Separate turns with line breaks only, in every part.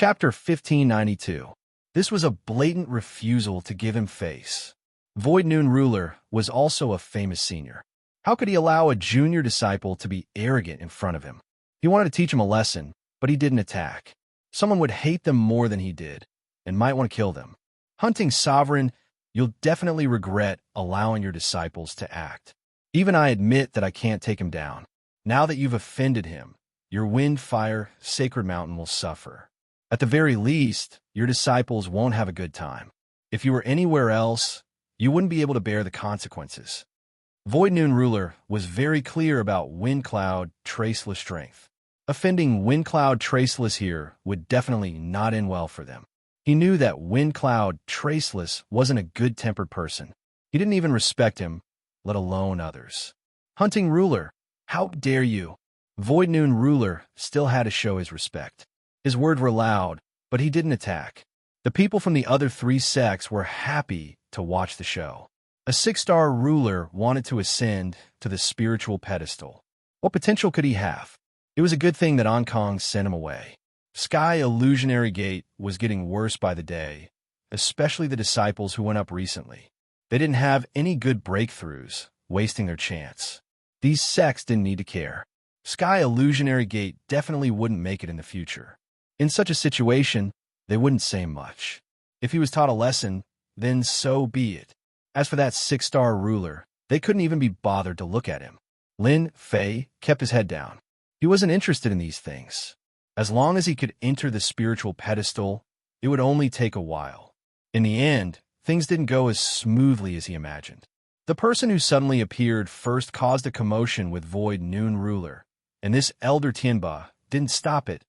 Chapter 1592. This was a blatant refusal to give him face. Void Noon Ruler was also a famous senior. How could he allow a junior disciple to be arrogant in front of him? He wanted to teach him a lesson, but he didn't attack. Someone would hate them more than he did, and might want to kill them. Hunting Sovereign, you'll definitely regret allowing your disciples to act. Even I admit that I can't take him down. Now that you've offended him, your wind, fire, sacred mountain will suffer. At the very least, your disciples won't have a good time. If you were anywhere else, you wouldn't be able to bear the consequences. Void Noon Ruler was very clear about Wind Cloud Traceless strength. Offending Wind Cloud Traceless here would definitely not end well for them. He knew that Wind Cloud Traceless wasn't a good-tempered person. He didn't even respect him, let alone others. Hunting Ruler, how dare you? Void Noon Ruler still had to show his respect. His words were loud, but he didn't attack. The people from the other three sects were happy to watch the show. A 6-star ruler wanted to ascend to the spiritual pedestal. What potential could he have? It was a good thing that Ankong sent him away. Sky Illusionary Gate was getting worse by the day, especially the disciples who went up recently. They didn't have any good breakthroughs, wasting their chance. These sects didn't need to care. Sky Illusionary Gate definitely wouldn't make it in the future. In such a situation, they wouldn't say much. If he was taught a lesson, then so be it. As for that 6-star ruler, they couldn't even be bothered to look at him. Lin Fei kept his head down. He wasn't interested in these things. As long as he could enter the spiritual pedestal, it would only take a while. In the end, things didn't go as smoothly as he imagined. The person who suddenly appeared first caused a commotion with Void Noon Ruler, and this Elder Tianba didn't stop it,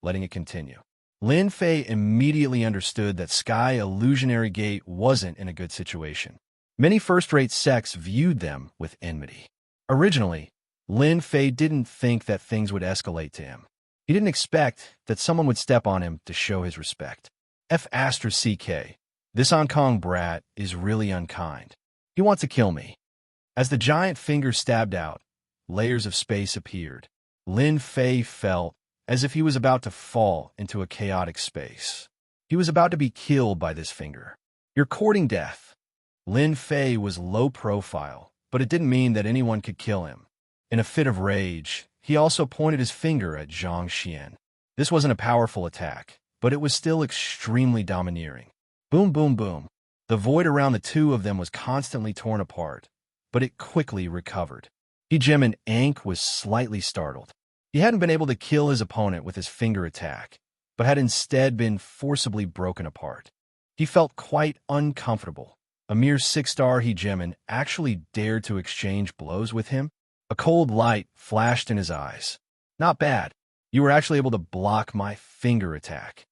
letting it continue. Lin Fei immediately understood that Sky Illusionary Gate wasn't in a good situation. Many first-rate sects viewed them with enmity. Originally, Lin Fei didn't think that things would escalate to him. He didn't expect that someone would step on him to show his respect. F***CK. This Ankong brat is really unkind. He wants to kill me. As the giant finger stabbed out, layers of space appeared. Lin Fei felt as if he was about to fall into a chaotic space. He was about to be killed by this finger. You're courting death. Lin Fei was low profile, but it didn't mean that anyone could kill him. In a fit of rage, he also pointed his finger at Zhang Xian. This wasn't a powerful attack, but it was still extremely domineering. Boom, boom, boom. The void around the two of them was constantly torn apart, but it quickly recovered. Hegemin Ankh was slightly startled. He hadn't been able to kill his opponent with his finger attack, but had instead been forcibly broken apart. He felt quite uncomfortable. A mere 6-star Hegemin actually dared to exchange blows with him. A cold light flashed in his eyes. Not bad. You were actually able to block my finger attack.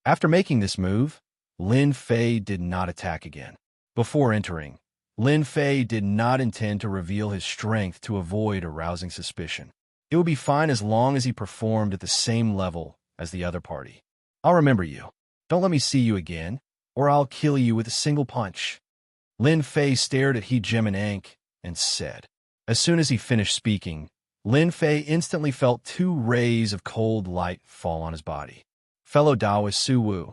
After making this move, Lin Fei did not attack again. Before entering, Lin Fei did not intend to reveal his strength to avoid arousing suspicion. It would be fine as long as he performed at the same level as the other party. I'll remember you. Don't let me see you again, or I'll kill you with a single punch. Lin Fei stared at Hegemin Ankh and said. As soon as he finished speaking, Lin Fei instantly felt 2 rays of cold light fall on his body. Fellow Taoist Su Wu,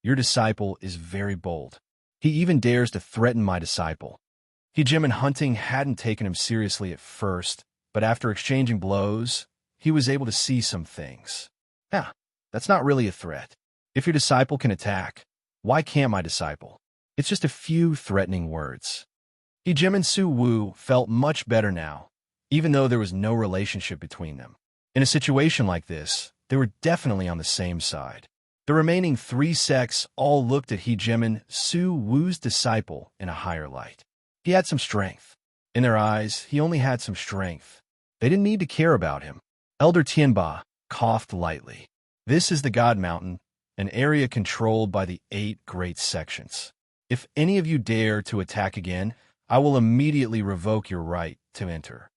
your disciple is very bold. He even dares to threaten my disciple. Hegemin Hunting hadn't taken him seriously at first, but after exchanging blows, he was able to see some things. That's not really a threat. If your disciple can attack, why can't my disciple? It's just a few threatening words. Hegemin Su Wu felt much better now, even though there was no relationship between them. In a situation like this, they were definitely on the same side. The remaining 3 sects all looked at Hegemin Su Wu's disciple in a higher light. He had some strength. In their eyes, he only had some strength. They didn't need to care about him. Elder Tianba coughed lightly. This is the God Mountain, an area controlled by the 8 great sections. If any of you dare to attack again, I will immediately revoke your right to enter.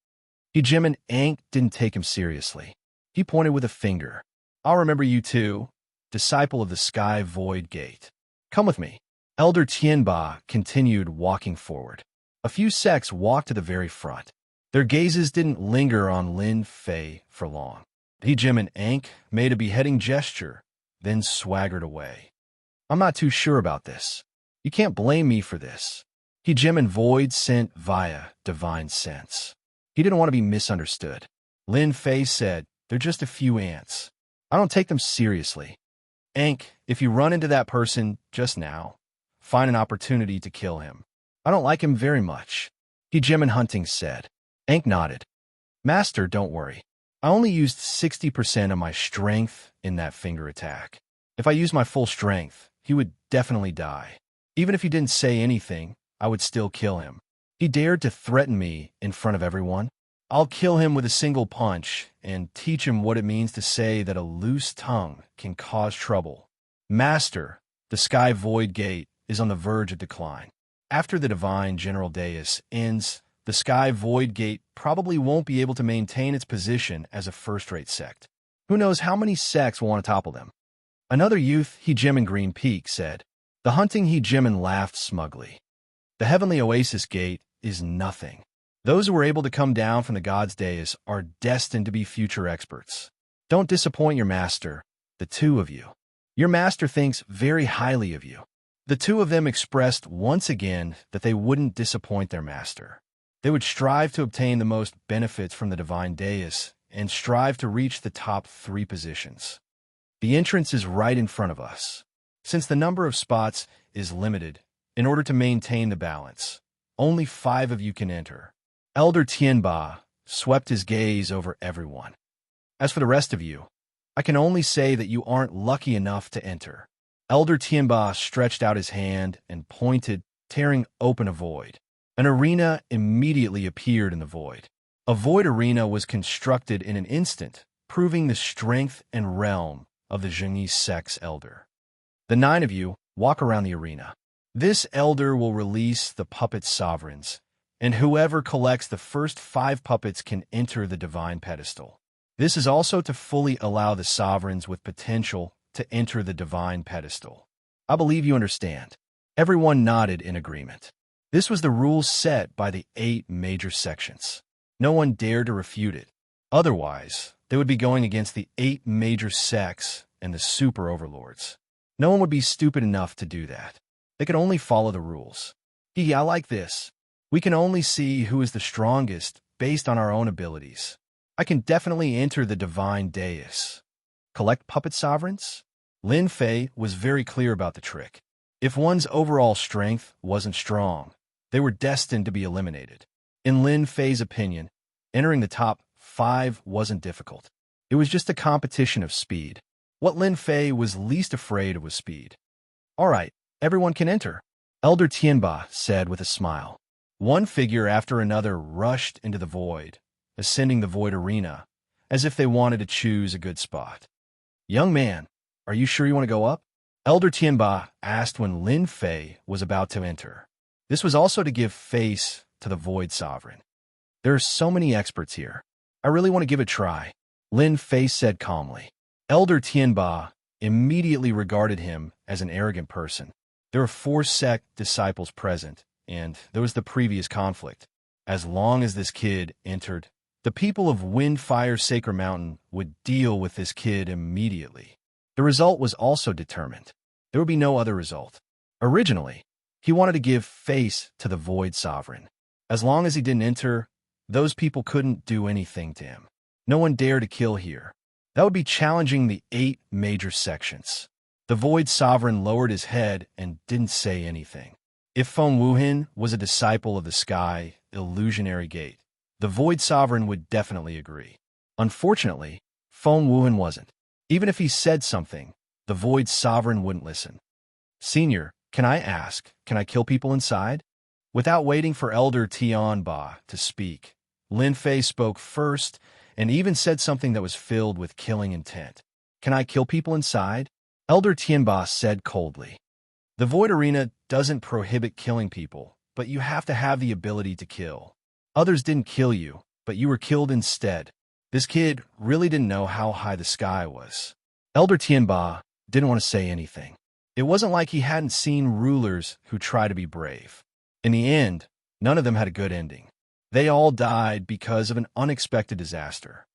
Hegemin Ankh didn't take him seriously. He pointed with a finger. I'll remember you too, disciple of the Sky Void Gate. Come with me. Elder Tianba continued walking forward. A few sects walked to the very front. Their gazes didn't linger on Lin Fei for long. Hegemin Ankh made a beheading gesture, then swaggered away. I'm not too sure about this. You can't blame me for this. He Jim and Void sent via divine sense. He didn't want to be misunderstood. Lin Fei said, they're just a few ants. I don't take them seriously. Enk, if you run into that person just now, find an opportunity to kill him. I don't like him very much. He Jim and Hunting said. Enk nodded. Master, don't worry. I only used 60% of my strength in that finger attack. If I used my full strength, he would definitely die. Even if he didn't say anything, I would still kill him. He dared to threaten me in front of everyone. I'll kill him with a single punch and teach him what it means to say that a loose tongue can cause trouble. Master, the Sky Void Gate is on the verge of decline. After the Divine General Deus ends, the Sky Void Gate probably won't be able to maintain its position as a first-rate sect. Who knows how many sects will want to topple them? Another youth, He Jim and Green Peak, said. The Hunting He Jim and laughed smugly. The Heavenly Oasis Gate is nothing. Those who were able to come down from the God's Deus are destined to be future experts. Don't disappoint your master, the two of you. Your master thinks very highly of you. The two of them expressed once again that they wouldn't disappoint their master. They would strive to obtain the most benefits from the Divine Deus and strive to reach the top 3 positions. The entrance is right in front of us. Since the number of spots is limited, in order to maintain the balance, only 5 of you can enter. Elder Tianba swept his gaze over everyone. As for the rest of you, I can only say that you aren't lucky enough to enter. Elder Tianba stretched out his hand and pointed, tearing open a void. An arena immediately appeared in the void. A void arena was constructed in an instant, proving the strength and realm of the Zhengyi sect's elder. The 9 of you walk around the arena. This elder will release the puppet sovereigns, and whoever collects the first 5 puppets can enter the divine pedestal. This is also to fully allow the sovereigns with potential to enter the divine pedestal. I believe you understand. Everyone nodded in agreement. This was the rules set by the 8 major sections. No one dared to refute it. Otherwise, they would be going against the 8 major sects and the super overlords. No one would be stupid enough to do that. They could only follow the rules. I like this. We can only see who is the strongest based on our own abilities. I can definitely enter the divine dais. Collect puppet sovereigns? Lin Fei was very clear about the trick. If one's overall strength wasn't strong, they were destined to be eliminated. In Lin Fei's opinion, entering the top 5 wasn't difficult. It was just a competition of speed. What Lin Fei was least afraid of was speed. All right, everyone can enter, Elder Tianba said with a smile. One figure after another rushed into the void, ascending the void arena, as if they wanted to choose a good spot. Young man, are you sure you want to go up? Elder Tianba asked when Lin Fei was about to enter. This was also to give face to the Void Sovereign. There are so many experts here. I really want to give it a try, Lin Fei said calmly. Elder Tianba immediately regarded him as an arrogant person. There were 4 sect disciples present, and there was the previous conflict. As long as this kid entered, the people of Windfire Sacred Mountain would deal with this kid immediately. The result was also determined. There would be no other result. Originally, he wanted to give face to the Void Sovereign. As long as he didn't enter, those people couldn't do anything to him. No one dared to kill here. That would be challenging the 8 major sections. The Void Sovereign lowered his head and didn't say anything. If Feng Wuhan was a disciple of the Sky Illusionary Gate, the Void Sovereign would definitely agree. Unfortunately, Feng Wuhan wasn't. Even if he said something, the Void Sovereign wouldn't listen. Senior, can I kill people inside? Without waiting for Elder Tianba to speak, Lin Fei spoke first and even said something that was filled with killing intent. Can I kill people inside? Elder Tianba said coldly. The Void Arena doesn't prohibit killing people, but you have to have the ability to kill. Others didn't kill you, but you were killed instead. This kid really didn't know how high the sky was. Elder Tianba didn't want to say anything. It wasn't like he hadn't seen rulers who try to be brave. In the end, none of them had a good ending. They all died because of an unexpected disaster.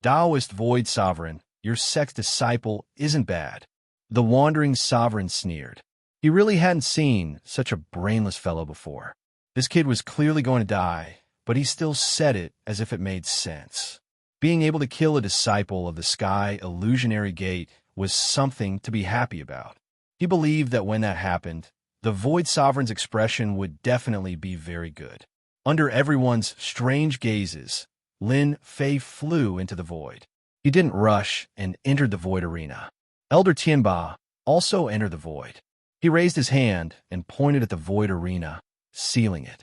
Taoist Void Sovereign, your sect's disciple isn't bad. The wandering sovereign sneered. He really hadn't seen such a brainless fellow before. This kid was clearly going to die, but he still said it as if it made sense. Being able to kill a disciple of the Sky Illusionary Gate was something to be happy about. He believed that when that happened, the Void Sovereign's expression would definitely be very good. Under everyone's strange gazes, Lin Fei flew into the void. He didn't rush and entered the void arena. Elder Tianba also entered the void. He raised his hand and pointed at the void arena, sealing it.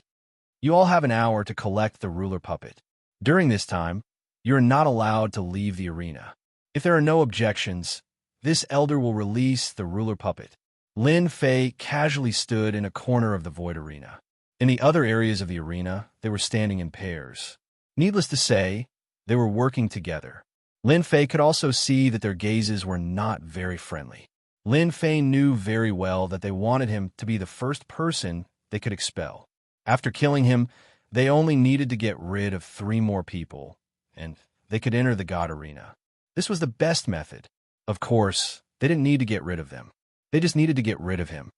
You all have an hour to collect the ruler puppet. During this time, you're not allowed to leave the arena. If there are no objections, this elder will release the ruler puppet. Lin Fei casually stood in a corner of the void arena. In the other areas of the arena, they were standing in pairs. Needless to say, they were working together. Lin Fei could also see that their gazes were not very friendly. Lin Fei knew very well that they wanted him to be the first person they could expel. After killing him, they only needed to get rid of 3 more people, and they could enter the God Arena. This was the best method. Of course, they didn't need to get rid of them. They just needed to get rid of him.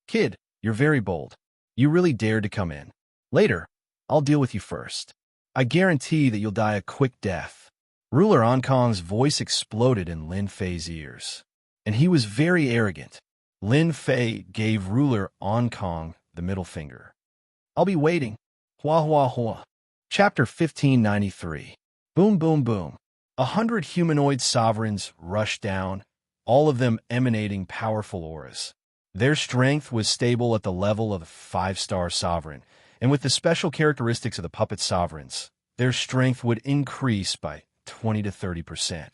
Kid, you're very bold. You really dared to come in. Later, I'll deal with you first. I guarantee that you'll die a quick death. Ruler Ankong's voice exploded in Lin Fei's ears, and he was very arrogant. Lin Fei gave Ruler Ankong the middle finger. I'll be waiting. Hua hua hua. Chapter 1593. Boom boom boom. 100 humanoid sovereigns rushed down, all of them emanating powerful auras. Their strength was stable at the level of a 5-star sovereign, and with the special characteristics of the puppet sovereigns, their strength would increase by 20 to 30%.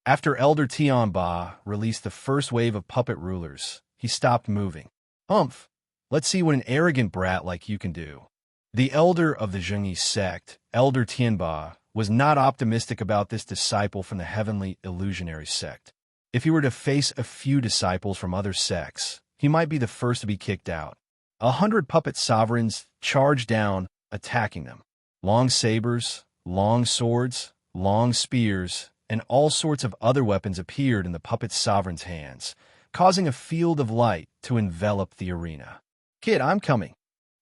After Elder Tianba released the first wave of puppet rulers, he stopped moving. Humph! Let's see what an arrogant brat like you can do. The elder of the Zhengyi sect, Elder Tianba, was not optimistic about this disciple from the heavenly illusionary sect. If he were to face a few disciples from other sects, he might be the first to be kicked out. 100 puppet sovereigns charged down, attacking them. Long sabers, long swords, long spears, and all sorts of other weapons appeared in the puppet sovereign's hands, causing a field of light to envelop the arena. Kid, I'm coming.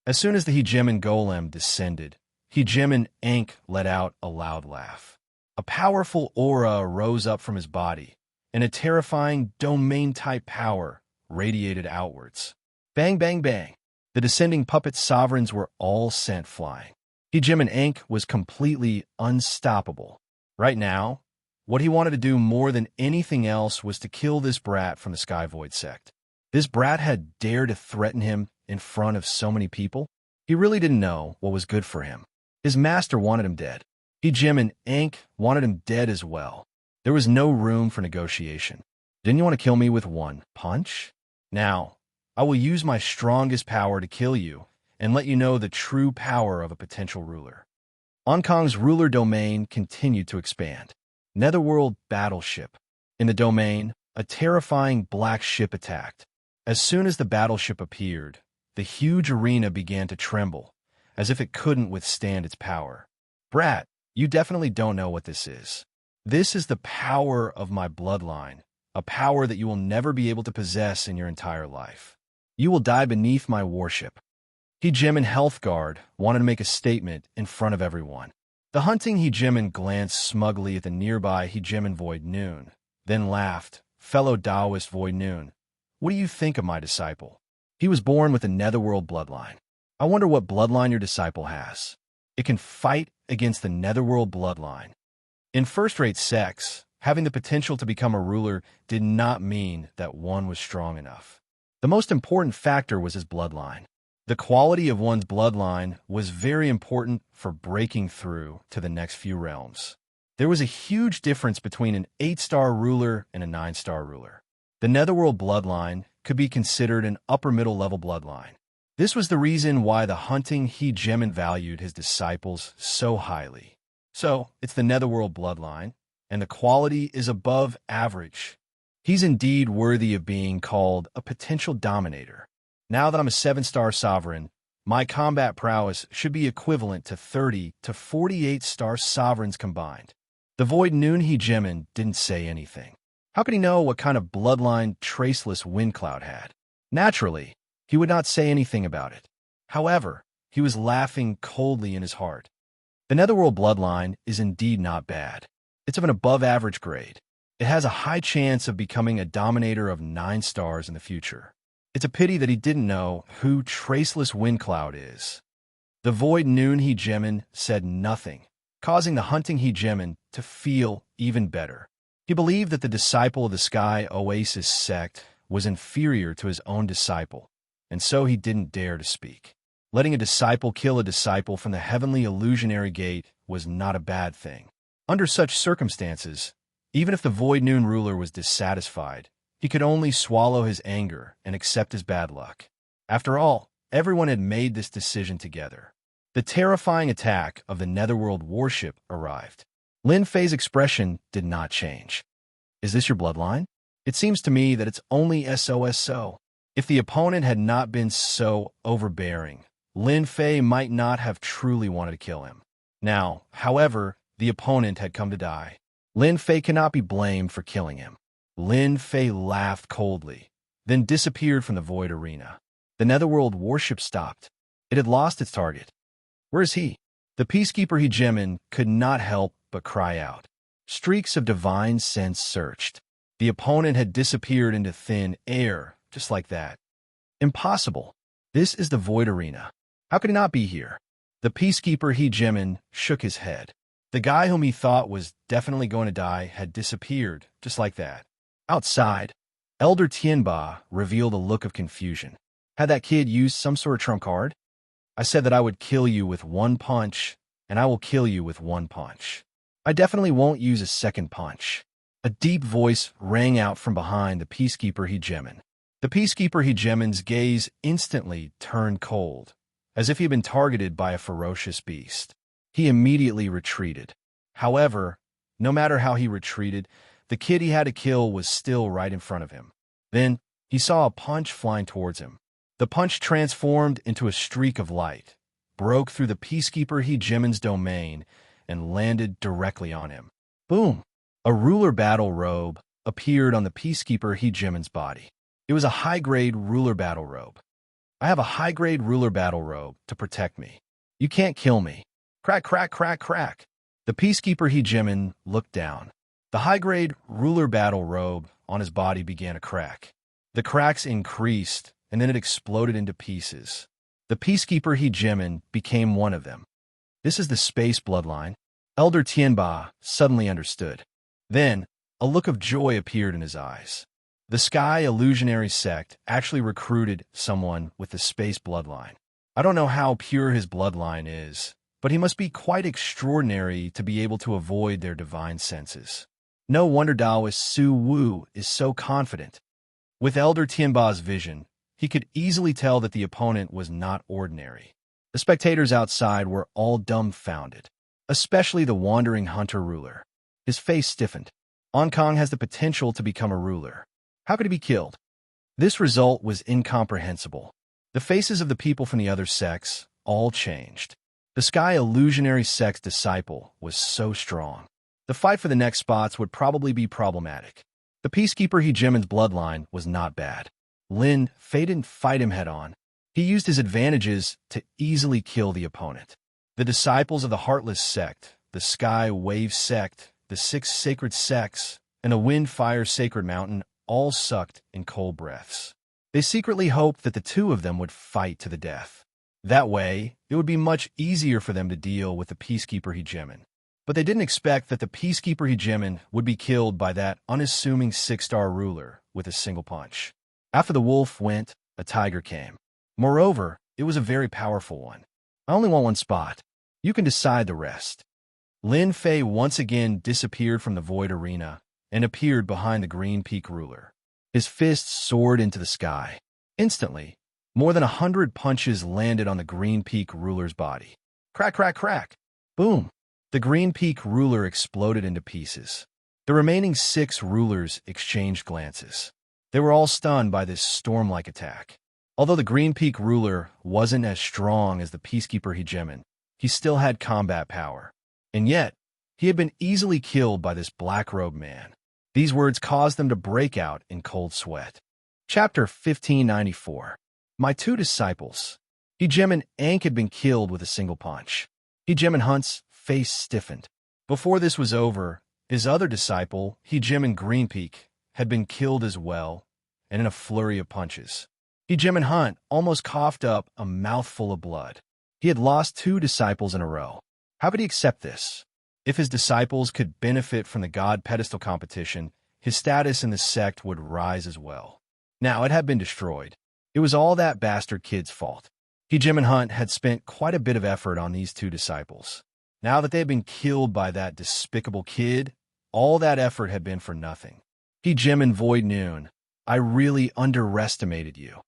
As soon as the Hegemon Golem descended, Hegemon Ankh let out a loud laugh. A powerful aura rose up from his body, and a terrifying domain-type power radiated outwards. Bang, bang, bang. The descending puppet sovereigns were all sent flying. Hegemon Ankh was completely unstoppable. Right now, what he wanted to do more than anything else was to kill this brat from the Sky Void sect. This brat had dared to threaten him in front of so many people. He really didn't know what was good for him. His master wanted him dead. Hegemon Ankh wanted him dead as well. There was no room for negotiation. Didn't you want to kill me with one punch? Now, I will use my strongest power to kill you and let you know the true power of a potential ruler. Ankong's ruler domain continued to expand. Netherworld battleship. In the domain, a terrifying black ship attacked. As soon as the battleship appeared, the huge arena began to tremble, as if it couldn't withstand its power. Brat, you definitely don't know what this is. This is the power of my bloodline, a power that you will never be able to possess in your entire life. You will die beneath my warship. Hegemon Healthguard wanted to make a statement in front of everyone. The hunting Hegemon glanced smugly at the nearby Hegemon Void Noon, then laughed. Fellow Taoist Void Noon, what do you think of my disciple? He was born with a netherworld bloodline. I wonder what bloodline your disciple has. It can fight against the netherworld bloodline. In first-rate sects, having the potential to become a ruler did not mean that one was strong enough. The most important factor was his bloodline. The quality of one's bloodline was very important for breaking through to the next few realms. There was a huge difference between an 8-star ruler and a 9-star ruler. The netherworld bloodline could be considered an upper-middle level bloodline. This was the reason why the hunting Hegemon valued his disciples so highly. So, it's the netherworld bloodline, and the quality is above average. He's indeed worthy of being called a potential dominator. Now that I'm a 7-star sovereign, my combat prowess should be equivalent to 30 to 48-star sovereigns combined. The Void Noon Hegemon didn't say anything. How could he know what kind of bloodline Traceless Windcloud had? Naturally, he would not say anything about it. However, he was laughing coldly in his heart. The Netherworld bloodline is indeed not bad. It's of an above-average grade. It has a high chance of becoming a dominator of 9 stars in the future. It's a pity that he didn't know who Traceless Windcloud is. The Void Noon Hegemon said nothing, causing the Hunting Hegemon to feel even better. He believed that the disciple of the Sky Oasis sect was inferior to his own disciple, and so he didn't dare to speak. Letting a disciple kill a disciple from the Heavenly Illusionary Gate was not a bad thing. Under such circumstances, even if the Void Noon ruler was dissatisfied, he could only swallow his anger and accept his bad luck. After all, everyone had made this decision together. The terrifying attack of the Netherworld warship arrived. Lin Fei's expression did not change. Is this your bloodline? It seems to me that it's only SOSO. If the opponent had not been so overbearing, Lin Fei might not have truly wanted to kill him. Now, however, the opponent had come to die. Lin Fei cannot be blamed for killing him. Lin Fei laughed coldly, then disappeared from the void arena. The Netherworld warship stopped. It had lost its target. Where is he? The Peacekeeper Hegemon could not help but cry out. Streaks of divine sense searched. The opponent had disappeared into thin air, just like that. Impossible. This is the void arena. How could he not be here? The Peacekeeper Hegemon shook his head. The guy whom he thought was definitely going to die had disappeared, just like that. Outside, Elder Tianba revealed a look of confusion. Had that kid used some sort of trump card? I said that I would kill you with one punch, and I will kill you with one punch. I definitely won't use a second punch. A deep voice rang out from behind the Peacekeeper Hegemon. The Peacekeeper Hegemon's gaze instantly turned cold, as if he had been targeted by a ferocious beast. He immediately retreated. However, no matter how he retreated, the kid he had to kill was still right in front of him. Then, he saw a punch flying towards him. The punch transformed into a streak of light, broke through the Peacekeeper Hegemon's domain, and landed directly on him. Boom! A ruler battle robe appeared on the Peacekeeper Hegemon's body. It was a high-grade ruler battle robe. I have a high-grade ruler battle robe to protect me. You can't kill me. Crack, crack, crack, crack. The Peacekeeper Hegemon looked down. The high-grade ruler battle robe on his body began to crack. The cracks increased, and then it exploded into pieces. The Peacekeeper Hegemon became one of them. This is the space bloodline. Elder Tianba suddenly understood. Then, a look of joy appeared in his eyes. The Sky Illusionary Sect actually recruited someone with the space bloodline. I don't know how pure his bloodline is, but he must be quite extraordinary to be able to avoid their divine senses. No wonder Taoist Su Wu is so confident. With Elder Tianba's vision, he could easily tell that the opponent was not ordinary. The spectators outside were all dumbfounded, especially the wandering hunter ruler. His face stiffened. Kong has the potential to become a ruler. How could he be killed? This result was incomprehensible. The faces of the people from the other sects all changed. The Sky Illusionary Sect's disciple was so strong. The fight for the next spots would probably be problematic. The Peacekeeper Hegemon's bloodline was not bad. Lin Fei didn't fight him head-on. He used his advantages to easily kill the opponent. The disciples of the Heartless Sect, the Sky Wave Sect, the 6 Sacred Sects, and the Wind Fire Sacred Mountain all sucked in cold breaths. They secretly hoped that the two of them would fight to the death. That way, it would be much easier for them to deal with the Peacekeeper Hegemon. But they didn't expect that the Peacekeeper Hegemon would be killed by that unassuming 6-star ruler with a single punch. After the wolf went, a tiger came. Moreover, it was a very powerful one. I only want one spot. You can decide the rest. Lin Fei once again disappeared from the void arena and appeared behind the Green Peak ruler. His fists soared into the sky. Instantly, more than 100 punches landed on the Green Peak ruler's body. Crack, crack, crack. Boom. The Green Peak ruler exploded into pieces. The remaining 6 rulers exchanged glances. They were all stunned by this storm-like attack. Although the Green Peak ruler wasn't as strong as the Peacekeeper Hegemon, he still had combat power. And yet, he had been easily killed by this black-robed man. These words caused them to break out in cold sweat. Chapter 1594. My two disciples. Hejim and Ankh had been killed with a single punch. Hejim and Hunt's face stiffened. Before this was over, his other disciple, Hejim and Greenpeak, had been killed as well, and in a flurry of punches. Hejim and Hunt almost coughed up a mouthful of blood. He had lost two disciples in a row. How could he accept this? If his disciples could benefit from the god pedestal competition, his status in the sect would rise as well. Now it had been destroyed. It was all that bastard kid's fault. Hejim and Hunt had spent quite a bit of effort on these two disciples. Now that they had been killed by that despicable kid, all that effort had been for nothing. Hejim and Void Noon, I really underestimated you.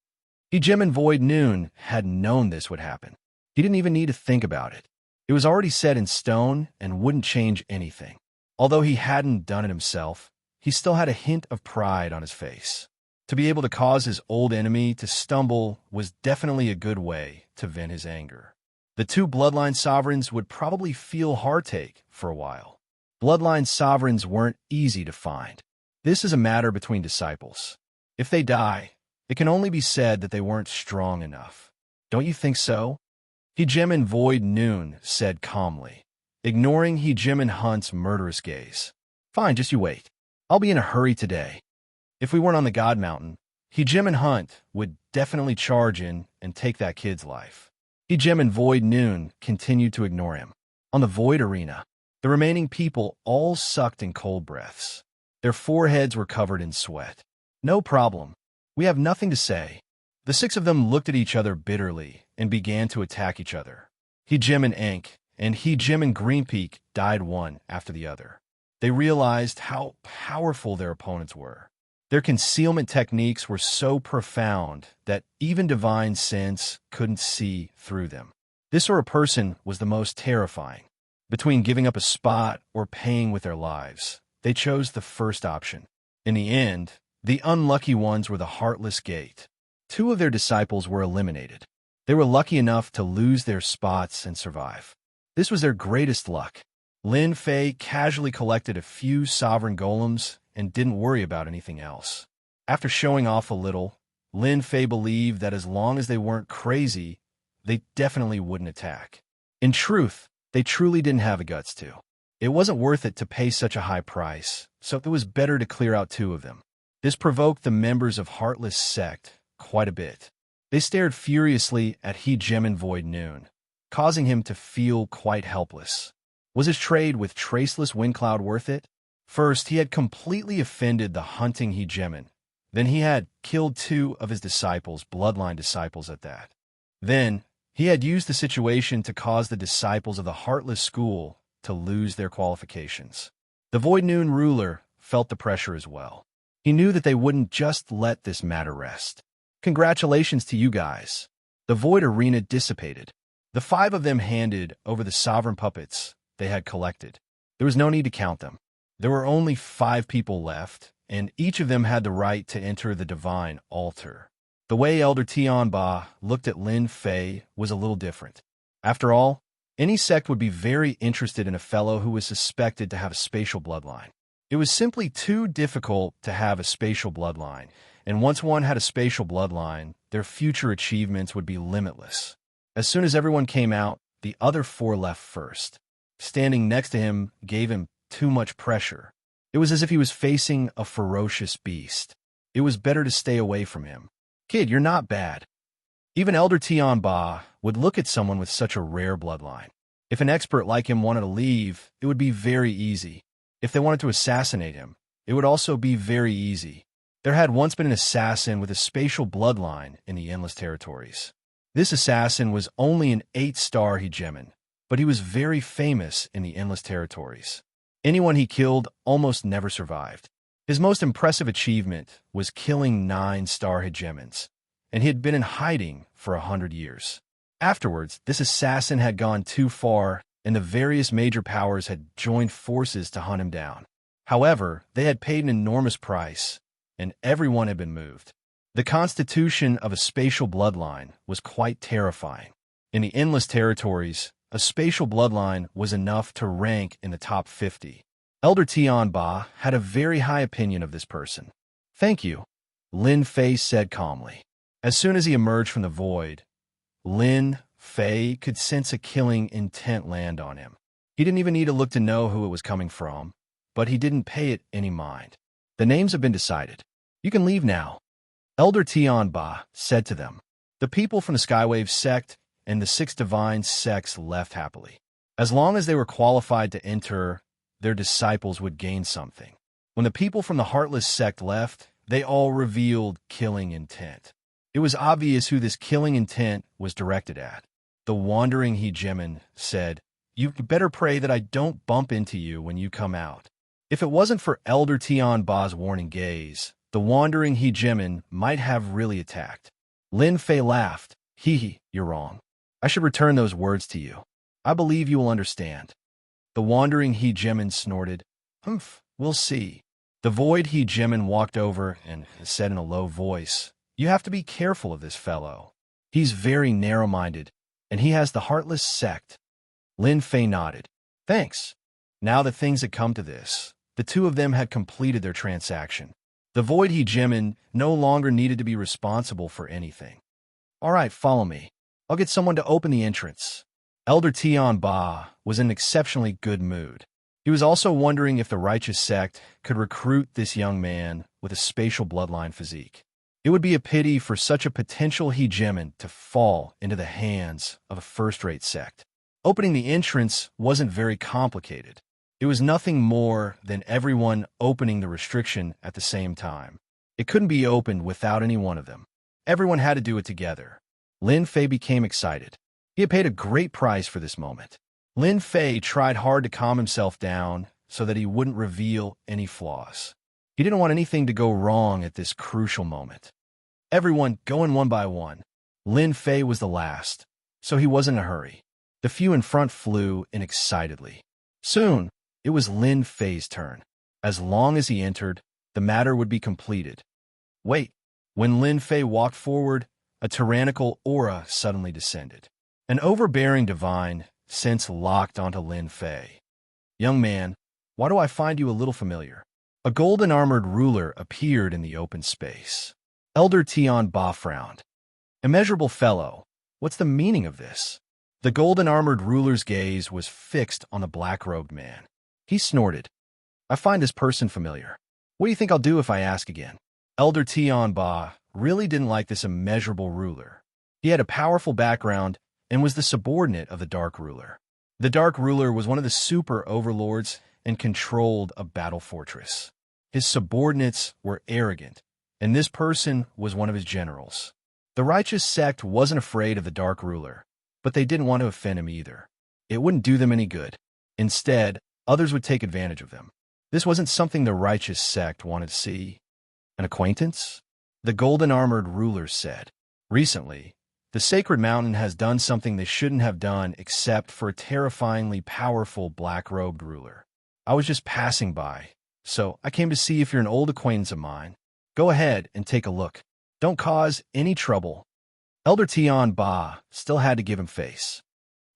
Hejim and Void Noon had known this would happen. He didn't even need to think about it. It was already set in stone and wouldn't change anything. Although he hadn't done it himself, he still had a hint of pride on his face. To be able to cause his old enemy to stumble was definitely a good way to vent his anger. The two Bloodline Sovereigns would probably feel heartache for a while. Bloodline Sovereigns weren't easy to find. This is a matter between disciples. If they die, it can only be said that they weren't strong enough. Don't you think so? Hejim and Void Noon said calmly, ignoring Hejim and Hunt's murderous gaze. Fine, just you wait. I'll be in a hurry today. If we weren't on the God Mountain, Hejim and Hunt would definitely charge in and take that kid's life. Hejim and Void Noon continued to ignore him. On the Void Arena, the remaining people all sucked in cold breaths. Their foreheads were covered in sweat. No problem. We have nothing to say. The six of them looked at each other bitterly and began to attack each other. Hejim and Ankh and Hejim and Greenpeak died one after the other. They realized how powerful their opponents were. Their concealment techniques were so profound that even divine sense couldn't see through them. This sort of person was the most terrifying. Between giving up a spot or paying with their lives, they chose the first option. In the end, the unlucky ones were the Heartless Gate. Two of their disciples were eliminated. They were lucky enough to lose their spots and survive. This was their greatest luck. Lin Fei casually collected a few sovereign golems and didn't worry about anything else. After showing off a little, Lin Fei believed that as long as they weren't crazy, they definitely wouldn't attack. In truth, they truly didn't have the guts to. It wasn't worth it to pay such a high price, so it was better to clear out two of them. This provoked the members of Heartless Sect quite a bit. They stared furiously at Hejim and Void Noon, causing him to feel quite helpless. Was his trade with Traceless Windcloud worth it? First, he had completely offended the hunting Hejimin. Then he had killed two of his disciples, bloodline disciples at that. Then, he had used the situation to cause the disciples of the Heartless School to lose their qualifications. The Void Noon ruler felt the pressure as well. He knew that they wouldn't just let this matter rest. Congratulations to you guys. The Void Arena dissipated. The five of them handed over the sovereign puppets they had collected. There was no need to count them. There were only 5 people left, and each of them had the right to enter the divine altar. The way Elder Tianba looked at Lin Fei was a little different. After all, any sect would be very interested in a fellow who was suspected to have a spatial bloodline. It was simply too difficult to have a spatial bloodline, and once one had a spatial bloodline, their future achievements would be limitless. As soon as everyone came out, the other 4 left first. Standing next to him gave him too much pressure. It was as if he was facing a ferocious beast. It was better to stay away from him. Kid, you're not bad. Even Elder Tianba would look at someone with such a rare bloodline. If an expert like him wanted to leave, it would be very easy. If they wanted to assassinate him, it would also be very easy. There had once been an assassin with a spatial bloodline in the Endless Territories. This assassin was only an 8-star Hegemon, but he was very famous in the Endless Territories. Anyone he killed almost never survived. His most impressive achievement was killing 9-star Hegemons, and he had been in hiding for 100 years. Afterwards, this assassin had gone too far, and the various major powers had joined forces to hunt him down. However, they had paid an enormous price, and everyone had been moved. The constitution of a spatial bloodline was quite terrifying. In the Endless Territories, a spatial bloodline was enough to rank in the top 50. Elder Tian Ba had a very high opinion of this person. Thank you, Lin Fei said calmly. As soon as he emerged from the void, Lin Fei could sense a killing intent land on him. He didn't even need to look to know who it was coming from, but he didn't pay it any mind. The names have been decided. You can leave now, Elder Tian Ba said to them. The people from the Skywave sect and the 6 divine sects left happily. As long as they were qualified to enter, their disciples would gain something. When the people from the Heartless sect left, they all revealed killing intent. It was obvious who this killing intent was directed at. The wandering hegemon said, "You better pray that I don't bump into you when you come out." If it wasn't for Elder Tian Ba's warning gaze, the wandering hegemon might have really attacked. Lin Fei laughed. Hee, you're wrong. I should return those words to you. I believe you will understand. The wandering hegemon snorted. We'll see. The void hegemon walked over and said in a low voice, "You have to be careful of this fellow. He's very narrow-minded, and he has the Heartless sect." Lin Fei nodded. Thanks. Now that things had come to this, the two of them had completed their transaction. The void hegemon no longer needed to be responsible for anything. All right, follow me. I'll get someone to open the entrance. Elder Tian Ba was in an exceptionally good mood. He was also wondering if the righteous sect could recruit this young man with a spatial bloodline physique. It would be a pity for such a potential hegemon to fall into the hands of a first-rate sect. Opening the entrance wasn't very complicated. It was nothing more than everyone opening the restriction at the same time. It couldn't be opened without any one of them. Everyone had to do it together. Lin Fei became excited. He had paid a great price for this moment. Lin Fei tried hard to calm himself down so that he wouldn't reveal any flaws. He didn't want anything to go wrong at this crucial moment. Everyone going one by one. Lin Fei was the last, so he wasn't in a hurry. The few in front flew in excitedly. Soon, it was Lin Fei's turn. As long as he entered, the matter would be completed. Wait. When Lin Fei walked forward, a tyrannical aura suddenly descended. An overbearing divine sense locked onto Lin Fei. Young man, why do I find you a little familiar? A golden-armored ruler appeared in the open space. Elder Tian Ba frowned. Immeasurable fellow, what's the meaning of this? The golden-armored ruler's gaze was fixed on the black-robed man. He snorted. I find this person familiar. What do you think I'll do if I ask again? Elder Tian Ba really didn't like this immeasurable ruler. He had a powerful background and was the subordinate of the Dark Ruler. The Dark Ruler was one of the super overlords and controlled a battle fortress. His subordinates were arrogant, and this person was one of his generals. The righteous sect wasn't afraid of the Dark Ruler, but they didn't want to offend him either. It wouldn't do them any good. Instead, others would take advantage of them. This wasn't something the righteous sect wanted to see. An acquaintance? The golden-armored ruler said. Recently, the Sacred Mountain has done something they shouldn't have done except for a terrifyingly powerful black-robed ruler. I was just passing by, so I came to see if you're an old acquaintance of mine. Go ahead and take a look. Don't cause any trouble. Elder Tian Ba still had to give him face.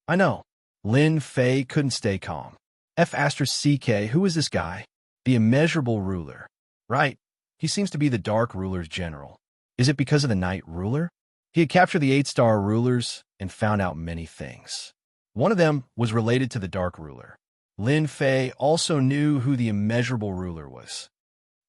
I know. Lin Fei couldn't stay calm. F***, who is this guy? The immeasurable ruler. Right. He seems to be the Dark Ruler's general. Is it because of the Night Ruler? He had captured the 8-star rulers and found out many things. One of them was related to the Dark Ruler. Lin Fei also knew who the immeasurable ruler was.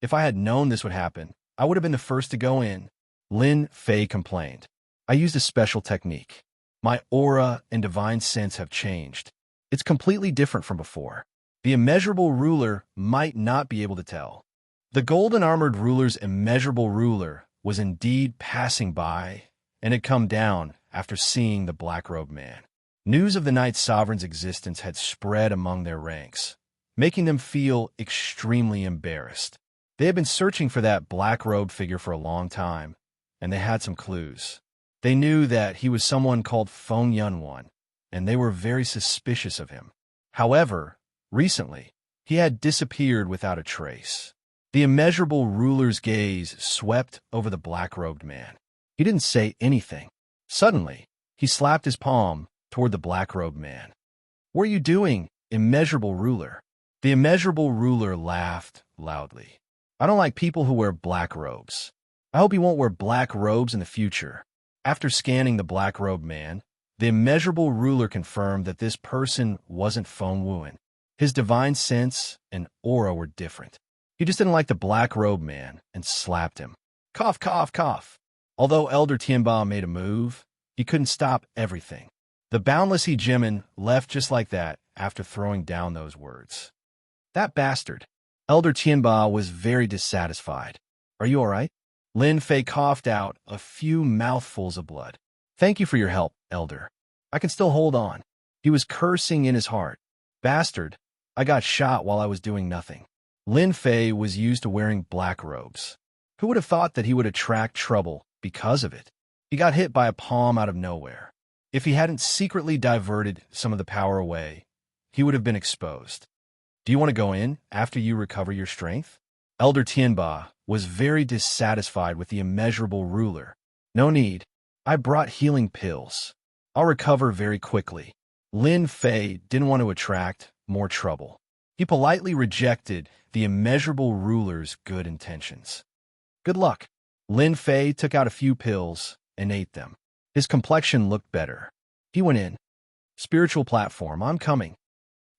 If I had known this would happen, I would have been the first to go in. Lin Fei complained. I used a special technique. My aura and divine sense have changed. It's completely different from before. The immeasurable ruler might not be able to tell. The golden-armored ruler's immeasurable ruler was indeed passing by and had come down after seeing the black-robed man. News of the Night Sovereign's existence had spread among their ranks, making them feel extremely embarrassed. They had been searching for that black-robed figure for a long time, and they had some clues. They knew that he was someone called Feng Yunwan, and they were very suspicious of him. However, recently, he had disappeared without a trace. The immeasurable ruler's gaze swept over the black-robed man. He didn't say anything. Suddenly, he slapped his palm toward the black-robed man. What are you doing, immeasurable ruler? The immeasurable ruler laughed loudly. I don't like people who wear black robes. I hope you won't wear black robes in the future. After scanning the black-robed man, the immeasurable ruler confirmed that this person wasn't Feng Wuan. His divine sense and aura were different. He just didn't like the black-robed man and slapped him. Cough, cough, cough. Although Elder Tianba made a move, he couldn't stop everything. The boundless hegemon left just like that after throwing down those words. That bastard. Elder Tianba was very dissatisfied. Are you all right? Lin Fei coughed out a few mouthfuls of blood. Thank you for your help, Elder. I can still hold on. He was cursing in his heart. Bastard, I got shot while I was doing nothing. Lin Fei was used to wearing black robes. Who would have thought that he would attract trouble because of it? He got hit by a palm out of nowhere. If he hadn't secretly diverted some of the power away, he would have been exposed. Do you want to go in after you recover your strength? Elder Tianba was very dissatisfied with the immeasurable ruler. No need. I brought healing pills. I'll recover very quickly. Lin Fei didn't want to attract more trouble. He politely rejected the immeasurable ruler's good intentions. Good luck. Lin Fei took out a few pills and ate them. His complexion looked better. He went in. Spiritual platform, I'm coming.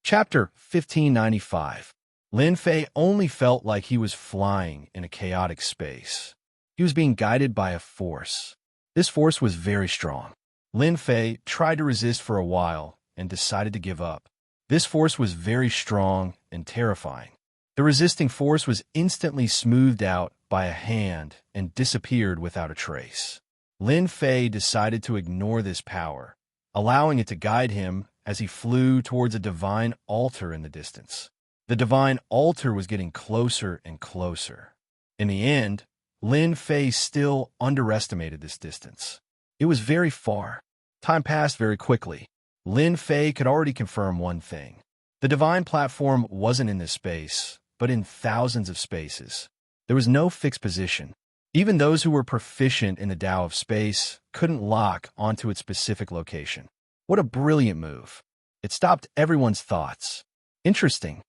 Chapter 1595. Lin Fei only felt like he was flying in a chaotic space. He was being guided by a force. This force was very strong. Lin Fei tried to resist for a while and decided to give up. This force was very strong and terrifying. The resisting force was instantly smoothed out by a hand and disappeared without a trace. Lin Fei decided to ignore this power, allowing it to guide him as he flew towards a divine altar in the distance. The divine altar was getting closer and closer. In the end, Lin Fei still underestimated this distance. It was very far. Time passed very quickly. Lin Fei could already confirm one thing. The divine platform wasn't in this space, but in thousands of spaces. There was no fixed position. Even those who were proficient in the Tao of space couldn't lock onto its specific location. What a brilliant move. It stopped everyone's thoughts. Interesting.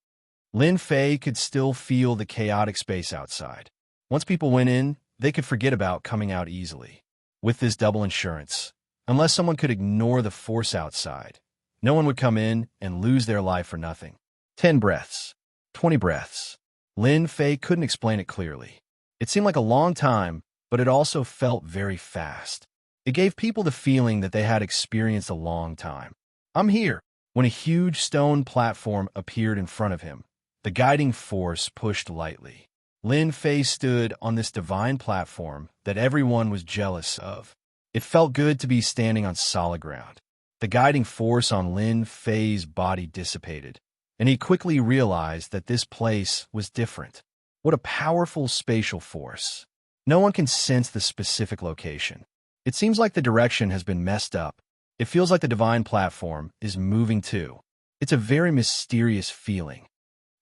Lin Fei could still feel the chaotic space outside. Once people went in, they could forget about coming out easily. With this double insurance, unless someone could ignore the force outside, no one would come in and lose their life for nothing. 10 breaths. 20 breaths. Lin Fei couldn't explain it clearly. It seemed like a long time, but it also felt very fast. It gave people the feeling that they had experienced a long time. I'm here. When a huge stone platform appeared in front of him, the guiding force pushed lightly. Lin Fei stood on this divine platform that everyone was jealous of. It felt good to be standing on solid ground. The guiding force on Lin Fei's body dissipated, and he quickly realized that this place was different. What a powerful spatial force. No one can sense the specific location. It seems like the direction has been messed up. It feels like the divine platform is moving too. It's a very mysterious feeling.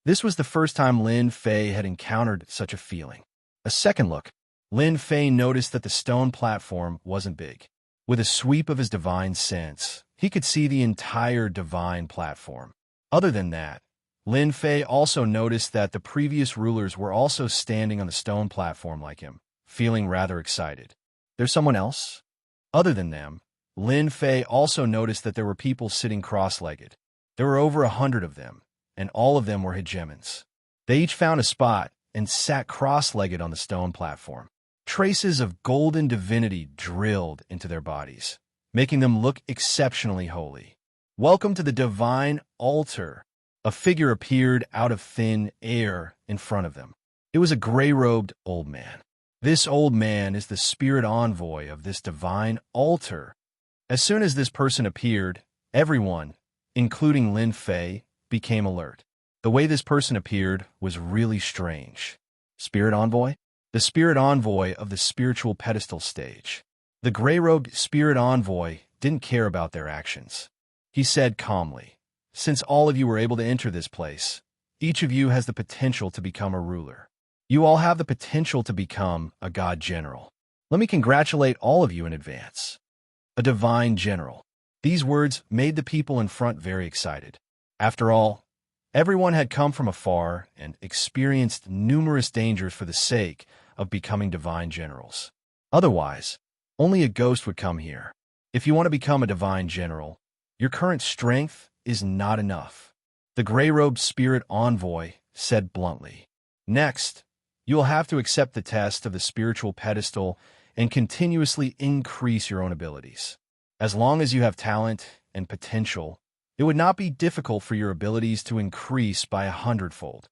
This was the first time Lin Fei had encountered such a feeling. A second look, Lin Fei noticed that the stone platform wasn't big. With a sweep of his divine sense, he could see the entire divine platform. Other than that, Lin Fei also noticed that the previous rulers were also standing on the stone platform like him, feeling rather excited. There's someone else? Other than them, Lin Fei also noticed that there were people sitting cross-legged. There were over 100 of them, and all of them were hegemons. They each found a spot and sat cross-legged on the stone platform. Traces of golden divinity drilled into their bodies, making them look exceptionally holy. Welcome to the divine altar. A figure appeared out of thin air in front of them. It was a gray-robed old man. This old man is the spirit envoy of this divine altar. As soon as this person appeared, everyone, including Lin Fei, became alert. The way this person appeared was really strange. Spirit envoy? The spirit envoy of the spiritual pedestal stage. The gray-robed spirit envoy didn't care about their actions. He said calmly, "Since all of you were able to enter this place, each of you has the potential to become a ruler. You all have the potential to become a god general. Let me congratulate all of you in advance." A divine general. These words made the people in front very excited. After all, Everyone had come from afar and experienced numerous dangers for the sake of becoming divine generals. Otherwise, only a ghost would come here. If you want to become a divine general, your current strength is not enough, the gray-robed spirit envoy said bluntly. Next, you will have to accept the test of the spiritual pedestal and continuously increase your own abilities. As long as you have talent and potential, it would not be difficult for your abilities to increase by 100-fold.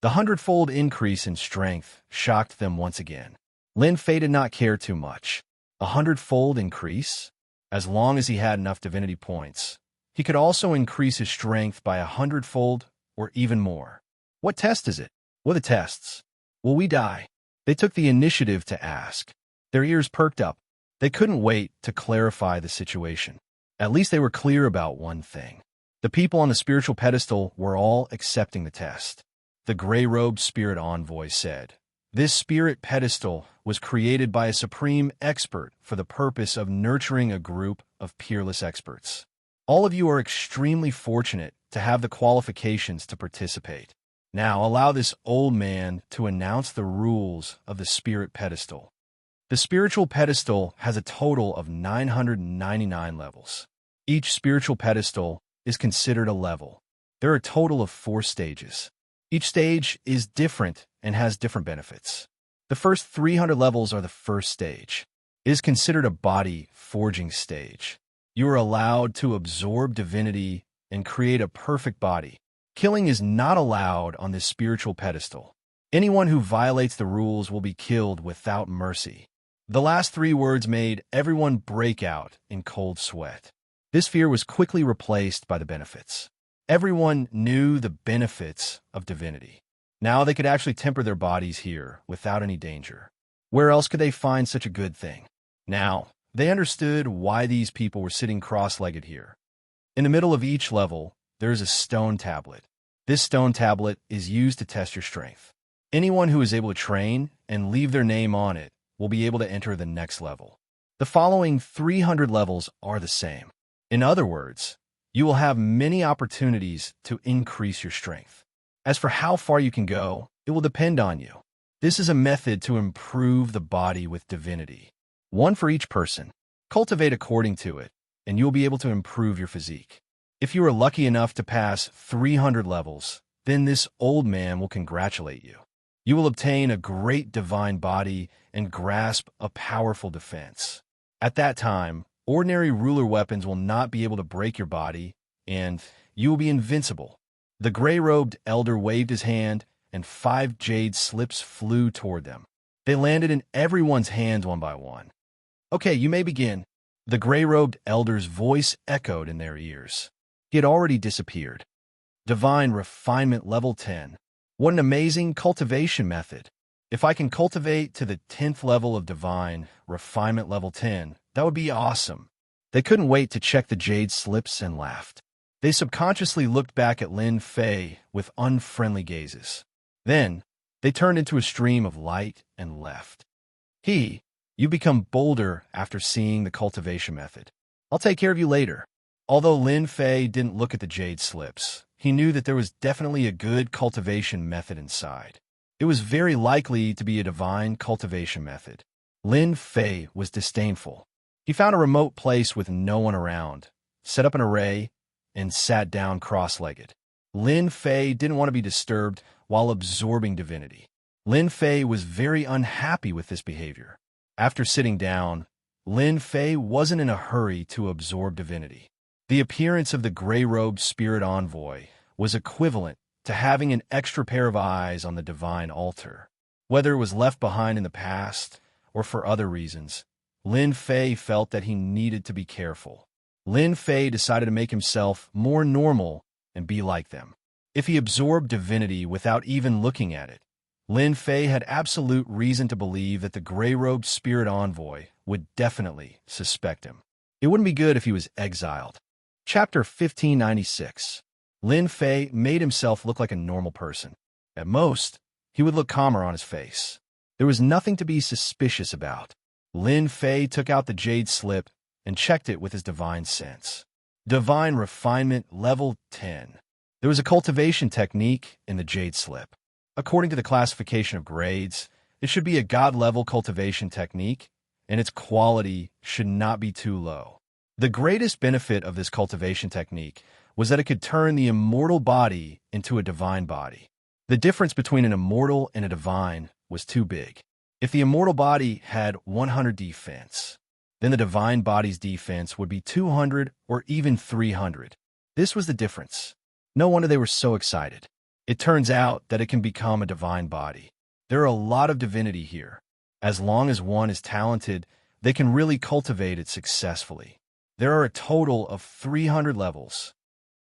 The 100-fold increase in strength shocked them once again. Lin Fei did not care too much. 100-fold increase? As long as he had enough divinity points, he could also increase his strength by 100-fold or even more. What test is it? What are the tests? Will we die? They took the initiative to ask. Their ears perked up. They couldn't wait to clarify the situation. At least they were clear about one thing. The people on the spiritual pedestal were all accepting the test. The gray-robed spirit envoy said, "This spirit pedestal was created by a supreme expert for the purpose of nurturing a group of peerless experts. All of you are extremely fortunate to have the qualifications to participate. Now allow this old man to announce the rules of the spirit pedestal." The spiritual pedestal has a total of 999 levels. Each spiritual pedestal is considered a level. There are a total of 4 stages. Each stage is different and has different benefits. The first 300 levels are the first stage. It is considered a body forging stage. You are allowed to absorb divinity and create a perfect body. Killing is not allowed on this spiritual pedestal. Anyone who violates the rules will be killed without mercy. The last 3 words made everyone break out in cold sweat. This fear was quickly replaced by the benefits. Everyone knew the benefits of divinity. Now they could actually temper their bodies here without any danger. Where else could they find such a good thing? Now, they understood why these people were sitting cross-legged here. In the middle of each level, there is a stone tablet. This stone tablet is used to test your strength. Anyone who is able to train and leave their name on it will be able to enter the next level. The following 300 levels are the same. In other words, you will have many opportunities to increase your strength. As for how far you can go, it will depend on you. This is a method to improve the body with divinity. One for each person. Cultivate according to it, and you'll be able to improve your physique. If you are lucky enough to pass 300 levels, then this old man will congratulate you. You will obtain a great divine body and grasp a powerful defense. At that time, ordinary ruler weapons will not be able to break your body, and you will be invincible. The gray-robed elder waved his hand, and 5 jade slips flew toward them. They landed in everyone's hands one by one. "Okay, you may begin." The gray-robed elder's voice echoed in their ears. He had already disappeared. Divine Refinement Level 10. What an amazing cultivation method. If I can cultivate to the 10th level of Divine Refinement Level 10, that would be awesome. They couldn't wait to check the jade slips and laughed. They subconsciously looked back at Lin Fei with unfriendly gazes. Then, they turned into a stream of light and left. You become bolder after seeing the cultivation method. I'll take care of you later. Although Lin Fei didn't look at the jade slips, he knew that there was definitely a good cultivation method inside. It was very likely to be a divine cultivation method. Lin Fei was disdainful. He found a remote place with no one around, set up an array, and sat down cross-legged. Lin Fei didn't want to be disturbed while absorbing divinity. Lin Fei was very unhappy with this behavior. After sitting down, Lin Fei wasn't in a hurry to absorb divinity. The appearance of the gray-robed spirit envoy was equivalent to having an extra pair of eyes on the divine altar. Whether it was left behind in the past or for other reasons, Lin Fei felt that he needed to be careful. Lin Fei decided to make himself more normal and be like them. If he absorbed divinity without even looking at it, Lin Fei had absolute reason to believe that the gray-robed spirit envoy would definitely suspect him. It wouldn't be good if he was exiled. Chapter 1596. Lin Fei made himself look like a normal person. At most, he would look calmer on his face. There was nothing to be suspicious about. Lin Fei took out the jade slip and checked it with his divine sense. Divine Refinement Level 10. There was a cultivation technique in the Jade Slip. According to the classification of grades, it should be a God-level cultivation technique, and its quality should not be too low. The greatest benefit of this cultivation technique was that it could turn the immortal body into a divine body. The difference between an immortal and a divine was too big. If the immortal body had 100 defense, then the divine body's defense would be 200 or even 300. This was the difference. No wonder they were so excited. It turns out that it can become a divine body. There are a lot of divinity here. As long as one is talented, they can really cultivate it successfully. There are a total of 300 levels.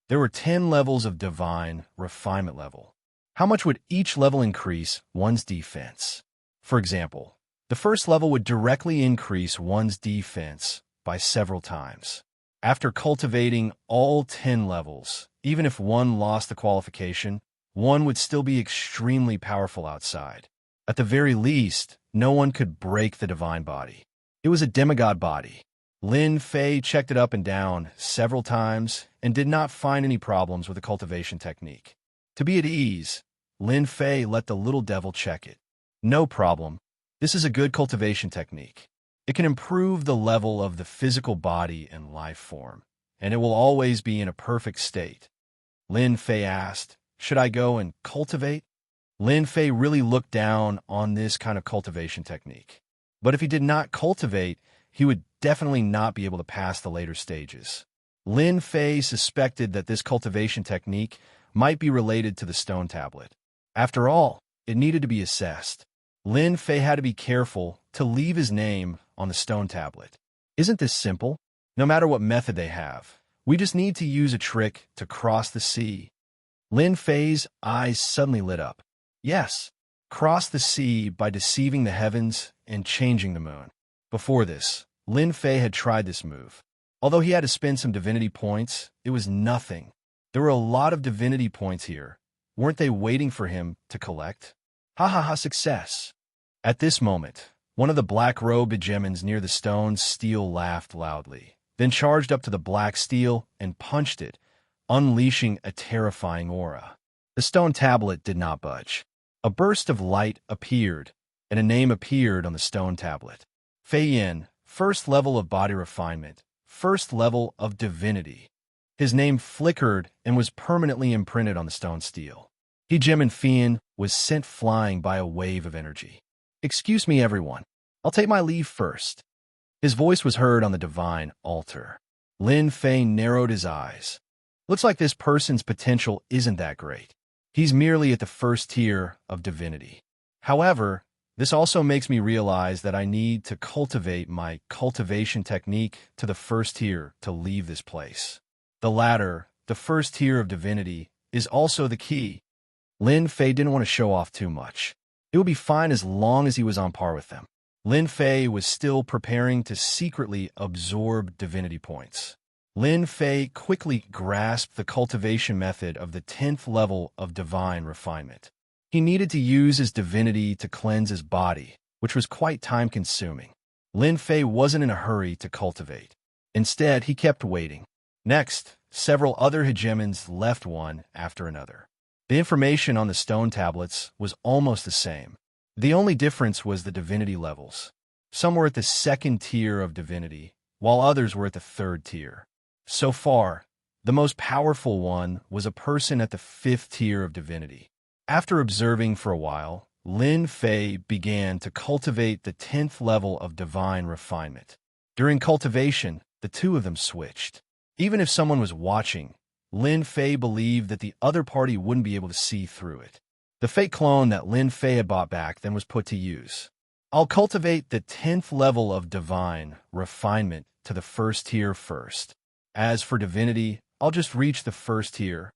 There were 10 levels of divine refinement level. How much would each level increase one's defense? For example, the first level would directly increase one's defense by several times. After cultivating all 10 levels, even if one lost the qualification, one would still be extremely powerful outside. At the very least, no one could break the divine body. It was a demigod body. Lin Fei checked it up and down several times and did not find any problems with the cultivation technique. To be at ease, Lin Fei let the little devil check it. No problem. This is a good cultivation technique. It can improve the level of the physical body and life form, and it will always be in a perfect state. Lin Fei asked, "Should I go and cultivate?" Lin Fei really looked down on this kind of cultivation technique. But if he did not cultivate, he would definitely not be able to pass the later stages. Lin Fei suspected that this cultivation technique might be related to the stone tablet. After all, it needed to be assessed. Lin Fei had to be careful to leave his name on the stone tablet. Isn't this simple? No matter what method they have, we just need to use a trick to cross the sea. Lin Fei's eyes suddenly lit up. Yes, cross the sea by deceiving the heavens and changing the moon. Before this, Lin Fei had tried this move. Although he had to spend some divinity points, it was nothing. There were a lot of divinity points here. Weren't they waiting for him to collect? Ha ha ha, success! At this moment, one of the black-robed hegemons near the stone steel laughed loudly, then charged up to the black steel and punched it, unleashing a terrifying aura. The stone tablet did not budge. A burst of light appeared, and a name appeared on the stone tablet. Fei Yin, first level of body refinement, first level of divinity. His name flickered and was permanently imprinted on the stone steel. Hegemon Fian was sent flying by a wave of energy. "Excuse me, everyone. I'll take my leave first." His voice was heard on the divine altar. Lin Fei narrowed his eyes. Looks like this person's potential isn't that great. He's merely at the first tier of divinity. However, this also makes me realize that I need to cultivate my cultivation technique to the first tier to leave this place. The latter, the first tier of divinity, is also the key. Lin Fei didn't want to show off too much. It would be fine as long as he was on par with them. Lin Fei was still preparing to secretly absorb divinity points. Lin Fei quickly grasped the cultivation method of the 10th level of divine refinement. He needed to use his divinity to cleanse his body, which was quite time-consuming. Lin Fei wasn't in a hurry to cultivate. Instead, he kept waiting. Next, several other hegemons left one after another. The information on the stone tablets was almost the same. The only difference was the divinity levels. Some were at the second tier of divinity, while others were at the third tier. So far, the most powerful one was a person at the 5th tier of divinity. After observing for a while, Lin Fei began to cultivate the 10th level of divine refinement. During cultivation, the two of them switched. Even if someone was watching, Lin Fei believed that the other party wouldn't be able to see through it. The fake clone that Lin Fei had bought back then was put to use. I'll cultivate the 10th level of divine refinement to the first tier first. As for divinity, I'll just reach the first tier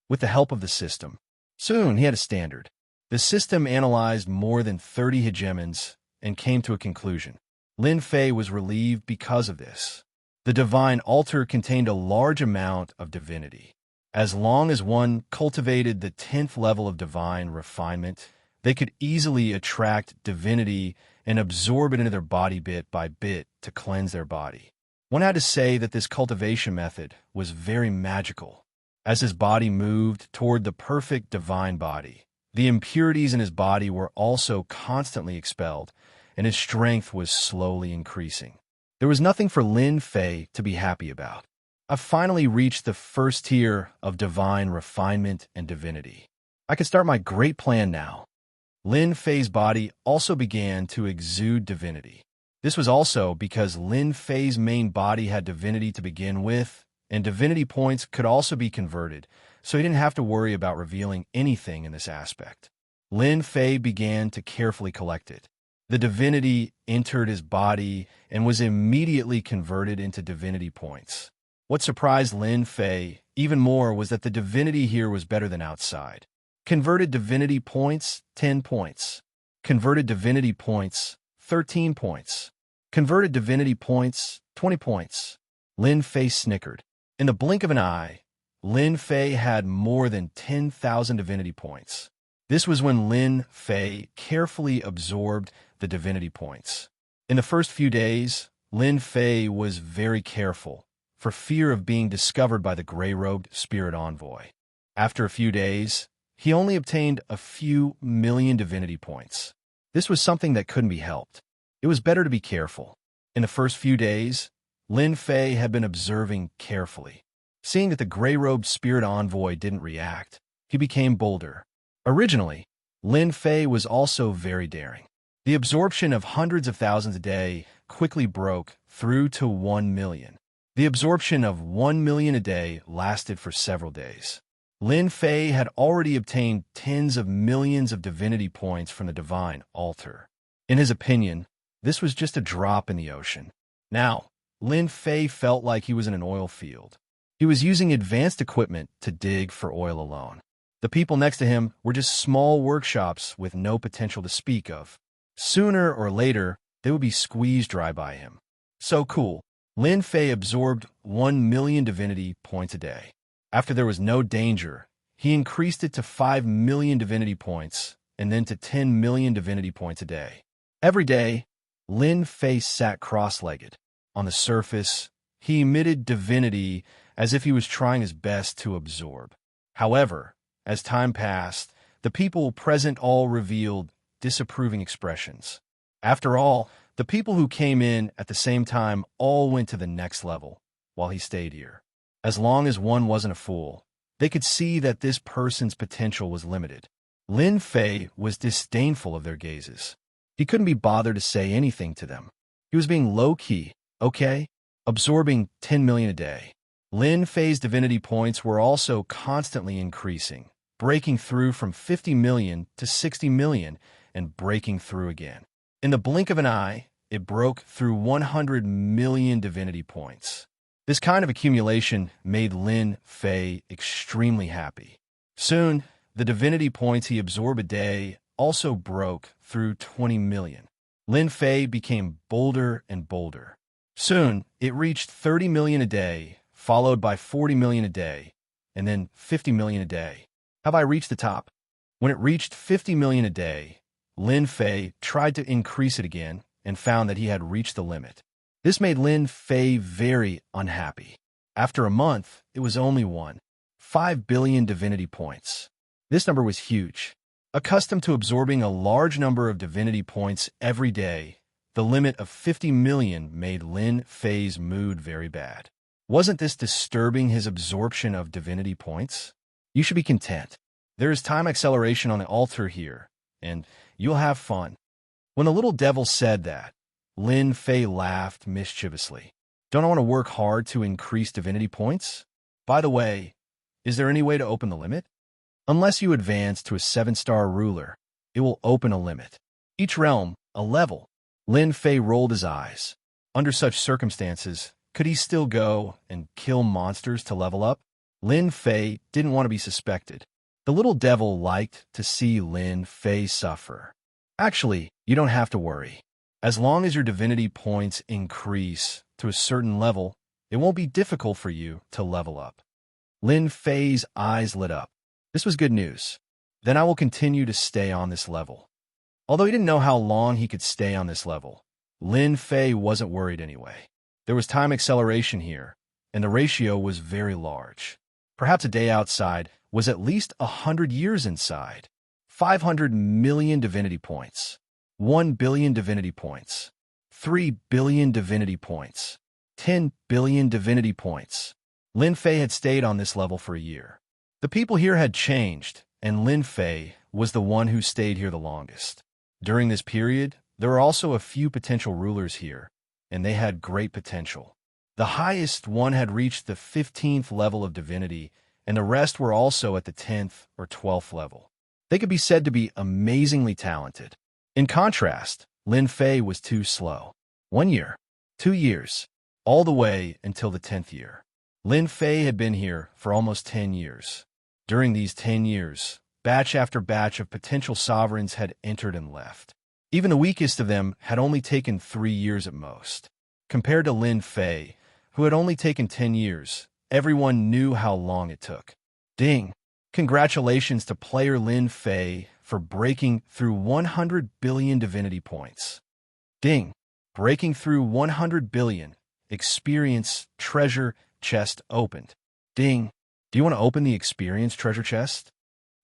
with the help of the system. Soon he had a standard. The system analyzed more than 30 hegemons and came to a conclusion. Lin Fei was relieved because of this. The divine altar contained a large amount of divinity. As long as one cultivated the 10th level of divine refinement, they could easily attract divinity and absorb it into their body bit by bit to cleanse their body. One had to say that this cultivation method was very magical. As his body moved toward the perfect divine body, the impurities in his body were also constantly expelled, and his strength was slowly increasing. There was nothing for Lin Fei to be happy about. I've finally reached the first tier of divine refinement and divinity. I can start my great plan now. Lin Fei's body also began to exude divinity. This was also because Lin Fei's main body had divinity to begin with, and divinity points could also be converted, so he didn't have to worry about revealing anything in this aspect. Lin Fei began to carefully collect it. The divinity entered his body and was immediately converted into divinity points. What surprised Lin Fei even more was that the divinity here was better than outside. Converted divinity points, 10 points. Converted divinity points, 13 points. Converted divinity points, 20 points. Lin Fei snickered. In the blink of an eye, Lin Fei had more than 10,000 divinity points. This was when Lin Fei carefully absorbed the divinity points. In the first few days, Lin Fei was very careful, for fear of being discovered by the gray-robed spirit envoy. After a few days, he only obtained a few million divinity points. This was something that couldn't be helped. It was better to be careful. In the first few days, Lin Fei had been observing carefully. Seeing that the gray-robed spirit envoy didn't react, he became bolder. Originally, Lin Fei was also very daring. The absorption of hundreds of thousands a day quickly broke through to 1 million. The absorption of 1 million a day lasted for several days. Lin Fei had already obtained tens of millions of divinity points from the divine altar. In his opinion, this was just a drop in the ocean. Now, Lin Fei felt like he was in an oil field. He was using advanced equipment to dig for oil alone. The people next to him were just small workshops with no potential to speak of. Sooner or later, they would be squeezed dry by him. So cool. Lin Fei absorbed 1 million divinity points a day. After there was no danger, he increased it to 5 million divinity points and then to 10 million divinity points a day. Every day, Lin Fei sat cross-legged. On the surface, he emitted divinity as if he was trying his best to absorb. However, as time passed, the people present all revealed disapproving expressions. After all, the people who came in at the same time all went to the next level, while he stayed here. As long as one wasn't a fool, they could see that this person's potential was limited. Lin Fei was disdainful of their gazes. He couldn't be bothered to say anything to them. He was being low-key, okay? Absorbing 10 million a day. Lin Fei's divinity points were also constantly increasing, breaking through from 50 million to 60 million and breaking through again. In the blink of an eye, it broke through 100 million divinity points. This kind of accumulation made Lin Fei extremely happy. Soon, the divinity points he absorbed a day also broke through 20 million. Lin Fei became bolder and bolder. Soon, it reached 30 million a day, followed by 40 million a day, and then 50 million a day. Have I reached the top? When it reached 50 million a day, Lin Fei tried to increase it again and found that he had reached the limit. This made Lin Fei very unhappy. After a month, it was only 5 billion divinity points. This number was huge. Accustomed to absorbing a large number of divinity points every day, the limit of 50 million made Lin Fei's mood very bad. Wasn't this disturbing his absorption of divinity points? You should be content. There is time acceleration on the altar here, and you'll have fun. When the little devil said that, Lin Fei laughed mischievously. Don't I want to work hard to increase divinity points? By the way, is there any way to open the limit? Unless you advance to a 7-star ruler, it will open a limit. Each realm, a level. Lin Fei rolled his eyes. Under such circumstances, could he still go and kill monsters to level up? Lin Fei didn't want to be suspected. The little devil liked to see Lin Fei suffer. Actually, you don't have to worry. As long as your divinity points increase to a certain level, it won't be difficult for you to level up. Lin Fei's eyes lit up. This was good news. Then I will continue to stay on this level. Although he didn't know how long he could stay on this level, Lin Fei wasn't worried anyway. There was time acceleration here, and the ratio was very large. Perhaps a day outside was at least 100 years inside. 500 million divinity points. 1 billion divinity points. 3 billion divinity points. 10 billion divinity points. Lin Fei had stayed on this level for a year. The people here had changed, and Lin Fei was the one who stayed here the longest. During this period, there were also a few potential rulers here, and they had great potential. The highest one had reached the 15th level of divinity, and the rest were also at the 10th or 12th level. They could be said to be amazingly talented. In contrast, Lin Fei was too slow. 1 year, 2 years, all the way until the 10th year. Lin Fei had been here for almost 10 years. During these 10 years, batch after batch of potential sovereigns had entered and left. Even the weakest of them had only taken 3 years at most. Compared to Lin Fei, who had only taken 10 years, everyone knew how long it took. Ding! Congratulations to player Lin Fei for breaking through 100 billion divinity points. Ding! Breaking through 100 billion. Experience treasure chest opened. Ding! Do you want to open the experience treasure chest?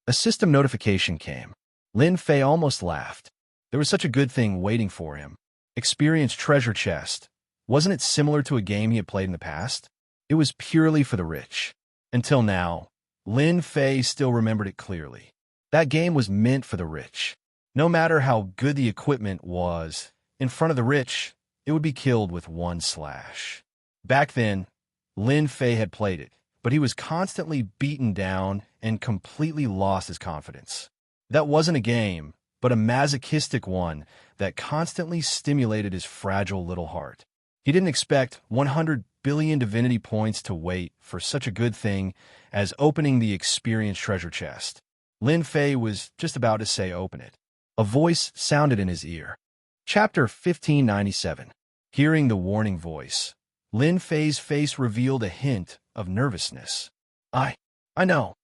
A system notification came. Lin Fei almost laughed. There was such a good thing waiting for him. Experience treasure chest. Wasn't it similar to a game he had played in the past? It was purely for the rich. Until now, Lin Fei still remembered it clearly. That game was meant for the rich. No matter how good the equipment was, in front of the rich, it would be killed with one slash. Back then, Lin Fei had played it, but he was constantly beaten down and completely lost his confidence. That wasn't a game, but a masochistic one that constantly stimulated his fragile little heart. He didn't expect 100 billion divinity points to wait for such a good thing as opening the experience treasure chest. Lin Fei was just about to say open it. A voice sounded in his ear. Chapter 1597. Hearing the warning voice, Lin Fei's face revealed a hint of nervousness. I know.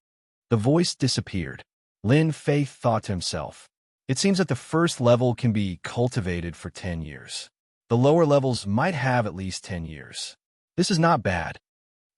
The voice disappeared. Lin Fei thought to himself, it seems that the first level can be cultivated for 10 years. The lower levels might have at least 10 years. This is not bad.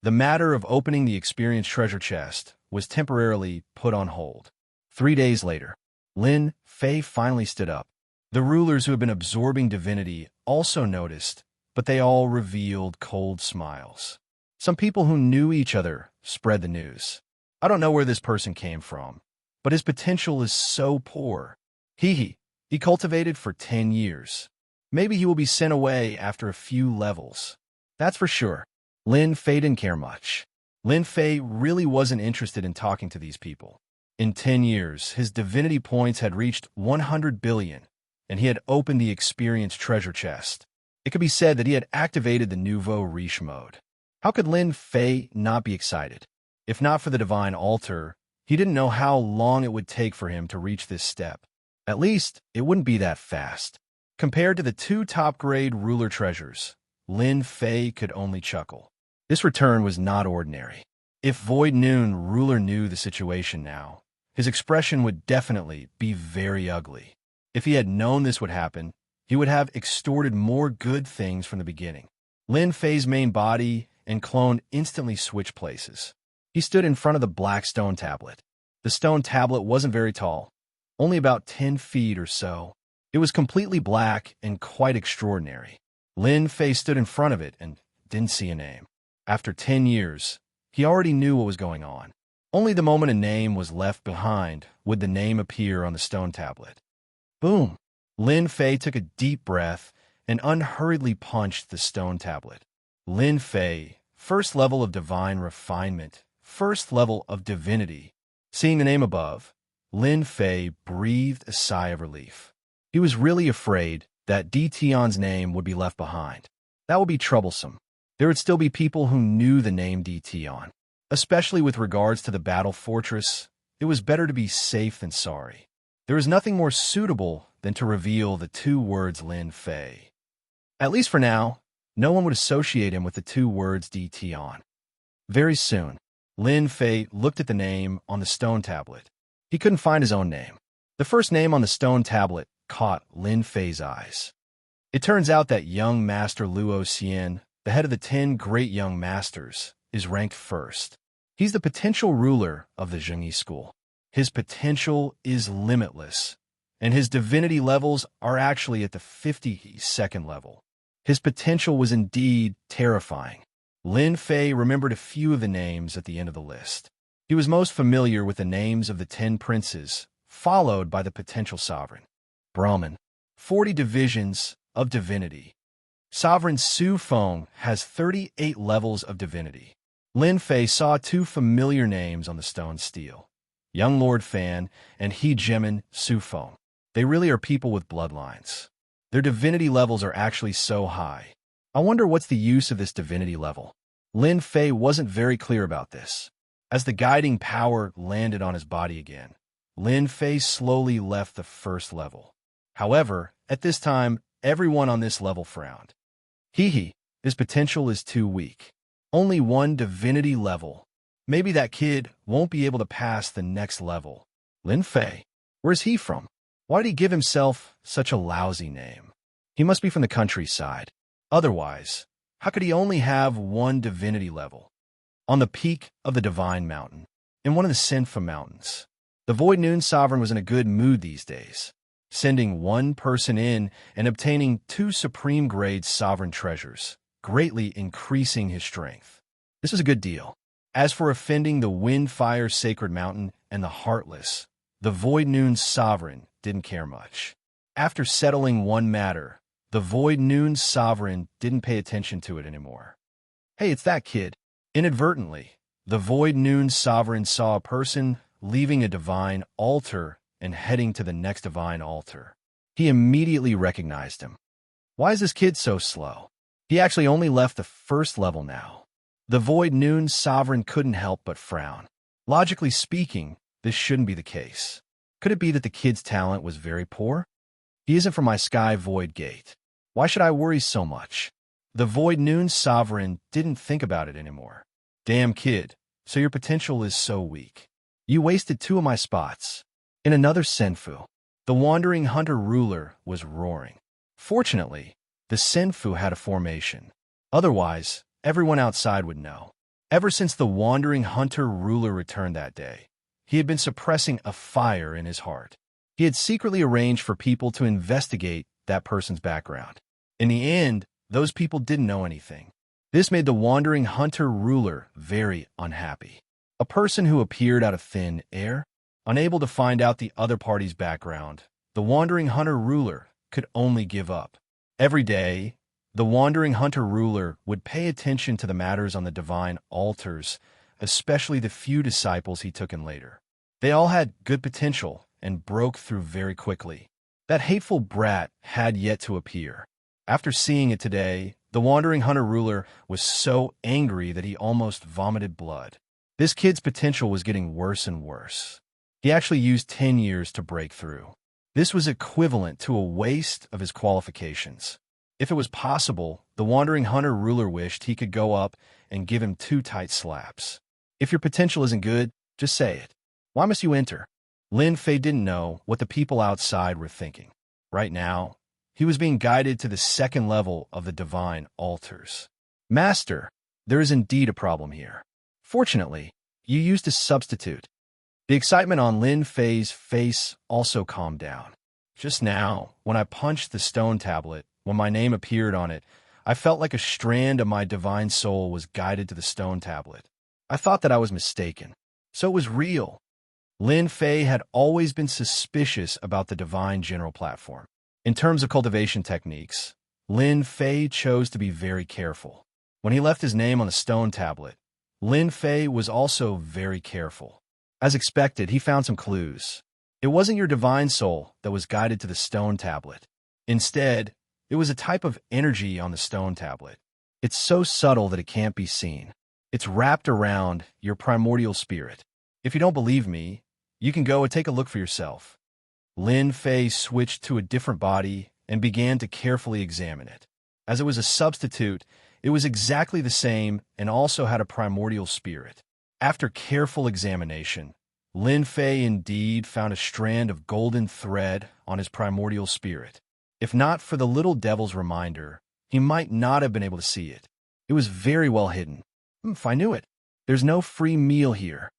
The matter of opening the experience treasure chest was temporarily put on hold. 3 days later, Lin Fei finally stood up. The rulers who had been absorbing divinity also noticed, but they all revealed cold smiles. Some people who knew each other spread the news. I don't know where this person came from, but his potential is so poor. He cultivated for 10 years. Maybe he will be sent away after a few levels. That's for sure. Lin Fei didn't care much. Lin Fei really wasn't interested in talking to these people. In 10 years, his divinity points had reached 100 billion, and he had opened the experience treasure chest. It could be said that he had activated the nouveau riche mode. How could Lin Fei not be excited? If not for the divine altar, he didn't know how long it would take for him to reach this step. At least, it wouldn't be that fast. Compared to the 2 top-grade ruler treasures, Lin Fei could only chuckle. This return was not ordinary. If Void Noon ruler knew the situation now, his expression would definitely be very ugly. If he had known this would happen, he would have extorted more good things from the beginning. Lin Fei's main body and clone instantly switched places. He stood in front of the black stone tablet. The stone tablet wasn't very tall, only about 10 feet or so. It was completely black and quite extraordinary. Lin Fei stood in front of it and didn't see a name. After 10 years, he already knew what was going on. Only the moment a name was left behind would the name appear on the stone tablet. Boom! Lin Fei took a deep breath and unhurriedly punched the stone tablet. Lin Fei, first level of divine refinement, first level of divinity. Seeing the name above, Lin Fei breathed a sigh of relief. He was really afraid that Tion's name would be left behind. That would be troublesome. There would still be people who knew the name Tion. Especially with regards to the battle fortress, it was better to be safe than sorry. There was nothing more suitable than to reveal the 2 words Lin Fei. At least for now, no one would associate him with the 2 words Tion. Very soon, Lin Fei looked at the name on the stone tablet. He couldn't find his own name. The first name on the stone tablet caught Lin Fei's eyes. It turns out that young Master Luo Xian, the head of the 10 great young masters, is ranked first. He's the potential ruler of the Zhengyi school. His potential is limitless, and his divinity levels are actually at the 52nd level. His potential was indeed terrifying. Lin Fei remembered a few of the names at the end of the list. He was most familiar with the names of the 10 princes, followed by the potential sovereign. Brahman. 40 divisions of divinity. Sovereign Su Feng has 38 levels of divinity. Lin Fei saw 2 familiar names on the stone stele. Young Lord Fan and He Jimin Su Feng. They really are people with bloodlines. Their divinity levels are actually so high. I wonder what's the use of this divinity level. Lin Fei wasn't very clear about this. As the guiding power landed on his body again, Lin Fei slowly left the first level. However, at this time, everyone on this level frowned. His potential is too weak. Only 1 divinity level. Maybe that kid won't be able to pass the next level. Lin Fei, where's he from? Why did he give himself such a lousy name? He must be from the countryside. Otherwise, how could he only have 1 divinity level? On the peak of the Divine Mountain, in one of the Senfa Mountains, the Void Noon Sovereign was in a good mood these days, sending 1 person in and obtaining 2 supreme-grade sovereign treasures, greatly increasing his strength. This was a good deal. As for offending the Wind-Fire Sacred Mountain and the Heartless, the Void Noon Sovereign didn't care much. After settling one matter, the Void Noon Sovereign didn't pay attention to it anymore. Hey, it's that kid. Inadvertently, the Void Noon Sovereign saw a person leaving a divine altar and heading to the next divine altar. He immediately recognized him. Why is this kid so slow? He actually only left the first level now. The Void Noon Sovereign couldn't help but frown. Logically speaking, this shouldn't be the case. Could it be that the kid's talent was very poor? He isn't from my Sky Void Gate. Why should I worry so much? The Void Noon Sovereign didn't think about it anymore. Damn kid, so your potential is so weak. You wasted 2 of my spots. In another Senfu, the Wandering Hunter ruler was roaring. Fortunately, the Senfu had a formation. Otherwise, everyone outside would know. Ever since the Wandering Hunter ruler returned that day, he had been suppressing a fire in his heart. He had secretly arranged for people to investigate that person's background. In the end, those people didn't know anything. This made the Wandering Hunter ruler very unhappy. A person who appeared out of thin air, unable to find out the other party's background, the Wandering Hunter ruler could only give up. Every day, the Wandering Hunter ruler would pay attention to the matters on the divine altars, especially the few disciples he took in later. They all had good potential and broke through very quickly. That hateful brat had yet to appear. After seeing it today, the Wandering Hunter ruler was so angry that he almost vomited blood. This kid's potential was getting worse and worse. He actually used 10 years to break through. This was equivalent to a waste of his qualifications. If it was possible, the Wandering Hunter ruler wished he could go up and give him 2 tight slaps. If your potential isn't good, just say it. Why must you enter? Lin Fei didn't know what the people outside were thinking. Right now, he was being guided to the 2nd level of the divine altars. Master, there is indeed a problem here. Fortunately, you used a substitute. The excitement on Lin Fei's face also calmed down. Just now, when I punched the stone tablet, when my name appeared on it, I felt like a strand of my divine soul was guided to the stone tablet. I thought that I was mistaken. So it was real. Lin Fei had always been suspicious about the divine general platform. In terms of cultivation techniques, Lin Fei chose to be very careful. When he left his name on the stone tablet, Lin Fei was also very careful. As expected, he found some clues. It wasn't your divine soul that was guided to the stone tablet. Instead, it was a type of energy on the stone tablet. It's so subtle that it can't be seen. It's wrapped around your primordial spirit. If you don't believe me, you can go and take a look for yourself. Lin Fei switched to a different body and began to carefully examine it. As it was a substitute, it was exactly the same and also had a primordial spirit. After careful examination, Lin Fei indeed found a strand of golden thread on his primordial spirit. If not for the little devil's reminder, he might not have been able to see it. It was very well hidden. If I knew it. There's no free meal here.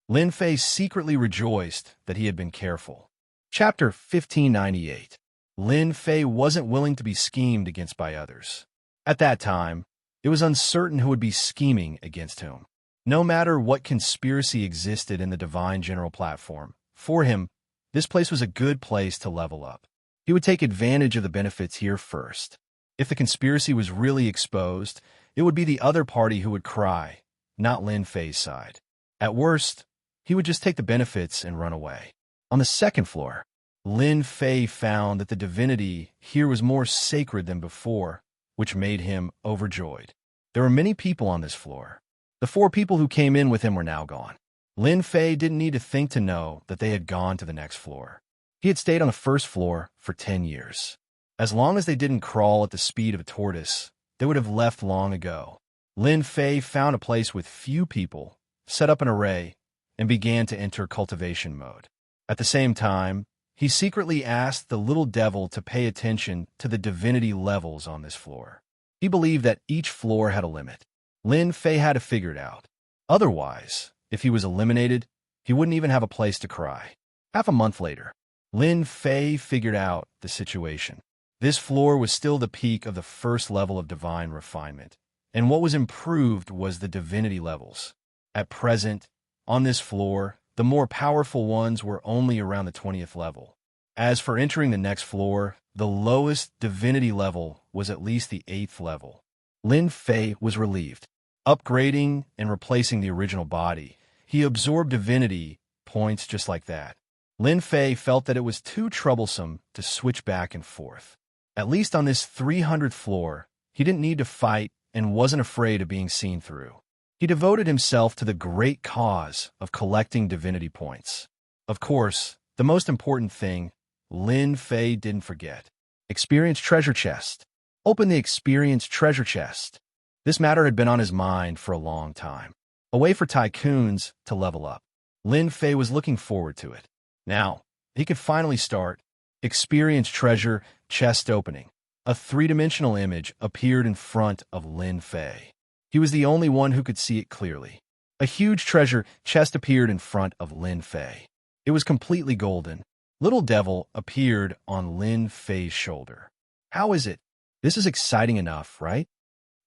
Lin Fei secretly rejoiced that he had been careful. Chapter 1598. Lin Fei wasn't willing to be schemed against by others. At that time, it was uncertain who would be scheming against whom. No matter what conspiracy existed in the divine general platform, for him, this place was a good place to level up. He would take advantage of the benefits here first. If the conspiracy was really exposed, it would be the other party who would cry, not Lin Fei's side. At worst, he would just take the benefits and run away. On the second floor, Lin Fei found that the divinity here was more sacred than before, which made him overjoyed. There were many people on this floor. The 4 people who came in with him were now gone. Lin Fei didn't need to think to know that they had gone to the next floor. He had stayed on the first floor for 10 years. As long as they didn't crawl at the speed of a tortoise, they would have left long ago. Lin Fei found a place with few people, set up an array, and began to enter cultivation mode. At the same time, he secretly asked the little devil to pay attention to the divinity levels on this floor. He believed that each floor had a limit. Lin Fei had to figure it out. Otherwise, if he was eliminated, he wouldn't even have a place to cry. Half a month later, Lin Fei figured out the situation. This floor was still the peak of the first level of divine refinement, and what was improved was the divinity levels. At present, on this floor, the more powerful ones were only around the 20th level. As for entering the next floor, the lowest divinity level was at least the 8th level. Lin Fei was relieved. Upgrading and replacing the original body, he absorbed divinity points just like that. Lin Fei felt that it was too troublesome to switch back and forth. At least on this 300th floor, he didn't need to fight and wasn't afraid of being seen through. He devoted himself to the great cause of collecting divinity points. Of course, the most important thing, Lin Fei didn't forget. Experience treasure chest. Open the experience treasure chest. This matter had been on his mind for a long time. A way for tycoons to level up. Lin Fei was looking forward to it. Now, he could finally start. Experience treasure chest opening. A 3-dimensional image appeared in front of Lin Fei. He was the only one who could see it clearly. A huge treasure chest appeared in front of Lin Fei. It was completely golden. Little Devil appeared on Lin Fei's shoulder. How is it? This is exciting enough, right?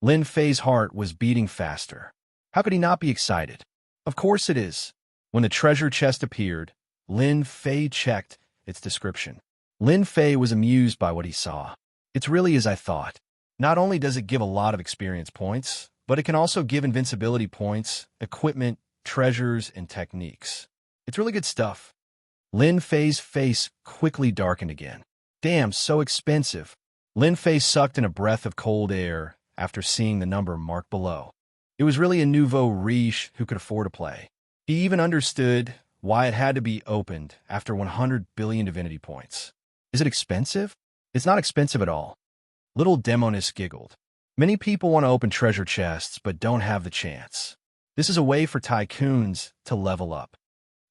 Lin Fei's heart was beating faster. How could he not be excited? Of course it is. When the treasure chest appeared, Lin Fei checked its description. Lin Fei was amused by what he saw. It's really as I thought. Not only does it give a lot of experience points, but it can also give invincibility points, equipment, treasures, and techniques. It's really good stuff. Lin Fei's face quickly darkened again. Damn, so expensive. Lin Fei sucked in a breath of cold air after seeing the number marked below. It was really a nouveau riche who could afford to play. He even understood why it had to be opened after 100 billion divinity points. Is it expensive? It's not expensive at all. Little Demonis giggled. Many people want to open treasure chests but don't have the chance. This is a way for tycoons to level up.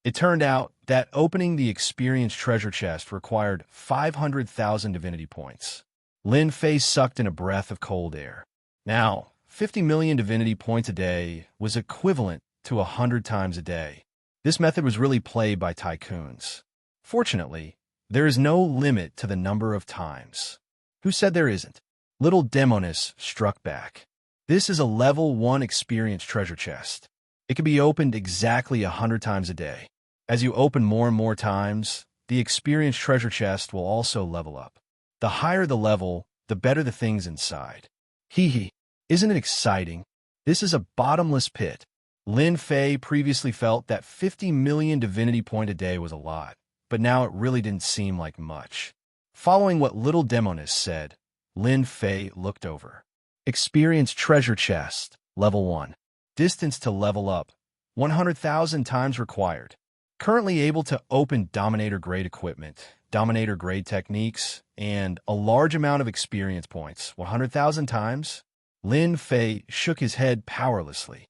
It turned out that opening the experience treasure chest required 500,000 divinity points. Lin Fei sucked in a breath of cold air. Now, 50 million divinity points a day was equivalent to 100 times a day. This method was really played by tycoons. Fortunately, there is no limit to the number of times. Who said there isn't? Little Demonis struck back. This is a level 1 experience treasure chest. It can be opened exactly 100 times a day. As you open more and more times, the experience treasure chest will also level up. The higher the level, the better the things inside. Hee hee. Isn't it exciting? This is a bottomless pit. Lin Fei previously felt that 50 million divinity point a day was a lot, but now it really didn't seem like much. Following what Little Demonis said, Lin Fei looked over. Experience treasure chest, level 1. Distance to level up, 100,000 times required. Currently able to open Dominator-grade equipment, Dominator-grade techniques, and a large amount of experience points, 100,000 times. Lin Fei shook his head powerlessly.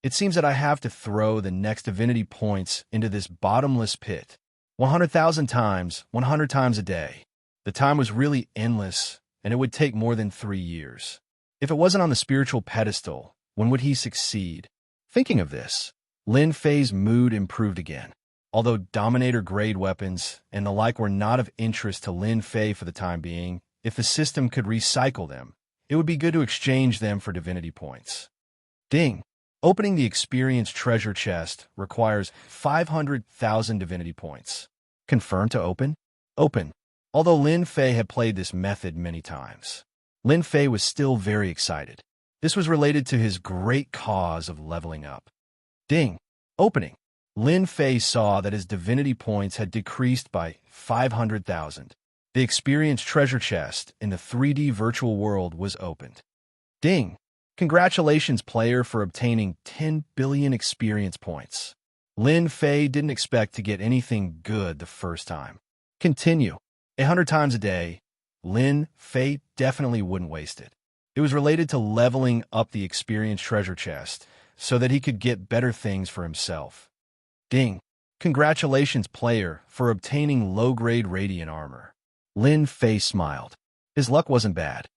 It seems that I have to throw the next divinity points into this bottomless pit. 100,000 times, 100 times a day. The time was really endless, and it would take more than 3 years. If it wasn't on the spiritual pedestal, when would he succeed? Thinking of this, Lin Fei's mood improved again. Although Dominator-grade weapons and the like were not of interest to Lin Fei for the time being, if the system could recycle them, it would be good to exchange them for divinity points. Ding! Opening the experience treasure chest requires 500,000 divinity points. Confirm to open? Open. Although Lin Fei had played this method many times, Lin Fei was still very excited. This was related to his great cause of leveling up. Ding! Opening. Lin Fei saw that his divinity points had decreased by 500,000. The experience treasure chest in the 3D virtual world was opened. Ding! Congratulations, player, for obtaining 10 billion experience points. Lin Fei didn't expect to get anything good the first time. Continue. 100 times a day, Lin Fei definitely wouldn't waste it. It was related to leveling up the experience treasure chest so that he could get better things for himself. Ding! Congratulations, player, for obtaining low-grade radiant armor. Lin Fei smiled. His luck wasn't bad.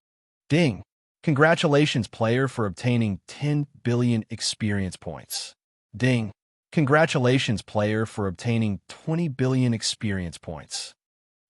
Ding! Congratulations, player, for obtaining 10 billion experience points. Ding! Congratulations, player, for obtaining 20 billion experience points.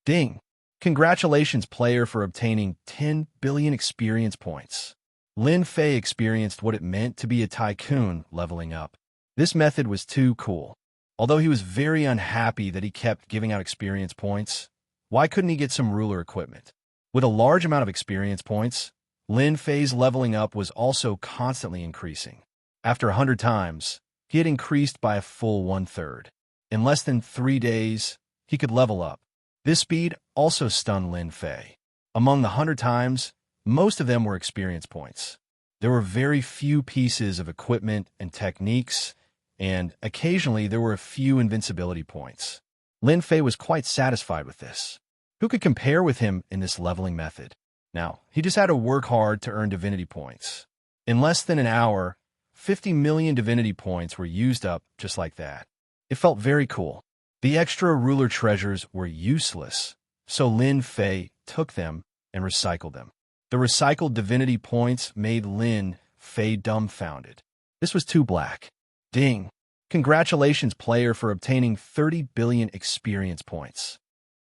Ding! Congratulations, player, for obtaining 10 billion experience points. Lin Fei experienced what it meant to be a tycoon leveling up. This method was too cool. Although he was very unhappy that he kept giving out experience points, why couldn't he get some ruler equipment? With a large amount of experience points, Lin Fei's leveling up was also constantly increasing. After 100 times, he had increased by a full 1/3. In less than 3 days, he could level up. This speed also stunned Lin Fei. Among the 100 times, most of them were experience points. There were very few pieces of equipment and techniques, and occasionally there were a few invincibility points. Lin Fei was quite satisfied with this. Who could compare with him in this leveling method? Now, he just had to work hard to earn divinity points. In less than an hour, 50 million divinity points were used up just like that. It felt very cool. The extra ruler treasures were useless, so Lin Fei took them and recycled them. The recycled divinity points made Lin Fei dumbfounded. This was too black. Ding! Congratulations, player, for obtaining 30 billion experience points.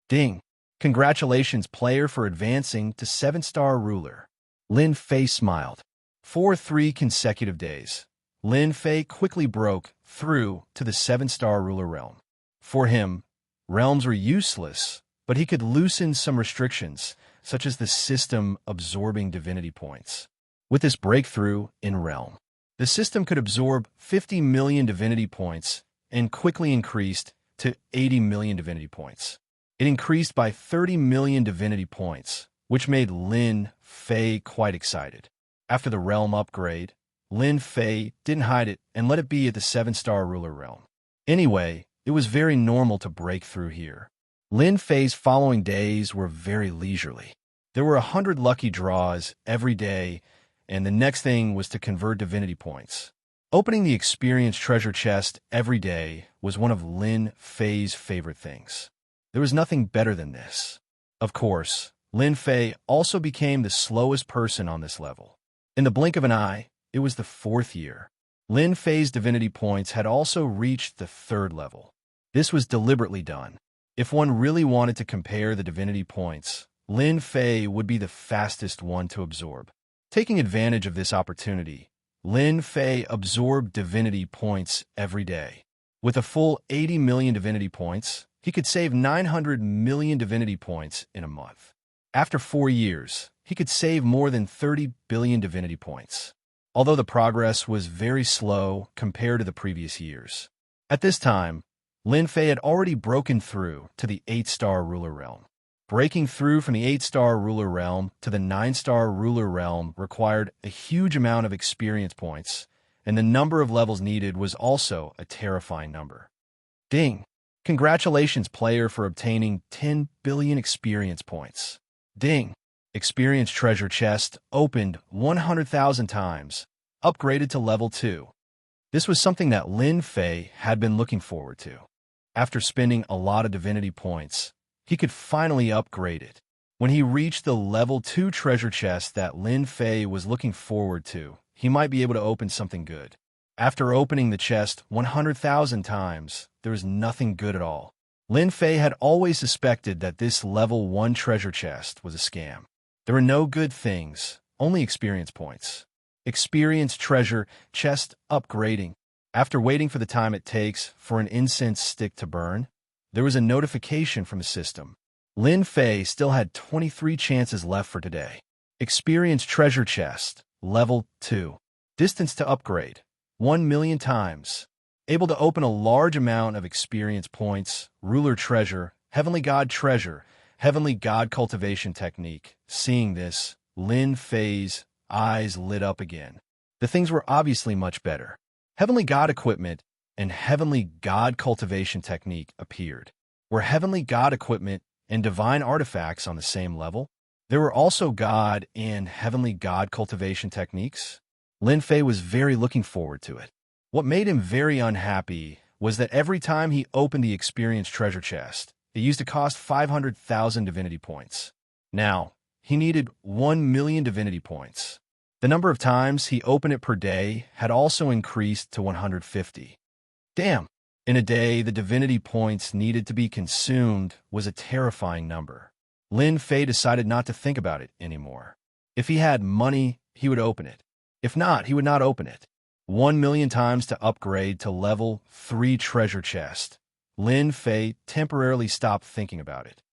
Ding! Congratulations, player, for advancing to 7-star ruler. Lin Fei smiled. For 3 consecutive days, Lin Fei quickly broke through to the 7-star ruler realm. For him, realms were useless, but he could loosen some restrictions, such as the system absorbing divinity points. With this breakthrough in realm, the system could absorb 50 million divinity points and quickly increased to 80 million divinity points. It increased by 30 million divinity points, which made Lin Fei quite excited. After the realm upgrade, Lin Fei didn't hide it and let it be at the 7-star ruler realm. Anyway, it was very normal to break through here. Lin Fei's following days were very leisurely. There were 100 lucky draws every day, and the next thing was to convert divinity points. Opening the experience treasure chest every day was one of Lin Fei's favorite things. There was nothing better than this. Of course, Lin Fei also became the slowest person on this level. In the blink of an eye, it was the 4th year. Lin Fei's divinity points had also reached the 3rd level. This was deliberately done. If one really wanted to compare the divinity points, Lin Fei would be the fastest one to absorb. Taking advantage of this opportunity, Lin Fei absorbed divinity points every day. With a full 80 million divinity points, he could save 900 million divinity points in a month. After 4 years, he could save more than 30 billion divinity points, although the progress was very slow compared to the previous years. At this time, Lin Fei had already broken through to the 8-star ruler realm. Breaking through from the 8-star ruler realm to the 9-star ruler realm required a huge amount of experience points, and the number of levels needed was also a terrifying number. Ding! Congratulations, player, for obtaining 10 billion experience points. Ding! Experience treasure chest opened 100,000 times, upgraded to level 2. This was something that Lin Fei had been looking forward to. After spending a lot of divinity points, he could finally upgrade it. When he reached the level 2 treasure chest that Lin Fei was looking forward to, he might be able to open something good. After opening the chest 100,000 times, there was nothing good at all. Lin Fei had always suspected that this level 1 treasure chest was a scam. There were no good things, only experience points. Experience treasure chest upgrading. After waiting for the time it takes for an incense stick to burn, there was a notification from the system. Lin Fei still had 23 chances left for today. Experience treasure chest, level 2. Distance to upgrade, 1,000,000 times. Able to open a large amount of experience points, ruler treasure, heavenly god treasure, heavenly god cultivation technique. Seeing this, Lin Fei's eyes lit up again. The things were obviously much better. Heavenly god equipment and heavenly god cultivation technique appeared. Were heavenly god equipment and divine artifacts on the same level? There were also god and heavenly god cultivation techniques. Lin Fei was very looking forward to it. What made him very unhappy was that every time he opened the experience treasure chest, it used to cost 500,000 divinity points. Now, he needed 1,000,000 divinity points. The number of times he opened it per day had also increased to 150. Damn! In a day, the divinity points needed to be consumed was a terrifying number. Lin Fei decided not to think about it anymore. If he had money, he would open it. If not, he would not open it. 1,000,000 times to upgrade to level 3 treasure chest. Lin Fei temporarily stopped thinking about it.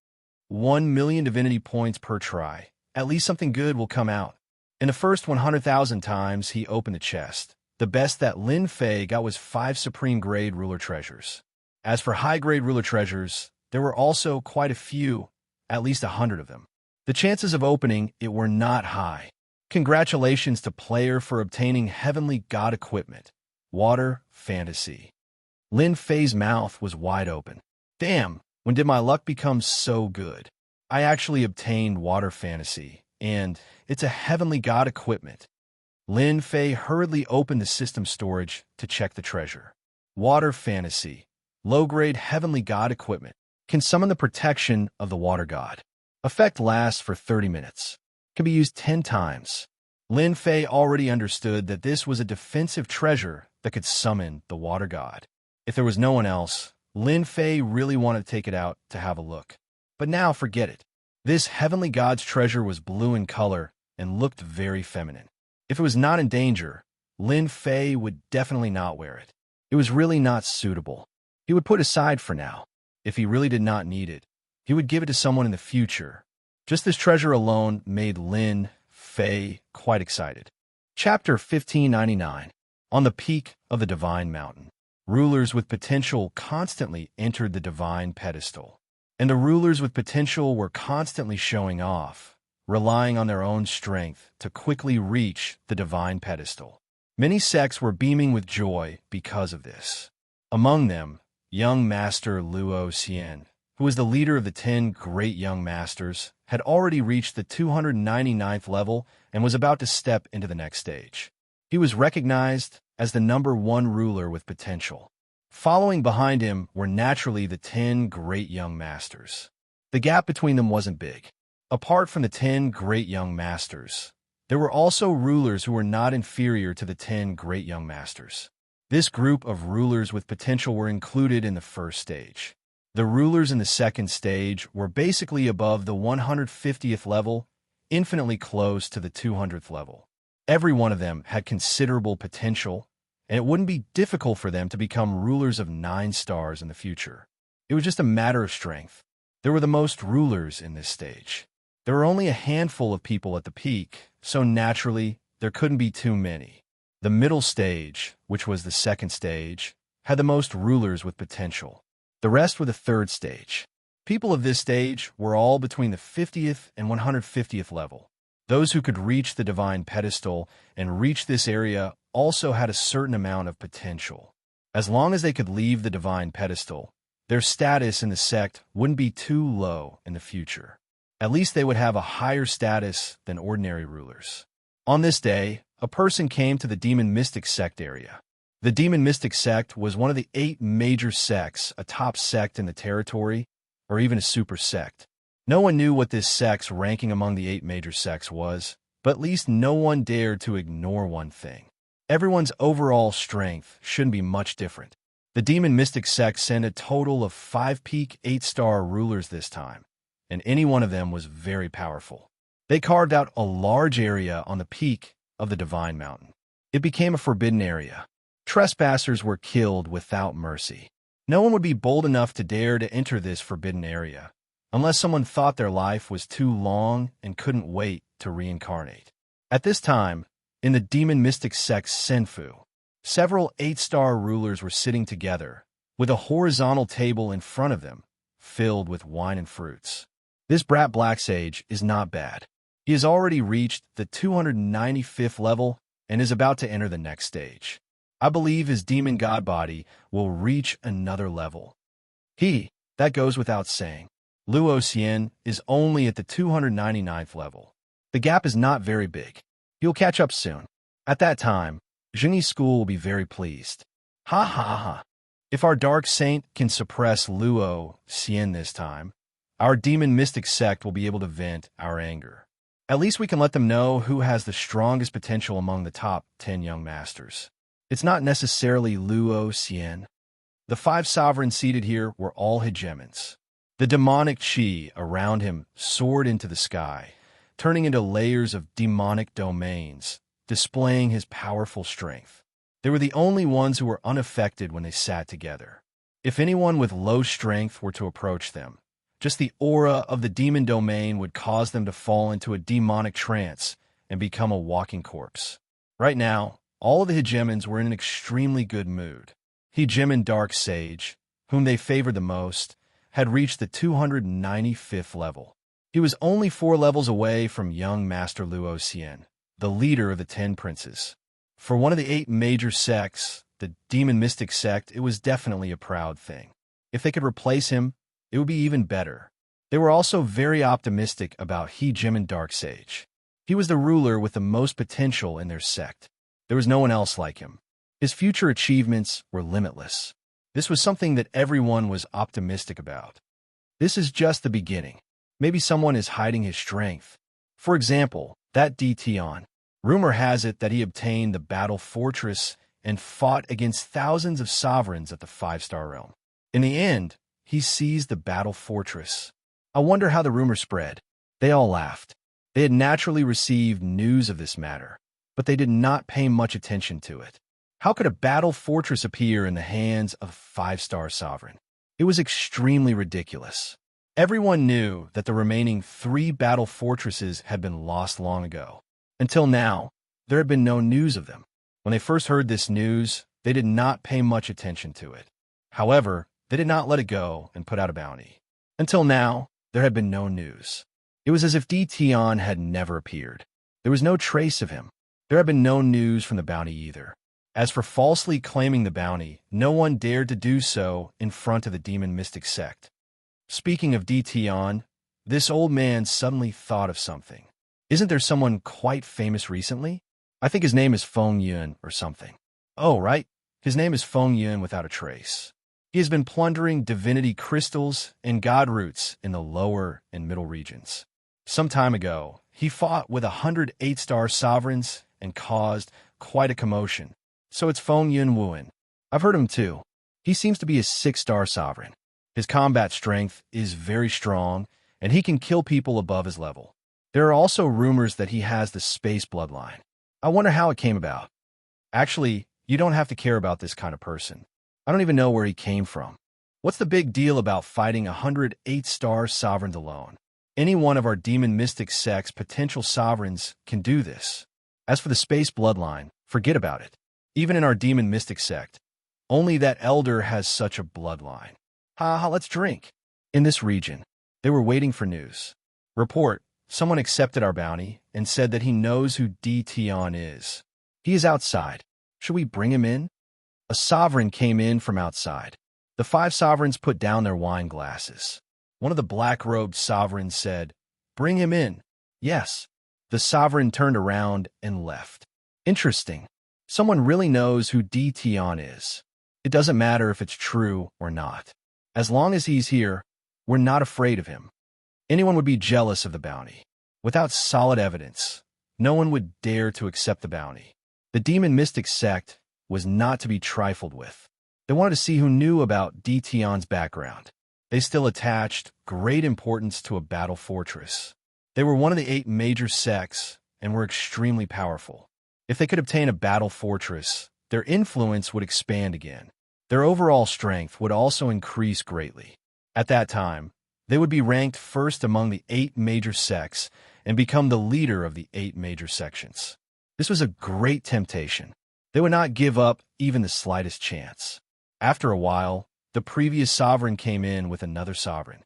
1,000,000 divinity points per try. At least something good will come out. In the first 100,000 times he opened the chest, the best that Lin Fei got was 5 supreme grade ruler treasures. As for high grade ruler treasures, there were also quite a few, at least 100 of them. The chances of opening it were not high. Congratulations to player for obtaining heavenly god equipment. Water fantasy. Lin Fei's mouth was wide open. Damn, when did my luck become so good? I actually obtained water fantasy, and it's a heavenly god equipment. Lin Fei hurriedly opened the system storage to check the treasure. Water fantasy. Low-grade heavenly god equipment. Can summon the protection of the water god. Effect lasts for 30 minutes. Can be used 10 times. Lin Fei already understood that this was a defensive treasure that could summon the water god. If there was no one else, Lin Fei really wanted to take it out to have a look. But now forget it. This heavenly god's treasure was blue in color and looked very feminine. If it was not in danger, Lin Fei would definitely not wear it. It was really not suitable. He would put aside for now. If he really did not need it, he would give it to someone in the future. Just this treasure alone made Lin Fei quite excited. Chapter 1599. On the peak of the Divine Mountain. Rulers with potential constantly entered the divine pedestal. And the rulers with potential were constantly showing off, relying on their own strength to quickly reach the divine pedestal. Many sects were beaming with joy because of this. Among them, young master Luo Xian, who was the leader of the 10 great young masters, had already reached the 299th level and was about to step into the next stage. He was recognized as the #1 ruler with potential. Following behind him were naturally the 10 great young masters. The gap between them wasn't big. Apart from the 10 great young masters, there were also rulers who were not inferior to the 10 great young masters. This group of rulers with potential were included in the first stage. The rulers in the second stage were basically above the 150th level, infinitely close to the 200th level. Every one of them had considerable potential, and it wouldn't be difficult for them to become rulers of 9 stars in the future. It was just a matter of strength. There were the most rulers in this stage. There were only a handful of people at the peak, so naturally, there couldn't be too many. The middle stage, which was the second stage, had the most rulers with potential. The rest were the third stage. People of this stage were all between the 50th and 150th level. Those who could reach the divine pedestal and reach this area also had a certain amount of potential. As long as they could leave the divine pedestal, their status in the sect wouldn't be too low in the future. At least they would have a higher status than ordinary rulers. On this day, a person came to the Demon Mystic sect area. The Demon Mystic sect was one of the 8 major sects, a top sect in the territory, or even a super sect. No one knew what this sect's ranking among the 8 major sects was, but at least no one dared to ignore one thing. Everyone's overall strength shouldn't be much different. The Demon Mystic sect sent a total of 5 peak 8-star rulers this time, and any one of them was very powerful. They carved out a large area on the peak of the Divine Mountain. It became a forbidden area. Trespassers were killed without mercy. No one would be bold enough to dare to enter this forbidden area, unless someone thought their life was too long and couldn't wait to reincarnate. At this time, in the Demon Mystic sect's Senfu, several 8-star rulers were sitting together, with a horizontal table in front of them, filled with wine and fruits. This brat Black Sage is not bad. He has already reached the 295th level and is about to enter the next stage. I believe his demon god body will reach another level. That goes without saying. Luo Xian is only at the 299th level. The gap is not very big. He'll catch up soon. At that time, Zhengyi's school will be very pleased. Ha ha ha. If our Dark Saint can suppress Luo Xian this time, our Demon Mystic sect will be able to vent our anger. At least we can let them know who has the strongest potential among the top 10 young masters. It's not necessarily Luo Xian. The 5 sovereigns seated here were all hegemons. The demonic chi around him soared into the sky, turning into layers of demonic domains, displaying his powerful strength. They were the only ones who were unaffected when they sat together. If anyone with low strength were to approach them, just the aura of the demon domain would cause them to fall into a demonic trance and become a walking corpse. Right now, all of the hegemons were in an extremely good mood. Hegemon Dark Sage, whom they favored the most, had reached the 295th level. He was only 4 levels away from young Master Luo Xian, the leader of the 10 princes. For one of the 8 major sects, the Demon Mystic sect, it was definitely a proud thing. If they could replace him, it would be even better. They were also very optimistic about Hegemon Dark Sage. He was the ruler with the most potential in their sect. There was no one else like him. His future achievements were limitless. This was something that everyone was optimistic about. This is just the beginning. Maybe someone is hiding his strength. For example, that Tion. Rumor has it that he obtained the Battle Fortress and fought against thousands of sovereigns at the 5-star realm. In the end, he seized the Battle Fortress. I wonder how the rumor spread. They all laughed. They had naturally received news of this matter, but they did not pay much attention to it. How could a Battle Fortress appear in the hands of a 5-star sovereign? It was extremely ridiculous. Everyone knew that the remaining 3 battle fortresses had been lost long ago. Until now, there had been no news of them. When they first heard this news, they did not pay much attention to it. However, they did not let it go and put out a bounty. Until now, there had been no news. It was as if Tion had never appeared. There was no trace of him. There had been no news from the bounty either. As for falsely claiming the bounty, no one dared to do so in front of the Demon Mystic sect. Speaking of Tion, this old man suddenly thought of something. Isn't there someone quite famous recently? I think his name is Feng Yun or something. Oh, right. His name is Feng Yun without a trace. He has been plundering divinity crystals and god roots in the lower and middle regions. Some time ago, he fought with 100 8-star sovereigns and caused quite a commotion. So it's Feng Yun Wuan. I've heard him too. He seems to be a 6-star sovereign. His combat strength is very strong, and he can kill people above his level. There are also rumors that he has the space bloodline. I wonder how it came about. Actually, you don't have to care about this kind of person. I don't even know where he came from. What's the big deal about fighting 100 8-star sovereigns alone? Any one of our Demon Mystic sect's potential sovereigns can do this. As for the space bloodline, forget about it. Even in our Demon Mystic sect, only that elder has such a bloodline. Let's drink. In this region, they were waiting for news. Report, someone accepted our bounty and said that he knows who Tion is. He is outside. Should we bring him in? A sovereign came in from outside. The 5 sovereigns put down their wine glasses. One of the black-robed sovereigns said, "Bring him in." Yes. The sovereign turned around and left. Interesting. Someone really knows who Tion is. It doesn't matter if it's true or not. As long as he's here, we're not afraid of him. Anyone would be jealous of the bounty. Without solid evidence, no one would dare to accept the bounty. The demon mystic sect was not to be trifled with. They wanted to see who knew about Dtion's background. They still attached great importance to a battle fortress. They were one of the 8 major sects and were extremely powerful. If they could obtain a battle fortress, their influence would expand again. Their overall strength would also increase greatly. At that time, they would be ranked first among the 8 major sects and become the leader of the 8 major sections. This was a great temptation. They would not give up even the slightest chance. After a while, the previous sovereign came in with another sovereign.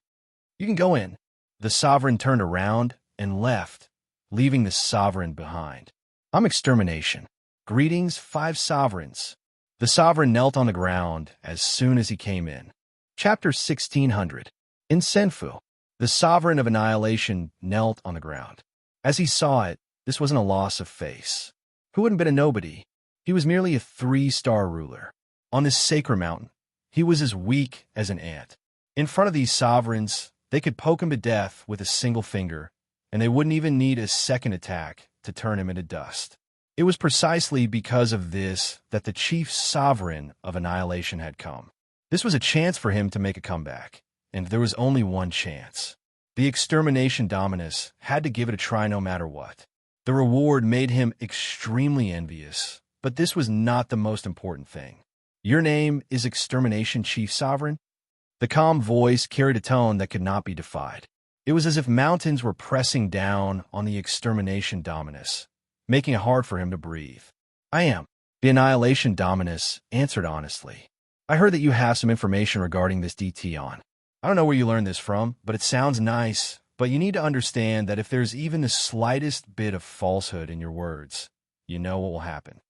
"You can go in." The sovereign turned around and left, leaving the sovereign behind. "I'm extermination. Greetings, 5 sovereigns." The sovereign knelt on the ground as soon as he came in. Chapter 1600. In Senfu, the sovereign of annihilation knelt on the ground. As he saw it, this wasn't a loss of face. Who hadn't been a nobody? He was merely a 3-star ruler. On this sacred mountain, he was as weak as an ant. In front of these sovereigns, they could poke him to death with a single finger, and they wouldn't even need a second attack to turn him into dust. It was precisely because of this that the chief sovereign of annihilation had come. This was a chance for him to make a comeback, and there was only one chance. The extermination dominus had to give it a try no matter what. The reward made him extremely envious, but this was not the most important thing. "Your name is Extermination Chief Sovereign?" The calm voice carried a tone that could not be defied. It was as if mountains were pressing down on the extermination dominus, making it hard for him to breathe. "I am." The annihilation dominus answered honestly. "I heard that you have some information regarding this Dtion. I don't know where you learned this from, but it sounds nice, but you need to understand that if there's even the slightest bit of falsehood in your words, you know what will happen."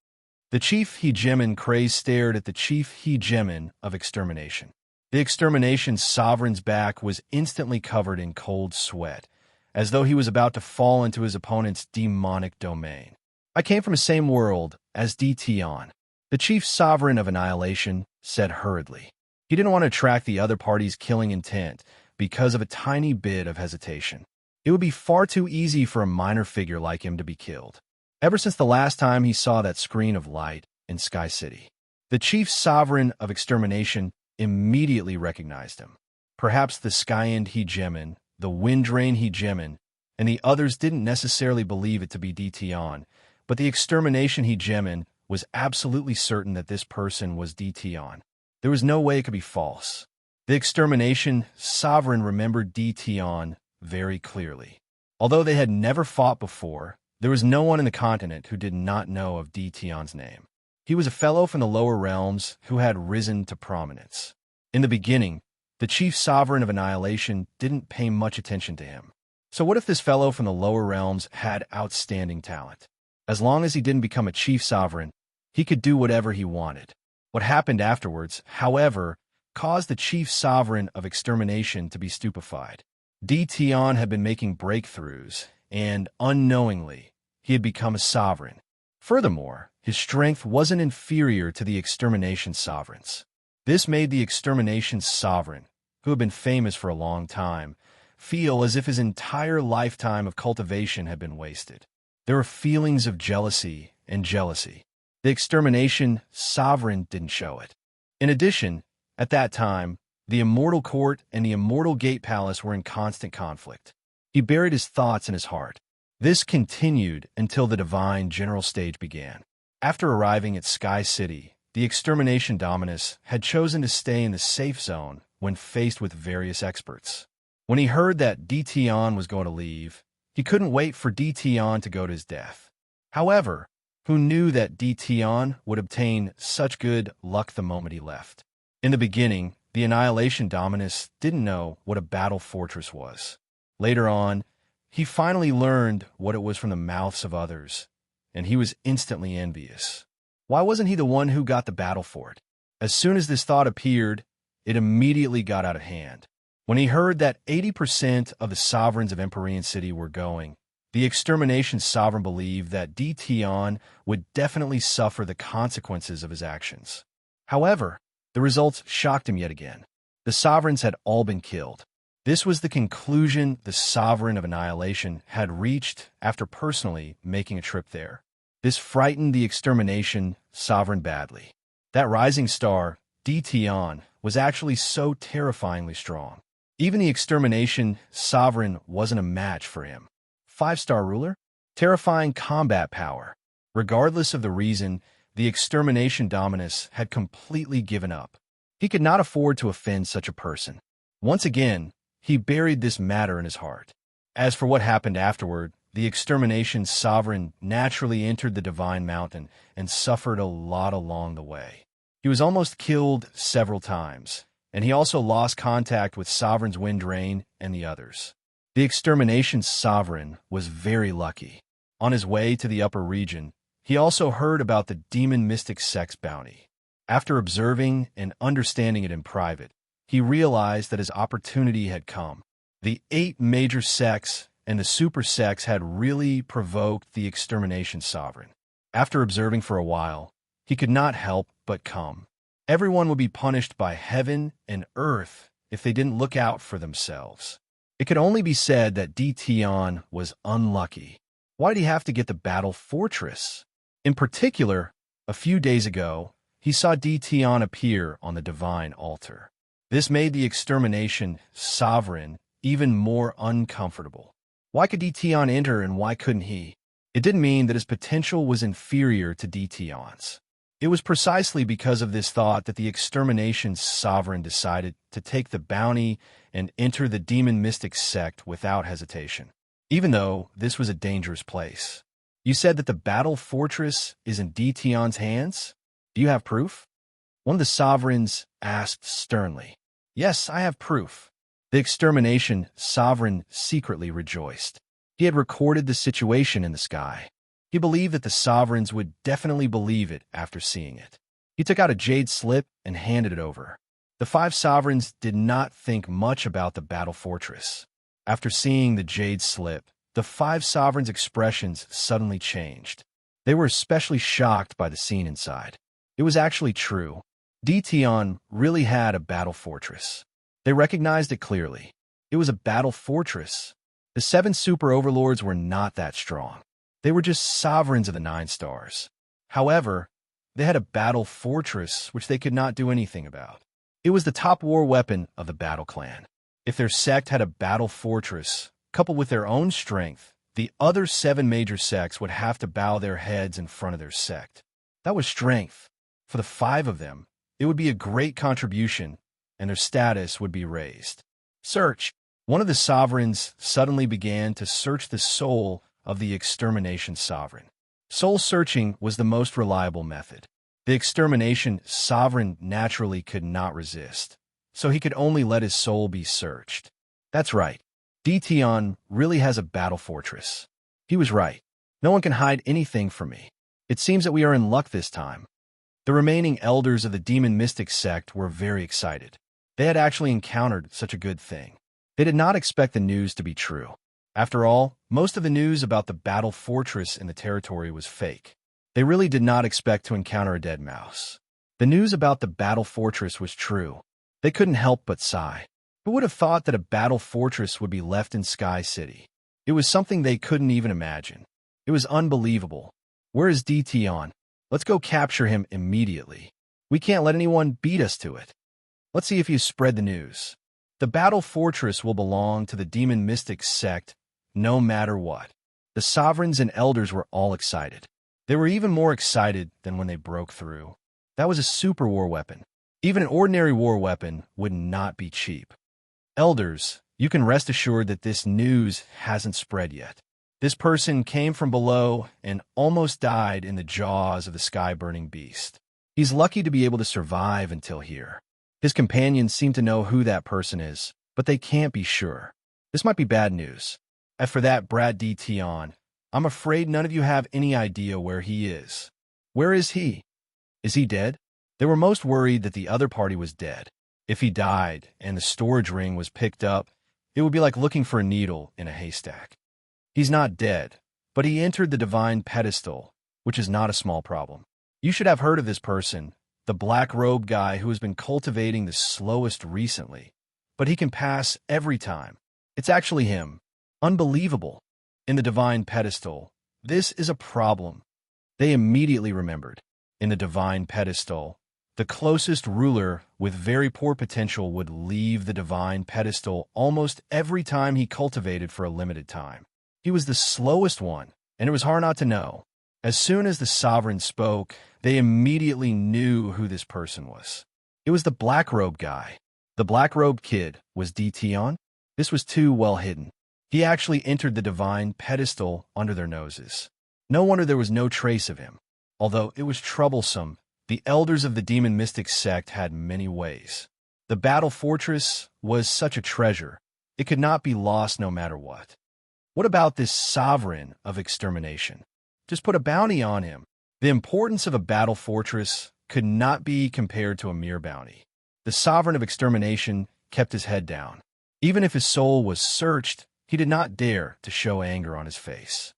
The chief hegemon crazed stared at the chief hegemon of extermination. The extermination sovereign's back was instantly covered in cold sweat, as though he was about to fall into his opponent's demonic domain. "I came from the same world as Dtion," the chief sovereign of annihilation said hurriedly. He didn't want to attract the other party's killing intent because of a tiny bit of hesitation. It would be far too easy for a minor figure like him to be killed. Ever since the last time he saw that screen of light in Sky City, the chief sovereign of extermination immediately recognized him. Perhaps the Skyend hegemon, the Windrain hegemon, and the others didn't necessarily believe it to be Dtion, but the extermination hegemon was absolutely certain that this person was Dtion. There was no way it could be false. The extermination sovereign remembered Dtion very clearly. Although they had never fought before, there was no one in the continent who did not know of Dtion's name. He was a fellow from the lower realms who had risen to prominence. In the beginning, the chief sovereign of annihilation didn't pay much attention to him. So what if this fellow from the lower realms had outstanding talent? As long as he didn't become a chief sovereign, he could do whatever he wanted. What happened afterwards, however, caused the chief sovereign of extermination to be stupefied. Dtion had been making breakthroughs, and unknowingly, he had become a sovereign. Furthermore, his strength wasn't inferior to the extermination sovereigns. This made the extermination sovereign, who had been famous for a long time, feel as if his entire lifetime of cultivation had been wasted. There were feelings of jealousy and jealousy. The extermination sovereign didn't show it. In addition, at that time, the Immortal Court and the Immortal Gate Palace were in constant conflict. He buried his thoughts in his heart. This continued until the Divine General Stage began. After arriving at Sky City, the extermination dominus had chosen to stay in the safe zone when faced with various experts. When he heard that Dtion was going to leave, he couldn't wait for Dtion to go to his death. However, who knew that Dtion would obtain such good luck the moment he left? In the beginning, the Annihilation Dominus didn't know what a battle fortress was. Later on, he finally learned what it was from the mouths of others, and he was instantly envious. Why wasn't he the one who got the battle fort? As soon as this thought appeared, it immediately got out of hand. When he heard that 80% of the sovereigns of Empyrean City were going, the extermination sovereign believed that Dtion would definitely suffer the consequences of his actions. However, the results shocked him yet again. The sovereigns had all been killed. This was the conclusion the sovereign of annihilation had reached after personally making a trip there. This frightened the extermination sovereign badly. That rising star, Dtion, was actually so terrifyingly strong. Even the extermination sovereign wasn't a match for him. 5-star ruler? Terrifying combat power. Regardless of the reason, the extermination dominus had completely given up. He could not afford to offend such a person. Once again, he buried this matter in his heart. As for what happened afterward, the extermination sovereign naturally entered the divine mountain and suffered a lot along the way. He was almost killed several times, and he also lost contact with Sovereign's Windrain and the others. The extermination sovereign was very lucky. On his way to the upper region, he also heard about the demon mystic sect's bounty. After observing and understanding it in private, he realized that his opportunity had come. The 8 major sects and the super sects had really provoked the extermination sovereign. After observing for a while, he could not help but come. Everyone would be punished by heaven and earth if they didn't look out for themselves. It could only be said that Dtion was unlucky. Why did he have to get the battle fortress? In particular, a few days ago, he saw Dtion appear on the divine altar. This made the extermination sovereign even more uncomfortable. Why could Dtion enter and why couldn't he? It didn't mean that his potential was inferior to Dtion's. It was precisely because of this thought that the extermination sovereign decided to take the bounty and enter the demon mystic sect without hesitation, even though this was a dangerous place. You said that the battle fortress is in Dtion's hands? Do you have proof? One of the sovereigns asked sternly. Yes, I have proof. The extermination sovereign secretly rejoiced. He had recorded the situation in the sky. He believed that the sovereigns would definitely believe it after seeing it. He took out a jade slip and handed it over. The 5 sovereigns did not think much about the battle fortress. After seeing the jade slip, the 5 sovereigns' expressions suddenly changed. They were especially shocked by the scene inside. It was actually true. Dtion really had a battle fortress. They recognized it clearly. It was a battle fortress. The 7 super overlords were not that strong. They were just sovereigns of the 9 stars. However, they had a battle fortress which they could not do anything about. It was the top war weapon of the battle clan. If their sect had a battle fortress, coupled with their own strength, the other 7 major sects would have to bow their heads in front of their sect. That was strength. For the 5 of them, it would be a great contribution, and their status would be raised. Search. One of the sovereigns suddenly began to search the soul of the extermination sovereign. Soul searching was the most reliable method. The extermination sovereign naturally could not resist, so he could only let his soul be searched. That's right. Dtion really has a battle fortress. He was right. No one can hide anything from me. It seems that we are in luck this time. The remaining elders of the demon mystic sect were very excited. They had actually encountered such a good thing. They did not expect the news to be true. After all, most of the news about the battle fortress in the territory was fake. They really did not expect to encounter a dead mouse. The news about the battle fortress was true. They couldn't help but sigh. Who would have thought that a battle fortress would be left in Sky City? It was something they couldn't even imagine. It was unbelievable. Where is Dtion? Let's go capture him immediately. We can't let anyone beat us to it. Let's see if he has spread the news. The battle fortress will belong to the demon mystic sect no matter what. The sovereigns and elders were all excited. They were even more excited than when they broke through. That was a super war weapon. Even an ordinary war weapon would not be cheap. Elders, you can rest assured that this news hasn't spread yet. This person came from below and almost died in the jaws of the sky-burning beast. He's lucky to be able to survive until here. His companions seem to know who that person is, but they can't be sure. This might be bad news. As for that brat Dtion, I'm afraid none of you have any idea where he is. Where is he? Is he dead? They were most worried that the other party was dead. If he died and the storage ring was picked up, it would be like looking for a needle in a haystack. He's not dead, but he entered the divine pedestal, which is not a small problem. You should have heard of this person, the black robe guy who has been cultivating the slowest recently, but he can pass every time. It's actually him. Unbelievable. In the divine pedestal, this is a problem. They immediately remembered. In the divine pedestal, the closest ruler with very poor potential would leave the divine pedestal almost every time he cultivated for a limited time. He was the slowest one, and it was hard not to know. As soon as the sovereign spoke, they immediately knew who this person was. It was the black-robed guy. The black-robed kid was Tion. This was too well hidden. He actually entered the divine pedestal under their noses. No wonder there was no trace of him. Although it was troublesome, the elders of the demon mystic sect had many ways. The battle fortress was such a treasure. It could not be lost no matter what. What about this sovereign of extermination? Just put a bounty on him. The importance of a battle fortress could not be compared to a mere bounty. The sovereign of extermination kept his head down. Even if his soul was searched, he did not dare to show anger on his face.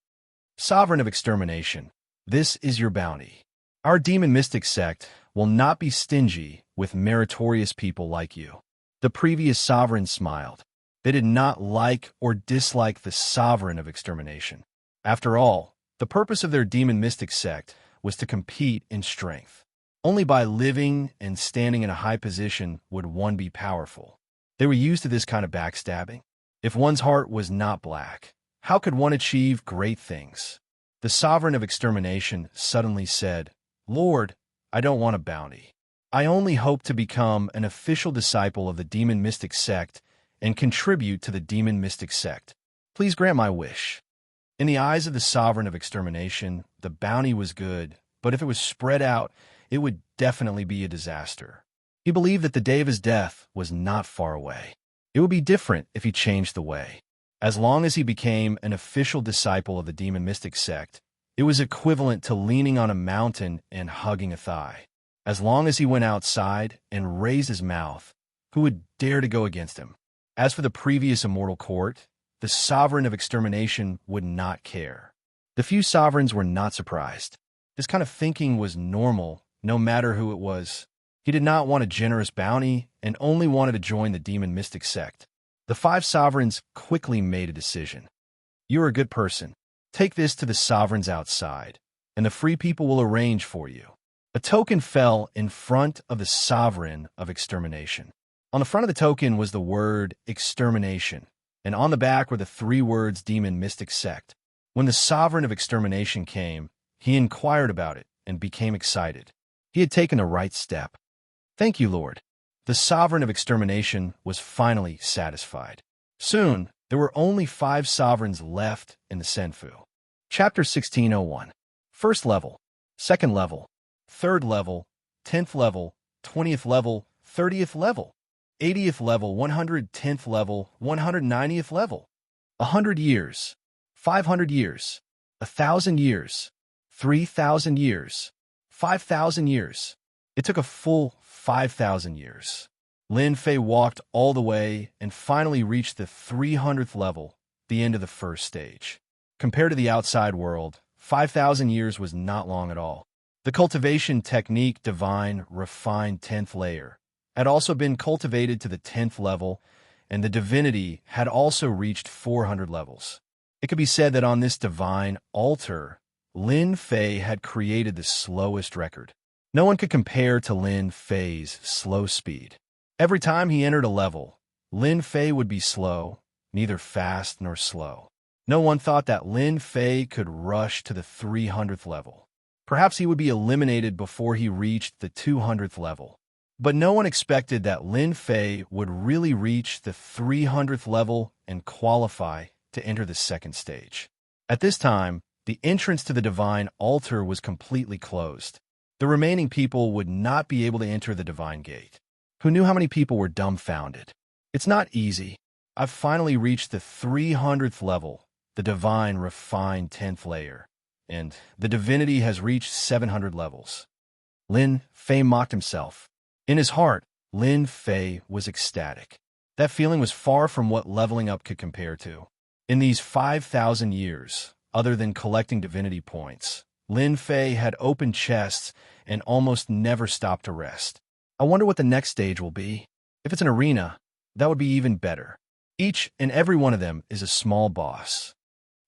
Sovereign of extermination, this is your bounty. Our demon mystic sect will not be stingy with meritorious people like you. The previous sovereign smiled. They did not like or dislike the sovereign of extermination. After all, the purpose of their demon mystic sect was to compete in strength. Only by living and standing in a high position would one be powerful. They were used to this kind of backstabbing. If one's heart was not black, how could one achieve great things? The sovereign of extermination suddenly said, "Lord, I don't want a bounty. I only hope to become an official disciple of the demon mystic sect and contribute to the demon mystic sect. Please grant my wish." In the eyes of the sovereign of extermination, the bounty was good, but if it was spread out, it would definitely be a disaster. He believed that the day of his death was not far away. It would be different if he changed the way. As long as he became an official disciple of the demon mystic sect, it was equivalent to leaning on a mountain and hugging a thigh. As long as he went outside and raised his mouth, who would dare to go against him? As for the previous immortal court, the sovereign of extermination would not care. The few sovereigns were not surprised. This kind of thinking was normal, no matter who it was. He did not want a generous bounty and only wanted to join the demon mystic sect. The 5 sovereigns quickly made a decision. "You're a good person. Take this to the sovereigns outside, and the free people will arrange for you." A token fell in front of the sovereign of extermination. On the front of the token was the word extermination, and on the back were the 3 words demon mystic sect. When the sovereign of extermination came, he inquired about it and became excited. He had taken the right step. "Thank you, Lord." The sovereign of extermination was finally satisfied. Soon, there were only 5 sovereigns left in the Senfu. Chapter 1601. First level, second level, third level, 10th level, 20th level, 30th level, 80th level, 110th level, 190th level. 100 years, 500 years, 1,000 years, 3,000 years, 5,000 years. It took a full 5,000 years. Lin Fei walked all the way and finally reached the 300th level, the end of the first stage. Compared to the outside world, 5,000 years was not long at all. The cultivation technique, divine, refined 10th layer, had also been cultivated to the 10th level, and the divinity had also reached 400 levels. It could be said that on this divine altar, Lin Fei had created the slowest record. No one could compare to Lin Fei's slow speed. Every time he entered a level, Lin Fei would be slow, neither fast nor slow. No one thought that Lin Fei could rush to the 300th level. Perhaps he would be eliminated before he reached the 200th level. But no one expected that Lin Fei would really reach the 300th level and qualify to enter the second stage. At this time, the entrance to the divine altar was completely closed. The remaining people would not be able to enter the divine gate. Who knew how many people were dumbfounded? It's not easy. I've finally reached the 300th level, the divine refined 10th layer, and the divinity has reached 700 levels. Lin Fei mocked himself. In his heart, Lin Fei was ecstatic. That feeling was far from what leveling up could compare to. In these 5,000 years, other than collecting divinity points, Lin Fei had opened chests and almost never stopped to rest. I wonder what the next stage will be. If it's an arena, that would be even better. Each and every one of them is a small boss.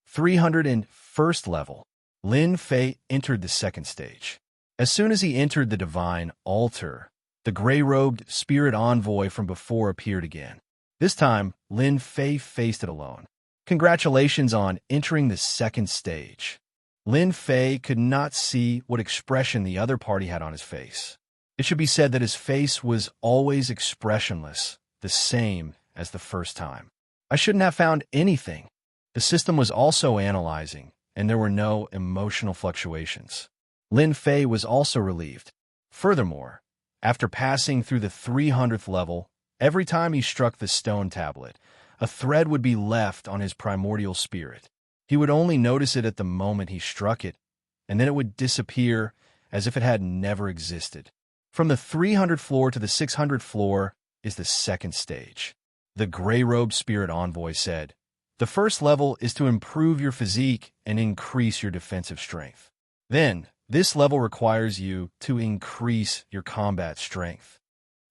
301st level. Lin Fei entered the second stage. As soon as he entered the divine altar, the gray-robed spirit envoy from before appeared again. This time, Lin Fei faced it alone. Congratulations on entering the second stage. Lin Fei could not see what expression the other party had on his face. It should be said that his face was always expressionless, the same as the first time. I shouldn't have found anything. The system was also analyzing, and there were no emotional fluctuations. Lin Fei was also relieved. Furthermore, after passing through the 300th level, every time he struck the stone tablet, a thread would be left on his primordial spirit. He would only notice it at the moment he struck it, and then it would disappear as if it had never existed. From the 300th floor to the 600th floor is the second stage. The gray-robed spirit envoy said, "The first level is to improve your physique and increase your defensive strength. Then, this level requires you to increase your combat strength."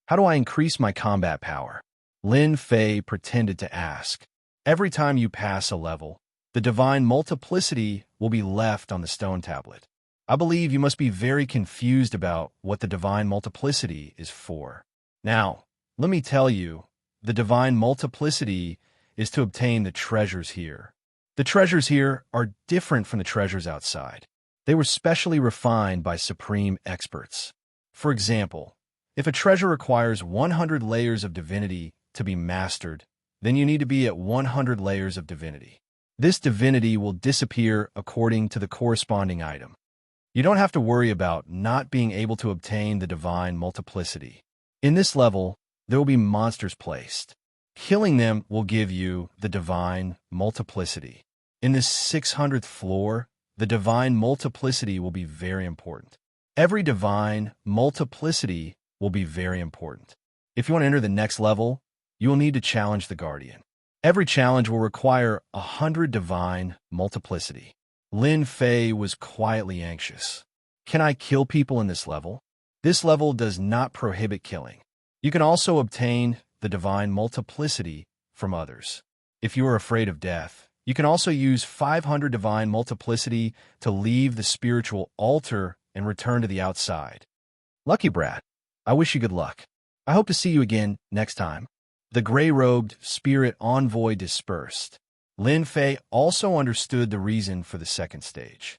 How do I increase my combat power? Lin Fei pretended to ask. Every time you pass a level, the divine multiplicity will be left on the stone tablet. I believe you must be very confused about what the divine multiplicity is for. Now, let me tell you, the divine multiplicity is to obtain the treasures here. The treasures here are different from the treasures outside. They were specially refined by supreme experts. For example, if a treasure requires 100 layers of divinity to be mastered, then you need to be at 100 layers of divinity. This divinity will disappear according to the corresponding item. You don't have to worry about not being able to obtain the divine multiplicity. In this level, there will be monsters placed. Killing them will give you the divine multiplicity. In the 600th floor, the divine multiplicity will be very important. Every divine multiplicity will be very important. If you want to enter the next level, you will need to challenge the Guardian. Every challenge will require 100 divine multiplicity. Lin Fei was quietly anxious. Can I kill people in this level? This level does not prohibit killing. You can also obtain the divine multiplicity from others. If you are afraid of death, you can also use 500 divine multiplicity to leave the spiritual altar and return to the outside. Lucky Brat, I wish you good luck. I hope to see you again next time. The gray-robed spirit envoy dispersed. Lin Fei also understood the reason for the second stage.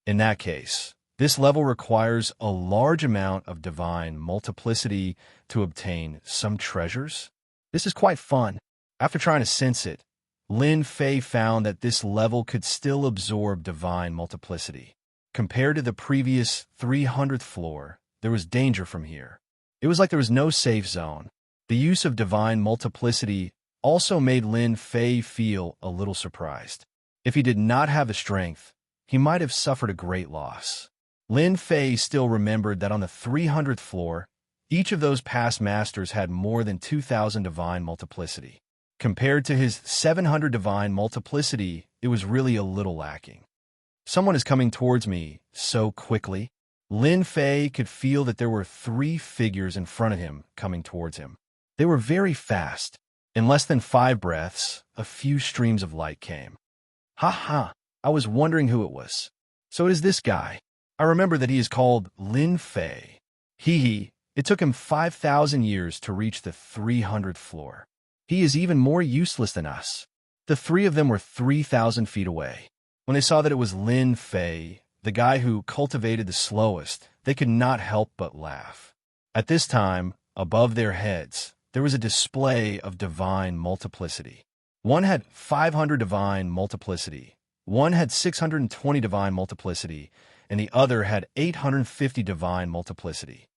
In that case, this level requires a large amount of divine multiplicity to obtain some treasures. This is quite fun. After trying to sense it, Lin Fei found that this level could still absorb divine multiplicity. Compared to the previous 300th floor, there was danger from here. It was like there was no safe zone. The use of divine multiplicity also made Lin Fei feel a little surprised. If he did not have the strength, he might have suffered a great loss. Lin Fei still remembered that on the 300th floor, each of those past masters had more than 2,000 divine multiplicity. Compared to his 700 divine multiplicity, it was really a little lacking. Someone is coming towards me so quickly. Lin Fei could feel that there were 3 figures in front of him coming towards him. They were very fast. In less than 5 breaths, a few streams of light came. Ha ha, I was wondering who it was. So it is this guy. I remember that he is called Lin Fei. It took him 5,000 years to reach the 300th floor. He is even more useless than us. The 3 of them were 3,000 feet away. When they saw that it was Lin Fei, the guy who cultivated the slowest, they could not help but laugh. At this time, above their heads, there was a display of divine multiplicity. One had 500 divine multiplicity, one had 620 divine multiplicity, and the other had 850 divine multiplicity.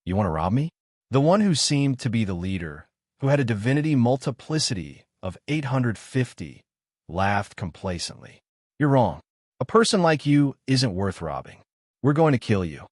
You want to rob me? The one who seemed to be the leader, who had a divinity multiplicity of 850, laughed complacently. You're wrong. A person like you isn't worth robbing. We're going to kill you.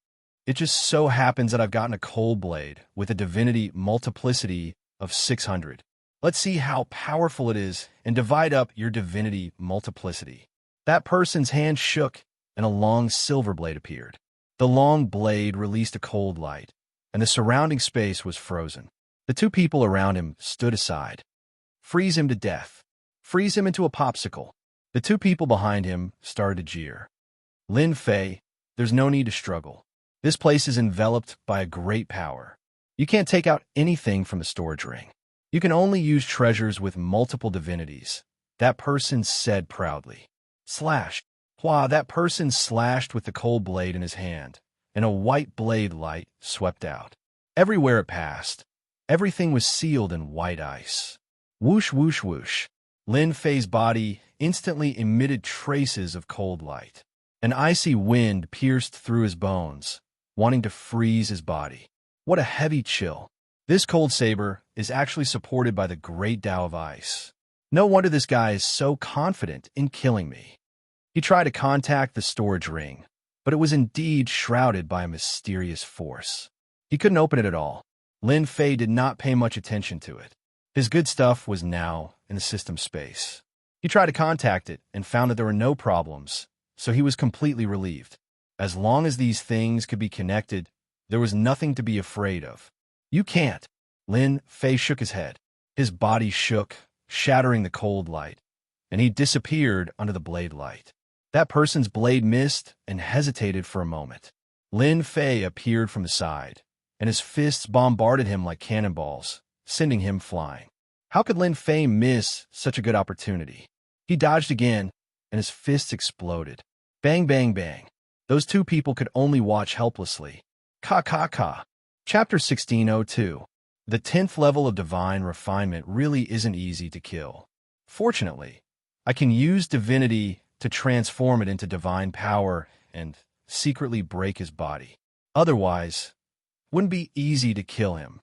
It just so happens that I've gotten a cold blade with a divinity multiplicity of 600. Let's see how powerful it is and divide up your divinity multiplicity. That person's hand shook and a long silver blade appeared. The long blade released a cold light, and the surrounding space was frozen. The 2 people around him stood aside. Freeze him to death. Freeze him into a popsicle. The 2 people behind him started to jeer. Lin Fei, there's no need to struggle. This place is enveloped by a great power. You can't take out anything from the storage ring. You can only use treasures with multiple divinities, that person said proudly. Slash. Hua, that person slashed with the cold blade in his hand, and a white blade light swept out. Everywhere it passed, everything was sealed in white ice. Whoosh, whoosh, whoosh. Lin Fei's body instantly emitted traces of cold light. An icy wind pierced through his bones, wanting to freeze his body. What a heavy chill. This cold saber is actually supported by the great Tao of ice. No wonder this guy is so confident in killing me. He tried to contact the storage ring, but it was indeed shrouded by a mysterious force. He couldn't open it at all. Lin Fei did not pay much attention to it. His good stuff was now in the system space. He tried to contact it and found that there were no problems, so he was completely relieved. As long as these things could be connected, there was nothing to be afraid of. You can't. Lin Fei shook his head. His body shook, shattering the cold light, and he disappeared under the blade light. That person's blade missed and hesitated for a moment. Lin Fei appeared from the side, and his fists bombarded him like cannonballs, sending him flying. How could Lin Fei miss such a good opportunity? He dodged again, and his fists exploded. Bang, bang, bang. Those two people could only watch helplessly. Ka, ka, ka. Chapter 1602. The 10th level of divine refinement really isn't easy to kill. Fortunately, I can use divinity to transform it into divine power and secretly break his body. Otherwise, it wouldn't be easy to kill him.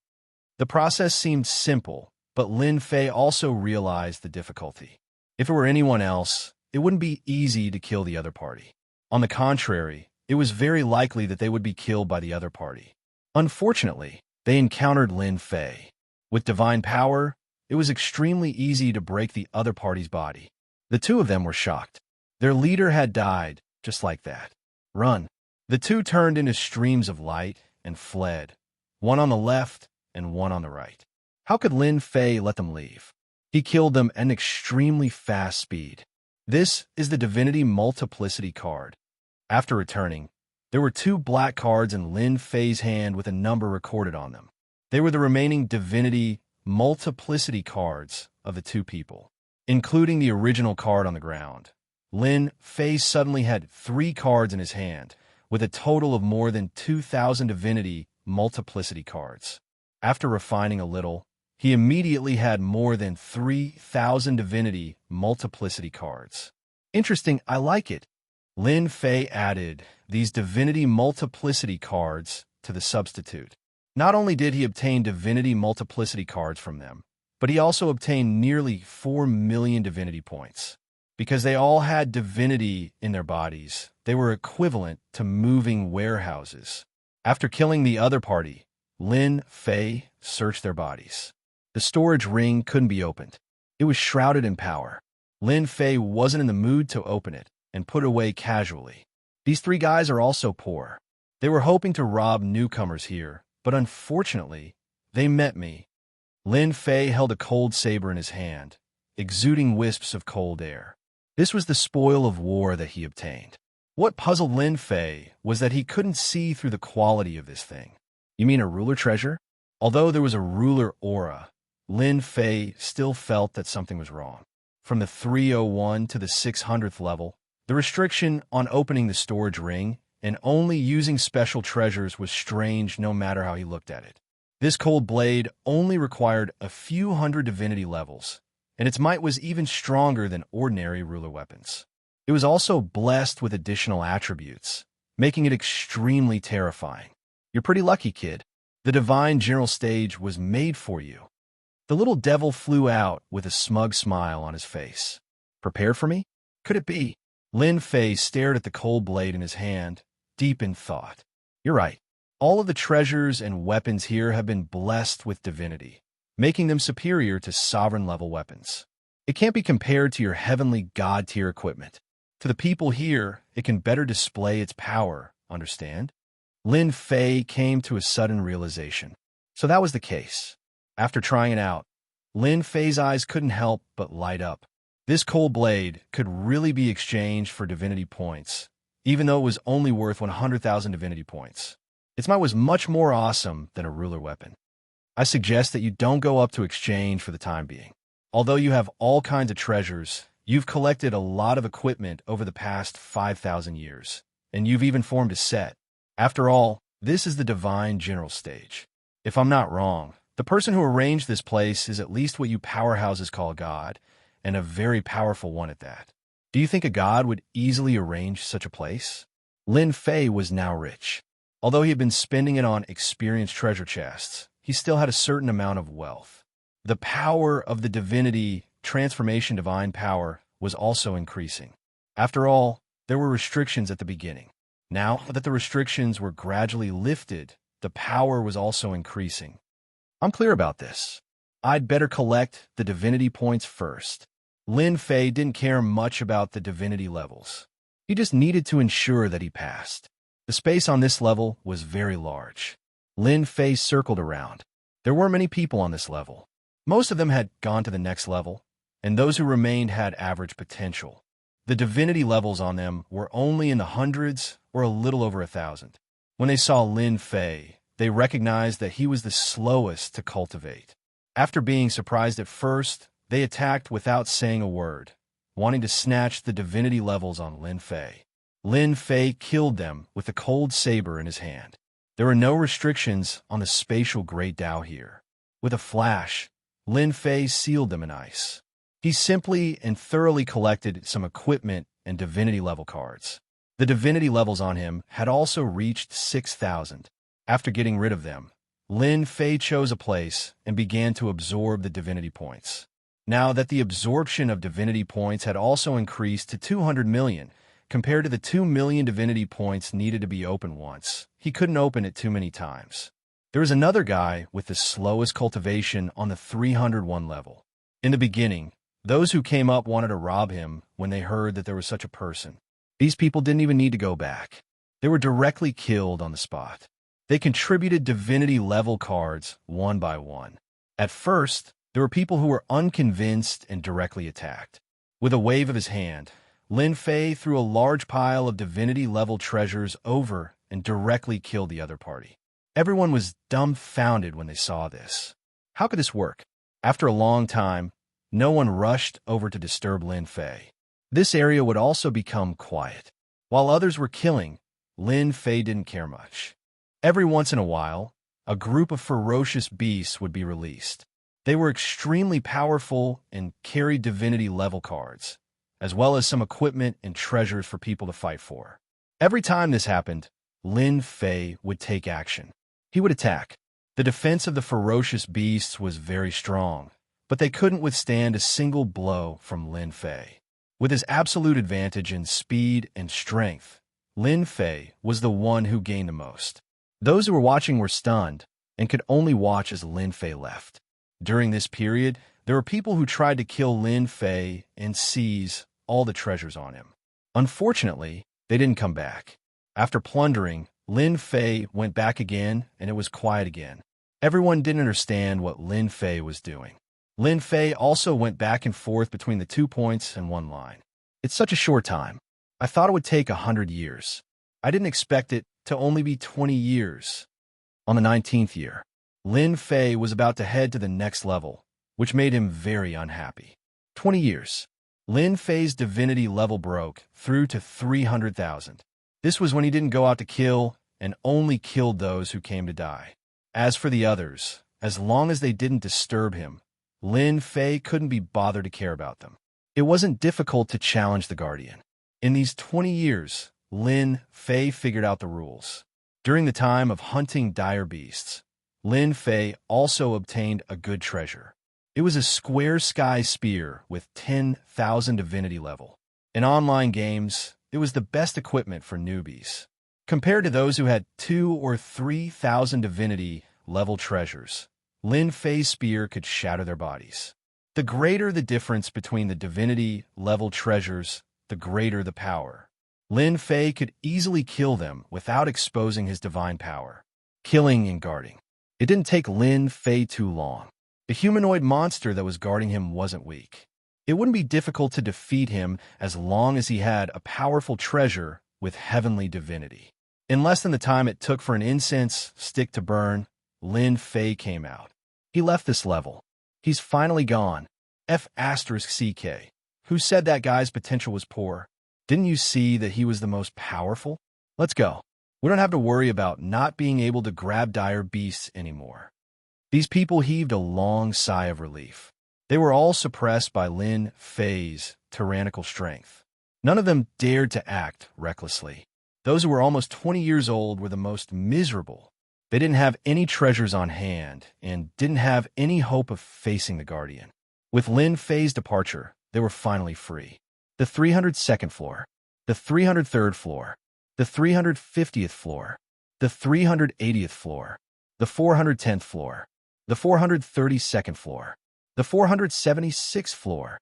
The process seemed simple, but Lin Fei also realized the difficulty. If it were anyone else, it wouldn't be easy to kill the other party. On the contrary, it was very likely that they would be killed by the other party. Unfortunately, they encountered Lin Fei. With divine power, it was extremely easy to break the other party's body. The two of them were shocked. Their leader had died, just like that. Run. The two turned into streams of light and fled, one on the left and one on the right. How could Lin Fei let them leave? He killed them at an extremely fast speed. This is the Divinity Multiplicity card. After returning, there were 2 black cards in Lin Fei's hand with a number recorded on them. They were the remaining Divinity Multiplicity cards of the 2 people, including the original card on the ground. Lin Fei suddenly had 3 cards in his hand, with a total of more than 2,000 Divinity Multiplicity cards. After refining a little, he immediately had more than 3,000 Divinity Multiplicity cards. Interesting, I like it. Lin Fei added these Divinity Multiplicity cards to the substitute. Not only did he obtain Divinity Multiplicity cards from them, but he also obtained nearly 4 million Divinity points. Because they all had divinity in their bodies, they were equivalent to moving warehouses. After killing the other party, Lin Fei searched their bodies. The storage ring couldn't be opened. It was shrouded in power. Lin Fei wasn't in the mood to open it and put it away casually. These 3 guys are also poor. They were hoping to rob newcomers here, but unfortunately, they met me. Lin Fei held a cold saber in his hand, exuding wisps of cold air. This was the spoil of war that he obtained. What puzzled Lin Fei was that he couldn't see through the quality of this thing. You mean a ruler treasure? Although there was a ruler aura, Lin Fei still felt that something was wrong. From the 301 to the 600th level, the restriction on opening the storage ring and only using special treasures was strange no matter how he looked at it. This cold blade only required a few hundred divinity levels, and its might was even stronger than ordinary ruler weapons. It was also blessed with additional attributes, making it extremely terrifying. You're pretty lucky, kid. The divine general stage was made for you. The little devil flew out with a smug smile on his face. Prepared for me? Could it be? Lin Fei stared at the cold blade in his hand, deep in thought. You're right. All of the treasures and weapons here have been blessed with divinity, making them superior to sovereign-level weapons. It can't be compared to your heavenly god-tier equipment. To the people here, it can better display its power, understand? Lin Fei came to a sudden realization. So that was the case. After trying it out, Lin Fei's eyes couldn't help but light up. This cold blade could really be exchanged for divinity points, even though it was only worth 100,000 divinity points. Its might was much more awesome than a ruler weapon. I suggest that you don't go up to exchange for the time being. Although you have all kinds of treasures, you've collected a lot of equipment over the past 5,000 years, and you've even formed a set. After all, this is the divine general stage. If I'm not wrong, the person who arranged this place is at least what you powerhouses call a god, and a very powerful one at that. Do you think a god would easily arrange such a place? Lin Fei was now rich. Although he had been spending it on experienced treasure chests, he still had a certain amount of wealth. The power of the divinity, transformation divine power, was also increasing. After all, there were restrictions at the beginning. Now that the restrictions were gradually lifted, the power was also increasing. I'm clear about this. I'd better collect the divinity points first. Lin Fei didn't care much about the divinity levels. He just needed to ensure that he passed. The space on this level was very large. Lin Fei circled around. There weren't many people on this level. Most of them had gone to the next level, and those who remained had average potential. The divinity levels on them were only in the hundreds or a little over 1,000. When they saw Lin Fei, they recognized that he was the slowest to cultivate. After being surprised at first, they attacked without saying a word, wanting to snatch the divinity levels on Lin Fei. Lin Fei killed them with a cold saber in his hand. There were no restrictions on the spatial Great Tao here. With a flash, Lin Fei sealed them in ice. He simply and thoroughly collected some equipment and divinity level cards. The divinity levels on him had also reached 6,000. After getting rid of them, Lin Fei chose a place and began to absorb the divinity points. Now that the absorption of divinity points had also increased to 200 million, compared to the 2 million divinity points needed to be opened once, he couldn't open it too many times. There was another guy with the slowest cultivation on the 301 level. In the beginning, those who came up wanted to rob him when they heard that there was such a person. These people didn't even need to go back. They were directly killed on the spot. They contributed divinity level cards one by one. At first, there were people who were unconvinced and directly attacked. With a wave of his hand, Lin Fei threw a large pile of divinity-level treasures over and directly killed the other party. Everyone was dumbfounded when they saw this. How could this work? After a long time, no one rushed over to disturb Lin Fei. This area would also become quiet. While others were killing, Lin Fei didn't care much. Every once in a while, a group of ferocious beasts would be released. They were extremely powerful and carried divinity-level cards, as well as some equipment and treasures for people to fight for. Every time this happened, Lin Fei would take action. He would attack. The defense of the ferocious beasts was very strong, but they couldn't withstand a single blow from Lin Fei. With his absolute advantage in speed and strength, Lin Fei was the one who gained the most. Those who were watching were stunned and could only watch as Lin Fei left. During this period, there were people who tried to kill Lin Fei and seize all the treasures on him. Unfortunately, they didn't come back. After plundering, Lin Fei went back again, and it was quiet again. Everyone didn't understand what Lin Fei was doing. Lin Fei also went back and forth between the 2 points and one line. It's such a short time. I thought it would take 100 years. I didn't expect it to only be 20 years. On the 19th year, Lin Fei was about to head to the next level, which made him very unhappy. 20 years. Lin Fei's divinity level broke through to 300,000. This was when he didn't go out to kill and only killed those who came to die. As for the others, as long as they didn't disturb him, Lin Fei couldn't be bothered to care about them. It wasn't difficult to challenge the Guardian. In these 20 years, Lin Fei figured out the rules. During the time of hunting dire beasts, Lin Fei also obtained a good treasure. It was a square sky spear with 10,000 divinity level. In online games, it was the best equipment for newbies. Compared to those who had 2,000 or 3,000 divinity level treasures, Lin Fei's spear could shatter their bodies. The greater the difference between the divinity level treasures, the greater the power. Lin Fei could easily kill them without exposing his divine power. Killing and guarding. It didn't take Lin Fei too long. The humanoid monster that was guarding him wasn't weak. It wouldn't be difficult to defeat him as long as he had a powerful treasure with heavenly divinity. In less than the time it took for an incense stick to burn, Lin Fei came out. He left this level. He's finally gone. F***CK. Who said that guy's potential was poor? Didn't you see that he was the most powerful? Let's go. We don't have to worry about not being able to grab dire beasts anymore. These people heaved a long sigh of relief. They were all suppressed by Lin Fei's tyrannical strength. None of them dared to act recklessly. Those who were almost 20 years old were the most miserable. They didn't have any treasures on hand and didn't have any hope of facing the Guardian. With Lin Fei's departure, they were finally free. The 302nd floor, the 303rd floor, the 350th floor, the 380th floor, the 410th floor, the 432nd floor, the 476th floor.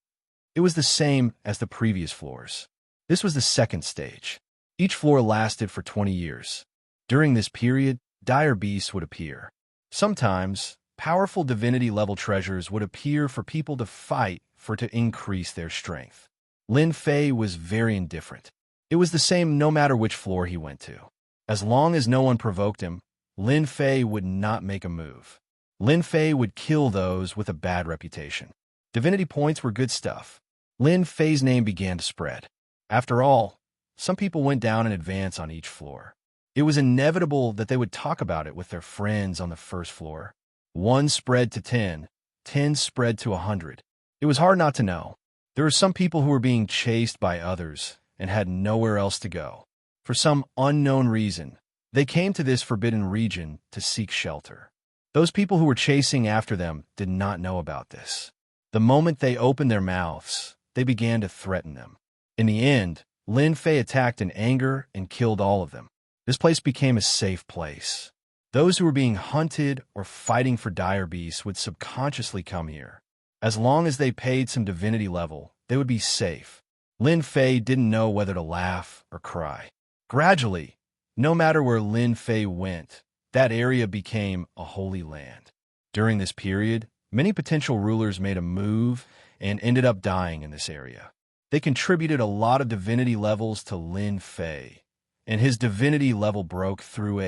It was the same as the previous floors. This was the second stage. Each floor lasted for 20 years. During this period, dire beasts would appear. Sometimes, powerful divinity-level treasures would appear for people to fight for to increase their strength. Lin Fei was very indifferent. It was the same no matter which floor he went to. As long as no one provoked him, Lin Fei would not make a move. Lin Fei would kill those with a bad reputation. Divinity points were good stuff. Lin Fei's name began to spread. After all, some people went down in advance on each floor. It was inevitable that they would talk about it with their friends on the first floor. 1 spread to 10, 10 spread to 100. It was hard not to know. There were some people who were being chased by others and had nowhere else to go. For some unknown reason, they came to this forbidden region to seek shelter. Those people who were chasing after them did not know about this. The moment they opened their mouths, they began to threaten them. In the end, Lin Fei attacked in anger and killed all of them. This place became a safe place. Those who were being hunted or fighting for dire beasts would subconsciously come here. As long as they paid some divinity level, they would be safe. Lin Fei didn't know whether to laugh or cry. Gradually, no matter where Lin Fei went, that area became a holy land. During this period, many potential rulers made a move and ended up dying in this area. They contributed a lot of divinity levels to Lin Fei, and his divinity level broke through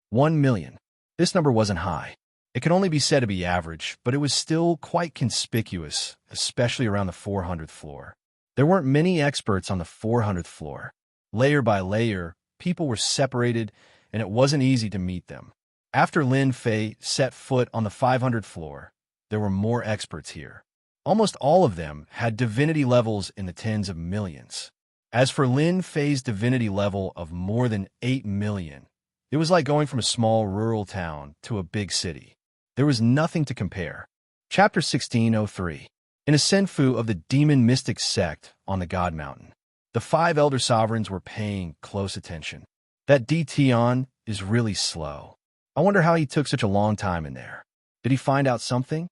1 million. This number wasn't high. It could only be said to be average, but it was still quite conspicuous, especially around the 400th floor. There weren't many experts on the 400th floor. Layer by layer, people were separated, and it wasn't easy to meet them. After Lin Fei set foot on the 500th floor, there were more experts here. Almost all of them had divinity levels in the tens of millions. As for Lin Fei's divinity level of more than 8 million, it was like going from a small rural town to a big city. There was nothing to compare. Chapter 1603. In a senfu of the demon mystic sect on the God Mountain, the 5 elder sovereigns were paying close attention. That Tion is really slow. I wonder how he took such a long time in there. Did he find out something?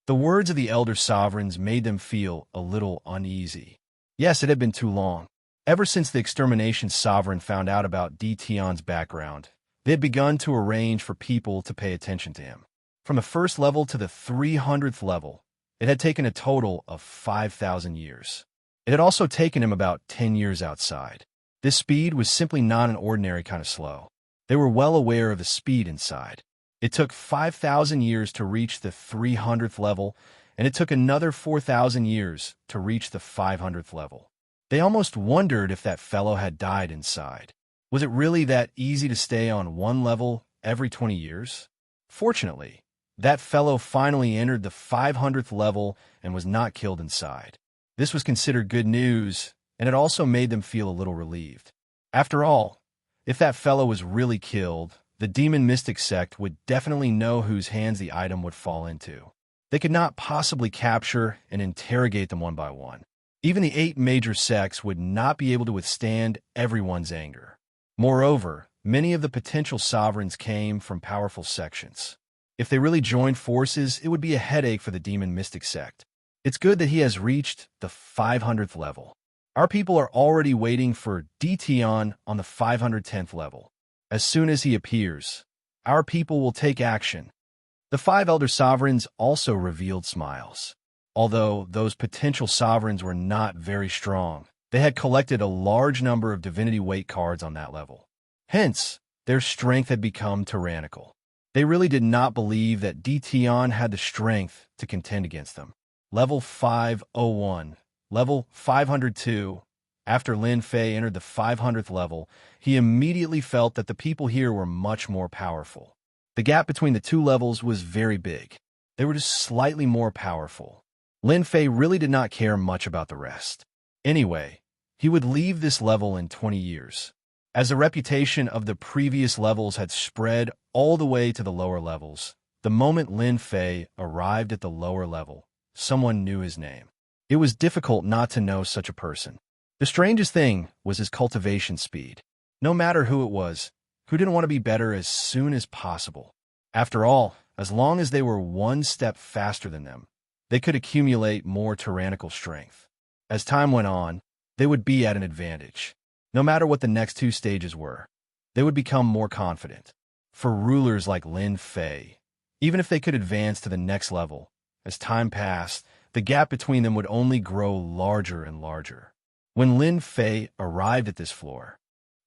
The words of the elder sovereigns made them feel a little uneasy. Yes, it had been too long. Ever since the extermination sovereign found out about Tion's background, they had begun to arrange for people to pay attention to him. From the first level to the 300th level, it had taken a total of 5,000 years. It had also taken him about 10 years outside. This speed was simply not an ordinary kind of slow. They were well aware of the speed inside. It took 5,000 years to reach the 300th level, and it took another 4,000 years to reach the 500th level. They almost wondered if that fellow had died inside. Was it really that easy to stay on one level every 20 years? Fortunately, that fellow finally entered the 500th level and was not killed inside. This was considered good news, and it also made them feel a little relieved. After all, if that fellow was really killed, the demon mystic sect would definitely know whose hands the item would fall into. They could not possibly capture and interrogate them one by one. Even the 8 major sects would not be able to withstand everyone's anger. Moreover, many of the potential sovereigns came from powerful sections. If they really joined forces, it would be a headache for the demon mystic sect. It's good that he has reached the 500th level. Our people are already waiting for Tion on the 510th level. As soon as he appears, our people will take action. The 5 elder sovereigns also revealed smiles. Although those potential sovereigns were not very strong, They had collected a large number of divinity weight cards on that level. Hence, their strength had become tyrannical. They really did not believe that Dtion had the strength to contend against them. Level 501. Level 502. After Lin Fei entered the 500th level, he immediately felt that the people here were much more powerful. The gap between the two levels was very big. They were just slightly more powerful. Lin Fei really did not care much about the rest. Anyway, he would leave this level in 20 years. As the reputation of the previous levels had spread all the way to the lower levels, the moment Lin Fei arrived at the lower level, someone knew his name. It was difficult not to know such a person. The strangest thing was his cultivation speed. No matter who it was, who didn't want to be better as soon as possible. After all, as long as they were one step faster than them, they could accumulate more tyrannical strength. As time went on, they would be at an advantage. No matter what the next two stages were, they would become more confident. For rulers like Lin Fei, even if they could advance to the next level, as time passed, the gap between them would only grow larger and larger. When Lin Fei arrived at this floor,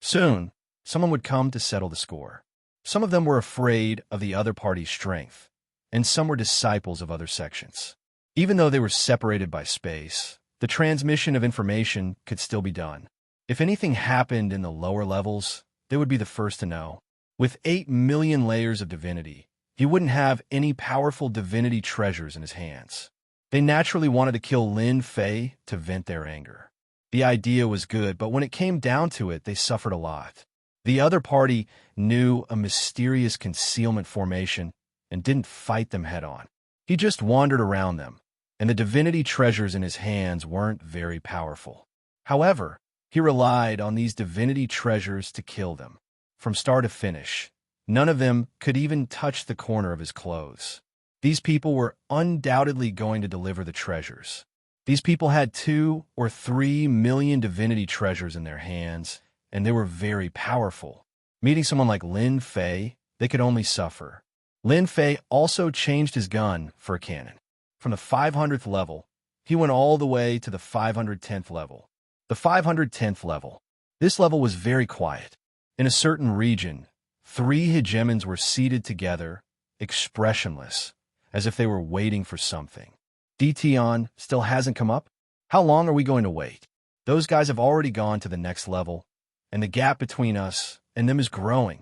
soon, someone would come to settle the score. Some of them were afraid of the other party's strength, and some were disciples of other sections. Even though they were separated by space, the transmission of information could still be done. If anything happened in the lower levels, they would be the first to know. With 8 million layers of divinity, he wouldn't have any powerful divinity treasures in his hands. They naturally wanted to kill Lin Fei to vent their anger. The idea was good, but when it came down to it, they suffered a lot. The other party knew a mysterious concealment formation and didn't fight them head-on. He just wandered around them, and the divinity treasures in his hands weren't very powerful. However, he relied on these divinity treasures to kill them. From start to finish, none of them could even touch the corner of his clothes. These people were undoubtedly going to deliver the treasures. These people had 2 or 3 million divinity treasures in their hands, and they were very powerful. Meeting someone like Lin Fei, they could only suffer. Lin Fei also changed his gun for a cannon. From the 500th level, he went all the way to the 510th level. The 510th level. This level was very quiet. In a certain region, 3 hegemons were seated together, expressionless, as if they were waiting for something. Dtion still hasn't come up? How long are we going to wait? Those guys have already gone to the next level, and the gap between us and them is growing.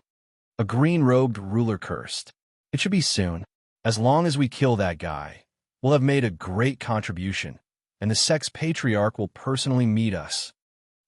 A green-robed ruler cursed. It should be soon. As long as we kill that guy, we'll have made a great contribution, and the Sex Patriarch will personally meet us.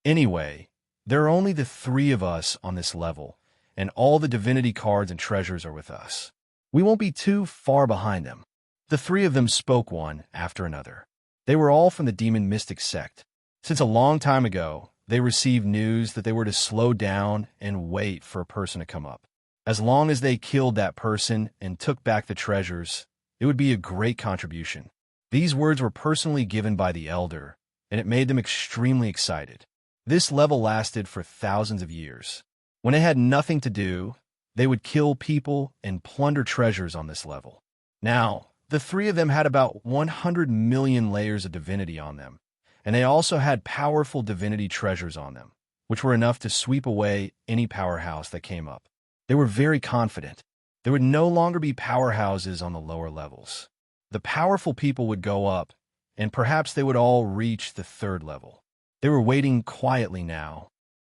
Anyway, there are only the 3 of us on this level, and all the divinity cards and treasures are with us. We won't be too far behind them. The 3 of them spoke one after another. They were all from the demon mystic sect. Since a long time ago, they received news that they were to slow down and wait for a person to come up. As long as they killed that person and took back the treasures, it would be a great contribution. These words were personally given by the elder, and it made them extremely excited. This level lasted for thousands of years. When they had nothing to do, they would kill people and plunder treasures on this level. Now, the 3 of them had about 100 million layers of divinity on them, and they also had powerful divinity treasures on them, which were enough to sweep away any powerhouse that came up. They were very confident. There would no longer be powerhouses on the lower levels. The powerful people would go up, and perhaps they would all reach the 3rd level. They were waiting quietly now.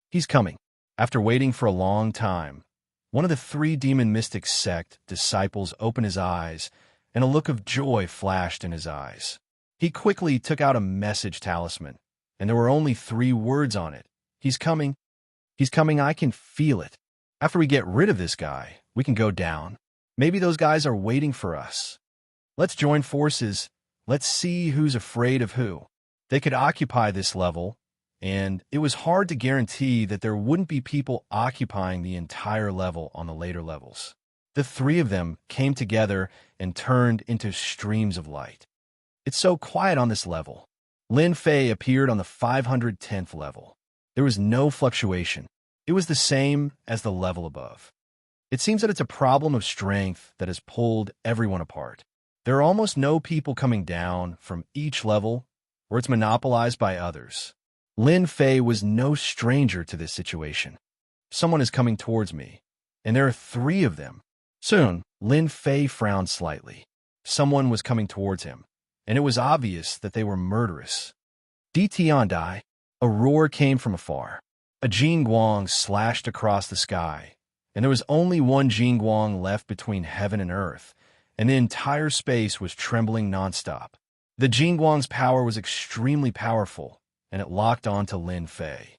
He's coming. After waiting for a long time, one of the 3 demon mystic sect disciples opened his eyes, and a look of joy flashed in his eyes. He quickly took out a message talisman, and there were only 3 words on it. He's coming. He's coming, I can feel it. After we get rid of this guy, we can go down. Maybe those guys are waiting for us. Let's join forces. Let's see who's afraid of who. They could occupy this level, and it was hard to guarantee that there wouldn't be people occupying the entire level on the later levels. The 3 of them came together and turned into streams of light. It's so quiet on this level. Lin Fei appeared on the 510th level. There was no fluctuation. It was the same as the level above. It seems that it's a problem of strength that has pulled everyone apart. There are almost no people coming down from each level, or it's monopolized by others. Lin Fei was no stranger to this situation. Someone is coming towards me, and there are 3 of them. Soon, Lin Fei frowned slightly. Someone was coming towards him, and it was obvious that they were murderous. Tian Dai. A roar came from afar. A Jingguang slashed across the sky, and there was only one Jingguang left between heaven and earth, and the entire space was trembling nonstop. The Jingguang's power was extremely powerful, and it locked on to Lin Fei.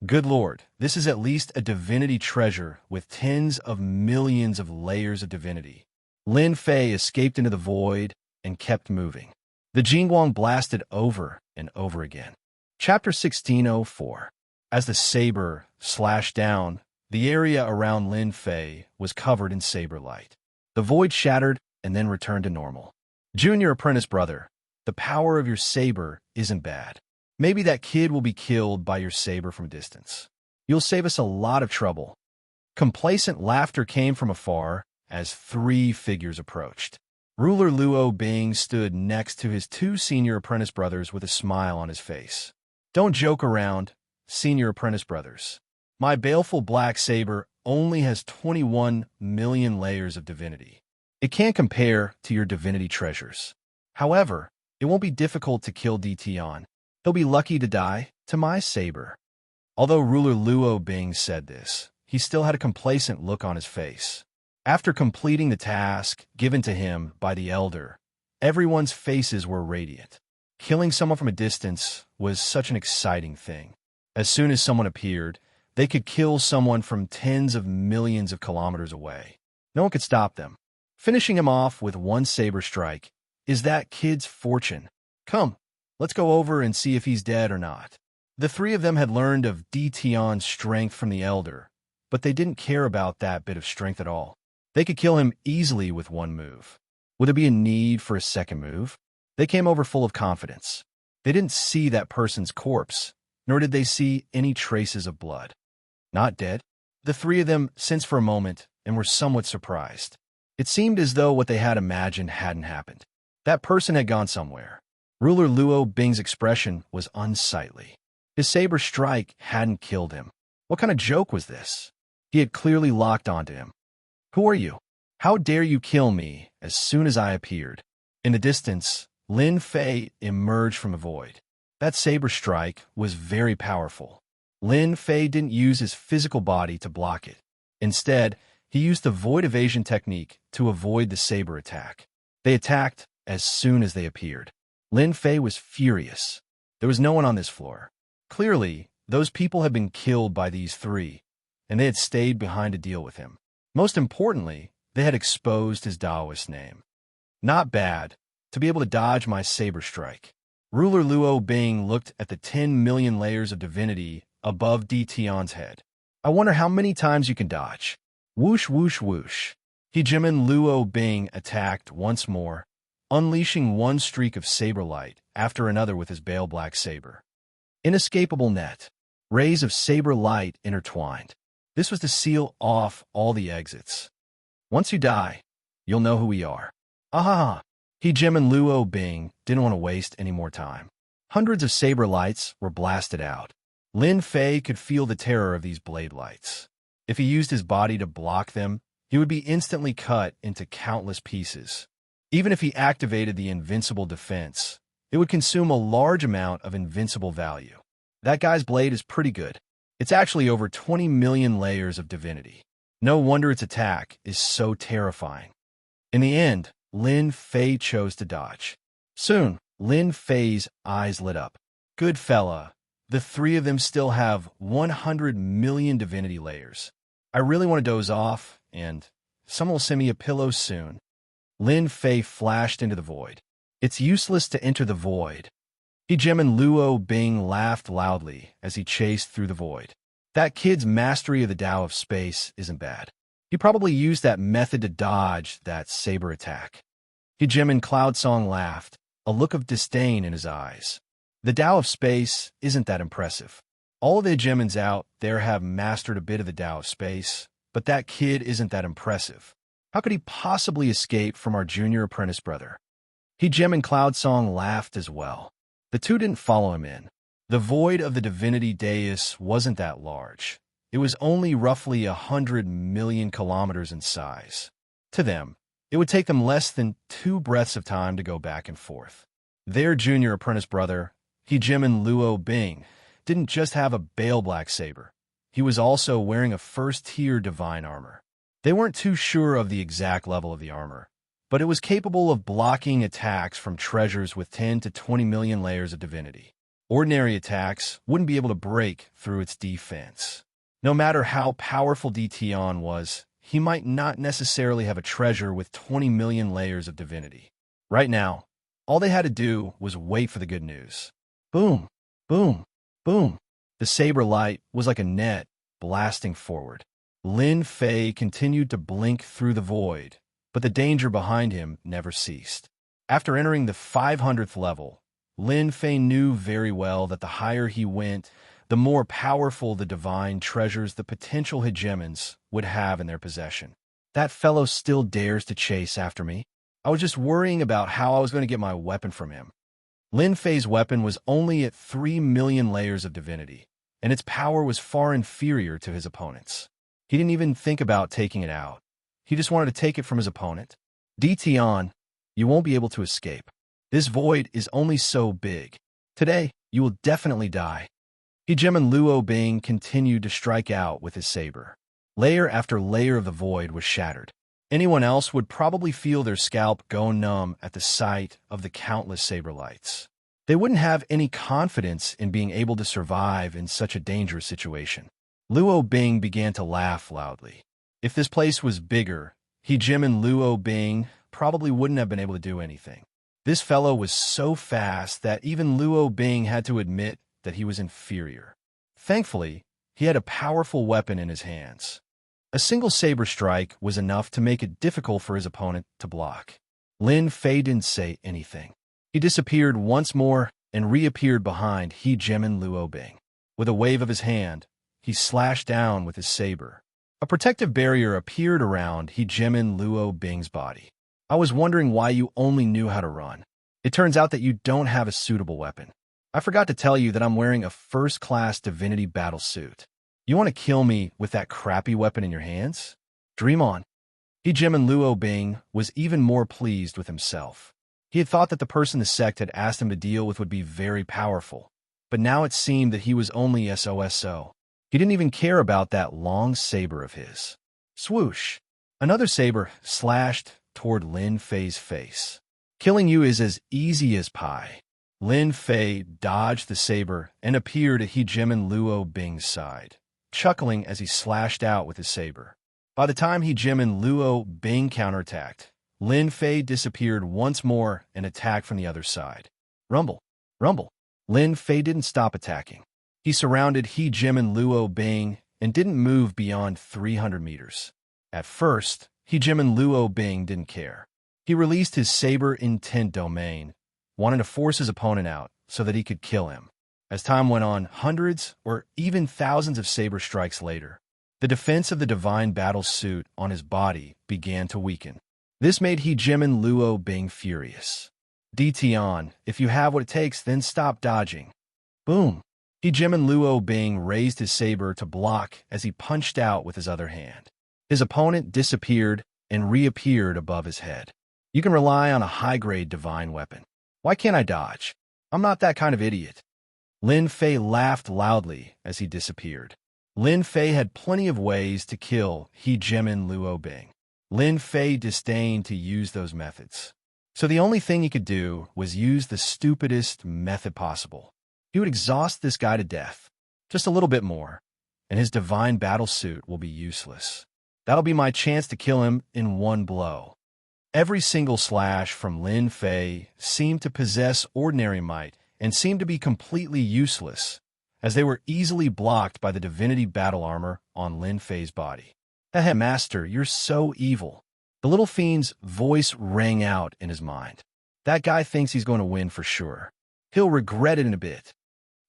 Good Lord, this is at least a divinity treasure with tens of millions of layers of divinity. Lin Fei escaped into the void and kept moving. The Jingguang blasted over and over again. Chapter 1604. As the saber slashed down, the area around Lin Fei was covered in saber light. The void shattered and then returned to normal. Junior apprentice brother, the power of your saber isn't bad. Maybe that kid will be killed by your saber from a distance. You'll save us a lot of trouble. Complacent laughter came from afar as 3 figures approached. Ruler Luo Bing stood next to his 2 senior apprentice brothers with a smile on his face. Don't joke around, senior apprentice brothers. My baleful black saber only has 21 million layers of divinity. It can't compare to your divinity treasures. However, it won't be difficult to kill Tian. He'll be lucky to die to my saber. Although Ruler Luo Bing said this, he still had a complacent look on his face. After completing the task given to him by the elder, everyone's faces were radiant. Killing someone from a distance was such an exciting thing. As soon as someone appeared, they could kill someone from tens of millions of kilometers away. No one could stop them. Finishing him off with one saber strike is that kid's fortune. Come, let's go over and see if he's dead or not. The 3 of them had learned of Tian's strength from the elder, but they didn't care about that bit of strength at all. They could kill him easily with one move. Would there be a need for a second move? They came over full of confidence. They didn't see that person's corpse, nor did they see any traces of blood. Not dead? The 3 of them sensed for a moment and were somewhat surprised. It seemed as though what they had imagined hadn't happened. That person had gone somewhere. Ruler Luo Bing's expression was unsightly. His saber strike hadn't killed him. What kind of joke was this? He had clearly locked onto him. Who are you? How dare you kill me as soon as I appeared? In the distance, Lin Fei emerged from the void. That saber strike was very powerful. Lin Fei didn't use his physical body to block it. Instead, he used the void evasion technique to avoid the saber attack. They attacked as soon as they appeared. Lin Fei was furious. There was no one on this floor. Clearly, those people had been killed by these 3, and they had stayed behind to deal with him. Most importantly, they had exposed his Taoist name. Not bad, to be able to dodge my saber strike. Ruler Luo Bing looked at the 10 million layers of divinity above Tian's head. I wonder how many times you can dodge. Whoosh, whoosh, whoosh. Hegemon Luo Bing attacked once more, unleashing one streak of saber light after another with his pale black saber. Inescapable net. Rays of saber light intertwined. This was to seal off all the exits. Once you die, you'll know who we are. Aha! Hegemon Luo Bing didn't want to waste any more time. Hundreds of saber lights were blasted out. Lin Fei could feel the terror of these blade lights. If he used his body to block them, he would be instantly cut into countless pieces. Even if he activated the invincible defense, it would consume a large amount of invincible value. That guy's blade is pretty good. It's actually over 20 million layers of divinity. No wonder its attack is so terrifying. In the end, Lin Fei chose to dodge. Soon, Lin Fei's eyes lit up. Good fella, the 3 of them still have 100 million divinity layers. I really want to doze off, and someone will send me a pillow soon. Lin Fei flashed into the void. It's useless to enter the void. Hegemon Luo Bing laughed loudly as he chased through the void. That kid's mastery of the Tao of space isn't bad. He probably used that method to dodge that saber attack. Hegemon Cloudsong laughed, a look of disdain in his eyes. The Tao of space isn't that impressive. All of the hegemons out there have mastered a bit of the Tao of space, but that kid isn't that impressive. How could he possibly escape from our junior apprentice brother? Hegemon Cloudsong laughed as well. The 2 didn't follow him in. The void of the divinity dais wasn't that large. It was only roughly 100 million kilometers in size. To them, it would take them less than 2 breaths of time to go back and forth. Their junior apprentice brother, Heejimin Luo Bing, didn't just have a Bale Black Saber. He was also wearing a first-tier divine armor. They weren't too sure of the exact level of the armor, but it was capable of blocking attacks from treasures with 10 to 20 million layers of divinity. Ordinary attacks wouldn't be able to break through its defense. No matter how powerful Tion was, he might not necessarily have a treasure with 20 million layers of divinity. Right now, all they had to do was wait for the good news. Boom, boom, boom. The saber light was like a net blasting forward. Lin Fei continued to blink through the void, but the danger behind him never ceased. After entering the 500th level, Lin Fei knew very well that the higher he went, the more powerful the divine treasures the potential hegemons would have in their possession. That fellow still dares to chase after me. I was just worrying about how I was going to get my weapon from him. Lin Fei's weapon was only at 3 million layers of divinity, and its power was far inferior to his opponent's. He didn't even think about taking it out. He just wanted to take it from his opponent. Tion, you won't be able to escape. This void is only so big. Today, you will definitely die. Heejimin Luo Bing continued to strike out with his saber. Layer after layer of the void was shattered. Anyone else would probably feel their scalp go numb at the sight of the countless saber lights. They wouldn't have any confidence in being able to survive in such a dangerous situation. Luo Bing began to laugh loudly. If this place was bigger, Heejimin Luo Bing probably wouldn't have been able to do anything. This fellow was so fast that even Luo Bing had to admit that he was inferior. Thankfully, he had a powerful weapon in his hands. A single saber strike was enough to make it difficult for his opponent to block. Lin Fei didn't say anything. He disappeared once more and reappeared behind Heejimin Luo Bing. With a wave of his hand, he slashed down with his saber. A protective barrier appeared around Heejimin Luo Bing's body. I was wondering why you only knew how to run. It turns out that you don't have a suitable weapon. I forgot to tell you that I'm wearing a first-class divinity battle suit. You want to kill me with that crappy weapon in your hands? Dream on. Heejimin Luo Bing was even more pleased with himself. He had thought that the person the sect had asked him to deal with would be very powerful, but now it seemed that he was only SOSO. He didn't even care about that long saber of his. Swoosh! Another saber slashed toward Lin Fei's face. Killing you is as easy as pie. Lin Fei dodged the saber and appeared at Heejimin Luo Bing's side, chuckling as he slashed out with his saber. By the time Heejimin Luo Bing counterattacked, Lin Fei disappeared once more and attacked from the other side. Rumble! Rumble! Lin Fei didn't stop attacking. He surrounded Heejimin Luo Bing and didn't move beyond 300 meters. At first, Heejimin Luo Bing didn't care. He released his saber intent domain, wanting to force his opponent out so that he could kill him. As time went on, hundreds or even thousands of saber strikes later, the defense of the divine battle suit on his body began to weaken. This made Heejimin Luo Bing furious. Tion, if you have what it takes, then stop dodging. Boom! Heejimin Luo Bing raised his saber to block as he punched out with his other hand. His opponent disappeared and reappeared above his head. You can rely on a high-grade divine weapon. Why can't I dodge? I'm not that kind of idiot. Lin Fei laughed loudly as he disappeared. Lin Fei had plenty of ways to kill Heejimin Luo Bing. Lin Fei disdained to use those methods. So the only thing he could do was use the stupidest method possible. He would exhaust this guy to death. Just a little bit more, and his divine battle suit will be useless. That'll be my chance to kill him in one blow. Every single slash from Lin Fei seemed to possess ordinary might and seemed to be completely useless, as they were easily blocked by the divinity battle armor on Lin Fei's body. Heh, Master, you're so evil. The little fiend's voice rang out in his mind. That guy thinks he's going to win for sure. He'll regret it in a bit.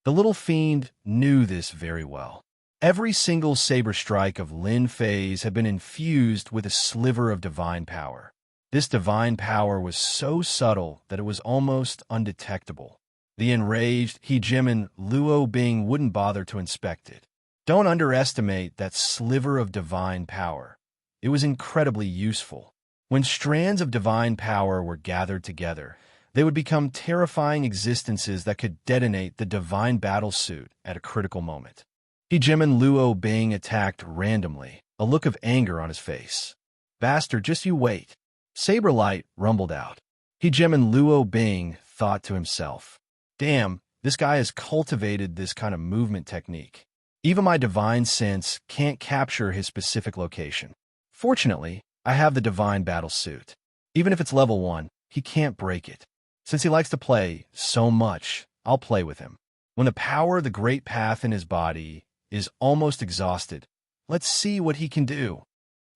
The little fiend knew this very well. Every single saber strike of Lin Fei's had been infused with a sliver of divine power. This divine power was so subtle that it was almost undetectable. The enraged Hegemon Luo Bing wouldn't bother to inspect it. Don't underestimate that sliver of divine power. It was incredibly useful. When strands of divine power were gathered together, they would become terrifying existences that could detonate the divine battle suit at a critical moment. Hegemon Luo Bing attacked randomly, a look of anger on his face. "Bastard, just you wait." Saberlight rumbled out. Hegemon Luo Bing thought to himself, "Damn, this guy has cultivated this kind of movement technique. Even my divine sense can't capture his specific location. Fortunately, I have the divine battle suit. Even if it's level 1, he can't break it. Since he likes to play so much, I'll play with him. When the power of the great path in his body is almost exhausted, let's see what he can do."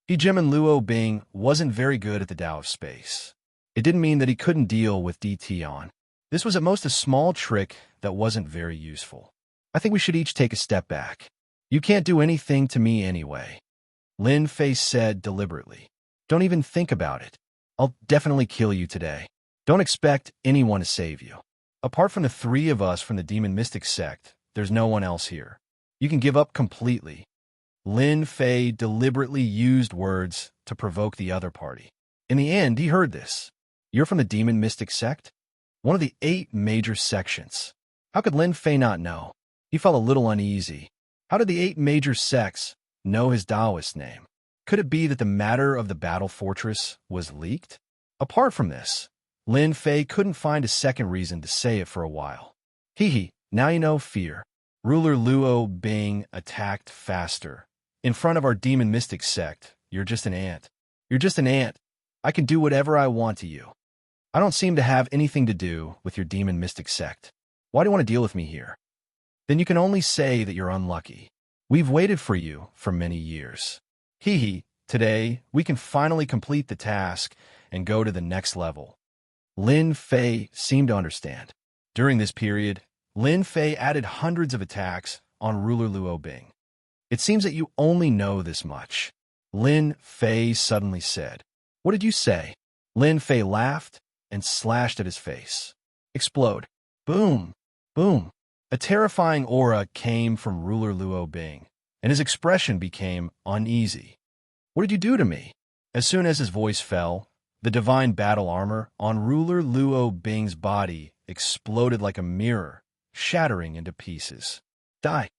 Hegemon Luo Bing wasn't very good at the Tao of Space. It didn't mean that he couldn't deal with DT. This was at most a small trick that wasn't very useful. "I think we should each take a step back. You can't do anything to me anyway," Lin Fei said deliberately. "Don't even think about it. I'll definitely kill you today. Don't expect anyone to save you. Apart from the 3 of us from the Demon Mystic sect, there's no one else here. You can give up completely." Lin Fei deliberately used words to provoke the other party. In the end, he heard this. "You're from the Demon Mystic sect? One of the 8 major sections. How could Lin Fei not know?" He felt a little uneasy. How did the 8 major sects know his Taoist name? Could it be that the matter of the battle fortress was leaked? Apart from this, Lin Fei couldn't find a second reason to say it for a while. "Hee, now you know fear." Ruler Luo Bing attacked faster. "In front of our Demon Mystic sect, you're just an ant. You're just an ant. I can do whatever I want to you. I don't seem to have anything to do with your Demon Mystic sect. Why do you want to deal with me here? Then you can only say that you're unlucky. We've waited for you for many years. Today, we can finally complete the task and go to the next level." Lin Fei seemed to understand. During this period, Lin Fei added hundreds of attacks on Ruler Luo Bing. "It seems that you only know this much," Lin Fei suddenly said. "What did you say?" Lin Fei laughed and slashed at his face. Explode. Boom. Boom. A terrifying aura came from Ruler Luo Bing, and his expression became uneasy. "What did you do to me?" As soon as his voice fell, the divine battle armor on Ruler Luo Bing's body exploded like a mirror, shattering into pieces. Die.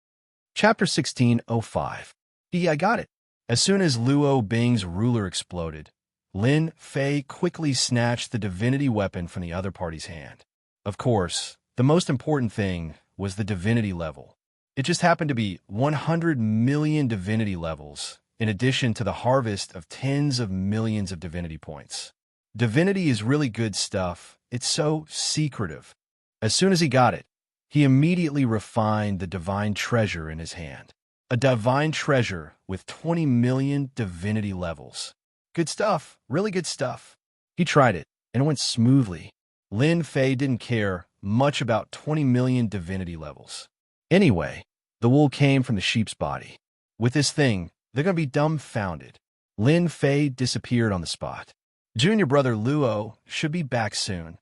Chapter 16:05. I got it. As soon as Luo Bing's ruler exploded, Lin Fei quickly snatched the divinity weapon from the other party's hand. Of course, the most important thing was the divinity level. It just happened to be 100 million divinity levels, in addition to the harvest of tens of millions of divinity points. Divinity is really good stuff. It's so secretive. As soon as he got it, he immediately refined the divine treasure in his hand. A divine treasure with 20 million divinity levels. Good stuff, really good stuff. He tried it, and it went smoothly. Lin Fei didn't care much about 20 million divinity levels. Anyway, the wool came from the sheep's body. With this thing, they're going to be dumbfounded. Lin Fei disappeared on the spot. Junior brother Luo should be back soon.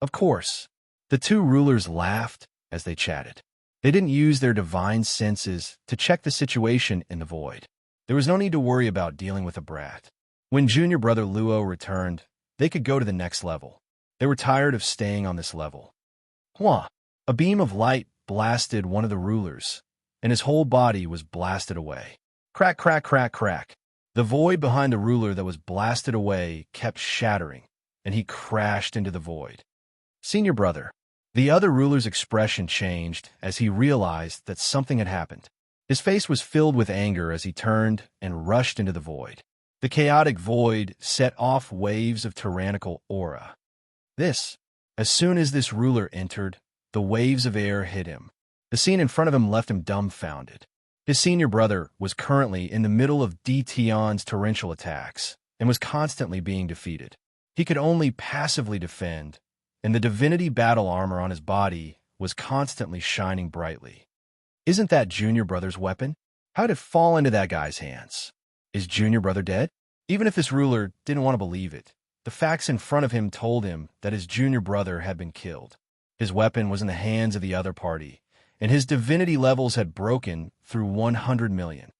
Of course, the 2 rulers laughed as they chatted. They didn't use their divine senses to check the situation in the void. There was no need to worry about dealing with a brat. When junior brother Luo returned, they could go to the next level. They were tired of staying on this level. Hua! A beam of light blasted one of the rulers, and his whole body was blasted away. Crack, crack, crack, crack. The void behind the ruler that was blasted away kept shattering, and he crashed into the void. Senior brother. The other ruler's expression changed as he realized that something had happened. His face was filled with anger as he turned and rushed into the void. The chaotic void set off waves of tyrannical aura. As soon as this ruler entered, the waves of air hit him. The scene in front of him left him dumbfounded. His senior brother was currently in the middle of DTon's torrential attacks and was constantly being defeated. He could only passively defend, and the divinity battle armor on his body was constantly shining brightly. Isn't that junior brother's weapon? How did it fall into that guy's hands? Is junior brother dead? Even if this ruler didn't want to believe it, the facts in front of him told him that his junior brother had been killed. His weapon was in the hands of the other party, and his divinity levels had broken through 100 million.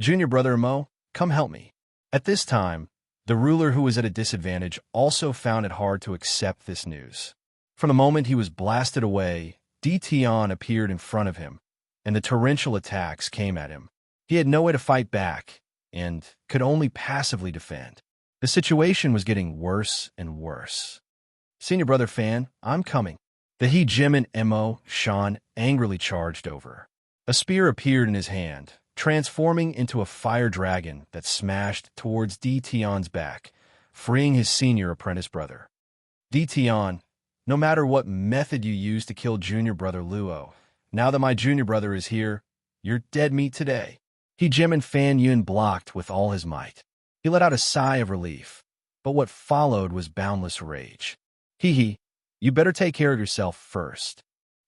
Junior brother Mo, come help me. At this time, the ruler who was at a disadvantage also found it hard to accept this news. From the moment he was blasted away, Tion appeared in front of him, and the torrential attacks came at him. He had no way to fight back, and could only passively defend. The situation was getting worse and worse. Senior brother Fan, I'm coming. The Jimin Mo Shan angrily charged over. A spear appeared in his hand, transforming into a fire dragon that smashed towards Tion's back, freeing his senior apprentice brother. Tion, no matter what method you use to kill junior brother Luo, now that my junior brother is here, you're dead meat today. Jimin Fan Yun blocked with all his might. He let out a sigh of relief, but what followed was boundless rage. You better take care of yourself first.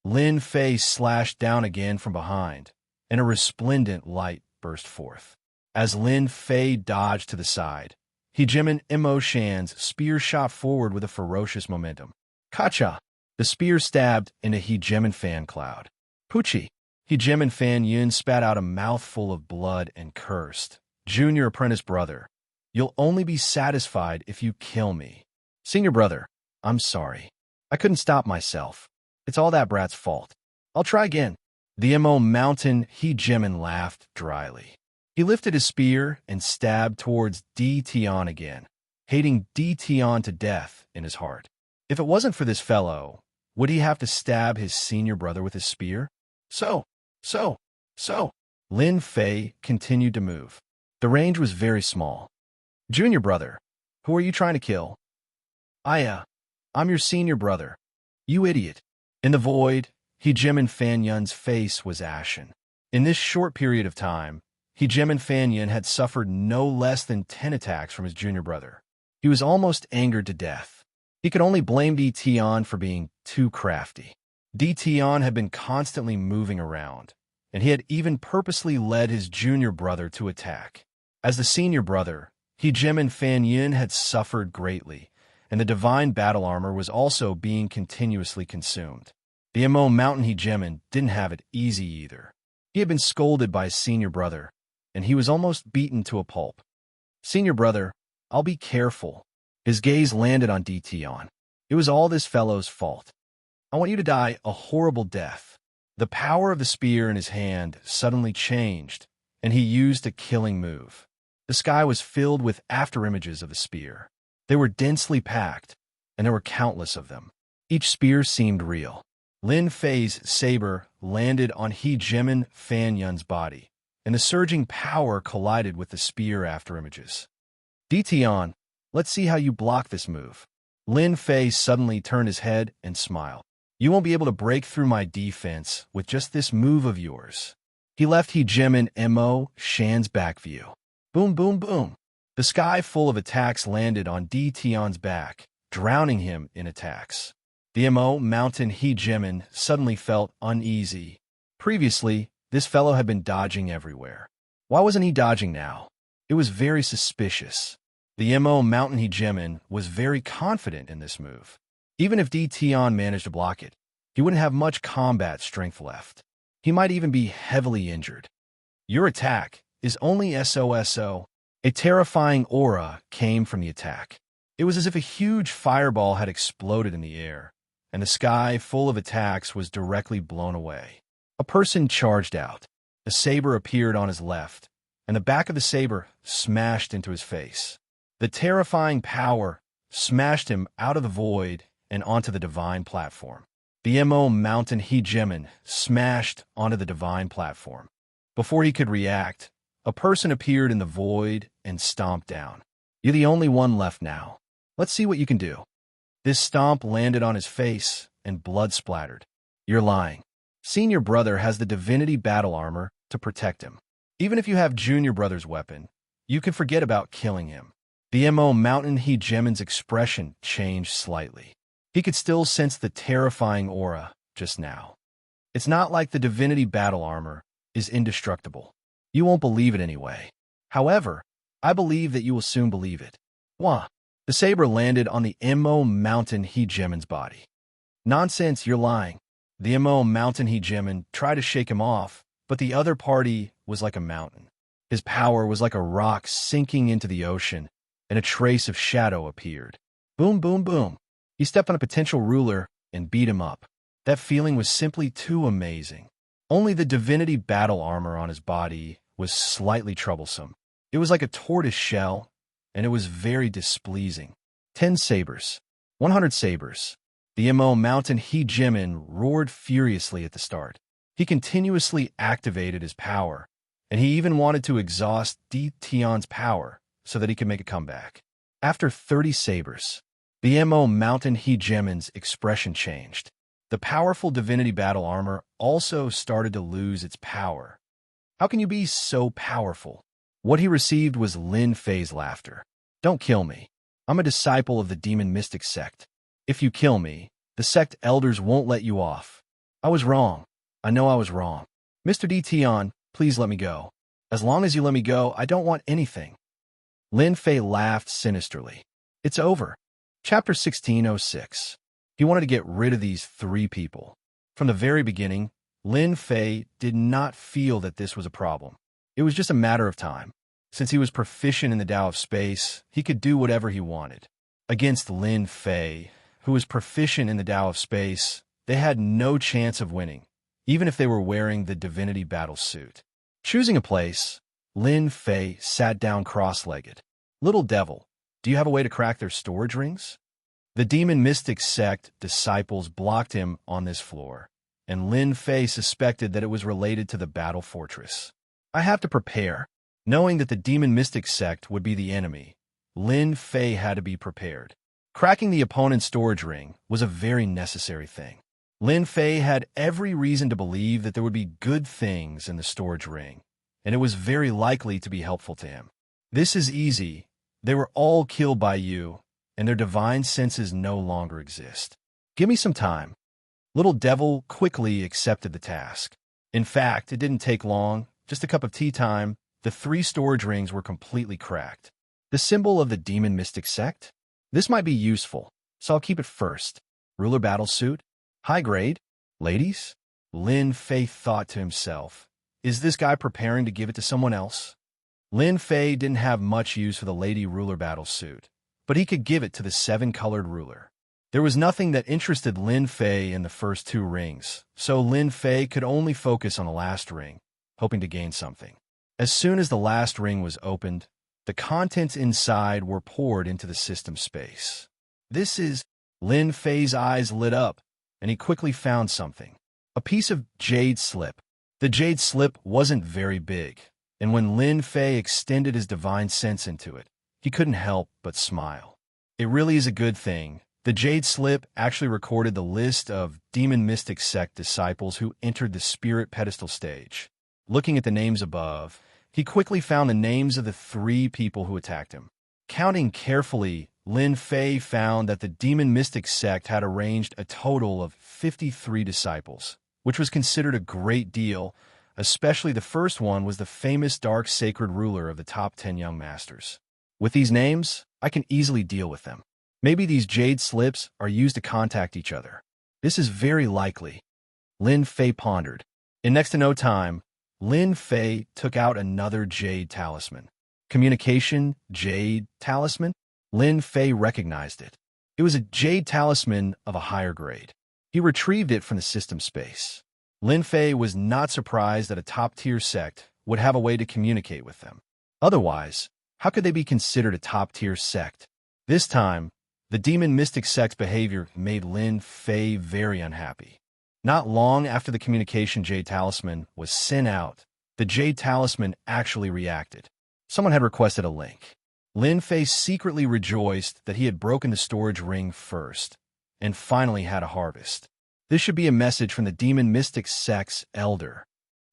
Lin Fei slashed down again from behind, and a resplendent light burst forth. As Lin Fei dodged to the side, Jimin Mo Shan's spear shot forward with a ferocious momentum. Kacha! The spear stabbed into Jimin Fan Cloud. Pucci! Jimin Fan Yun spat out a mouthful of blood and cursed. Junior apprentice brother, you'll only be satisfied if you kill me. Senior brother, I'm sorry. I couldn't stop myself. It's all that brat's fault. I'll try again. The Mo Mountain Jimin laughed dryly. He lifted his spear and stabbed towards Tion again, hating Tion to death in his heart. If it wasn't for this fellow, would he have to stab his senior brother with his spear? So. Lin Fei continued to move. The range was very small. Junior brother, who are you trying to kill? I'm your senior brother. You idiot. In the void, Jimin Fan Yun's face was ashen. In this short period of time, Jimin Fan Yun had suffered no less than 10 attacks from his junior brother. He was almost angered to death. He could only blame Tion for being too crafty. Tion had been constantly moving around, and he had even purposely led his junior brother to attack. As the senior brother, Jimin Fan Yun had suffered greatly, and the divine battle armor was also being continuously consumed. The Mo Mountain Jimin didn't have it easy either. He had been scolded by his senior brother, and he was almost beaten to a pulp. Senior brother, I'll be careful. His gaze landed on Tion. It was all this fellow's fault. I want you to die a horrible death. The power of the spear in his hand suddenly changed, and he used a killing move. The sky was filled with afterimages of the spear. They were densely packed, and there were countless of them. Each spear seemed real. Lin Fei's saber landed on Jimin Fan Yun's body, and the surging power collided with the spear afterimages. Tion, let's see how you block this move. Lin Fei suddenly turned his head and smiled. You won't be able to break through my defense with just this move of yours. He left Jimin Mo Shan's back view. Boom, boom, boom. The sky full of attacks landed on Tion's back, drowning him in attacks. The Mo Mountain Jimin suddenly felt uneasy. Previously, this fellow had been dodging everywhere. Why wasn't he dodging now? It was very suspicious. The Mo Mountain Jimin was very confident in this move. Even if Tion managed to block it, he wouldn't have much combat strength left. He might even be heavily injured. Your attack is only SOSO. A terrifying aura came from the attack. It was as if a huge fireball had exploded in the air, and the sky full of attacks was directly blown away. A person charged out. A saber appeared on his left, and the back of the saber smashed into his face. The terrifying power smashed him out of the void and onto the divine platform. The Mo Mountain Jimin smashed onto the divine platform. Before he could react, a person appeared in the void and stomped down. You're the only one left now. Let's see what you can do. This stomp landed on his face, and blood splattered. You're lying. Senior brother has the divinity battle armor to protect him. Even if you have junior brother's weapon, you can forget about killing him. The Mo Mountain Jimin's expression changed slightly. He could still sense the terrifying aura just now. It's not like the divinity battle armor is indestructible. You won't believe it anyway. However, I believe that you will soon believe it. Wah! The saber landed on the Mo Mountain Jimin's body. Nonsense, you're lying. The mountain hegemon tried to shake him off, but the other party was like a mountain. His power was like a rock sinking into the ocean, and a trace of shadow appeared. Boom, boom, boom. He stepped on a potential ruler and beat him up. That feeling was simply too amazing. Only the divinity battle armor on his body was slightly troublesome. It was like a tortoise shell, and it was very displeasing. 10 sabers. 100 sabers. The mountain hegemon roared furiously at the start. He continuously activated his power, and he even wanted to exhaust Tion's power so that he could make a comeback. After 30 sabers, the mountain hegemon's expression changed. The powerful divinity battle armor also started to lose its power. How can you be so powerful? What he received was Lin Fei's laughter. Don't kill me. I'm a disciple of the demon mystic sect. If you kill me, the sect elders won't let you off. I was wrong. I know I was wrong. Mr. Tion, please let me go. As long as you let me go, I don't want anything. Lin Fei laughed sinisterly. It's over. Chapter 1606. He wanted to get rid of these 3 people. From the very beginning, Lin Fei did not feel that this was a problem. It was just a matter of time. Since he was proficient in the Tao of Space, he could do whatever he wanted. Against Lin Fei, who was proficient in the Tao of Space, they had no chance of winning, even if they were wearing the divinity battle suit. Choosing a place, Lin Fei sat down cross-legged. Little devil, do you have a way to crack their storage rings? The demon mystic sect disciples blocked him on this floor, and Lin Fei suspected that it was related to the battle fortress. I have to prepare. Knowing that the demon mystic sect would be the enemy, Lin Fei had to be prepared. Cracking the opponent's storage ring was a very necessary thing. Lin Fei had every reason to believe that there would be good things in the storage ring, and it was very likely to be helpful to him. This is easy. They were all killed by you, and their divine senses no longer exist. Give me some time. Little Devil quickly accepted the task. In fact, it didn't take long, just a cup of tea time. The 3 storage rings were completely cracked. The symbol of the demon mystic sect? This might be useful, so I'll keep it first. Ruler battle suit? High grade? Ladies? Lin Fei thought to himself, is this guy preparing to give it to someone else? Lin Fei didn't have much use for the lady ruler battle suit, but he could give it to the 7-colored ruler. There was nothing that interested Lin Fei in the first 2 rings, so Lin Fei could only focus on the last ring, hoping to gain something. As soon as the last ring was opened, the contents inside were poured into the system space. This is... Lin Fei's eyes lit up, and he quickly found something. A piece of jade slip. The jade slip wasn't very big, and when Lin Fei extended his divine sense into it, he couldn't help but smile. It really is a good thing. The jade slip actually recorded the list of demon mystic sect disciples who entered the spirit pedestal stage. Looking at the names above, he quickly found the names of the 3 people who attacked him. Counting carefully, Lin Fei found that the demon mystic sect had arranged a total of 53 disciples, which was considered a great deal. Especially the first one was the famous dark sacred ruler of the top 10 young masters. With these names, I can easily deal with them. Maybe these jade slips are used to contact each other. This is very likely. Lin Fei pondered. In next to no time, Lin Fei took out another jade talisman. Communication jade talisman? Lin Fei recognized it. It was a jade talisman of a higher grade. He retrieved it from the system space. Lin Fei was not surprised that a top-tier sect would have a way to communicate with them. Otherwise, how could they be considered a top-tier sect? This time, the demon mystic sect's behavior made Lin Fei very unhappy. Not long after the communication jade talisman was sent out, the jade talisman actually reacted. Someone had requested a link. Lin Fei secretly rejoiced that he had broken the storage ring first, and finally had a harvest. This should be a message from the demon mystic sect's elder.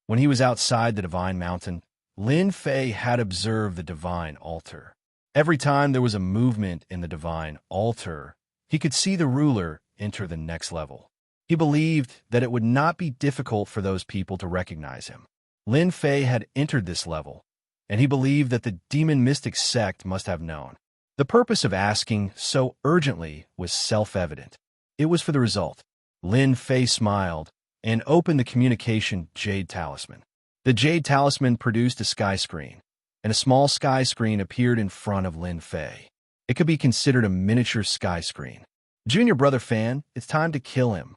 When he was outside the divine mountain, Lin Fei had observed the divine altar. Every time there was a movement in the divine altar, he could see the ruler enter the next level. He believed that it would not be difficult for those people to recognize him. Lin Fei had entered this level, and he believed that the demon mystic sect must have known. The purpose of asking so urgently was self-evident. It was for the result. Lin Fei smiled and opened the communication Jade Talisman. The Jade Talisman produced a sky screen, and a small sky screen appeared in front of Lin Fei. It could be considered a miniature sky screen. Junior brother fan, it's time to kill him.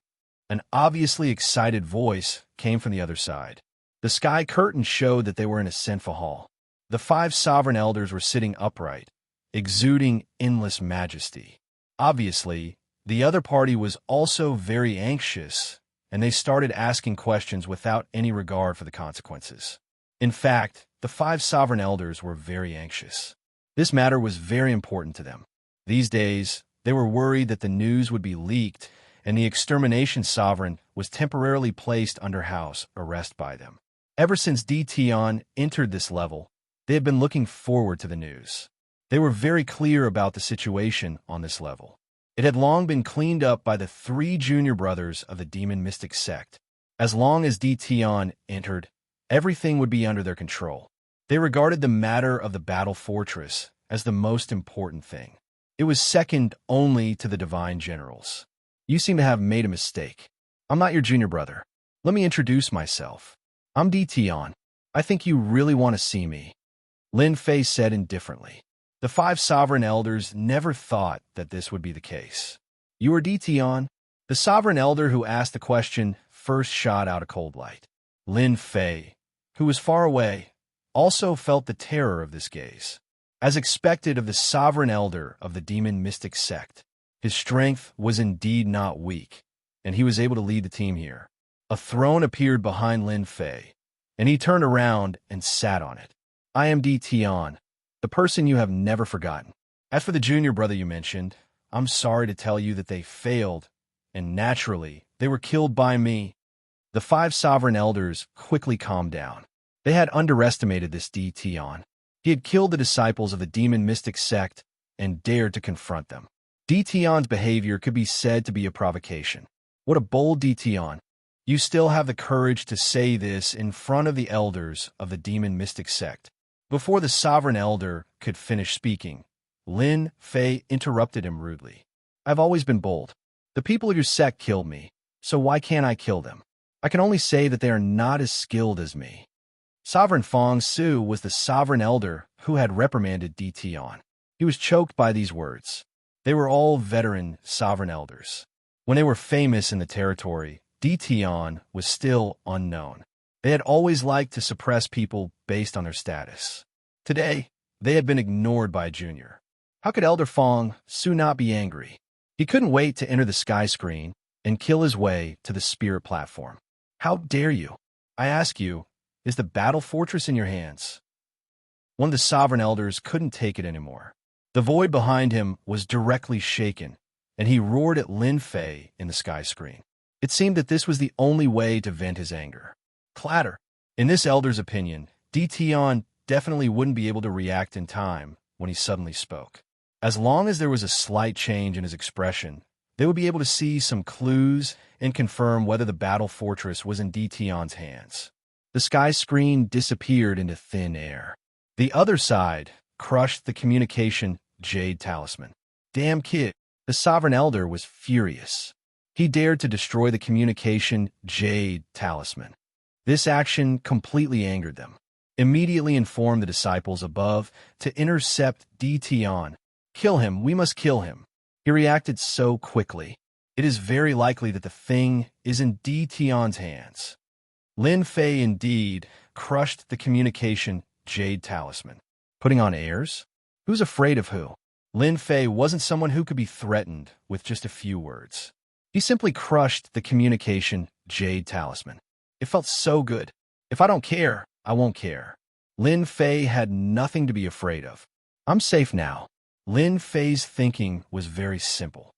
An obviously excited voice came from the other side. The sky curtain showed that they were in a sinful hall. The 5 sovereign elders were sitting upright, exuding endless majesty. Obviously, the other party was also very anxious, and they started asking questions without any regard for the consequences. In fact, the 5 sovereign elders were very anxious. This matter was very important to them. These days, they were worried that the news would be leaked and the extermination sovereign was temporarily placed under house arrest by them. Ever since Tion entered this level, they had been looking forward to the news. They were very clear about the situation on this level. It had long been cleaned up by the 3 junior brothers of the demon mystic sect. As long as Tion entered, everything would be under their control. They regarded the matter of the battle fortress as the most important thing. It was second only to the divine generals. You seem to have made a mistake. I'm not your junior brother. Let me introduce myself. I'm Tion. I think you really want to see me. Lin Fei said indifferently. The 5 sovereign elders never thought that this would be the case. You are Tion? The sovereign elder who asked the question first shot out a cold light. Lin Fei, who was far away, also felt the terror of this gaze. As expected of the sovereign elder of the demon mystic sect, his strength was indeed not weak, and he was able to lead the team here. A throne appeared behind Lin Fei, and he turned around and sat on it. I am Tion, the person you have never forgotten. As for the junior brother you mentioned, I'm sorry to tell you that they failed, and naturally, they were killed by me. The 5 sovereign elders quickly calmed down. They had underestimated this Tion. He had killed the disciples of the demon mystic sect and dared to confront them. Tion's behavior could be said to be a provocation. What a bold Tion. You still have the courage to say this in front of the elders of the demon mystic sect. Before the sovereign elder could finish speaking, Lin Fei interrupted him rudely. I've always been bold. The people of your sect killed me, so why can't I kill them? I can only say that they are not as skilled as me. Sovereign Fong Su was the sovereign elder who had reprimanded Tion. He was choked by these words. They were all veteran sovereign elders. When they were famous in the territory, Tion was still unknown. They had always liked to suppress people based on their status. Today, they had been ignored by a junior. How could Elder Fong Su not be angry? He couldn't wait to enter the sky screen and kill his way to the spirit platform. How dare you? I ask you, is the battle fortress in your hands? One of the sovereign elders couldn't take it anymore. The void behind him was directly shaken, and he roared at Lin Fei in the sky screen. It seemed that this was the only way to vent his anger. Clatter. In this elder's opinion, Tion definitely wouldn't be able to react in time when he suddenly spoke. As long as there was a slight change in his expression, they would be able to see some clues and confirm whether the battle fortress was in Tion's hands. The sky screen disappeared into thin air. The other side crushed the communication Jade Talisman. Damn kid, the sovereign elder was furious. He dared to destroy the communication Jade Talisman. This action completely angered them. Immediately informed the disciples above to intercept Tion. Kill him, we must kill him. He reacted so quickly. It is very likely that the thing is in Tion's hands. Lin Fei indeed crushed the communication Jade Talisman. Putting on airs? Who's afraid of who? Lin Fei wasn't someone who could be threatened with just a few words. He simply crushed the communication Jade Talisman. It felt so good. If I don't care, I won't care. Lin Fei had nothing to be afraid of. I'm safe now. Lin Fei's thinking was very simple.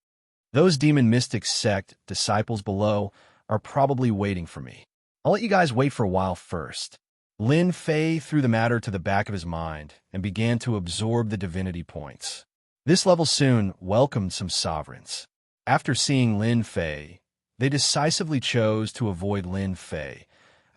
Those demon mystic sect disciples below are probably waiting for me. I'll let you guys wait for a while first. Lin Fei threw the matter to the back of his mind and began to absorb the divinity points. This level soon welcomed some sovereigns. After seeing Lin Fei, they decisively chose to avoid Lin Fei,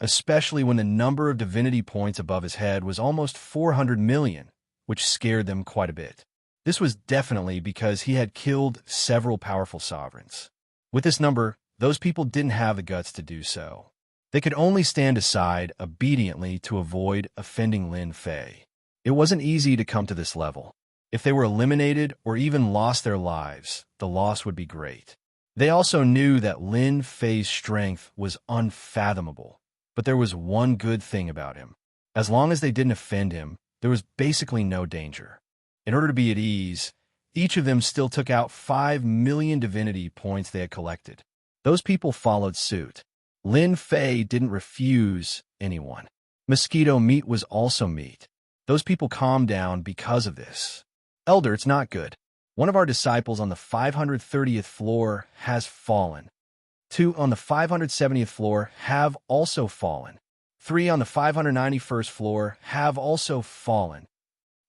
especially when the number of divinity points above his head was almost 400 million, which scared them quite a bit. This was definitely because he had killed several powerful sovereigns. With this number, those people didn't have the guts to do so. They could only stand aside obediently to avoid offending Lin Fei. It wasn't easy to come to this level. If they were eliminated or even lost their lives, the loss would be great. They also knew that Lin Fei's strength was unfathomable, but there was one good thing about him. As long as they didn't offend him, there was basically no danger. In order to be at ease, each of them still took out 5 million divinity points they had collected. Those people followed suit. Lin Fei didn't refuse anyone. Mosquito meat was also meat. Those people calmed down because of this. Elder, it's not good. One of our disciples on the 530th floor has fallen. 2 on the 570th floor have also fallen. 3 on the 591st floor have also fallen.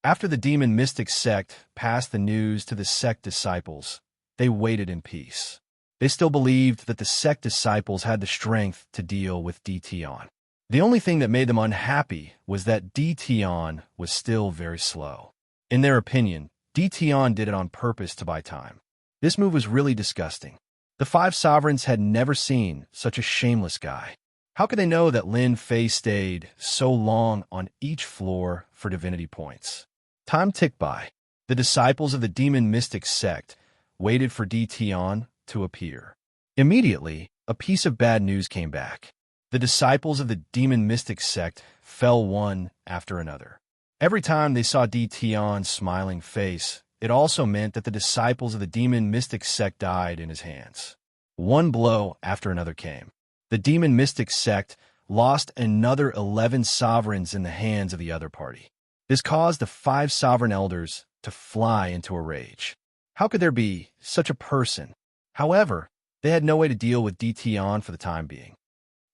After the demon mystic sect passed the news to the sect disciples, they waited in peace. They still believed that the sect disciples had the strength to deal with DTon. The only thing that made them unhappy was that DTon was still very slow. In their opinion, DTon did it on purpose to buy time. This move was really disgusting. The 5 sovereigns had never seen such a shameless guy. How could they know that Lin Fei stayed so long on each floor for divinity points? Time ticked by. The disciples of the demon mystic sect waited for DTon to appear. Immediately, a piece of bad news came back. The disciples of the demon mystic sect fell one after another. Every time they saw DTon's smiling face, it also meant that the disciples of the demon mystic sect died in his hands. One blow after another came. The demon mystic sect lost another 11 sovereigns in the hands of the other party. This caused the 5 sovereign elders to fly into a rage. How could there be such a person? However, they had no way to deal with DTon for the time being.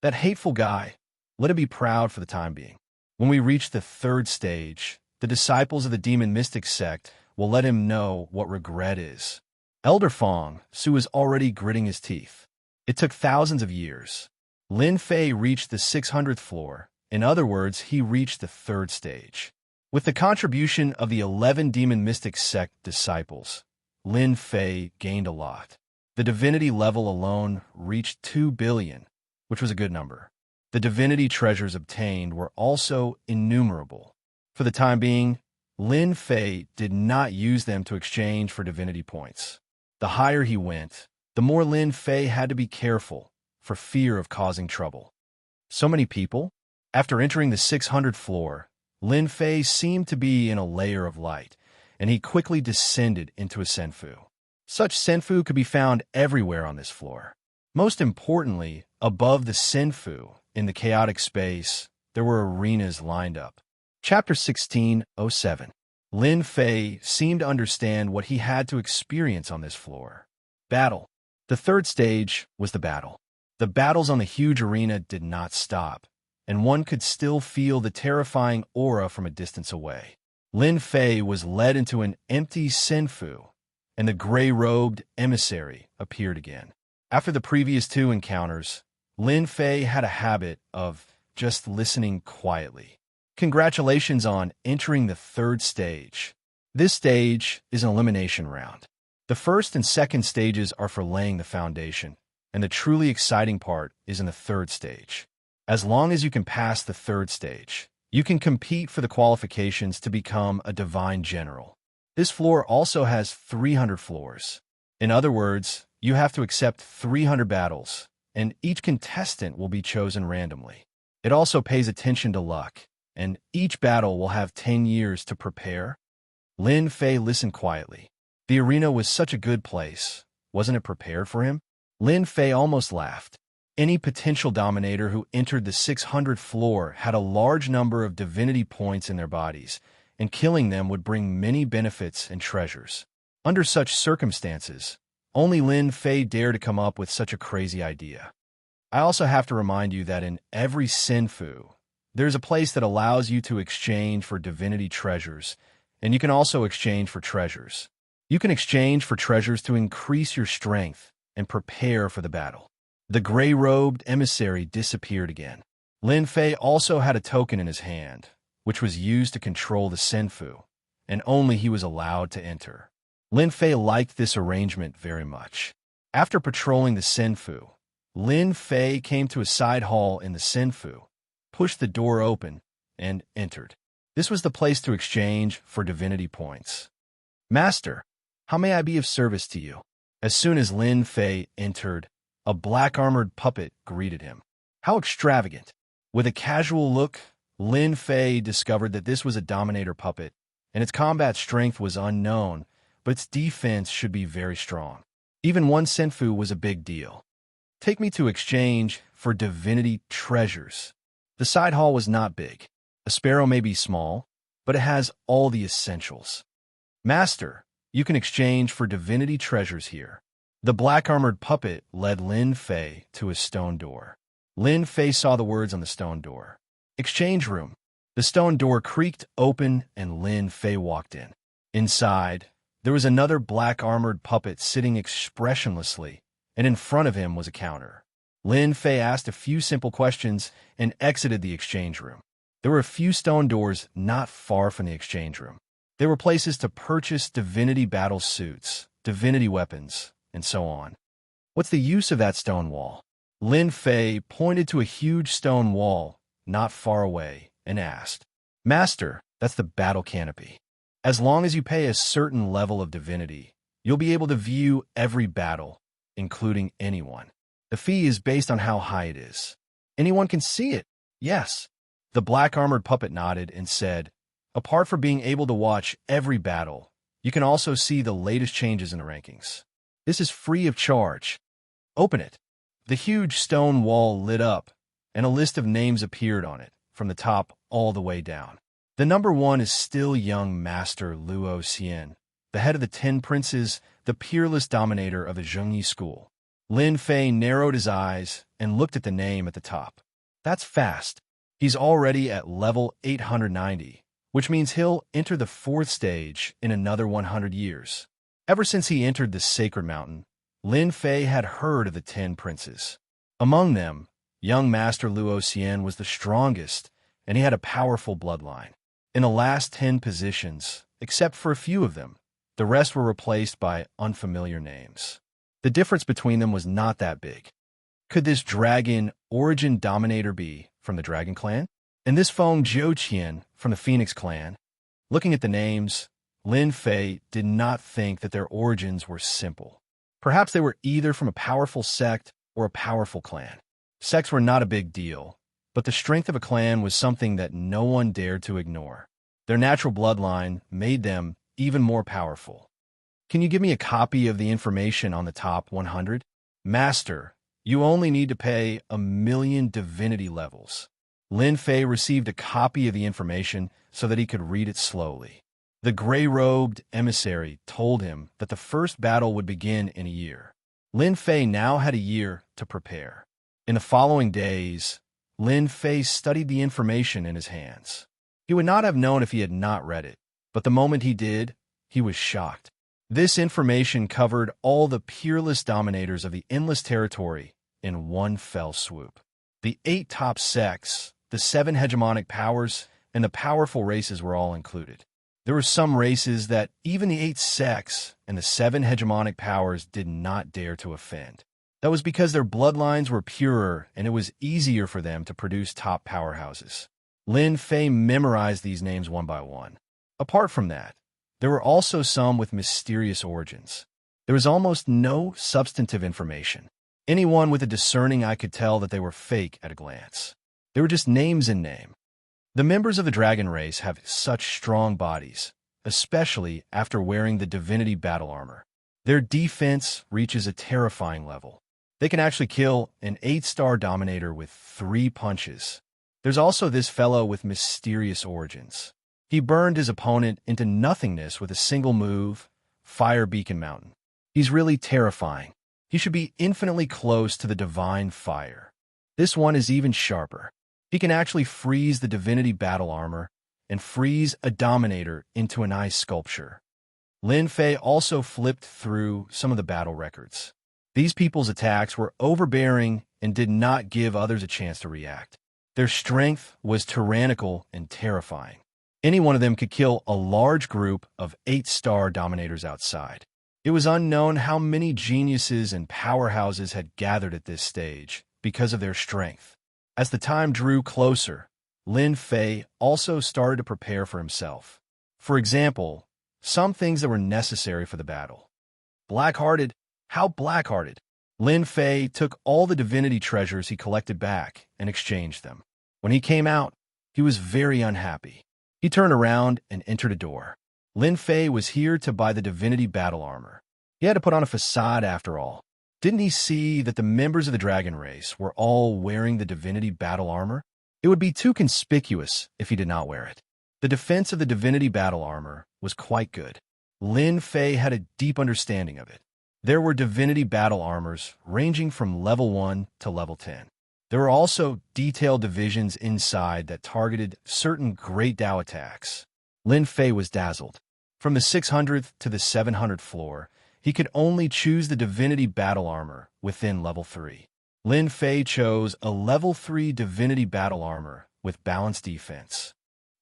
That hateful guy, let him be proud for the time being. When we reach the 3rd stage, the disciples of the demon mystic sect will let him know what regret is. Elder Fong Su is already gritting his teeth. It took thousands of years. Lin Fei reached the 600th floor. In other words, he reached the 3rd stage. With the contribution of the 11 demon mystic sect disciples, Lin Fei gained a lot. The divinity level alone reached 2 billion, which was a good number. The divinity treasures obtained were also innumerable. For the time being, Lin Fei did not use them to exchange for divinity points. The higher he went, the more Lin Fei had to be careful for fear of causing trouble. So many people? After entering the 600th floor, Lin Fei seemed to be in a layer of light, and he quickly descended into a senfu. Such senfu could be found everywhere on this floor. Most importantly, above the senfu, in the chaotic space, there were arenas lined up. Chapter 16:07. Lin Fei seemed to understand what he had to experience on this floor. Battle. The 3rd stage was the battle. The battles on the huge arena did not stop, and one could still feel the terrifying aura from a distance away. Lin Fei was led into an empty senfu, and the gray-robed emissary appeared again. After the previous 2 encounters, Lin Fei had a habit of just listening quietly. Congratulations on entering the 3rd stage. This stage is an elimination round. The 1st and 2nd stages are for laying the foundation, and the truly exciting part is in the 3rd stage. As long as you can pass the 3rd stage, you can compete for the qualifications to become a divine general. This floor also has 300 floors. In other words, you have to accept 300 battles, and each contestant will be chosen randomly. It also pays attention to luck, and each battle will have 10 years to prepare. Lin Fei listened quietly. The arena was such a good place. Wasn't it prepared for him? Lin Fei almost laughed. Any potential dominator who entered the 600th floor had a large number of divinity points in their bodies, and killing them would bring many benefits and treasures. Under such circumstances, only Lin Fei dared to come up with such a crazy idea. I also have to remind you that in every senfu, there's a place that allows you to exchange for divinity treasures, and you can also exchange for treasures. You can exchange for treasures to increase your strength and prepare for the battle. The gray-robed emissary disappeared again. Lin Fei also had a token in his hand, which was used to control the senfu, and only he was allowed to enter. Lin Fei liked this arrangement very much. After patrolling the senfu, Lin Fei came to a side hall in the Senfu, pushed the door open, and entered. This was the place to exchange for divinity points. Master, how may I be of service to you? As soon as Lin Fei entered, a black-armored puppet greeted him. How extravagant! With a casual look, Lin Fei discovered that this was a Dominator puppet, and its combat strength was unknown, but its defense should be very strong. Even one Senfu was a big deal. Take me to exchange for divinity treasures. The side hall was not big. A sparrow may be small, but it has all the essentials. Master, you can exchange for divinity treasures here. The black-armored puppet led Lin Fei to a stone door. Lin Fei saw the words on the stone door. Exchange room. The stone door creaked open and Lin Fei walked in. Inside, there was another black-armored puppet sitting expressionlessly, and in front of him was a counter. Lin Fei asked a few simple questions and exited the exchange room. There were a few stone doors not far from the exchange room. They were places to purchase divinity battle suits, divinity weapons, and so on. What's the use of that stone wall? Lin Fei pointed to a huge stone wall not far away and asked, Master, that's the battle canopy. As long as you pay a certain level of divinity, you'll be able to view every battle, including anyone. The fee is based on how high it is. Anyone can see it. Yes. The black-armored puppet nodded and said, apart from being able to watch every battle, you can also see the latest changes in the rankings. This is free of charge. Open it. The huge stone wall lit up, and a list of names appeared on it, from the top all the way down. The number 1 is still young Master Luo Xian, the head of the 10 princes, the peerless dominator of the Zhengyi school. Lin Fei narrowed his eyes and looked at the name at the top. That's fast. He's already at level 890, which means he'll enter the 4th stage in another 100 years. Ever since he entered the Sacred Mountain, Lin Fei had heard of the 10 princes. Among them, young Master Luo Xian was the strongest, and he had a powerful bloodline. In the last 10 positions, except for a few of them, the rest were replaced by unfamiliar names. The difference between them was not that big. Could this dragon origin dominator be from the Dragon Clan? And this Feng Zhouqian from the Phoenix Clan? Looking at the names, Lin Fei did not think that their origins were simple. Perhaps they were either from a powerful sect or a powerful clan. Sects were not a big deal, but the strength of a clan was something that no one dared to ignore. Their natural bloodline made them even more powerful. Can you give me a copy of the information on the top 100? Master, you only need to pay 1,000,000 divinity levels. Lin Fei received a copy of the information so that he could read it slowly. The gray-robed emissary told him that the first battle would begin in a year. Lin Fei now had a year to prepare. In the following days, Lin Fei studied the information in his hands. He would not have known if he had not read it, but the moment he did, he was shocked. This information covered all the peerless dominators of the Endless Territory in one fell swoop. The 8 top sects, the 7 hegemonic powers, and the powerful races were all included. There were some races that even the 8 sects and the 7 hegemonic powers did not dare to offend. That was because their bloodlines were purer and it was easier for them to produce top powerhouses. Lin Fei memorized these names one by one. Apart from that, there were also some with mysterious origins. There was almost no substantive information. Anyone with a discerning eye could tell that they were fake at a glance. They were just names in name. The members of the dragon race have such strong bodies, especially after wearing the divinity battle armor. Their defense reaches a terrifying level. They can actually kill an 8-star dominator with 3 punches. There's also this fellow with mysterious origins. He burned his opponent into nothingness with a single move, Fire Beacon Mountain. He's really terrifying. He should be infinitely close to the divine fire. This one is even sharper. He can actually freeze the divinity battle armor and freeze a dominator into an ice sculpture. Lin Fei also flipped through some of the battle records. These people's attacks were overbearing and did not give others a chance to react. Their strength was tyrannical and terrifying. Any one of them could kill a large group of 8-star dominators outside. It was unknown how many geniuses and powerhouses had gathered at this stage because of their strength. As the time drew closer, Lin Fei also started to prepare for himself. For example, some things that were necessary for the battle. Black-hearted? How black-hearted? Lin Fei took all the divinity treasures he collected back and exchanged them. When he came out, he was very unhappy. He turned around and entered a door. Lin Fei was here to buy the divinity battle armor. He had to put on a facade after all. Didn't he see that the members of the dragon race were all wearing the divinity battle armor? It would be too conspicuous if he did not wear it. The defense of the divinity battle armor was quite good. Lin Fei had a deep understanding of it. There were divinity battle armors ranging from level 1 to level 10. There were also detailed divisions inside that targeted certain great Dao attacks. Lin Fei was dazzled. From the 600th to the 700th floor, he could only choose the divinity battle armor within level 3. Lin Fei chose a level 3 divinity battle armor with balanced defense.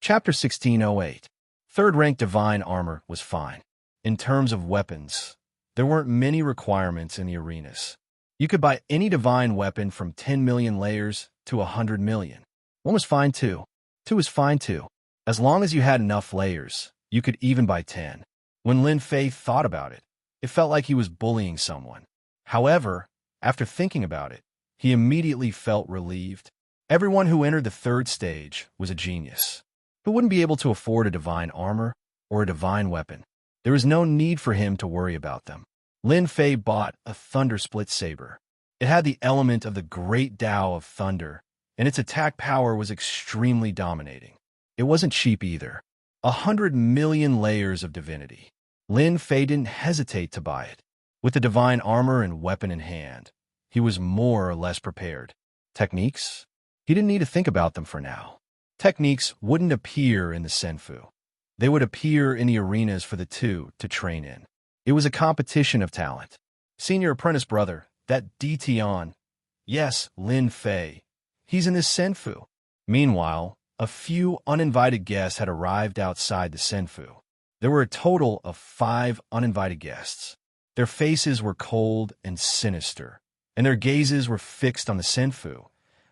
Chapter 1608. Third-rank divine armor was fine. In terms of weapons, there weren't many requirements in the arenas. You could buy any divine weapon from 10 million layers to 100 million. 1 was fine too. 2 was fine too. As long as you had enough layers, you could even buy 10. When Lin Fei thought about it, it felt like he was bullying someone. However, after thinking about it, he immediately felt relieved. Everyone who entered the third stage was a genius. Who wouldn't be able to afford a divine armor or a divine weapon? There was no need for him to worry about them. Lin Fei bought a thunder split saber. It had the element of the great Tao of thunder, and its attack power was extremely dominating. It wasn't cheap either. 100 million layers of divinity. Lin Fei didn't hesitate to buy it. With the divine armor and weapon in hand, he was more or less prepared. Techniques? He didn't need to think about them for now. Techniques wouldn't appear in the Senfu. They would appear in the arenas for the two to train in. It was a competition of talent. Senior apprentice brother, that Dition. Yes, Lin Fei. He's in this Senfu. Meanwhile, a few uninvited guests had arrived outside the Senfu. There were a total of 5 uninvited guests. Their faces were cold and sinister, and their gazes were fixed on the Senfu,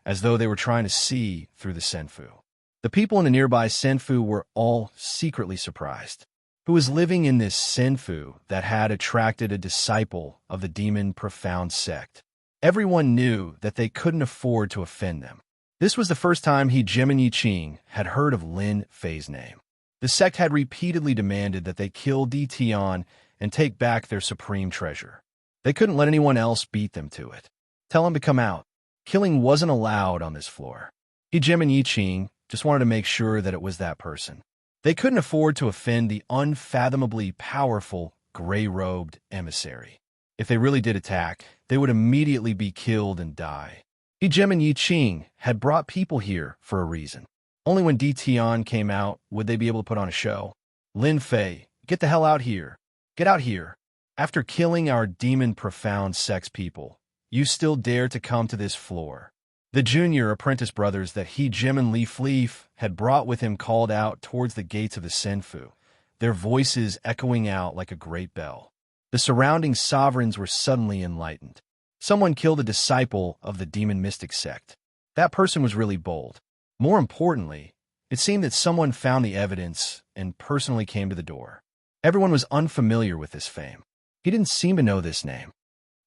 as though they were trying to see through the Senfu. The people in the nearby Senfu were all secretly surprised. Who was living in this Senfu that had attracted a disciple of the demon profound sect? Everyone knew that they couldn't afford to offend them. This was the first time He Jim and Yi Qing had heard of Lin Fei's name. The sect had repeatedly demanded that they kill Dition and take back their supreme treasure. They couldn't let anyone else beat them to it. Tell him to come out. Killing wasn't allowed on this floor. He Jim and Yi Qing just wanted to make sure that it was that person. They couldn't afford to offend the unfathomably powerful, gray-robed emissary. If they really did attack, they would immediately be killed and die. He Jim and Yi Qing had brought people here for a reason. Only when Dition came out would they be able to put on a show. Lin Fei, get the hell out here. Get out here. After killing our demon profound sex people, you still dare to come to this floor. The junior apprentice brothers that He Jim and Li Fleef had brought with him called out towards the gates of the Senfu, their voices echoing out like a great bell. The surrounding sovereigns were suddenly enlightened. Someone killed a disciple of the demon mystic sect. That person was really bold. More importantly, it seemed that someone found the evidence and personally came to the door. Everyone was unfamiliar with this fame. He didn't seem to know this name.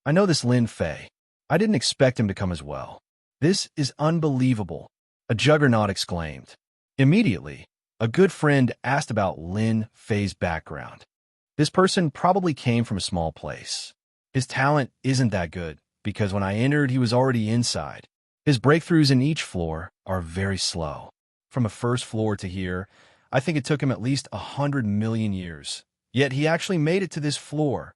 I know this Lin Fei. I didn't expect him to come as well. This is unbelievable, a juggernaut exclaimed. Immediately, a good friend asked about Lin Fei's background. This person probably came from a small place. His talent isn't that good, because when I entered, he was already inside. His breakthroughs in each floor are very slow. From a first floor to here, I think it took him at least 100 million years. Yet he actually made it to this floor.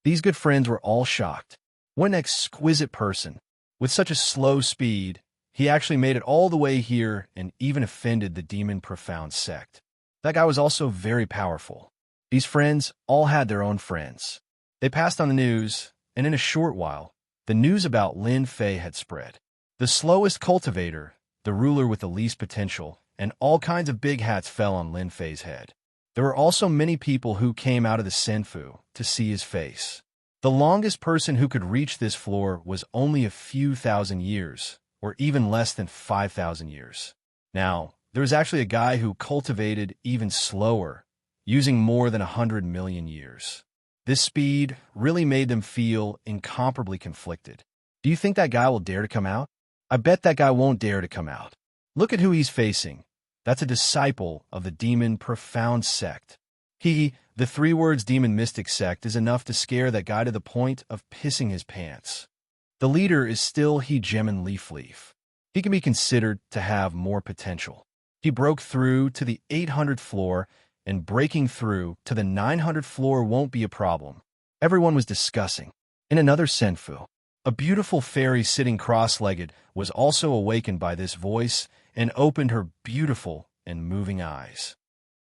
These good friends were all shocked. What an exquisite person. With such a slow speed, he actually made it all the way here and even offended the demon profound sect. That guy was also very powerful. These friends all had their own friends. They passed on the news, and in a short while, the news about Lin Fei had spread. The slowest cultivator, the ruler with the least potential, and all kinds of big hats fell on Lin Fei's head. There were also many people who came out of the Senfu to see his face. The longest person who could reach this floor was only a few thousand years, or even less than 5,000 years. Now, there was actually a guy who cultivated even slower, using more than 100 million years. This speed really made them feel incomparably conflicted. Do you think that guy will dare to come out? I bet that guy won't dare to come out. Look at who he's facing. That's a disciple of the demon profound sect. The 3 words demon mystic sect is enough to scare that guy to the point of pissing his pants. The leader is still Hegemin Leaf. He can be considered to have more potential. He broke through to the 800th floor, and breaking through to the 900th floor won't be a problem. Everyone was discussing. In another Senfu, a beautiful fairy sitting cross-legged was also awakened by this voice and opened her beautiful and moving eyes.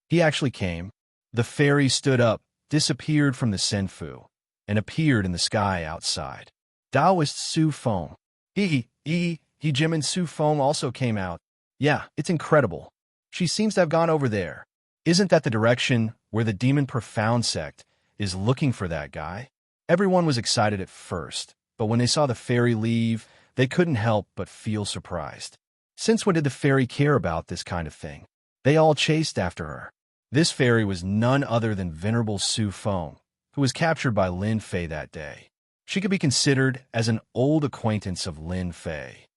He actually came. The fairy stood up, disappeared from the Senfu, and appeared in the sky outside. Taoist Su Feng. Hegemin Su Feng also came out. Yeah, it's incredible. She seems to have gone over there. Isn't that the direction where the demon profound sect is looking for that guy? Everyone was excited at first, but when they saw the fairy leave, they couldn't help but feel surprised. Since when did the fairy care about this kind of thing? They all chased after her. This fairy was none other than Venerable Su Feng, who was captured by Lin Fei that day. She could be considered as an old acquaintance of Lin Fei.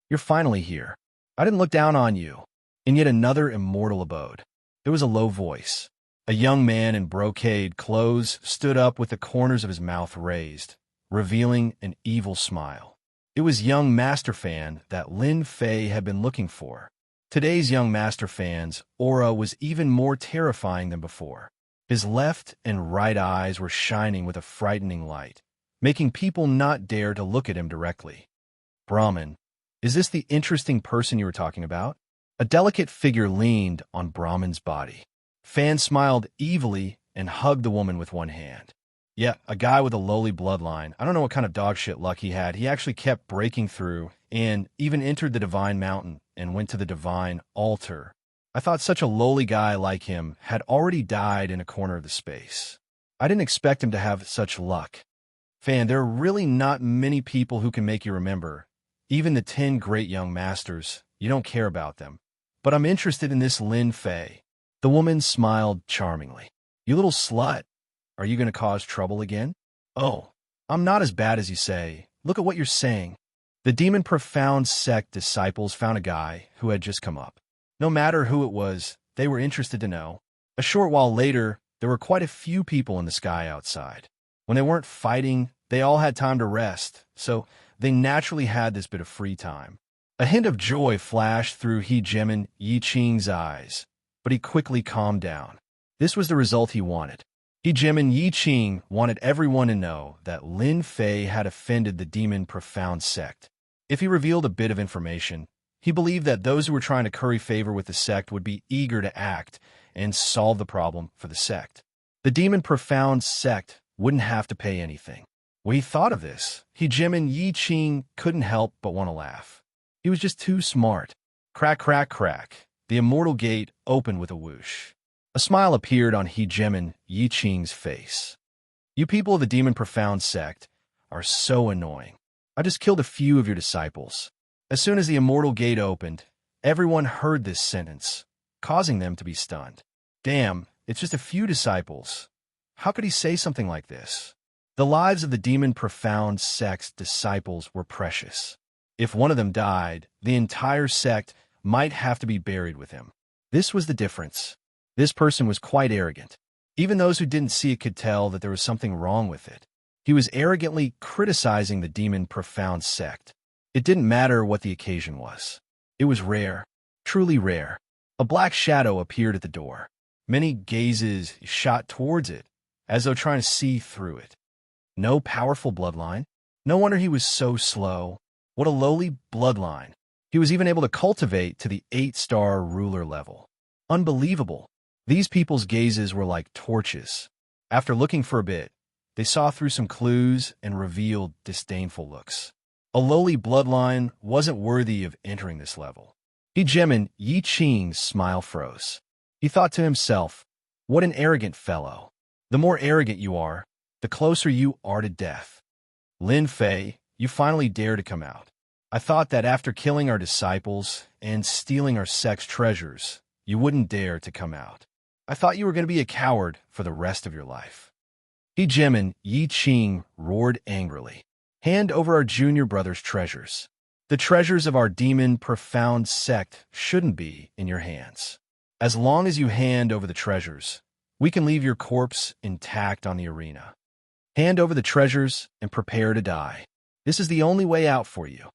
You're finally here. I didn't look down on you. In yet another immortal abode, there was a low voice. A young man in brocade clothes stood up with the corners of his mouth raised, revealing an evil smile. It was young Master Fan that Lin Fei had been looking for. Today's young Master Fan's aura was even more terrifying than before. His left and right eyes were shining with a frightening light, making people not dare to look at him directly. Brahmin, is this the interesting person you were talking about? A delicate figure leaned on Brahmin's body. Fan smiled evilly and hugged the woman with one hand. Yeah, a guy with a lowly bloodline. I don't know what kind of dog shit luck he had. He actually kept breaking through and even entered the Divine Mountain and went to the Divine Altar. I thought such a lowly guy like him had already died in a corner of the space. I didn't expect him to have such luck. Fan, there are really not many people who can make you remember. Even the 10 great young masters, you don't care about them. But I'm interested in this Lin Fei. The woman smiled charmingly. You little slut. Are you going to cause trouble again? Oh, I'm not as bad as you say. Look at what you're saying. The demon profound sect disciples found a guy who had just come up. No matter who it was, they were interested to know. A short while later, there were quite a few people in the sky outside. When they weren't fighting, they all had time to rest, so they naturally had this bit of free time. A hint of joy flashed through Hegemin Yiqing's eyes, but he quickly calmed down. This was the result he wanted. Hegemin Yiqing wanted everyone to know that Lin Fei had offended the demon profound sect. If he revealed a bit of information, he believed that those who were trying to curry favor with the sect would be eager to act and solve the problem for the sect. The demon profound sect wouldn't have to pay anything. When he thought of this, Hegemin Yiqing couldn't help but want to laugh. He was just too smart. Crack, crack, crack. The immortal gate opened with a whoosh. A smile appeared on Hegemin Yiqing's face. You people of the demon profound sect are so annoying. I just killed a few of your disciples. As soon as the immortal gate opened, everyone heard this sentence, causing them to be stunned. Damn, it's just a few disciples. How could he say something like this? The lives of the demon profound sect's disciples were precious. If one of them died, the entire sect might have to be buried with him. This was the difference. This person was quite arrogant. Even those who didn't see it could tell that there was something wrong with it. He was arrogantly criticizing the demon profound sect. It didn't matter what the occasion was. It was rare, truly rare. A black shadow appeared at the door. Many gazes shot towards it, as though trying to see through it. No powerful bloodline. No wonder he was so slow. What a lowly bloodline. He was even able to cultivate to the 8-star ruler level. Unbelievable. These people's gazes were like torches. After looking for a bit, they saw through some clues and revealed disdainful looks. A lowly bloodline wasn't worthy of entering this level. Hegemin Yiqing's smile froze. He thought to himself, What an arrogant fellow. The more arrogant you are, the closer you are to death. Lin Fei, you finally dare to come out. I thought that after killing our disciples and stealing our sex treasures, you wouldn't dare to come out. I thought you were going to be a coward for the rest of your life. He Jimin Yi Qing roared angrily. Hand over our junior brother's treasures. The treasures of our demon profound sect shouldn't be in your hands. As long as you hand over the treasures, we can leave your corpse intact on the arena. Hand over the treasures and prepare to die. This is the only way out for you.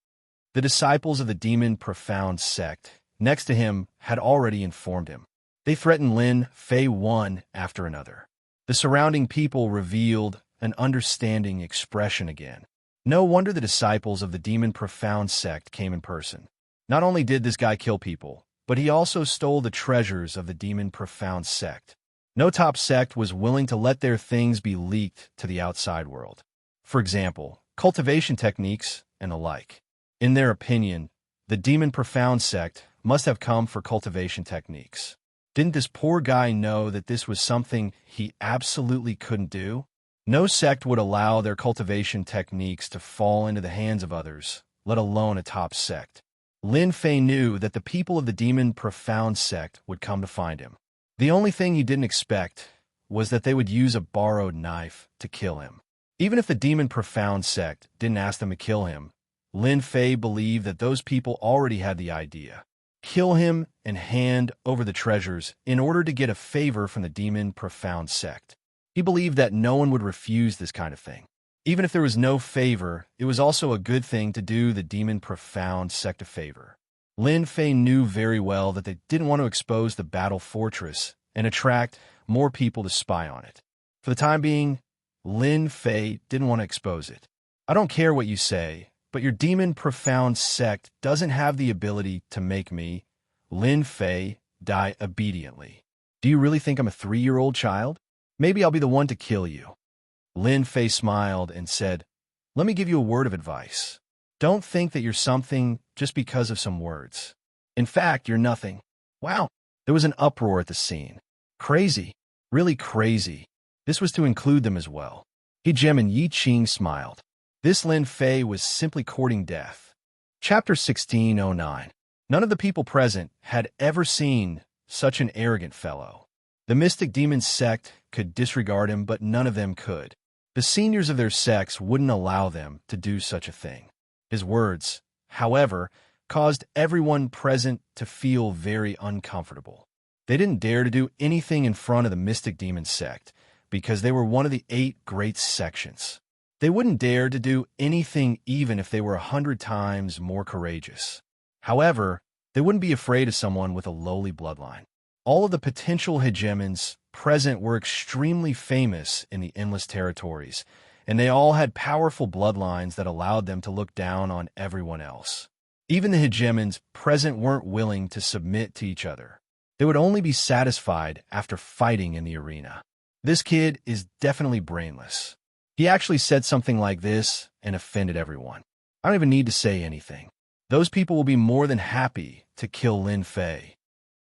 The disciples of the demon profound sect next to him had already informed him. They threatened Lin Fei one after another. The surrounding people revealed an understanding expression again. No wonder the disciples of the demon profound sect came in person. Not only did this guy kill people, but he also stole the treasures of the demon profound sect. No top sect was willing to let their things be leaked to the outside world. For example, cultivation techniques and the like. In their opinion, the demon profound sect must have come for cultivation techniques. Didn't this poor guy know that this was something he absolutely couldn't do? No sect would allow their cultivation techniques to fall into the hands of others, let alone a top sect. Lin Fei knew that the people of the demon profound sect would come to find him. The only thing he didn't expect was that they would use a borrowed knife to kill him. Even if the demon profound sect didn't ask them to kill him, Lin Fei believed that those people already had the idea. Kill him and hand over the treasures in order to get a favor from the demon profound sect. He believed that no one would refuse this kind of thing. Even if there was no favor, it was also a good thing to do the demon profound sect a favor. Lin Fei knew very well that they didn't want to expose the battle fortress and attract more people to spy on it. For the time being, Lin Fei didn't want to expose it. I don't care what you say, but your demon profound sect doesn't have the ability to make me, Lin Fei, die obediently. Do you really think I'm a 3-year-old child? Maybe I'll be the one to kill you. Lin Fei smiled and said, let me give you a word of advice. Don't think that you're something just because of some words. In fact, you're nothing. Wow. There was an uproar at the scene. Crazy. Really crazy. This was to include them as well. He Jimin Yi Qing smiled. This Lin Fei was simply courting death. Chapter 1609. None of the people present had ever seen such an arrogant fellow. The mystic demon sect could disregard him, but none of them could. The seniors of their sects wouldn't allow them to do such a thing. His words, however, caused everyone present to feel very uncomfortable. They didn't dare to do anything in front of the mystic demon sect because they were one of the 8 great sections. They wouldn't dare to do anything even if they were 100 times more courageous. However, they wouldn't be afraid of someone with a lowly bloodline. All of the potential hegemons present were extremely famous in the endless territories, and they all had powerful bloodlines that allowed them to look down on everyone else. Even the hegemons present weren't willing to submit to each other. They would only be satisfied after fighting in the arena. This kid is definitely brainless. He actually said something like this and offended everyone. I don't even need to say anything. Those people will be more than happy to kill Lin Fei.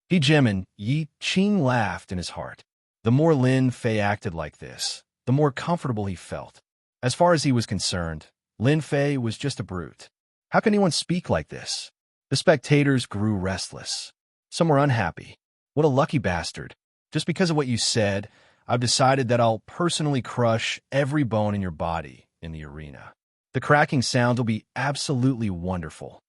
He Jimin Yi Qing laughed in his heart. The more Lin Fei acted like this, the more comfortable he felt. As far as he was concerned, Lin Fei was just a brute. How can anyone speak like this? The spectators grew restless. Some were unhappy. What a lucky bastard. Just because of what you said, I've decided that I'll personally crush every bone in your body in the arena. The cracking sound will be absolutely wonderful.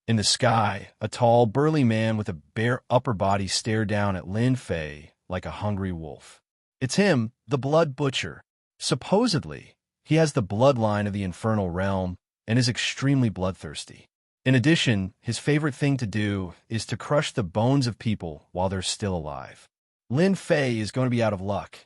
In the sky, a tall, burly man with a bare upper body stared down at Lin Fei like a hungry wolf. It's him, the Blood Butcher. Supposedly, he has the bloodline of the infernal realm and is extremely bloodthirsty. In addition, his favorite thing to do is to crush the bones of people while they're still alive. Lin Fei is going to be out of luck.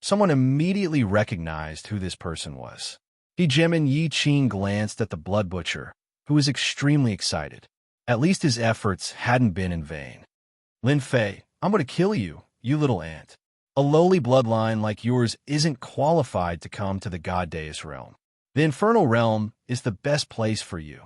Someone immediately recognized who this person was. He Jimin Yi Qing glanced at the Blood Butcher, who was extremely excited. At least his efforts hadn't been in vain. Lin Fei, I'm going to kill you, you little ant. A lowly bloodline like yours isn't qualified to come to the God Deus realm. The infernal realm is the best place for you.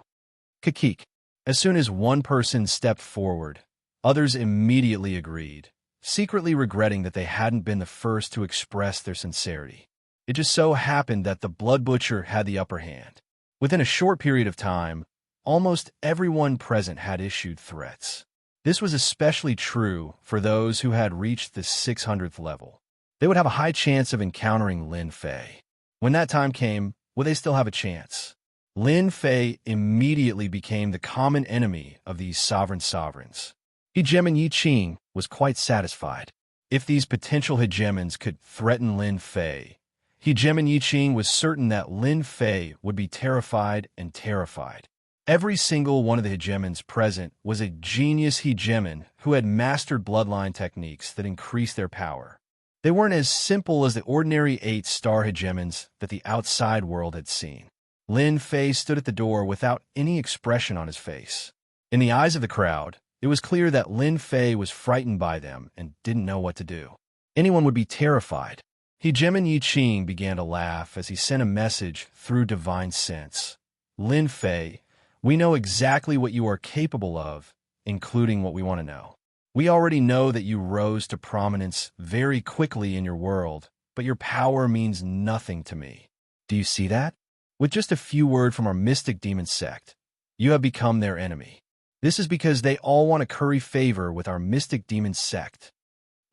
Kakik. As soon as one person stepped forward, others immediately agreed, secretly regretting that they hadn't been the first to express their sincerity. It just so happened that the Blood Butcher had the upper hand. Within a short period of time, almost everyone present had issued threats. This was especially true for those who had reached the 600th level. They would have a high chance of encountering Lin Fei. When that time came, would they still have a chance? Lin Fei immediately became the common enemy of these sovereigns. Hegemon Yi Qing was quite satisfied. If these potential hegemons could threaten Lin Fei, Hegemon Yi Qing was certain that Lin Fei would be terrified and terrified. Every single one of the hegemons present was a genius hegemon who had mastered bloodline techniques that increased their power. They weren't as simple as the ordinary 8-star hegemons that the outside world had seen. Lin Fei stood at the door without any expression on his face. In the eyes of the crowd, it was clear that Lin Fei was frightened by them and didn't know what to do. Anyone would be terrified. Hegemon Yi Qing began to laugh as he sent a message through divine sense. Lin Fei, we know exactly what you are capable of, including what we want to know. We already know that you rose to prominence very quickly in your world, but your power means nothing to me. Do you see that? With just a few words from our mystic demon sect, you have become their enemy. This is because they all want to curry favor with our mystic demon sect.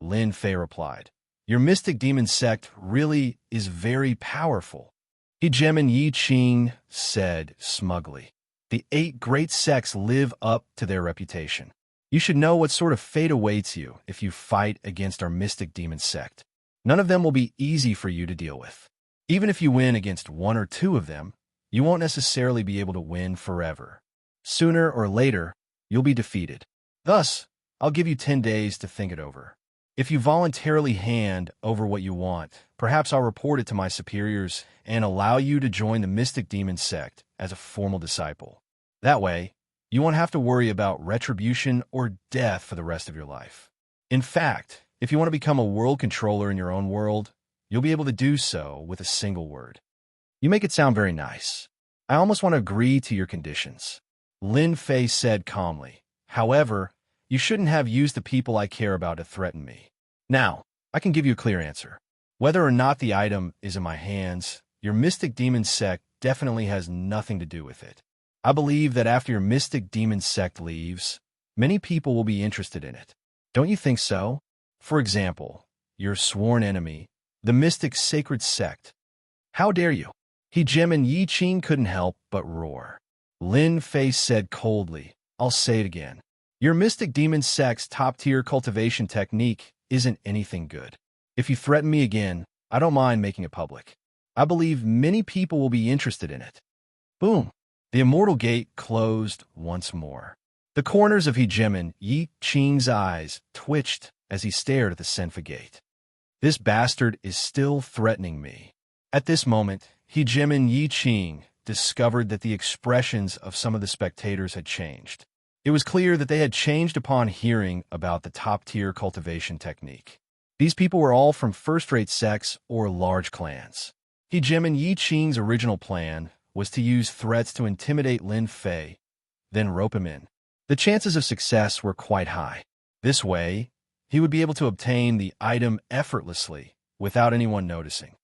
Lin Fei replied, your mystic demon sect really is very powerful. Hegemon Yi Qing said smugly, the 8 great sects live up to their reputation. You should know what sort of fate awaits you if you fight against our mystic demon sect. None of them will be easy for you to deal with. Even if you win against 1 or 2 of them, you won't necessarily be able to win forever. Sooner or later, you'll be defeated. Thus, I'll give you 10 days to think it over. If you voluntarily hand over what you want, perhaps I'll report it to my superiors and allow you to join the mystic demon sect as a formal disciple. That way, you won't have to worry about retribution or death for the rest of your life. In fact, if you want to become a world controller in your own world, you'll be able to do so with a single word. You make it sound very nice. I almost want to agree to your conditions. Lin Fei said calmly. However, you shouldn't have used the people I care about to threaten me. Now, I can give you a clear answer. Whether or not the item is in my hands, your mystic demon sect definitely has nothing to do with it. I believe that after your mystic demon sect leaves, many people will be interested in it. Don't you think so? For example, your sworn enemy, the mystic sacred sect. How dare you? Hegemon Yi Qing couldn't help but roar. Lin Fei said coldly, I'll say it again. Your mystic demon sect's top-tier cultivation technique isn't anything good. If you threaten me again, I don't mind making it public. I believe many people will be interested in it. Boom. The immortal gate closed once more. The corners of Hegemon Yi Qing's eyes twitched as he stared at the Senfa gate. This bastard is still threatening me. At this moment, Hegemon Yi Qing discovered that the expressions of some of the spectators had changed. It was clear that they had changed upon hearing about the top-tier cultivation technique. These people were all from first-rate sects or large clans. Hegemon Yi Qing's original plan was to use threats to intimidate Lin Fei, then rope him in. The chances of success were quite high. This way, he would be able to obtain the item effortlessly without anyone noticing.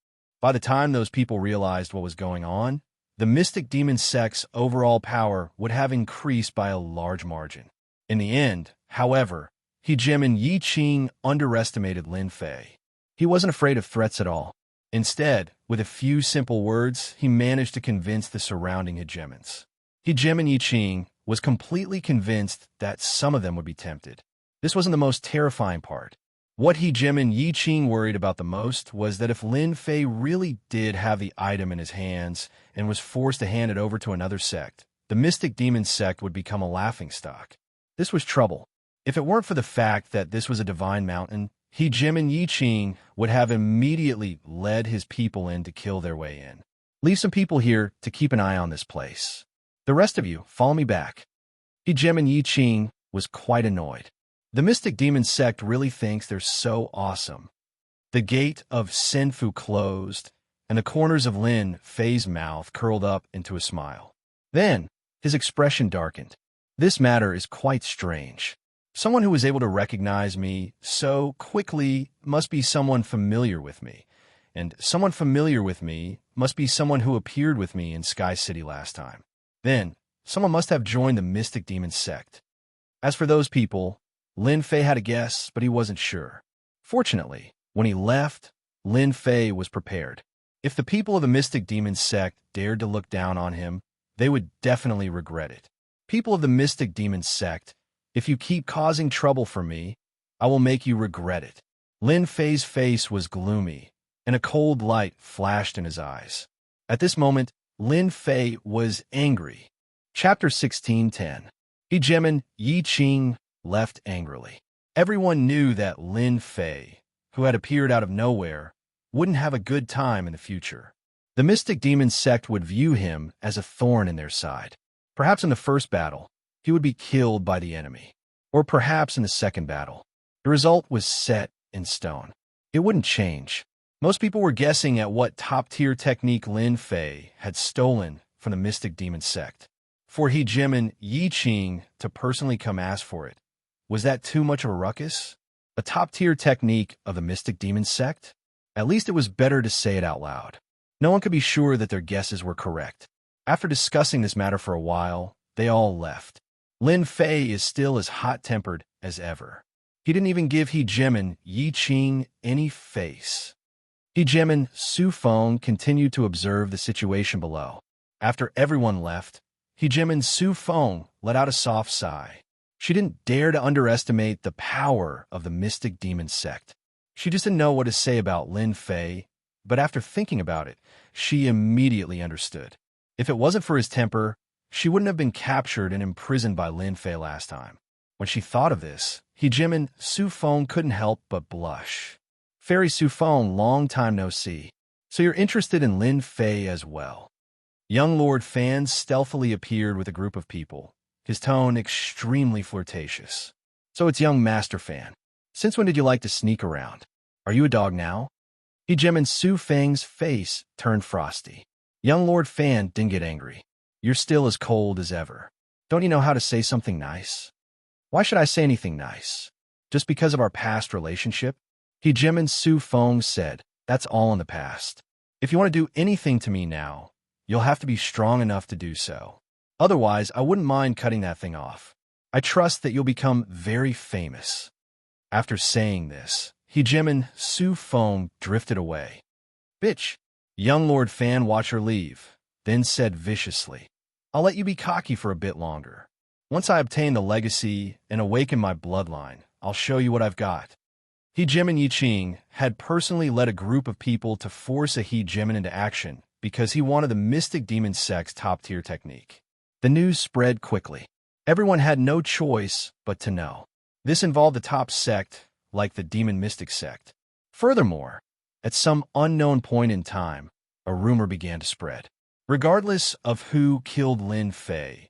By the time those people realized what was going on, the mystic demon sect's overall power would have increased by a large margin. In the end, however, Hegemon Yi Qing underestimated Lin Fei. He wasn't afraid of threats at all. Instead, with a few simple words, he managed to convince the surrounding hegemons. Hegemon Yi Qing was completely convinced that some of them would be tempted. This wasn't the most terrifying part. What Hegemon Yi Qing worried about the most was that if Lin Fei really did have the item in his hands and was forced to hand it over to another sect, the mystic demon sect would become a laughingstock. This was trouble. If it weren't for the fact that this was a divine mountain, Hegemon Yi Qing would have immediately led his people in to kill their way in. Leave some people here to keep an eye on this place. The rest of you, follow me back. Hegemon Yi Qing was quite annoyed. The mystic demon sect really thinks they're so awesome. The gate of Senfu closed, and the corners of Lin Fei's mouth curled up into a smile. Then, his expression darkened. This matter is quite strange. Someone who was able to recognize me so quickly must be someone familiar with me, and someone familiar with me must be someone who appeared with me in Sky City last time. Then, someone must have joined the Mystic Demon sect. As for those people, Lin Fei had a guess, but he wasn't sure. Fortunately, when he left, Lin Fei was prepared. If the people of the Mystic Demon sect dared to look down on him, they would definitely regret it. People of the Mystic Demon sect, if you keep causing trouble for me, I will make you regret it. Lin Fei's face was gloomy, and a cold light flashed in his eyes. At this moment, Lin Fei was angry. Chapter 16:10. He Jimin Yi Qing left angrily. Everyone knew that Lin Fei, who had appeared out of nowhere, wouldn't have a good time in the future. The Mystic Demon sect would view him as a thorn in their side. Perhaps in the first battle, he would be killed by the enemy. Or perhaps in the second battle. The result was set in stone. It wouldn't change. Most people were guessing at what top-tier technique Lin Fei had stolen from the Mystic Demon sect. For He Jimin Yi Qing to personally come ask for it, was that too much of a ruckus? A top-tier technique of the Mystic Demon sect? At least it was better to say it out loud. No one could be sure that their guesses were correct. After discussing this matter for a while, they all left. Lin Fei is still as hot-tempered as ever. He didn't even give He Jimin Yi Qing any face. He Jimin Su Feng continued to observe the situation below. After everyone left, He Jimin Su Feng let out a soft sigh. She didn't dare to underestimate the power of the Mystic Demon sect. She just didn't know what to say about Lin Fei, but after thinking about it, she immediately understood. If it wasn't for his temper, she wouldn't have been captured and imprisoned by Lin Fei last time. When she thought of this, He Jimin Su Feng couldn't help but blush. Fairy Su Feng, long time no see. So you're interested in Lin Fei as well. Young Lord Fan stealthily appeared with a group of people, his tone extremely flirtatious. So it's young Master Fan. Since when did you like to sneak around? Are you a dog now? He Jimin Su Feng's face turned frosty. Young Lord Fan didn't get angry. You're still as cold as ever. Don't you know how to say something nice? Why should I say anything nice? Just because of our past relationship? He Jimin Su Feng said, that's all in the past. If you want to do anything to me now, you'll have to be strong enough to do so. Otherwise, I wouldn't mind cutting that thing off. I trust that you'll become very famous. After saying this, He Jimin Su Feng drifted away. Bitch. Young Lord Fan watched her leave, then said viciously, I'll let you be cocky for a bit longer. Once I obtain the legacy and awaken my bloodline, I'll show you what I've got. He Jimin Yi Qing had personally led a group of people to force a He Jimin into action because he wanted the Mystic Demon sect's top-tier technique. The news spread quickly. Everyone had no choice but to know. This involved the top sect, like the Demon Mystic sect. Furthermore, at some unknown point in time, a rumor began to spread. Regardless of who killed Lin Fei,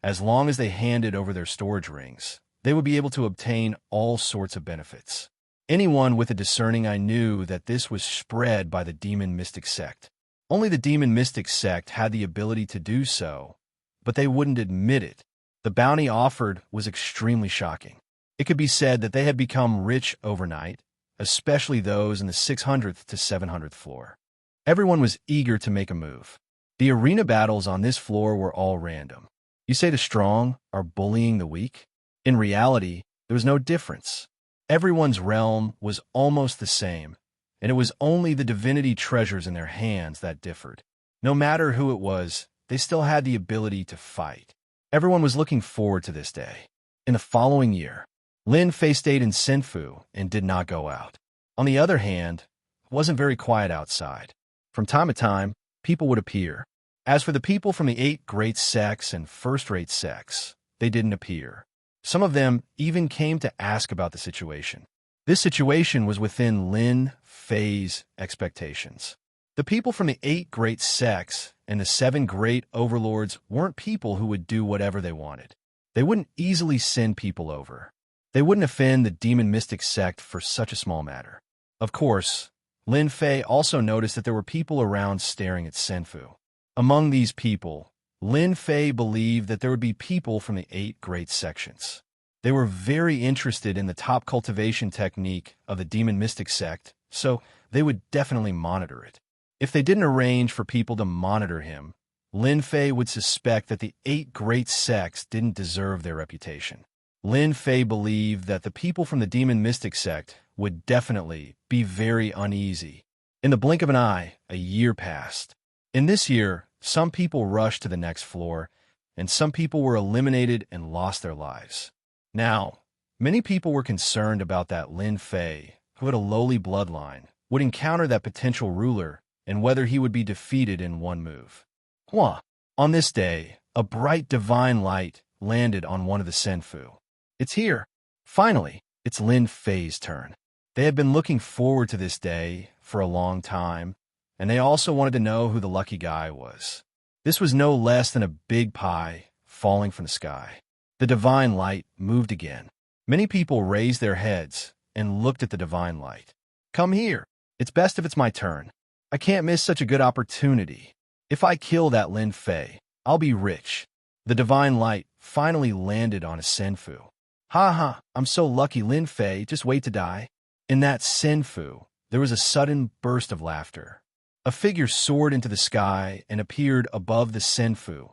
as long as they handed over their storage rings, they would be able to obtain all sorts of benefits. Anyone with a discerning eye knew that this was spread by the Demon Mystic sect. Only the Demon Mystic sect had the ability to do so, but they wouldn't admit it. The bounty offered was extremely shocking. It could be said that they had become rich overnight, especially those in the 600th to 700th floor. Everyone was eager to make a move. The arena battles on this floor were all random. You say the strong are bullying the weak? In reality, there was no difference. Everyone's realm was almost the same, and it was only the divinity treasures in their hands that differed. No matter who it was, they still had the ability to fight. Everyone was looking forward to this day. In the following year, Lin Fei stayed in Senfu and did not go out. On the other hand, it wasn't very quiet outside. From time to time, people would appear. As for the people from the 8 great sects and first-rate sects, they didn't appear. Some of them even came to ask about the situation. This situation was within Lin Fei's expectations. The people from the 8 great sects and the 7 great overlords weren't people who would do whatever they wanted. They wouldn't easily send people over. They wouldn't offend the Demon Mystic sect for such a small matter. Of course, Lin Fei also noticed that there were people around staring at Senfu. Among these people, Lin Fei believed that there would be people from the 8 great sections. They were very interested in the top cultivation technique of the demon mystic sect, so they would definitely monitor it. If they didn't arrange for people to monitor him, Lin Fei would suspect that the 8 great sects didn't deserve their reputation. Lin Fei believed that the people from the demon mystic sect would definitely be very uneasy. In the blink of an eye, a year passed. In this year, some people rushed to the next floor, and some people were eliminated and lost their lives. Now, many people were concerned about that Lin Fei, who had a lowly bloodline, would encounter that potential ruler and whether he would be defeated in one move. On this day, a bright divine light landed on one of the Senfu. It's here. Finally, it's Lin Fei's turn. They had been looking forward to this day for a long time, and they also wanted to know who the lucky guy was. This was no less than a big pie falling from the sky. The divine light moved again. Many people raised their heads and looked at the divine light. Come here. It's best if it's my turn. I can't miss such a good opportunity. If I kill that Lin Fei, I'll be rich. The divine light finally landed on a Senfu. Ha, I'm so lucky, Lin Fei, just wait to die. In that Senfu, there was a sudden burst of laughter. A figure soared into the sky and appeared above the Senfu,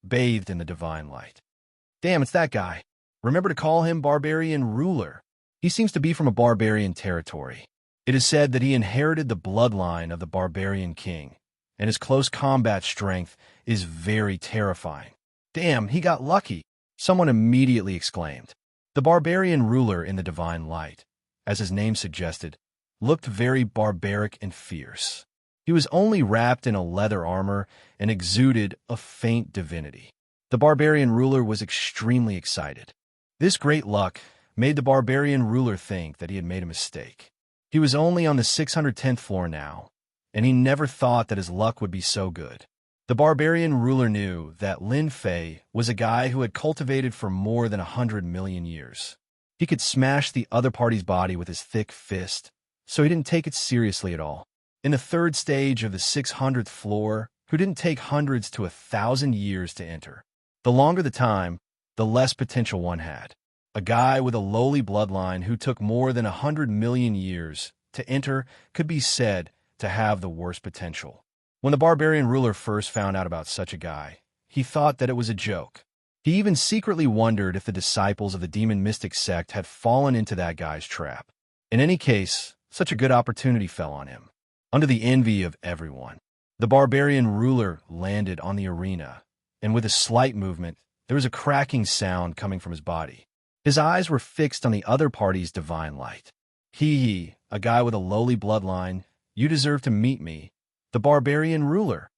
bathed in the divine light. Damn, it's that guy. Remember to call him Barbarian Ruler. He seems to be from a barbarian territory. It is said that he inherited the bloodline of the barbarian king, and his close combat strength is very terrifying. Damn, he got lucky, someone immediately exclaimed. The barbarian ruler in the divine light, as his name suggested, looked very barbaric and fierce. He was only wrapped in a leather armor and exuded a faint divinity. The barbarian ruler was extremely excited. This great luck made the barbarian ruler think that he had made a mistake. He was only on the 610th floor now, and he never thought that his luck would be so good. The barbarian ruler knew that Lin Fei was a guy who had cultivated for more than 100 million years. He could smash the other party's body with his thick fist, so he didn't take it seriously at all. In the 3rd stage of the 600th floor, who didn't take hundreds to 1,000 years to enter. The longer the time, the less potential one had. A guy with a lowly bloodline who took more than 100 million years to enter could be said to have the worst potential. When the barbarian ruler first found out about such a guy, he thought that it was a joke. He even secretly wondered if the disciples of the demon mystic sect had fallen into that guy's trap. In any case, such a good opportunity fell on him. Under the envy of everyone, the barbarian ruler landed on the arena, and with a slight movement, there was a cracking sound coming from his body. His eyes were fixed on the other party's divine light. A guy with a lowly bloodline, you deserve to meet me, the barbarian ruler.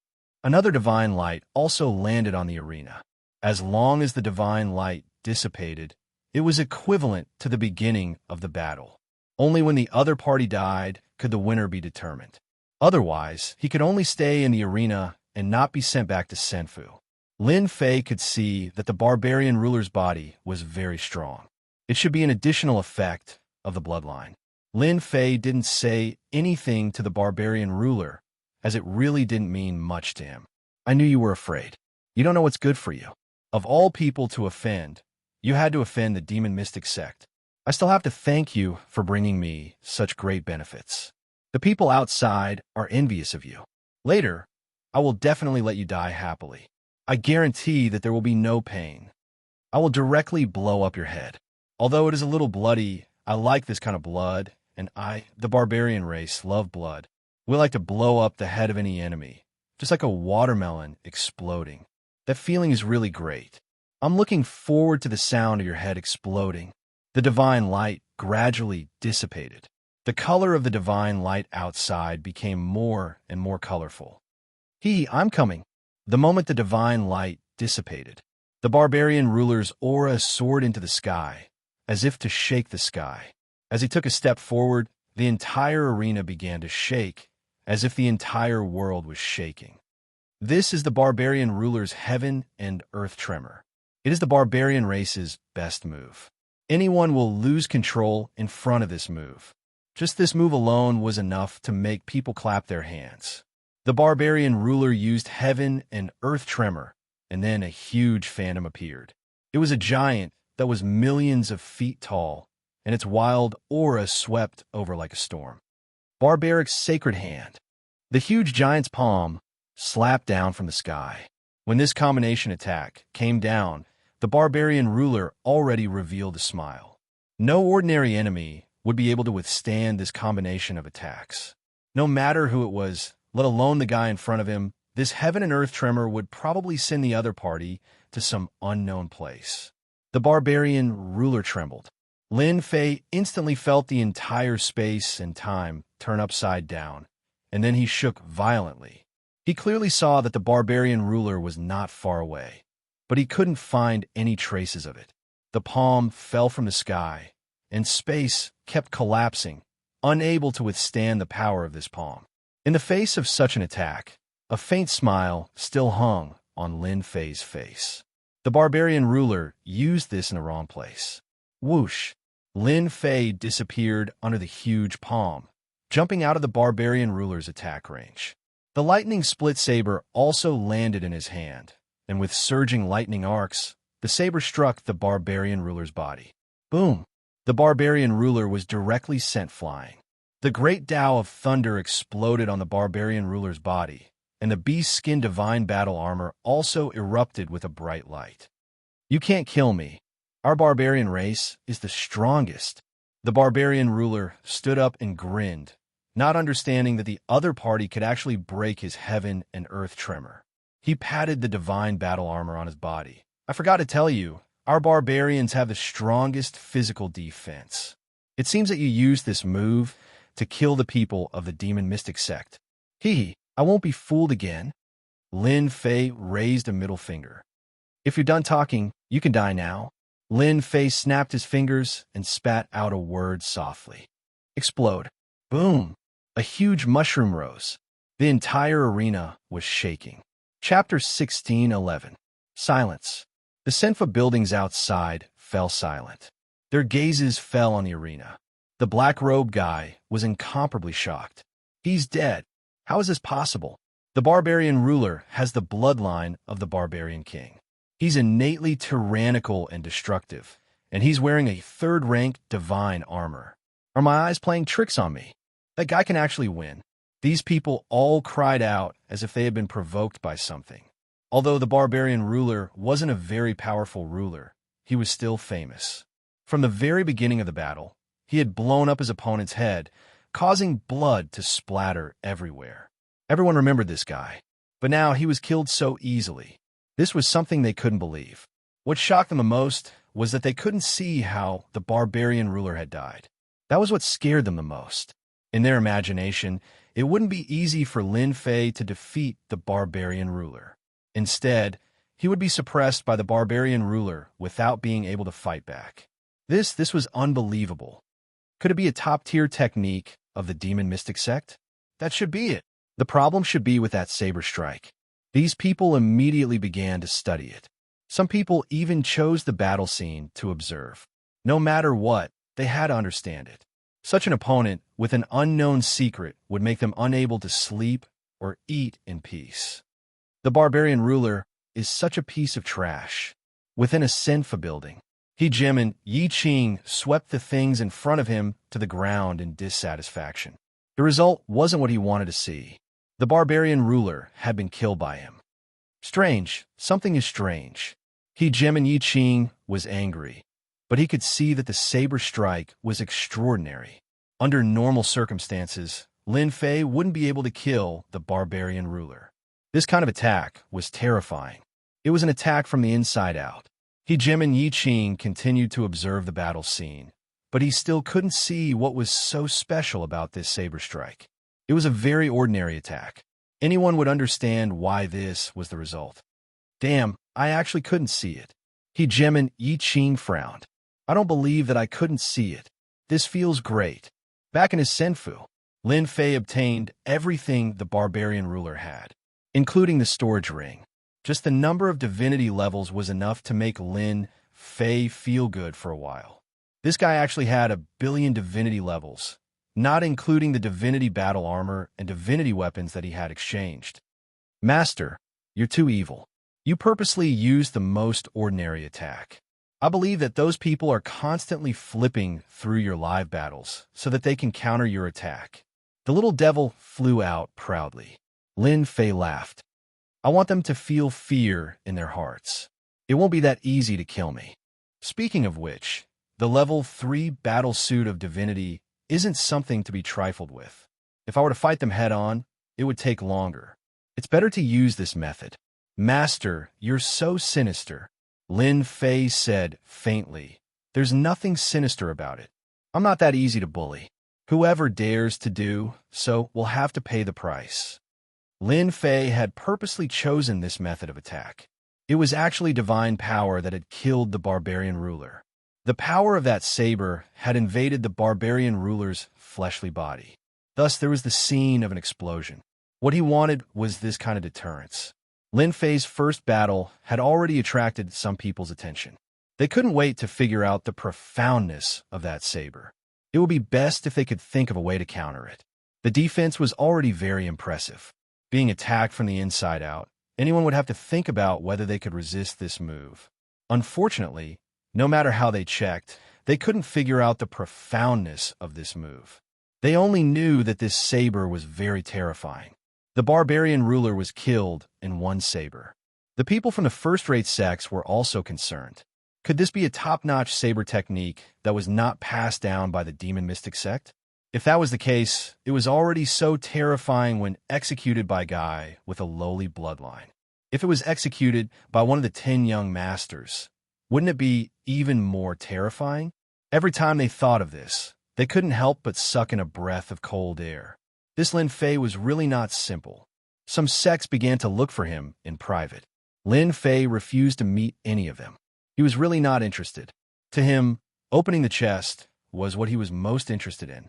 Another divine light also landed on the arena. As long as the divine light dissipated, it was equivalent to the beginning of the battle. Only when the other party died could the winner be determined. Otherwise, he could only stay in the arena and not be sent back to Senfu. Lin Fei could see that the barbarian ruler's body was very strong. It should be an additional effect of the bloodline. Lin Fei didn't say anything to the barbarian ruler, as it really didn't mean much to him. I knew you were afraid. You don't know what's good for you. Of all people to offend, you had to offend the demon mystic sect. I still have to thank you for bringing me such great benefits. The people outside are envious of you. Later, I will definitely let you die happily. I guarantee that there will be no pain. I will directly blow up your head. Although it is a little bloody, I like this kind of blood, and the barbarian race, love blood. We like to blow up the head of any enemy, just like a watermelon exploding. That feeling is really great. I'm looking forward to the sound of your head exploding. The divine light gradually dissipated. The color of the divine light outside became more and more colorful. I'm coming. The moment the divine light dissipated, the barbarian ruler's aura soared into the sky, as if to shake the sky. As he took a step forward, the entire arena began to shake, as if the entire world was shaking. This is the barbarian ruler's heaven and earth tremor. It is the barbarian race's best move. Anyone will lose control in front of this move. Just this move alone was enough to make people clap their hands. The barbarian ruler used heaven and earth tremor, and then a huge phantom appeared. It was a giant that was millions of feet tall, and its wild aura swept over like a storm. Barbaric's sacred hand. The huge giant's palm slapped down from the sky. When this combination attack came down, the barbarian ruler already revealed a smile. No ordinary enemy would be able to withstand this combination of attacks. No matter who it was, let alone the guy in front of him, this heaven and earth tremor would probably send the other party to some unknown place. The barbarian ruler trembled. Lin Fei instantly felt the entire space and time turn upside down, and then he shook violently. He clearly saw that the barbarian ruler was not far away, but he couldn't find any traces of it. The palm fell from the sky, and space kept collapsing, unable to withstand the power of this palm. In the face of such an attack, a faint smile still hung on Lin Fei's face. The barbarian ruler used this in the wrong place. Whoosh! Lin Fei disappeared under the huge palm, jumping out of the barbarian ruler's attack range. The lightning split saber also landed in his hand, and with surging lightning arcs, the saber struck the barbarian ruler's body. Boom! The barbarian ruler was directly sent flying. The great Tao of thunder exploded on the barbarian ruler's body, and the beast-skin divine battle armor also erupted with a bright light. You can't kill me. Our barbarian race is the strongest. The barbarian ruler stood up and grinned, not understanding that the other party could actually break his heaven and earth tremor. He patted the divine battle armor on his body. I forgot to tell you, our barbarians have the strongest physical defense. It seems that you used this move to kill the people of the demon mystic sect. I won't be fooled again. Lin Fei raised a middle finger. If you're done talking, you can die now. Lin Fei snapped his fingers and spat out a word softly. Explode. Boom! A huge mushroom rose. The entire arena was shaking. Chapter 16:11. Silence. The Senfa buildings outside fell silent. Their gazes fell on the arena. The black-robed guy was incomparably shocked. He's dead. How is this possible? The barbarian ruler has the bloodline of the barbarian king. He's innately tyrannical and destructive, and he's wearing a third-rank divine armor. Are my eyes playing tricks on me? That guy can actually win. These people all cried out as if they had been provoked by something. Although the barbarian ruler wasn't a very powerful ruler, he was still famous. From the very beginning of the battle, he had blown up his opponent's head, causing blood to splatter everywhere. Everyone remembered this guy, but now he was killed so easily. This was something they couldn't believe. What shocked them the most was that they couldn't see how the barbarian ruler had died. That was what scared them the most. In their imagination, it wouldn't be easy for Lin Fei to defeat the barbarian ruler. Instead, he would be suppressed by the barbarian ruler without being able to fight back. This was unbelievable. Could it be a top-tier technique of the demon mystic sect? That should be it. The problem should be with that saber strike. These people immediately began to study it. Some people even chose the battle scene to observe. No matter what, they had to understand it. Such an opponent with an unknown secret would make them unable to sleep or eat in peace. The barbarian ruler is such a piece of trash. Within a Senfa building, He Jim and Yi Qing swept the things in front of him to the ground in dissatisfaction. The result wasn't what he wanted to see. The barbarian ruler had been killed by him. Strange, something is strange. He Jim and Yi Qing was angry, but he could see that the saber strike was extraordinary. Under normal circumstances, Lin Fei wouldn't be able to kill the barbarian ruler. This kind of attack was terrifying. It was an attack from the inside out. He Jim and Yi Qing continued to observe the battle scene, but he still couldn't see what was so special about this saber strike. It was a very ordinary attack. Anyone would understand why this was the result. Damn, I actually couldn't see it. He Jim and Yi Qing frowned. I don't believe that I couldn't see it. This feels great. Back in his Senfu, Lin Fei obtained everything the barbarian ruler had, including the storage ring. Just the number of divinity levels was enough to make Lin Fei feel good for a while. This guy actually had 1 billion divinity levels, not including the divinity battle armor and divinity weapons that he had exchanged. Master, you're too evil. You purposely used the most ordinary attack. I believe that those people are constantly flipping through your live battles so that they can counter your attack. The little devil flew out proudly. Lin Fei laughed. I want them to feel fear in their hearts. It won't be that easy to kill me. Speaking of which, the level 3 battle suit of divinity isn't something to be trifled with. If I were to fight them head-on, it would take longer. It's better to use this method. Master, you're so sinister, Lin Fei said faintly. There's nothing sinister about it. I'm not that easy to bully. Whoever dares to do so will have to pay the price. Lin Fei had purposely chosen this method of attack. It was actually divine power that had killed the barbarian ruler. The power of that saber had invaded the barbarian ruler's fleshly body. Thus, there was the scene of an explosion. What he wanted was this kind of deterrence. Lin Fei's first battle had already attracted some people's attention. They couldn't wait to figure out the profoundness of that saber. It would be best if they could think of a way to counter it. The defense was already very impressive. Being attacked from the inside out, anyone would have to think about whether they could resist this move. Unfortunately, no matter how they checked, they couldn't figure out the profoundness of this move. They only knew that this saber was very terrifying. The barbarian ruler was killed in one saber. The people from the first-rate sects were also concerned. Could this be a top-notch saber technique that was not passed down by the demon mystic sect? If that was the case, it was already so terrifying when executed by a guy with a lowly bloodline. If it was executed by one of the 10 young masters, wouldn't it be even more terrifying? Every time they thought of this, they couldn't help but suck in a breath of cold air. This Lin Fei was really not simple. Some sects began to look for him in private. Lin Fei refused to meet any of them. He was really not interested. To him, opening the chest was what he was most interested in.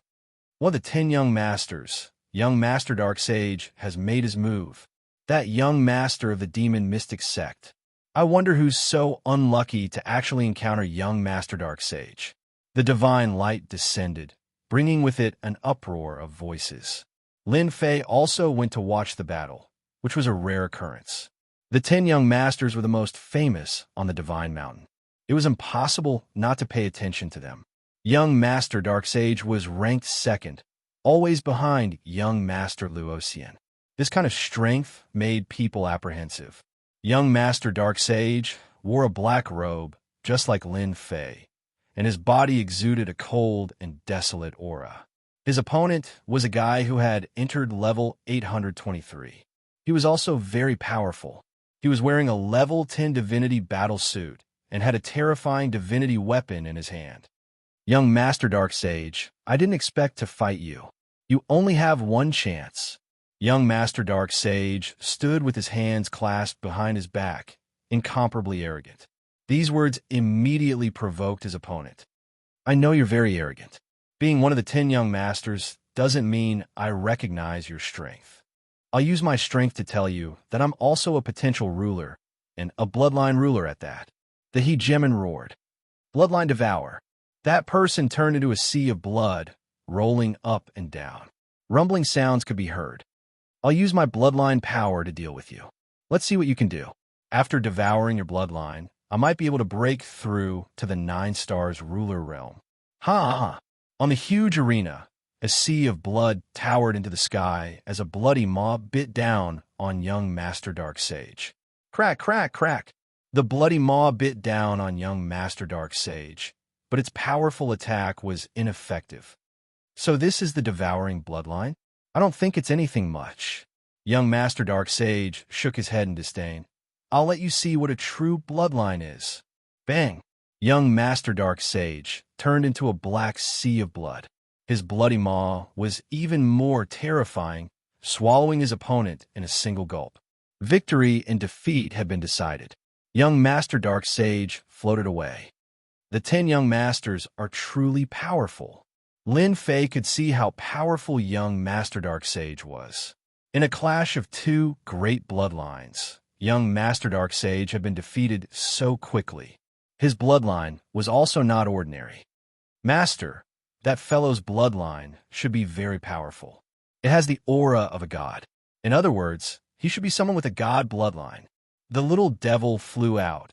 One of the 10 young masters, young Master Dark Sage, has made his move. That young master of the demon mystic sect. I wonder who's so unlucky to actually encounter young Master Dark Sage. The divine light descended, bringing with it an uproar of voices. Lin Fei also went to watch the battle, which was a rare occurrence. The 10 young masters were the most famous on the Divine Mountain. It was impossible not to pay attention to them. Young Master Dark Sage was ranked second, always behind young Master Luoxian. This kind of strength made people apprehensive. Young Master Dark Sage wore a black robe, just like Lin Fei, and his body exuded a cold and desolate aura. His opponent was a guy who had entered level 823. He was also very powerful. He was wearing a level 10 divinity battle suit and had a terrifying divinity weapon in his hand. Young Master Dark Sage, I didn't expect to fight you. You only have one chance. Young Master Dark Sage stood with his hands clasped behind his back, incomparably arrogant. These words immediately provoked his opponent. I know you're very arrogant. Being one of the 10 young masters doesn't mean I recognize your strength. I'll use my strength to tell you that I'm also a potential ruler, and a bloodline ruler at that. The hegemon roared. Bloodline devour. That person turned into a sea of blood, rolling up and down. Rumbling sounds could be heard. I'll use my bloodline power to deal with you. Let's see what you can do. After devouring your bloodline, I might be able to break through to the 9 stars ruler realm. Ha! On the huge arena, a sea of blood towered into the sky as a bloody maw bit down on young Master Dark Sage. Crack, crack, crack! The bloody maw bit down on young Master Dark Sage, but its powerful attack was ineffective. So this is the devouring bloodline? I don't think it's anything much. Young Master Dark Sage shook his head in disdain. I'll let you see what a true bloodline is. Bang! Young Master Dark Sage turned into a black sea of blood. His bloody maw was even more terrifying, swallowing his opponent in a single gulp. Victory and defeat had been decided. Young Master Dark Sage floated away. The 10 young masters are truly powerful. Lin Fei could see how powerful young Master Dark Sage was. In a clash of 2 great bloodlines, young Master Dark Sage had been defeated so quickly. His bloodline was also not ordinary. Master, that fellow's bloodline should be very powerful. It has the aura of a god. In other words, he should be someone with a god bloodline. The little devil flew out.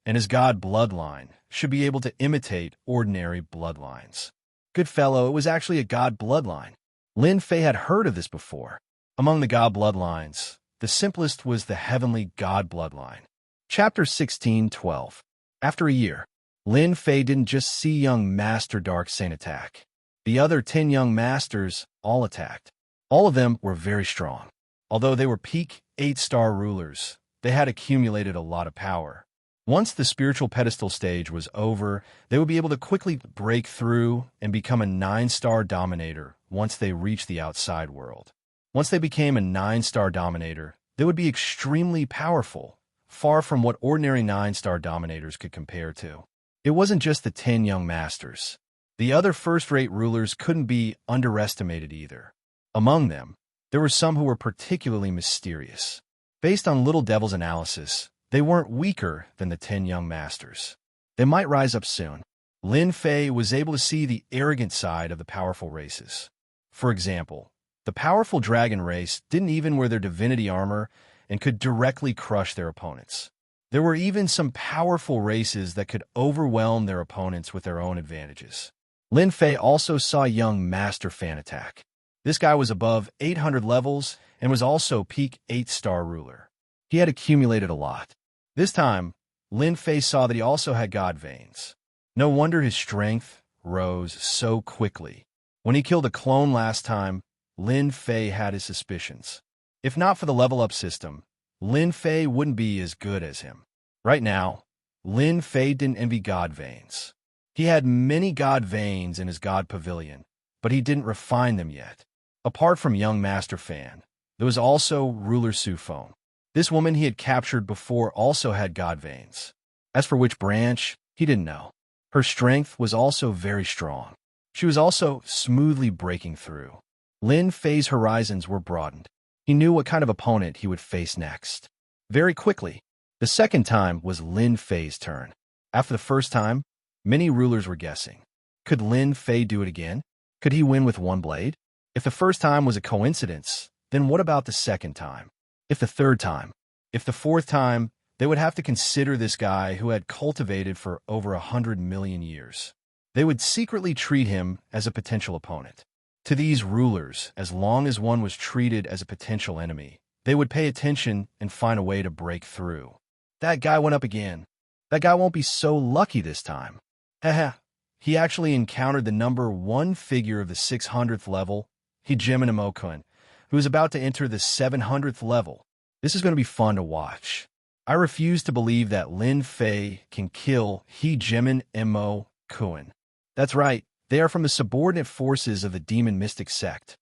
and his god bloodline should be able to imitate ordinary bloodlines. Good fellow, it was actually a god bloodline. Lin Fei had heard of this before. Among the god bloodlines, the simplest was the heavenly god bloodline. Chapter 16:12. After a year, Lin Fei didn't just see young Master Dark Saint attack. The other 10 young masters all attacked. All of them were very strong. Although they were peak 8-star rulers, they had accumulated a lot of power. Once the spiritual pedestal stage was over, they would be able to quickly break through and become a 9-star dominator once they reached the outside world. Once they became a 9-star dominator, they would be extremely powerful, far from what ordinary 9-star dominators could compare to. It wasn't just the 10 young masters. The other first-rate rulers couldn't be underestimated either. Among them, there were some who were particularly mysterious. Based on Little Devil's analysis, they weren't weaker than the 10 young masters. They might rise up soon. Lin Fei was able to see the arrogant side of the powerful races. For example, the powerful dragon race didn't even wear their divinity armor and could directly crush their opponents. There were even some powerful races that could overwhelm their opponents with their own advantages. Lin Fei also saw young Master Fan attack. This guy was above 800 levels and was also peak 8-star ruler. He had accumulated a lot. This time, Lin Fei saw that he also had god veins. No wonder his strength rose so quickly. When he killed a clone last time, Lin Fei had his suspicions. If not for the level-up system, Lin Fei wouldn't be as good as him. Right now, Lin Fei didn't envy god veins. He had many god veins in his god pavilion, but he didn't refine them yet. Apart from young Master Fan, there was also Ruler Su Feng. This woman he had captured before also had god veins. As for which branch, he didn't know. Her strength was also very strong. She was also smoothly breaking through. Lin Fei's horizons were broadened. He knew what kind of opponent he would face next. Very quickly, the second time was Lin Fei's turn. After the first time, many rulers were guessing. Could Lin Fei do it again? Could he win with one blade? If the first time was a coincidence, then what about the second time? If the third time? If the fourth time, they would have to consider this guy who had cultivated for over 100 million years. They would secretly treat him as a potential opponent. To these rulers, as long as one was treated as a potential enemy, they would pay attention and find a way to break through. That guy went up again. That guy won't be so lucky this time. Haha. He actually encountered the number 1 figure of the 600th level, Heejimin Imokun, who is about to enter the 700th level. This is going to be fun to watch. I refuse to believe that Lin Fei can kill Heejimin Imokun. That's right, they are from the subordinate forces of the demon mystic sect.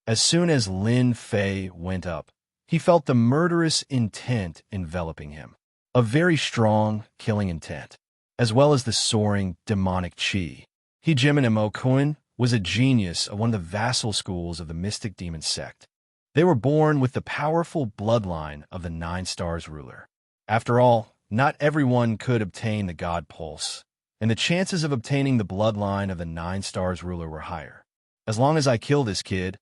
As soon as Lin Fei went up, he felt the murderous intent enveloping him. A very strong, killing intent, as well as the soaring, demonic chi. Heejimin Imokun was a genius of one of the vassal schools of the mystic demon sect. They were born with the powerful bloodline of the 9 stars ruler. After all, not everyone could obtain the god pulse, and the chances of obtaining the bloodline of the 9 stars ruler were higher. As long as I kill this kid,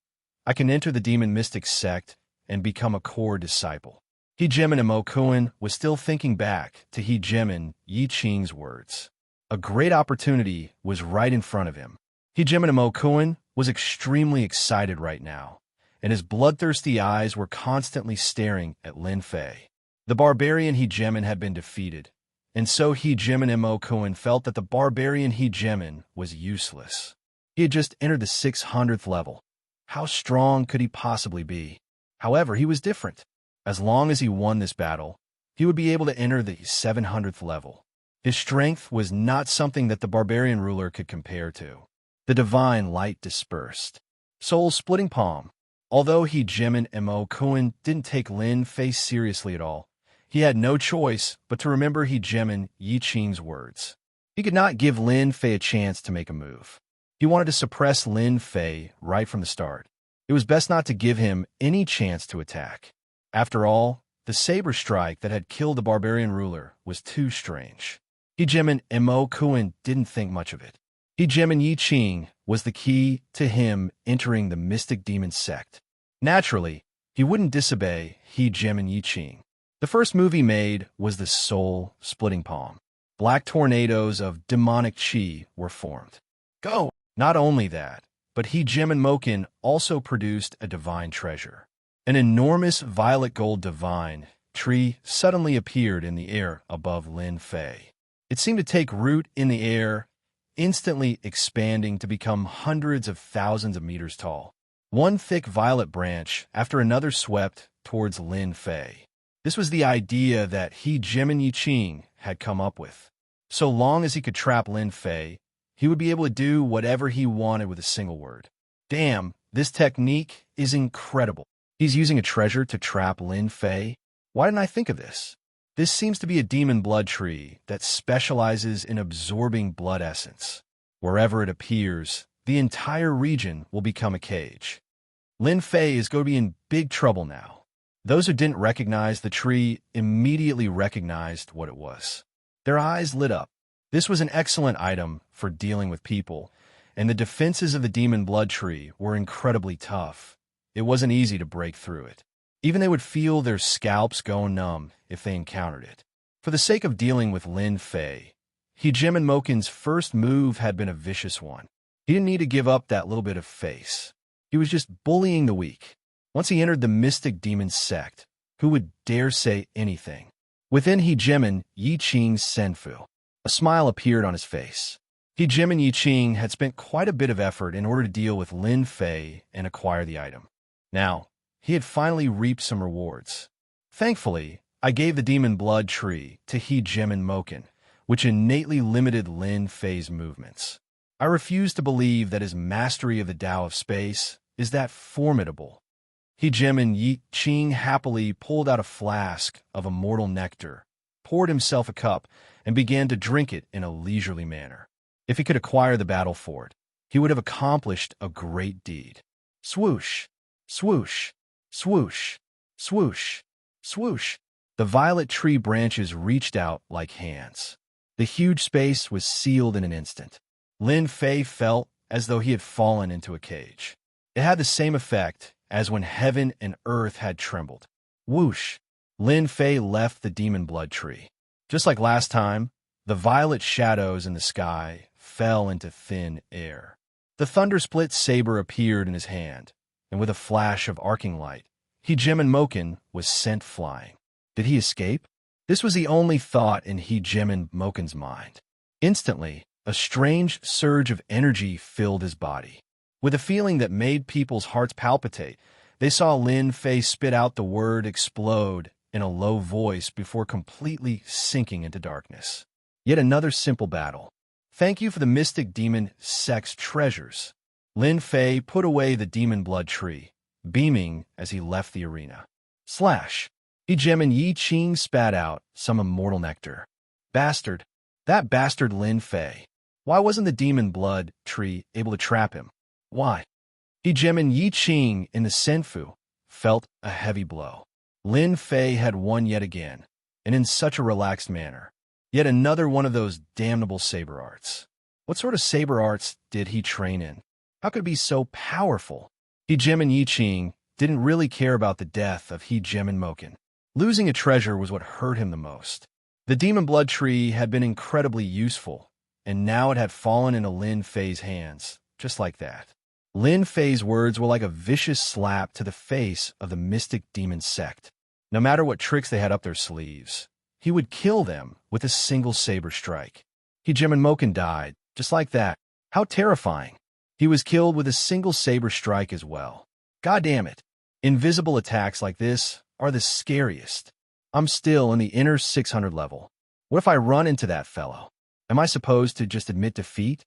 I can enter the demon mystic sect and become a core disciple. Heejimin Imokun was still thinking back to Heejimin Yi Qing's words. A great opportunity was right in front of him. Heejimin Imokun was extremely excited right now, and his bloodthirsty eyes were constantly staring at Lin Fei. The barbarian Heejimin had been defeated, and so Heejimin Imokun felt that the barbarian Heejimin was useless. He had just entered the 600th level. How strong could he possibly be? However, he was different. As long as he won this battle, he would be able to enter the 700th level. His strength was not something that the barbarian ruler could compare to. The divine light dispersed. Soul-splitting palm. Although Heejimin Imokun didn't take Lin Fei seriously at all, he had no choice but to remember Heejimin Yi Qing's words. He could not give Lin Fei a chance to make a move. He wanted to suppress Lin Fei right from the start. It was best not to give him any chance to attack. After all, the saber strike that had killed the barbarian ruler was too strange. Heejimin Imokun didn't think much of it. Heejimin Yi Qing was the key to him entering the mystic demon sect. Naturally, he wouldn't disobey Heejimin Yi Qing. The first move he made was the soul-splitting palm. Black tornadoes of demonic chi were formed. Go! Not only that, but Heejemen also produced a divine treasure. An enormous violet gold divine tree suddenly appeared in the air above Lin Fei. It seemed to take root in the air, instantly expanding to become hundreds of thousands of meters tall. One thick violet branch after another swept towards Lin Fei. This was the idea that Heejemen Yiqing had come up with. So long as he could trap Lin Fei, he would be able to do whatever he wanted with a single word. Damn, this technique is incredible. He's using a treasure to trap Lin Fei? Why didn't I think of this? This seems to be a demon blood tree that specializes in absorbing blood essence. Wherever it appears, the entire region will become a cage. Lin Fei is going to be in big trouble now. Those who didn't recognize the tree immediately recognized what it was. Their eyes lit up. This was an excellent item for dealing with people, and the defenses of the demon blood tree were incredibly tough. It wasn't easy to break through it. Even they would feel their scalps go numb if they encountered it. For the sake of dealing with Lin Fei, Heejemen first move had been a vicious one. He didn't need to give up that little bit of face. He was just bullying the weak. Once he entered the mystic demon sect, who would dare say anything? Within Heejemen Yiqing's senfu, a smile appeared on his face. Heejemen Yiqing had spent quite a bit of effort in order to deal with Lin Fei and acquire the item. Now, he had finally reaped some rewards. Thankfully, I gave the demon blood tree to Heejemen, which innately limited Lin Fei's movements. I refuse to believe that his mastery of the Tao of space is that formidable. Heejemen Yiqing happily pulled out a flask of immortal nectar, poured himself a cup, and began to drink it in a leisurely manner. If he could acquire the battle fort, he would have accomplished a great deed. Swoosh, swoosh, swoosh, swoosh, swoosh. The violet tree branches reached out like hands. The huge space was sealed in an instant. Lin Fei felt as though he had fallen into a cage. It had the same effect as when heaven and earth had trembled. Whoosh! Lin Fei left the demon blood tree. Just like last time, the violet shadows in the sky fell into thin air. The thunder-split saber appeared in his hand, and with a flash of arcing light, Heejemen was sent flying. Did he escape? This was the only thought in Heejemen mind. Instantly, a strange surge of energy filled his body. With a feeling that made people's hearts palpitate, they saw Lin Fei spit out the word explode in a low voice before completely sinking into darkness. Yet another simple battle. Thank you for the mystic demon sex treasures. Lin Fei put away the demon blood tree, beaming as he left the arena. Slash! Heejemen Yiqing spat out some immortal nectar. Bastard! That bastard Lin Fei. Why wasn't the demon blood tree able to trap him? Why? Heejemen Yiqing in the senfu felt a heavy blow. Lin Fei had won yet again, and in such a relaxed manner. Yet another one of those damnable saber arts. What sort of saber arts did he train in? How could it be so powerful? Heejemen Yiqing didn't really care about the death of Heejemen. Losing a treasure was what hurt him the most. The demon blood tree had been incredibly useful, and now it had fallen into Lin Fei's hands, just like that. Lin Fei's words were like a vicious slap to the face of the mystic demon sect. No matter what tricks they had up their sleeves, he would kill them with a single saber strike. Heejemen died, just like that. How terrifying. He was killed with a single saber strike as well. God damn it. Invisible attacks like this are the scariest. I'm still in the inner 600 level. What if I run into that fellow? Am I supposed to just admit defeat?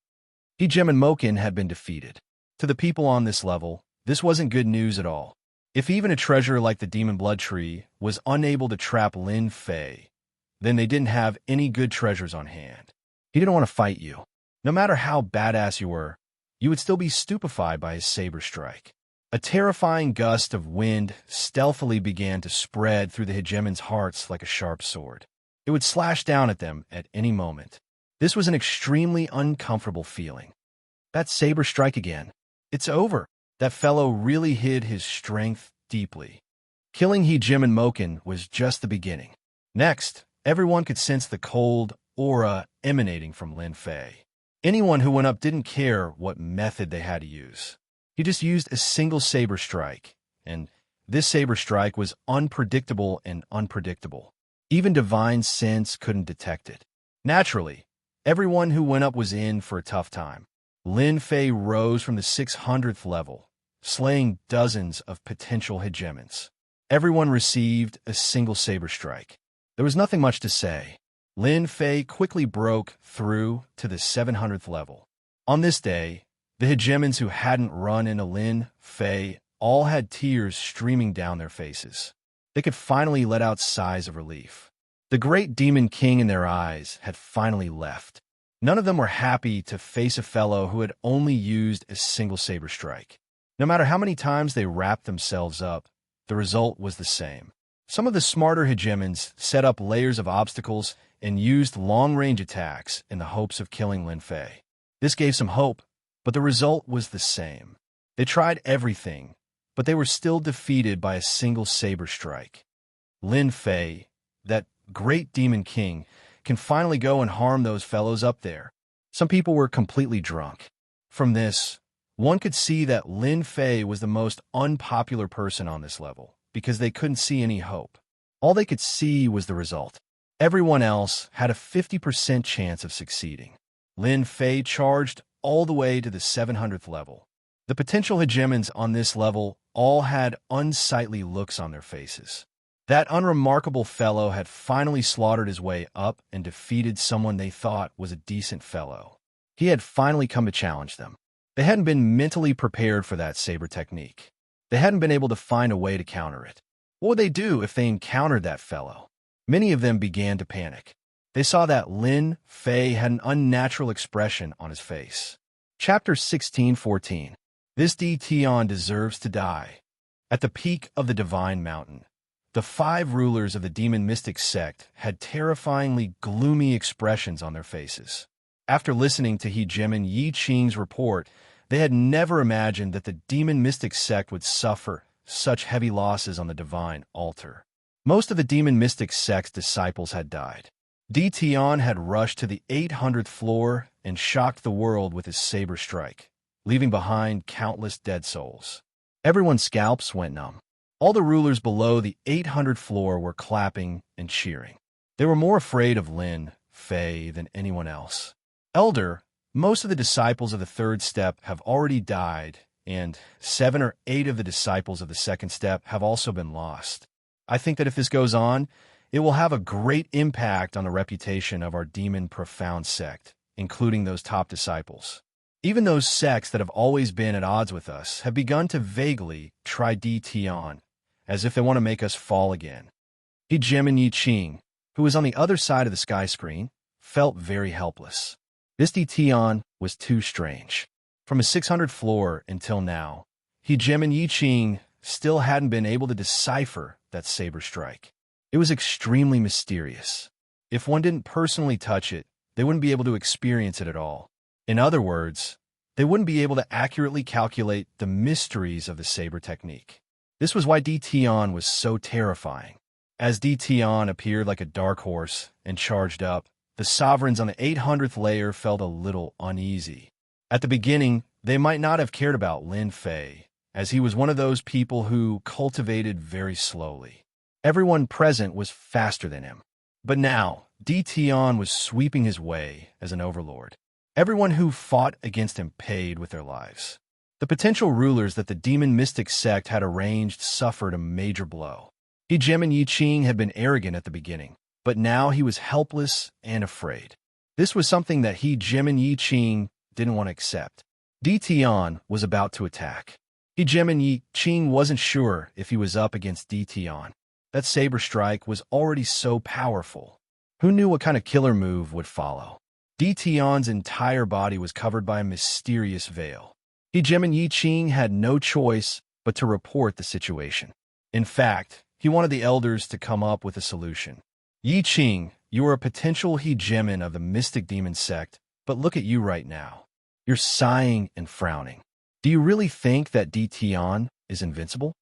Heejemen had been defeated. To the people on this level, this wasn't good news at all. If even a treasure like the demon blood tree was unable to trap Lin Fei, then they didn't have any good treasures on hand. He didn't want to fight you. No matter how badass you were, you would still be stupefied by his saber strike. A terrifying gust of wind stealthily began to spread through the Heejemen's hearts like a sharp sword. It would slash down at them at any moment. This was an extremely uncomfortable feeling. That saber strike again. It's over. That fellow really hid his strength deeply. Killing Heejemen was just the beginning. Next, everyone could sense the cold, aura emanating from Lin Fei. Anyone who went up didn't care what method they had to use. He just used a single saber strike, and this saber strike was unpredictable and unpredictable. Even divine sense couldn't detect it. Naturally, everyone who went up was in for a tough time. Lin Fei rose from the 600th level, slaying dozens of potential hegemons. Everyone received a single saber strike. There was nothing much to say. Lin Fei quickly broke through to the 700th level. On this day, the hegemons who hadn't run into Lin Fei all had tears streaming down their faces. They could finally let out sighs of relief. The great demon king in their eyes had finally left. None of them were happy to face a fellow who had only used a single saber strike. No matter how many times they wrapped themselves up, the result was the same. Some of the smarter hegemons set up layers of obstacles and used long-range attacks in the hopes of killing Lin Fei. This gave some hope, but the result was the same. They tried everything, but they were still defeated by a single saber strike. Lin Fei, that great demon king, can finally go and harm those fellows up there. Some people were completely drunk. From this, one could see that Lin Fei was the most unpopular person on this level, because they couldn't see any hope. All they could see was the result. Everyone else had a 50% chance of succeeding. Lin Fei charged all the way to the 700th level. The potential hegemons on this level all had unsightly looks on their faces. That unremarkable fellow had finally slaughtered his way up and defeated someone they thought was a decent fellow. He had finally come to challenge them. They hadn't been mentally prepared for that saber technique. They hadn't been able to find a way to counter it. What would they do if they encountered that fellow? Many of them began to panic. They saw that Lin Fei had an unnatural expression on his face. Chapter 16:14. This Tion deserves to die. At the peak of the Divine Mountain, the 5 rulers of the demon mystic sect had terrifyingly gloomy expressions on their faces. After listening to hegemon Yi Qing's report, they had never imagined that the demon mystic sect would suffer such heavy losses on the divine altar. Most of the demon mystic sect's disciples had died. Tion had rushed to the 800th floor and shocked the world with his saber strike, leaving behind countless dead souls. Everyone's scalps went numb. All the rulers below the 800th floor were clapping and cheering. They were more afraid of Lin Fei than anyone else. Elder, most of the disciples of the 3rd step have already died, and 7 or 8 of the disciples of the 2nd step have also been lost. I think that if this goes on, it will have a great impact on the reputation of our demon profound sect, including those top disciples. Even those sects that have always been at odds with us have begun to vaguely try Tion, as if they want to make us fall again. Hegemon Yi Qing, who was on the other side of the sky screen, felt very helpless. This Tion was too strange. From his 600th floor until now, Hegemon Yi Qing still hadn't been able to decipher that saber strike. It was extremely mysterious. If one didn't personally touch it, they wouldn't be able to experience it at all. In other words, they wouldn't be able to accurately calculate the mysteries of the saber technique. This was why Tion was so terrifying. As Tion appeared like a dark horse and charged up, the sovereigns on the 800th layer felt a little uneasy. At the beginning, they might not have cared about Lin Fei, as he was one of those people who cultivated very slowly. Everyone present was faster than him. But now, Tion was sweeping his way as an overlord. Everyone who fought against him paid with their lives. The potential rulers that the demon mystic sect had arranged suffered a major blow. Hegemon Yi Qing had been arrogant at the beginning, but now he was helpless and afraid. This was something that Hegemon Yi Qing didn't want to accept. Tion was about to attack. Hegemon Yi Qing wasn't sure if he was up against Tion. That saber strike was already so powerful. Who knew what kind of killer move would follow? Tion's entire body was covered by a mysterious veil. Hegemon Yi Qing had no choice but to report the situation. In fact, he wanted the elders to come up with a solution. Yi Qing, you are a potential hegemon of the mystic demon sect, but look at you right now. You're sighing and frowning. Do you really think that Tion is invincible?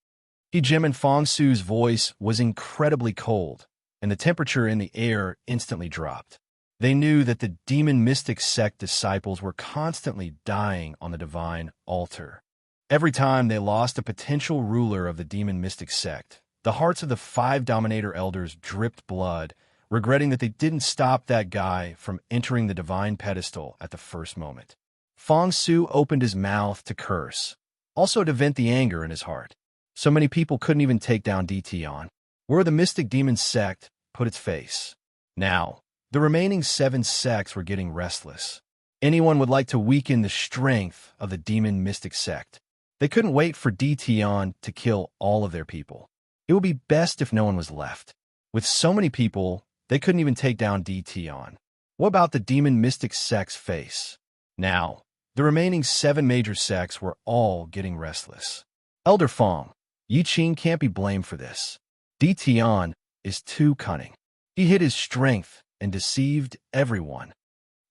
Hegemon Fong Su's voice was incredibly cold, and the temperature in the air instantly dropped. They knew that the demon mystic sect disciples were constantly dying on the divine altar. Every time they lost a potential ruler of the demon mystic sect, the hearts of the 5 Dominator elders dripped blood, regretting that they didn't stop that guy from entering the divine pedestal at the first moment. Feng Su opened his mouth to curse, also to vent the anger in his heart. So many people couldn't even take down Dition, where the mystic demon sect put its face. Now, the remaining 7 sects were getting restless. Anyone would like to weaken the strength of the demon mystic sect. They couldn't wait for Dition to kill all of their people. It would be best if no one was left. With so many people, they couldn't even take down Dition. What about the demon mystic sect's face? Now, the remaining 7 major sects were all getting restless. Elder Feng, Yi Qing can't be blamed for this. Dition is too cunning. He hid his strength and deceived everyone.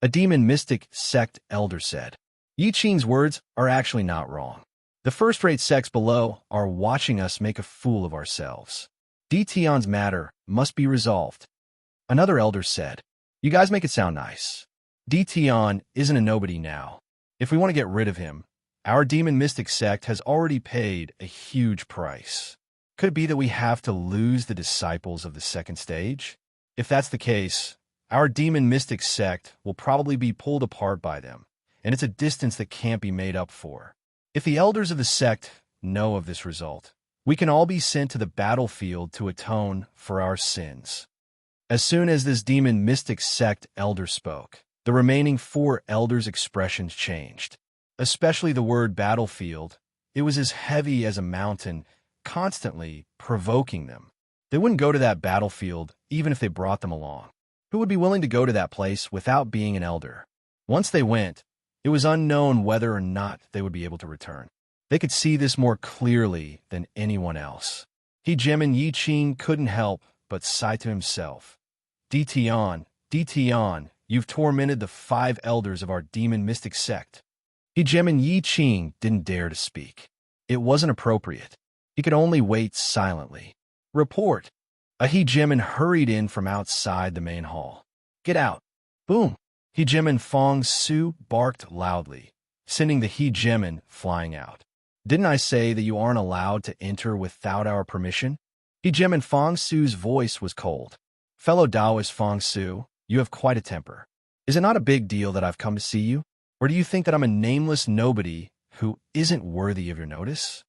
A demon mystic sect elder said. Yi Qing's words are actually not wrong. The first-rate sects below are watching us make a fool of ourselves. Dition's matter must be resolved. Another elder said, you guys make it sound nice. Dition isn't a nobody now. If we want to get rid of him, our demon mystic sect has already paid a huge price. Could it be that we have to lose the disciples of the second stage? If that's the case, our demon mystic sect will probably be pulled apart by them, and it's a distance that can't be made up for. If the elders of the sect know of this result, we can all be sent to the battlefield to atone for our sins. As soon as this demon mystic sect elder spoke, the remaining 4 elders' expressions changed. Especially the word battlefield, it was as heavy as a mountain, constantly provoking them. They wouldn't go to that battlefield even if they brought them along. Who would be willing to go to that place without being an elder? Once they went, it was unknown whether or not they would be able to return. They could see this more clearly than anyone else. Dition and Yi Qing couldn't help but sigh to himself. Dition, you've tormented the 5 elders of our demon mystic sect. Dition and Yi Qing didn't dare to speak. It wasn't appropriate. He could only wait silently. Report. A Dition hurried in from outside the main hall. Get out. Boom. Dition and Feng Su barked loudly, sending the Dition flying out. Didn't I say that you aren't allowed to enter without our permission? Dition and Feng Su's voice was cold. Fellow Taoist Feng Su, you have quite a temper. Is it not a big deal that I've come to see you? Or do you think that I'm a nameless nobody who isn't worthy of your notice?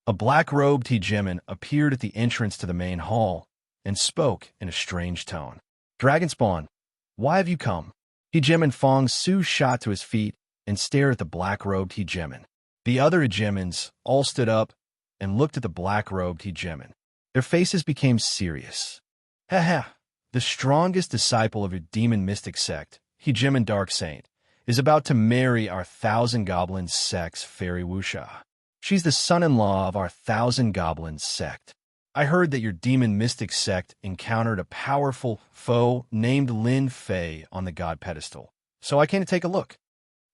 A black-robed Dition appeared at the entrance to the main hall and spoke in a strange tone. Dragonspawn, why have you come? Dition and Feng Su shot to his feet and stared at the black-robed Dition. The other Dijimens all stood up and looked at the black-robed Dition. Their faces became serious. Ha! The strongest disciple of your demon mystic sect, Dition Dark Saint, is about to marry our 1,000 Goblins sect's Fairy Wuxia. She's the son-in-law of our 1,000 Goblins sect. I heard that your demon mystic sect encountered a powerful foe named Lin Fei on the god pedestal, so I came to take a look.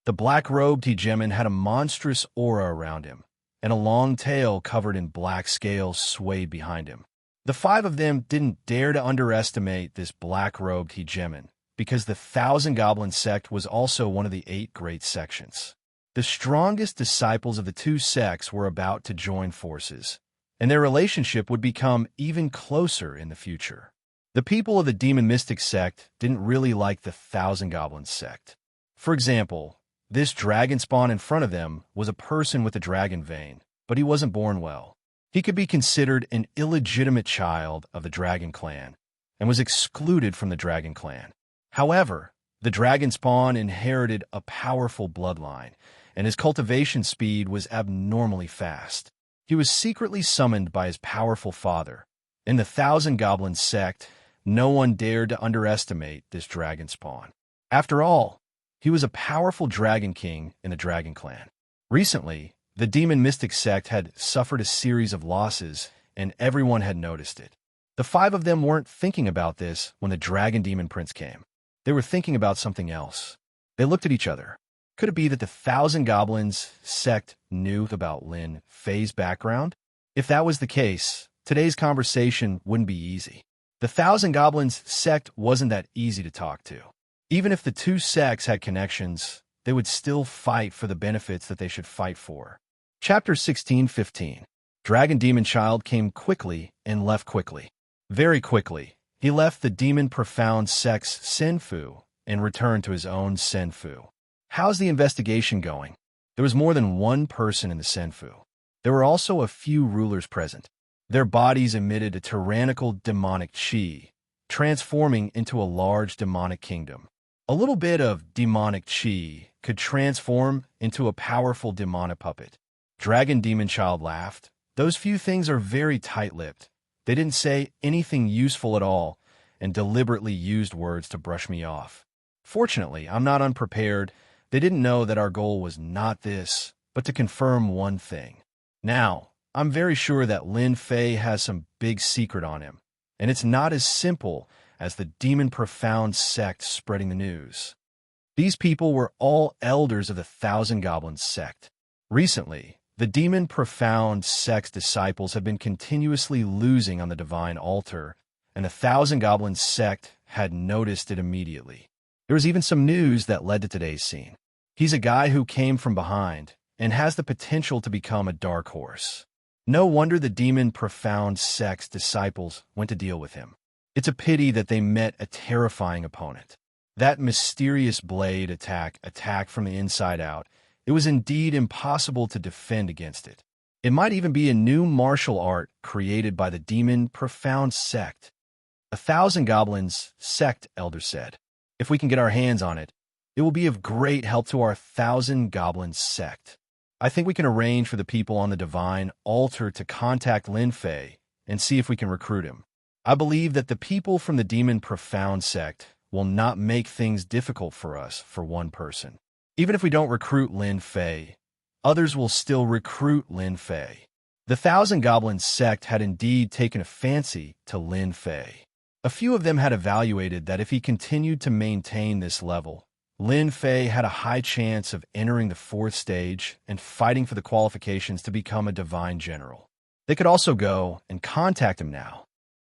The black-robed Dition had a monstrous aura around him, and a long tail covered in black scales swayed behind him. The 5 of them didn't dare to underestimate this black-robed Dition, because the 1,000 Goblin sect was also one of the 8 great sections. The strongest disciples of the 2 sects were about to join forces, and their relationship would become even closer in the future. The people of the demon mystic sect didn't really like the 1,000 Goblins sect. For example, this dragon spawn in front of them was a person with a dragon vein, but he wasn't born well. He could be considered an illegitimate child of the Dragon Clan and was excluded from the Dragon Clan. However, the dragon spawn inherited a powerful bloodline, and his cultivation speed was abnormally fast. He was secretly summoned by his powerful father. In the 1,000 Goblin sect, no one dared to underestimate this dragon spawn. After all, he was a powerful dragon king in the Dragon Clan. Recently, the demon mystic sect had suffered a series of losses, and everyone had noticed it. The 5 of them weren't thinking about this when the dragon demon prince came. They were thinking about something else. They looked at each other. Could it be that the 1,000 Goblins sect knew about Lin Fei's background? If that was the case, today's conversation wouldn't be easy. The 1,000 Goblins sect wasn't that easy to talk to. Even if the two sects had connections, they would still fight for the benefits that they should fight for. Chapter 16:15. Dragon Demon Child came quickly and left quickly. Very quickly, he left the Demon Profound sect's Senfu and returned to his own Senfu. How's the investigation going? There was more than one person in the Senfu. There were also a few rulers present. Their bodies emitted a tyrannical demonic chi, transforming into a large demonic kingdom. A little bit of demonic chi could transform into a powerful demonic puppet. Dragon Demon Child laughed. Those few things are very tight-lipped. They didn't say anything useful at all and deliberately used words to brush me off. Fortunately, I'm not unprepared. They didn't know that our goal was not this, but to confirm one thing. Now, I'm very sure that Lin Fei has some big secret on him, and it's not as simple as the Demon Profound sect spreading the news. These people were all elders of the Thousand Goblins sect. Recently, the Demon Profound sect's disciples have been continuously losing on the divine altar, and the Thousand Goblins sect had noticed it immediately. There was even some news that led to today's scene. He's a guy who came from behind and has the potential to become a dark horse. No wonder the Demon Profound sect's disciples went to deal with him. It's a pity that they met a terrifying opponent. That mysterious blade attack from the inside out. It was indeed impossible to defend against it. It might even be a new martial art created by the Demon Profound sect. A Thousand Goblins sect elder said. If we can get our hands on it, it will be of great help to our Thousand Goblins sect. I think we can arrange for the people on the divine altar to contact Lin Fei and see if we can recruit him. I believe that the people from the Demon Profound sect will not make things difficult for us for one person. Even if we don't recruit Lin Fei, others will still recruit Lin Fei. The Thousand Goblins sect had indeed taken a fancy to Lin Fei. A few of them had evaluated that if he continued to maintain this level, Lin Fei had a high chance of entering the 4th stage and fighting for the qualifications to become a divine general. They could also go and contact him now.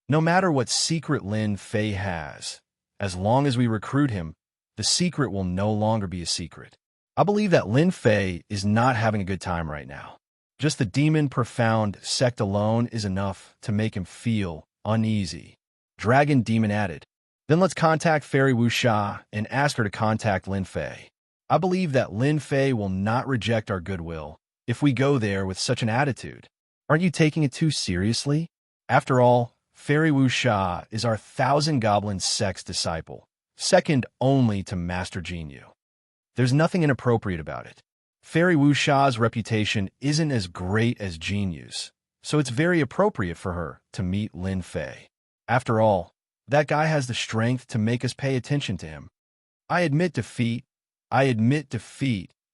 No matter what secret Lin Fei has, as long as we recruit him, the secret will no longer be a secret. I believe that Lin Fei is not having a good time right now. Just the Demon Profound sect alone is enough to make him feel uneasy. Dragon Demon added. Then let's contact Fairy Wuxia and ask her to contact Lin Fei. I believe that Lin Fei will not reject our goodwill if we go there with such an attitude. Aren't you taking it too seriously? After all, Fairy Wuxia is our Thousand Goblins sect's disciple, second only to Master Jinyu. There's nothing inappropriate about it. Fairy Wuxia's reputation isn't as great as Jinyu's, so it's very appropriate for her to meet Lin Fei. After all, that guy has the strength to make us pay attention to him. I admit defeat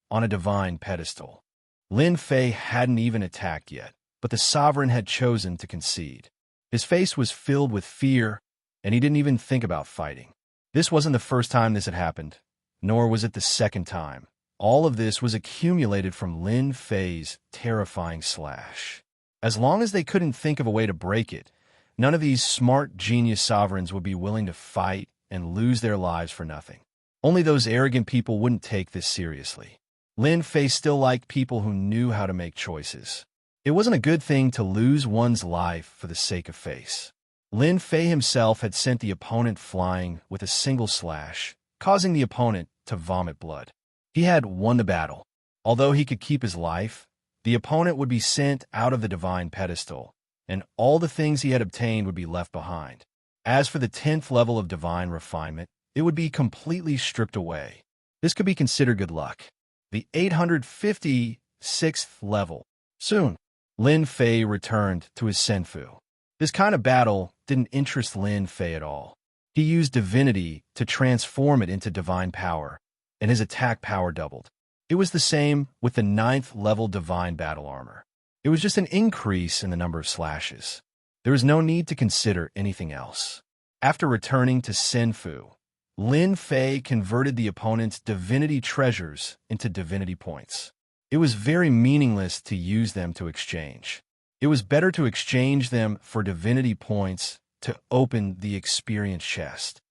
on a divine pedestal. Lin Fei hadn't even attacked yet, but the sovereign had chosen to concede. His face was filled with fear, and he didn't even think about fighting. This wasn't the first time this had happened, nor was it the second time. All of this was accumulated from Lin Fei's terrifying slash. As long as they couldn't think of a way to break it, none of these smart genius sovereigns would be willing to fight and lose their lives for nothing. Only those arrogant people wouldn't take this seriously. Lin Fei still liked people who knew how to make choices. It wasn't a good thing to lose one's life for the sake of face. Lin Fei himself had sent the opponent flying with a single slash, causing the opponent to vomit blood. He had won the battle. Although he could keep his life, the opponent would be sent out of the divine pedestal, and all the things he had obtained would be left behind. As for the 10th level of divine refinement, it would be completely stripped away. This could be considered good luck. The 856th level. Soon, Lin Fei returned to his Senfu. This kind of battle didn't interest Lin Fei at all. He used divinity to transform it into divine power, and his attack power doubled. It was the same with the 9th level divine battle armor. It was just an increase in the number of slashes. There was no need to consider anything else. After returning to Senfu, Lin Fei converted the opponent's divinity treasures into divinity points. It was very meaningless to use them to exchange. It was better to exchange them for divinity points to open the experience chest.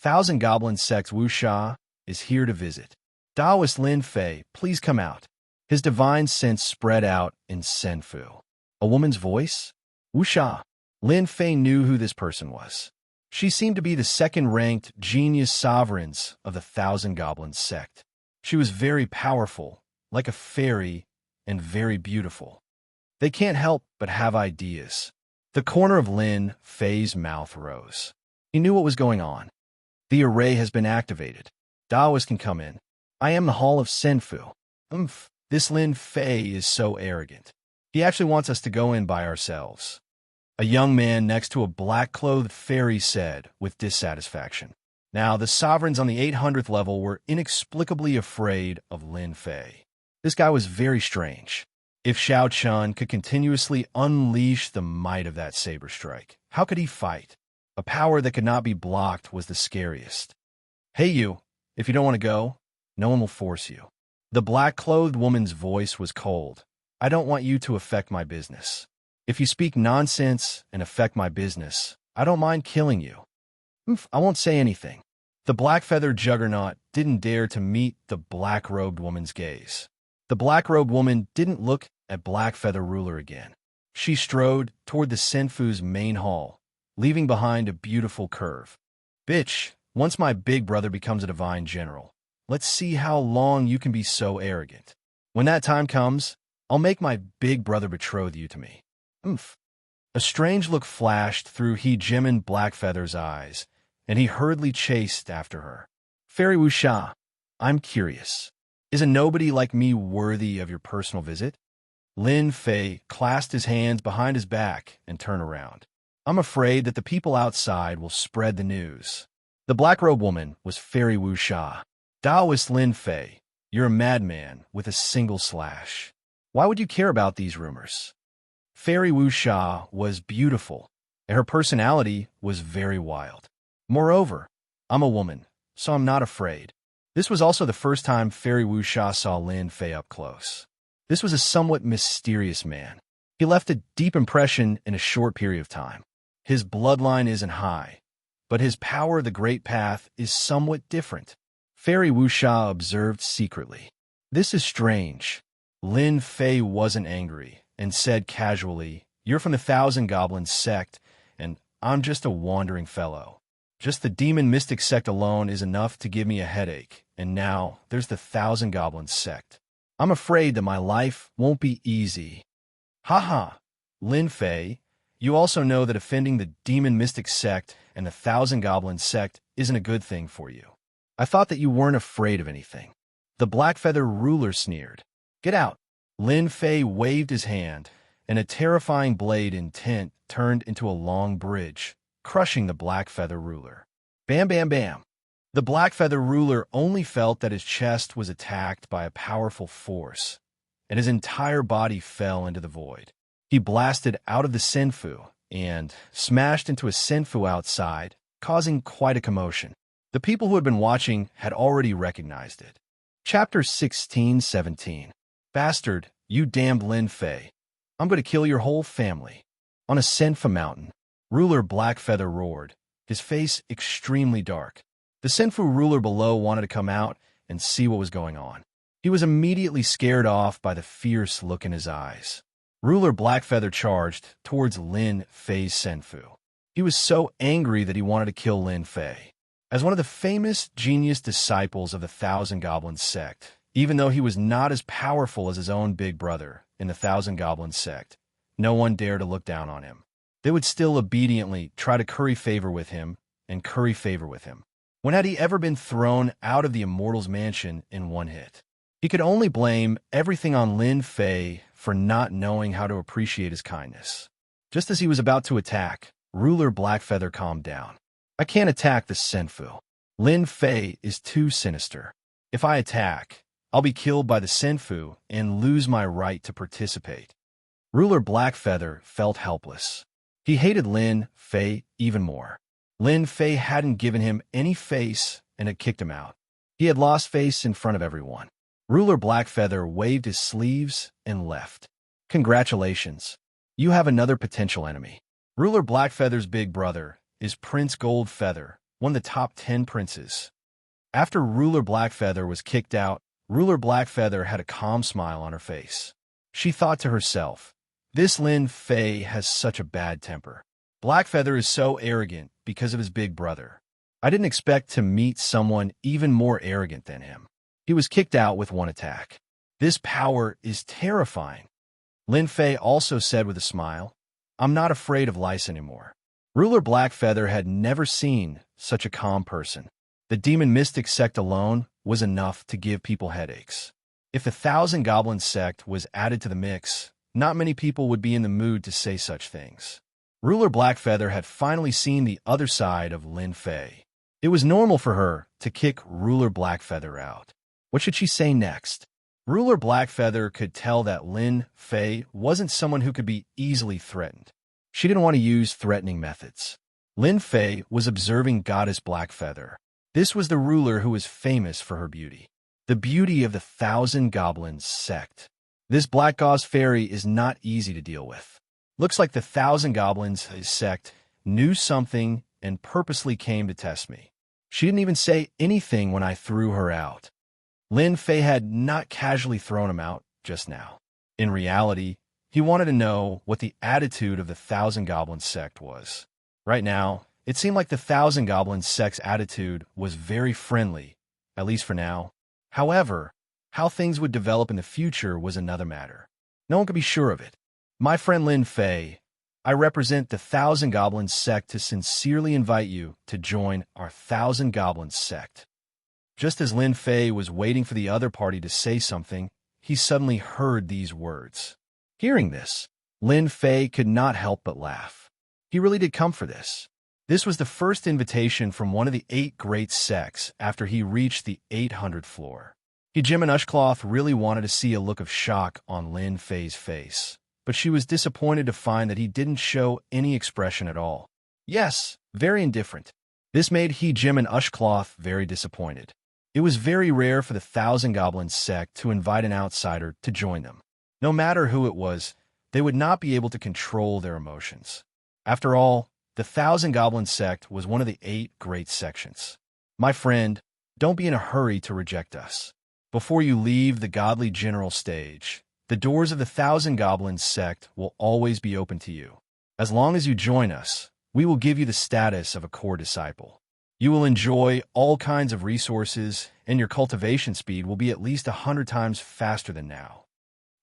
Thousand Goblin Sect Wu Sha is here to visit. Taoist Lin Fei, please come out. His divine sense spread out in Senfu. A woman's voice? Wu Sha. Lin Fei knew who this person was. She seemed to be the second-ranked genius sovereigns of the Thousand Goblin Sect. She was very powerful, like a fairy, and very beautiful. They can't help but have ideas. The corner of Lin Fei's mouth rose. He knew what was going on. The array has been activated. Taoist can come in. I am the Hall of Senfu. This Lin Fei is so arrogant. He actually wants us to go in by ourselves. A young man next to a black-clothed fairy said with dissatisfaction. Now, the sovereigns on the 800th level were inexplicably afraid of Lin Fei. This guy was very strange. If Xiao Chun could continuously unleash the might of that saber strike, how could he fight? A power that could not be blocked was the scariest. Hey you, if you don't want to go, no one will force you. The black-clothed woman's voice was cold. I don't want you to affect my business. If you speak nonsense and affect my business, I don't mind killing you. I won't say anything. The black-feathered juggernaut didn't dare to meet the black-robed woman's gaze. The black-robed woman didn't look at Black-Feather Ruler again. She strode toward the Senfu's main hall, leaving behind a beautiful curve. Bitch, once my big brother becomes a divine general, let's see how long you can be so arrogant. When that time comes, I'll make my big brother betroth you to me. A strange look flashed through He Jimin Blackfeather's eyes, and he hurriedly chased after her. Fairy Wu Sha, I'm curious. Is a nobody like me worthy of your personal visit? Lin Fei clasped his hands behind his back and turned around. I'm afraid that the people outside will spread the news. The black-robed woman was Fairy Wu Sha. Taoist Lin Fei, you're a madman with a single slash. Why would you care about these rumors? Fairy Wu Sha was beautiful, and her personality was very wild. Moreover, I'm a woman, so I'm not afraid. This was also the first time Fairy Wu Sha saw Lin Fei up close. This was a somewhat mysterious man. He left a deep impression in a short period of time. His bloodline isn't high, but his power of the Great Path is somewhat different. Fairy Wu Sha observed secretly. This is strange. Lin Fei wasn't angry and said casually, You're from the Thousand Goblin Sect, and I'm just a wandering fellow. Just the Demon Mystic Sect alone is enough to give me a headache, and now there's the Thousand Goblin Sect. I'm afraid that my life won't be easy. Haha, Lin Fei, you also know that offending the Demon Mystic Sect and the Thousand Goblin Sect isn't a good thing for you. I thought that you weren't afraid of anything. The Black-Feather Ruler sneered. Get out. Lin Fei waved his hand, and a terrifying blade intent turned into a long bridge, crushing the Black-Feather Ruler. Bam, bam, bam. The Black-Feather Ruler only felt that his chest was attacked by a powerful force, and his entire body fell into the void. He blasted out of the Senfu and smashed into a Senfu outside, causing quite a commotion. The people who had been watching had already recognized it. Chapter 16-17. Bastard, you damned Lin Fei. I'm going to kill your whole family. On a Senfu mountain, Ruler Blackfeather roared, his face extremely dark. The Senfu ruler below wanted to come out and see what was going on. He was immediately scared off by the fierce look in his eyes. Ruler Blackfeather charged towards Lin Fei's Senfu. He was so angry that he wanted to kill Lin Fei. As one of the famous genius disciples of the Thousand Goblin Sect, even though he was not as powerful as his own big brother in the Thousand Goblin Sect, no one dared to look down on him. They would still obediently try to curry favor with him and curry favor with him. When had he ever been thrown out of the Immortal's mansion in one hit? He could only blame everything on Lin Fei for not knowing how to appreciate his kindness. Just as he was about to attack, Ruler Blackfeather calmed down. I can't attack the Senfu. Lin Fei is too sinister. If I attack, I'll be killed by the Senfu and lose my right to participate. Ruler Blackfeather felt helpless. He hated Lin Fei even more. Lin Fei hadn't given him any face and had kicked him out. He had lost face in front of everyone. Ruler Blackfeather waved his sleeves and left. Congratulations. You have another potential enemy. Ruler Blackfeather's big brother is Prince Goldfeather, one of the top 10 princes. After Ruler Blackfeather was kicked out, Ruler Blackfeather had a calm smile on her face. She thought to herself, "This Lin Fei has such a bad temper. Blackfeather is so arrogant because of his big brother. I didn't expect to meet someone even more arrogant than him." He was kicked out with one attack. This power is terrifying. Lin Fei also said with a smile, "I'm not afraid of lice anymore." Ruler Blackfeather had never seen such a calm person. The demon mystic sect alone was enough to give people headaches. If the Thousand Goblins sect was added to the mix, not many people would be in the mood to say such things. Ruler Blackfeather had finally seen the other side of Lin Fei. It was normal for her to kick Ruler Blackfeather out. What should she say next? Ruler Blackfeather could tell that Lin Fei wasn't someone who could be easily threatened. She didn't want to use threatening methods. Lin Fei was observing Goddess Blackfeather. This was the ruler who was famous for her beauty. The beauty of the Thousand Goblins sect. This Black Gauze fairy is not easy to deal with. Looks like the Thousand Goblins sect knew something and purposely came to test me. She didn't even say anything when I threw her out. Lin Fei had not casually thrown him out just now. In reality, he wanted to know what the attitude of the Thousand Goblins sect was. Right now, it seemed like the Thousand Goblins sect's attitude was very friendly, at least for now. However, how things would develop in the future was another matter. No one could be sure of it. My friend Lin Fei, I represent the Thousand Goblins sect to sincerely invite you to join our Thousand Goblins sect. Just as Lin Fei was waiting for the other party to say something, he suddenly heard these words. Hearing this, Lin Fei could not help but laugh. He really did come for this. This was the first invitation from one of the 8 great sects after he reached the 800th floor. Jim and Ushcloth really wanted to see a look of shock on Lin Fei's face, but she was disappointed to find that he didn't show any expression at all. Yes, very indifferent. This made Jim and Ushcloth very disappointed. It was very rare for the Thousand Goblins sect to invite an outsider to join them. No matter who it was, they would not be able to control their emotions. After all, the Thousand Goblins sect was one of the 8 great sections. My friend, don't be in a hurry to reject us. Before you leave the godly general stage, the doors of the Thousand Goblins sect will always be open to you. As long as you join us, we will give you the status of a core disciple. You will enjoy all kinds of resources, and your cultivation speed will be at least 100 times faster than now.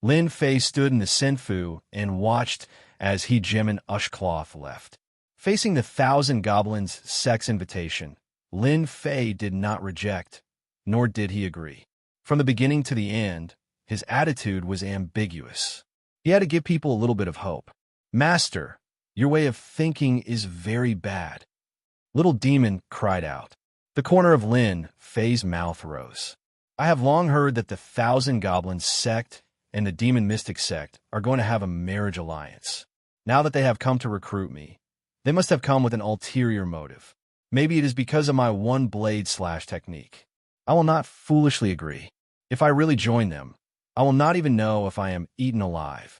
Lin Fei stood in the Senfu and watched as Jim and Ushcloth left. Facing the Thousand Goblins sect's invitation, Lin Fei did not reject, nor did he agree. From the beginning to the end, his attitude was ambiguous. He had to give people a little bit of hope. Master, your way of thinking is very bad. Little Demon cried out. The corner of Lin Fei's mouth rose. I have long heard that the Thousand Goblins sect and the Demon Mystic sect are going to have a marriage alliance. Now that they have come to recruit me, they must have come with an ulterior motive. Maybe it is because of my one-blade slash technique. I will not foolishly agree. If I really join them, I will not even know if I am eaten alive.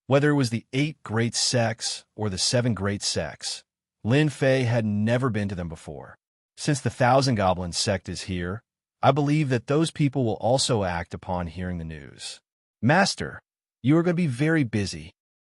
Whether it was the 8 great sects or the 7 great sects, Lin Fei had never been to them before. Since the Thousand Goblins sect is here, I believe that those people will also act upon hearing the news. Master, you are going to be very busy.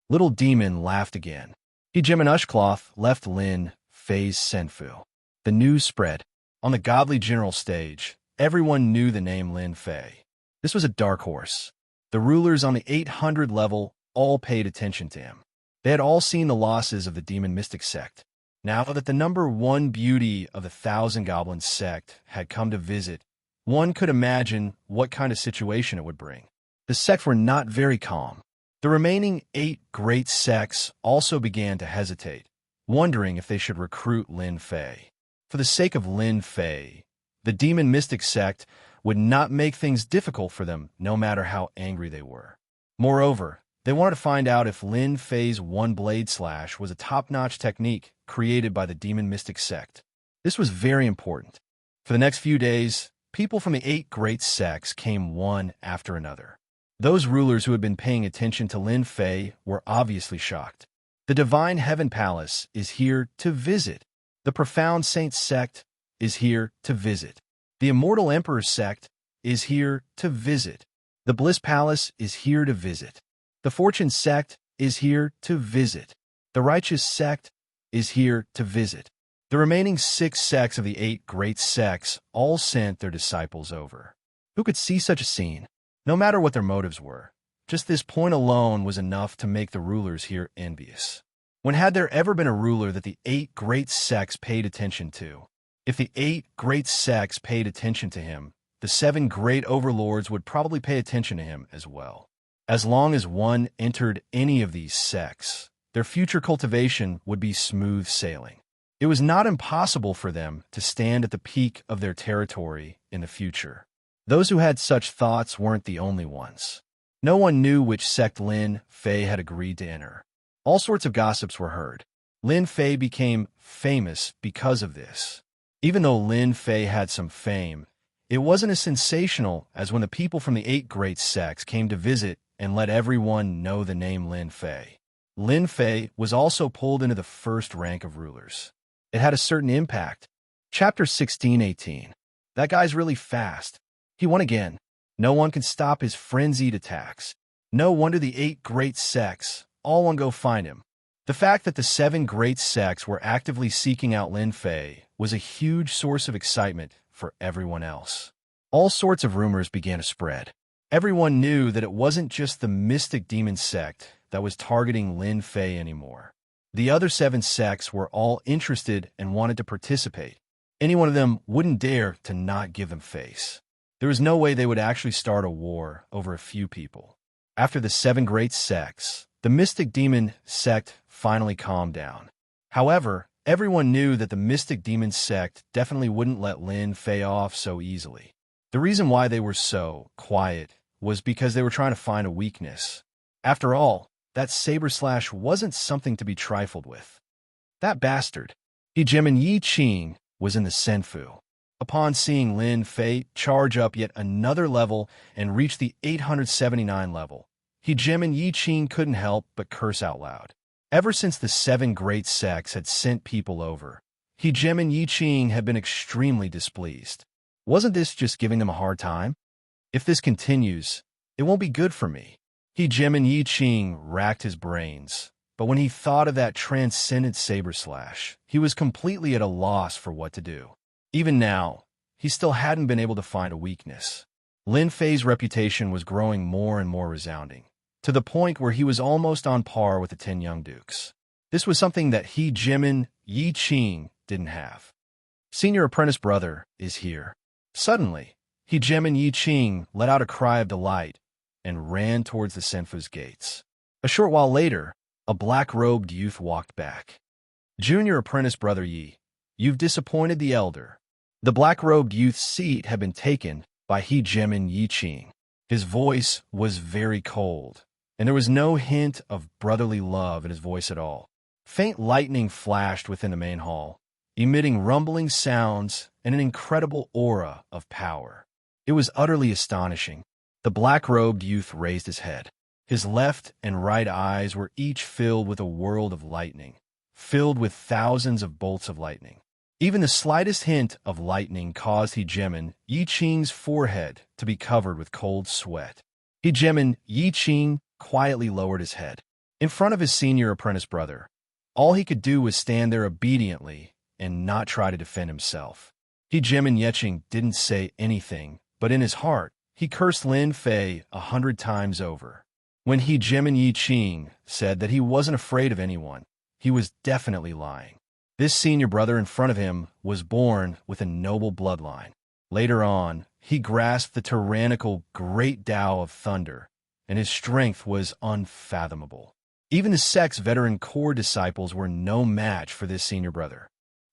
Little Demon laughed again. Jim and Ushcloth left Lin Fei's Senfu. The news spread. On the godly general stage, everyone knew the name Lin Fei. This was a dark horse. The rulers on the 800 level all paid attention to him. They had all seen the losses of the Demon Mystic sect. Now that the number 1 beauty of the Thousand Goblins sect had come to visit, one could imagine what kind of situation it would bring. The sect were not very calm. The remaining 8 great sects also began to hesitate, wondering if they should recruit Lin Fei. For the sake of Lin Fei, the Demon Mystic sect would not make things difficult for them no matter how angry they were. Moreover, they wanted to find out if Lin Fei's one-blade slash was a top-notch technique created by the Demon Mystic sect. This was very important. For the next few days, people from the 8 great sects came one after another. Those rulers who had been paying attention to Lin Fei were obviously shocked. The Divine Heaven Palace is here to visit. The Profound Saint sect is here to visit. The Immortal Emperor sect is here to visit. The Bliss Palace is here to visit. The Fortune sect is here to visit. The Righteous sect is here to visit. The remaining 6 sects of the 8 great sects all sent their disciples over. Who could see such a scene? No matter what their motives were, just this point alone was enough to make the rulers here envious. When had there ever been a ruler that the 8 great sects paid attention to? If the 8 great sects paid attention to him, the 7 great overlords would probably pay attention to him as well. As long as one entered any of these sects, their future cultivation would be smooth sailing. It was not impossible for them to stand at the peak of their territory in the future. Those who had such thoughts weren't the only ones. No one knew which sect Lin Fei had agreed to enter. All sorts of gossips were heard. Lin Fei became famous because of this. Even though Lin Fei had some fame, it wasn't as sensational as when the people from the 8 great sects came to visit and let everyone know the name Lin Fei. Lin Fei was also pulled into the first rank of rulers. It had a certain impact. Chapter 16:18. That guy's really fast. He won again. No one can stop his frenzied attacks. No wonder the 8 great sects all want to go find him. The fact that the 7 great sects were actively seeking out Lin Fei was a huge source of excitement for everyone else. All sorts of rumors began to spread. Everyone knew that it wasn't just the mystic demon sect that was targeting Lin Fei anymore. The other 7 sects were all interested and wanted to participate. Any one of them wouldn't dare to not give them face. There was no way they would actually start a war over a few people. After the 7 great sects, the mystic demon sect finally calmed down. However, everyone knew that the mystic demon sect definitely wouldn't let Lin Fei off so easily. The reason why they were so quiet was because they were trying to find a weakness. After all, that saber slash wasn't something to be trifled with. That bastard, He Jimin Yi Qing, was in the Senfu. Upon seeing Lin Fei charge up yet another level and reach the 879 level, He Jimin Yi Qing couldn't help but curse out loud. Ever since the 7 great sects had sent people over, He Jimin Yi Qing had been extremely displeased. Wasn't this just giving them a hard time? If this continues, it won't be good for me. He Jimin Yi Qing racked his brains, but when he thought of that transcendent saber slash, he was completely at a loss for what to do. Even now, he still hadn't been able to find a weakness. Lin Fei's reputation was growing more and more resounding, to the point where he was almost on par with the 10 young dukes. This was something that He Jimin Yi Qing didn't have. Senior apprentice brother is here. Suddenly, He Jimin Yi Qing let out a cry of delight and ran towards the Senfu's gates. A short while later, a black-robed youth walked back. Junior apprentice brother Yi, you've disappointed the elder. The black-robed youth's seat had been taken by He Jimin Yi Qing. His voice was very cold, and there was no hint of brotherly love in his voice at all. Faint lightning flashed within the main hall, emitting rumbling sounds and an incredible aura of power. It was utterly astonishing. The black-robed youth raised his head. His left and right eyes were each filled with a world of lightning, filled with thousands of bolts of lightning. Even the slightest hint of lightning caused He Jimin Yi Qing's forehead to be covered with cold sweat. He Jimin Yi Qing quietly lowered his head. In front of his senior apprentice brother, all he could do was stand there obediently and not try to defend himself. He Jimin Yi Qing didn't say anything, but in his heart, he cursed Lin Fei 100 times over. When He Jimin Yi Qing said that he wasn't afraid of anyone, he was definitely lying. This senior brother in front of him was born with a noble bloodline. Later on, he grasped the tyrannical Great Tao of Thunder, and his strength was unfathomable. Even the sect's veteran core disciples were no match for this senior brother.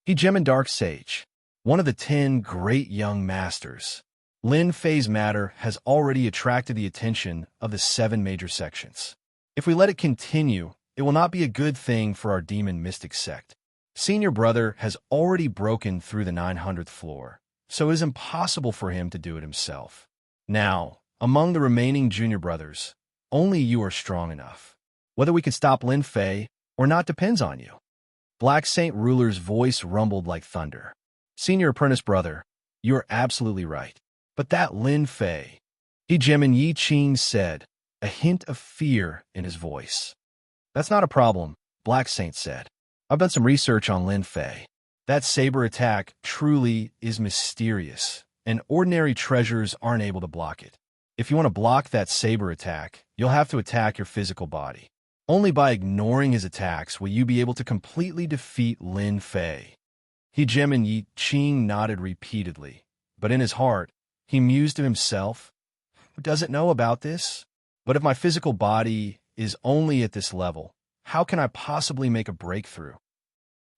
He Jimin Dark Sage, one of the 10 great young masters. Lin Fei's matter has already attracted the attention of the 7 major sections. If we let it continue, it will not be a good thing for our demon mystic sect. Senior brother has already broken through the 900th floor, so it is impossible for him to do it himself. Now, among the remaining junior brothers, only you are strong enough. Whether we can stop Lin Fei or not depends on you. Black Saint Ruler's voice rumbled like thunder. Senior apprentice brother, you are absolutely right. But that Lin Fei, Jimin Yi Qing said, a hint of fear in his voice. That's not a problem, Black Saint said. I've done some research on Lin Fei. That saber attack truly is mysterious, and ordinary treasures aren't able to block it. If you want to block that saber attack, you'll have to attack your physical body. Only by ignoring his attacks will you be able to completely defeat Lin Fei. Jimin Yi Qing nodded repeatedly, but in his heart, he mused to himself, who doesn't know about this? But if my physical body is only at this level, how can I possibly make a breakthrough?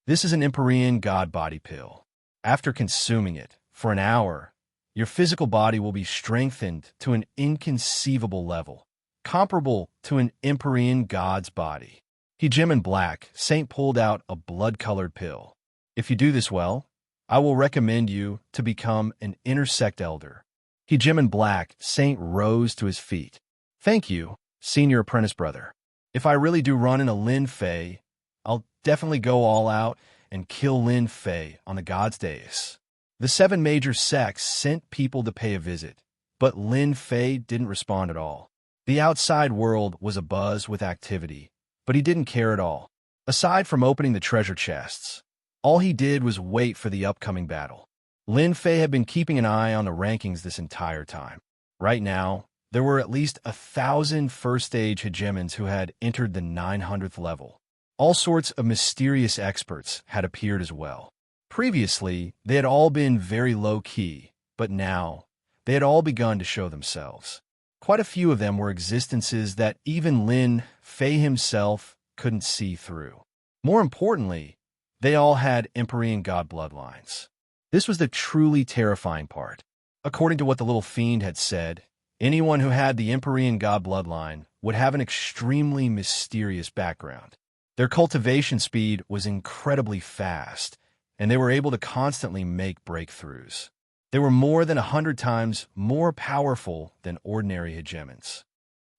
This is an Empyrean God body pill. After consuming it for an hour, your physical body will be strengthened to an inconceivable level, comparable to an Empyrean God's body. Jimin Black Saint pulled out a blood-colored pill. If you do this well, I will recommend you to become an intersect elder. Jimin Black Saint rose to his feet. Thank you, senior apprentice brother. If I really do run into Lin Fei, I'll definitely go all out and kill Lin Fei on the God's dais. The 7 major sects sent people to pay a visit, but Lin Fei didn't respond at all. The outside world was abuzz with activity, but he didn't care at all. Aside from opening the treasure chests, all he did was wait for the upcoming battle. Lin Fei had been keeping an eye on the rankings this entire time. Right now, there were at least 1,000 first-stage hegemons who had entered the 900th level. All sorts of mysterious experts had appeared as well. Previously, they had all been very low-key, but now, they had all begun to show themselves. Quite a few of them were existences that even Lin Fei himself couldn't see through. More importantly, they all had Empyrean God bloodlines. This was the truly terrifying part. According to what the little fiend had said, anyone who had the Empyrean God bloodline would have an extremely mysterious background. Their cultivation speed was incredibly fast, and they were able to constantly make breakthroughs. They were more than 100 times more powerful than ordinary hegemons.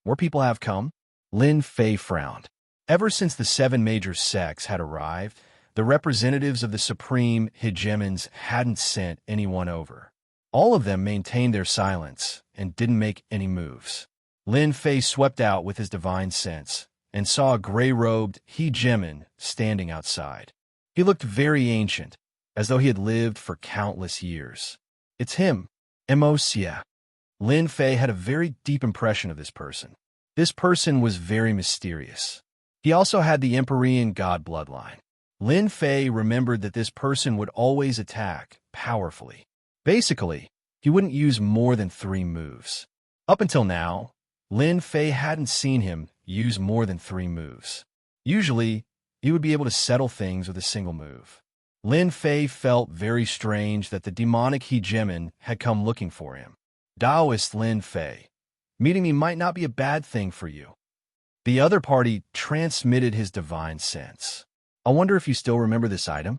More people have come? Lin Fei frowned. Ever since the 7 major sects had arrived, the representatives of the supreme hegemons hadn't sent anyone over. All of them maintained their silence and didn't make any moves. Lin Fei swept out with his divine sense and saw a gray-robed hegemon standing outside. He looked very ancient, as though he had lived for countless years. It's him, Immerse. Lin Fei had a very deep impression of this person. This person was very mysterious. He also had the Empyrean God bloodline. Lin Fei remembered that this person would always attack powerfully. Basically, he wouldn't use more than 3 moves. Up until now, Lin Fei hadn't seen him use more than 3 moves. Usually, he would be able to settle things with a single move. Lin Fei felt very strange that the demonic hegemon had come looking for him. Taoist Lin Fei, meeting me might not be a bad thing for you. The other party transmitted his divine sense. I wonder if you still remember this item?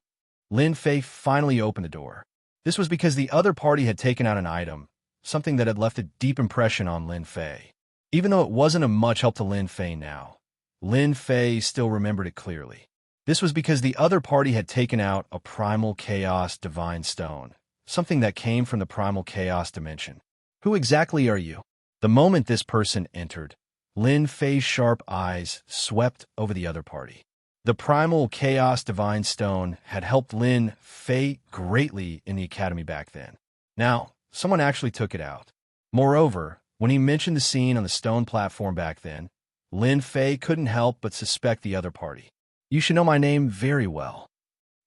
Lin Fei finally opened the door. This was because the other party had taken out an item, something that had left a deep impression on Lin Fei. Even though it wasn't of much help to Lin Fei now, Lin Fei still remembered it clearly. This was because the other party had taken out a primal chaos divine stone, something that came from the primal chaos dimension. Who exactly are you? The moment this person entered, Lin Fei's sharp eyes swept over the other party. The primal chaos divine stone had helped Lin Fei greatly in the academy back then. Now, someone actually took it out. Moreover, when he mentioned the scene on the stone platform back then, Lin Fei couldn't help but suspect the other party. You should know my name very well,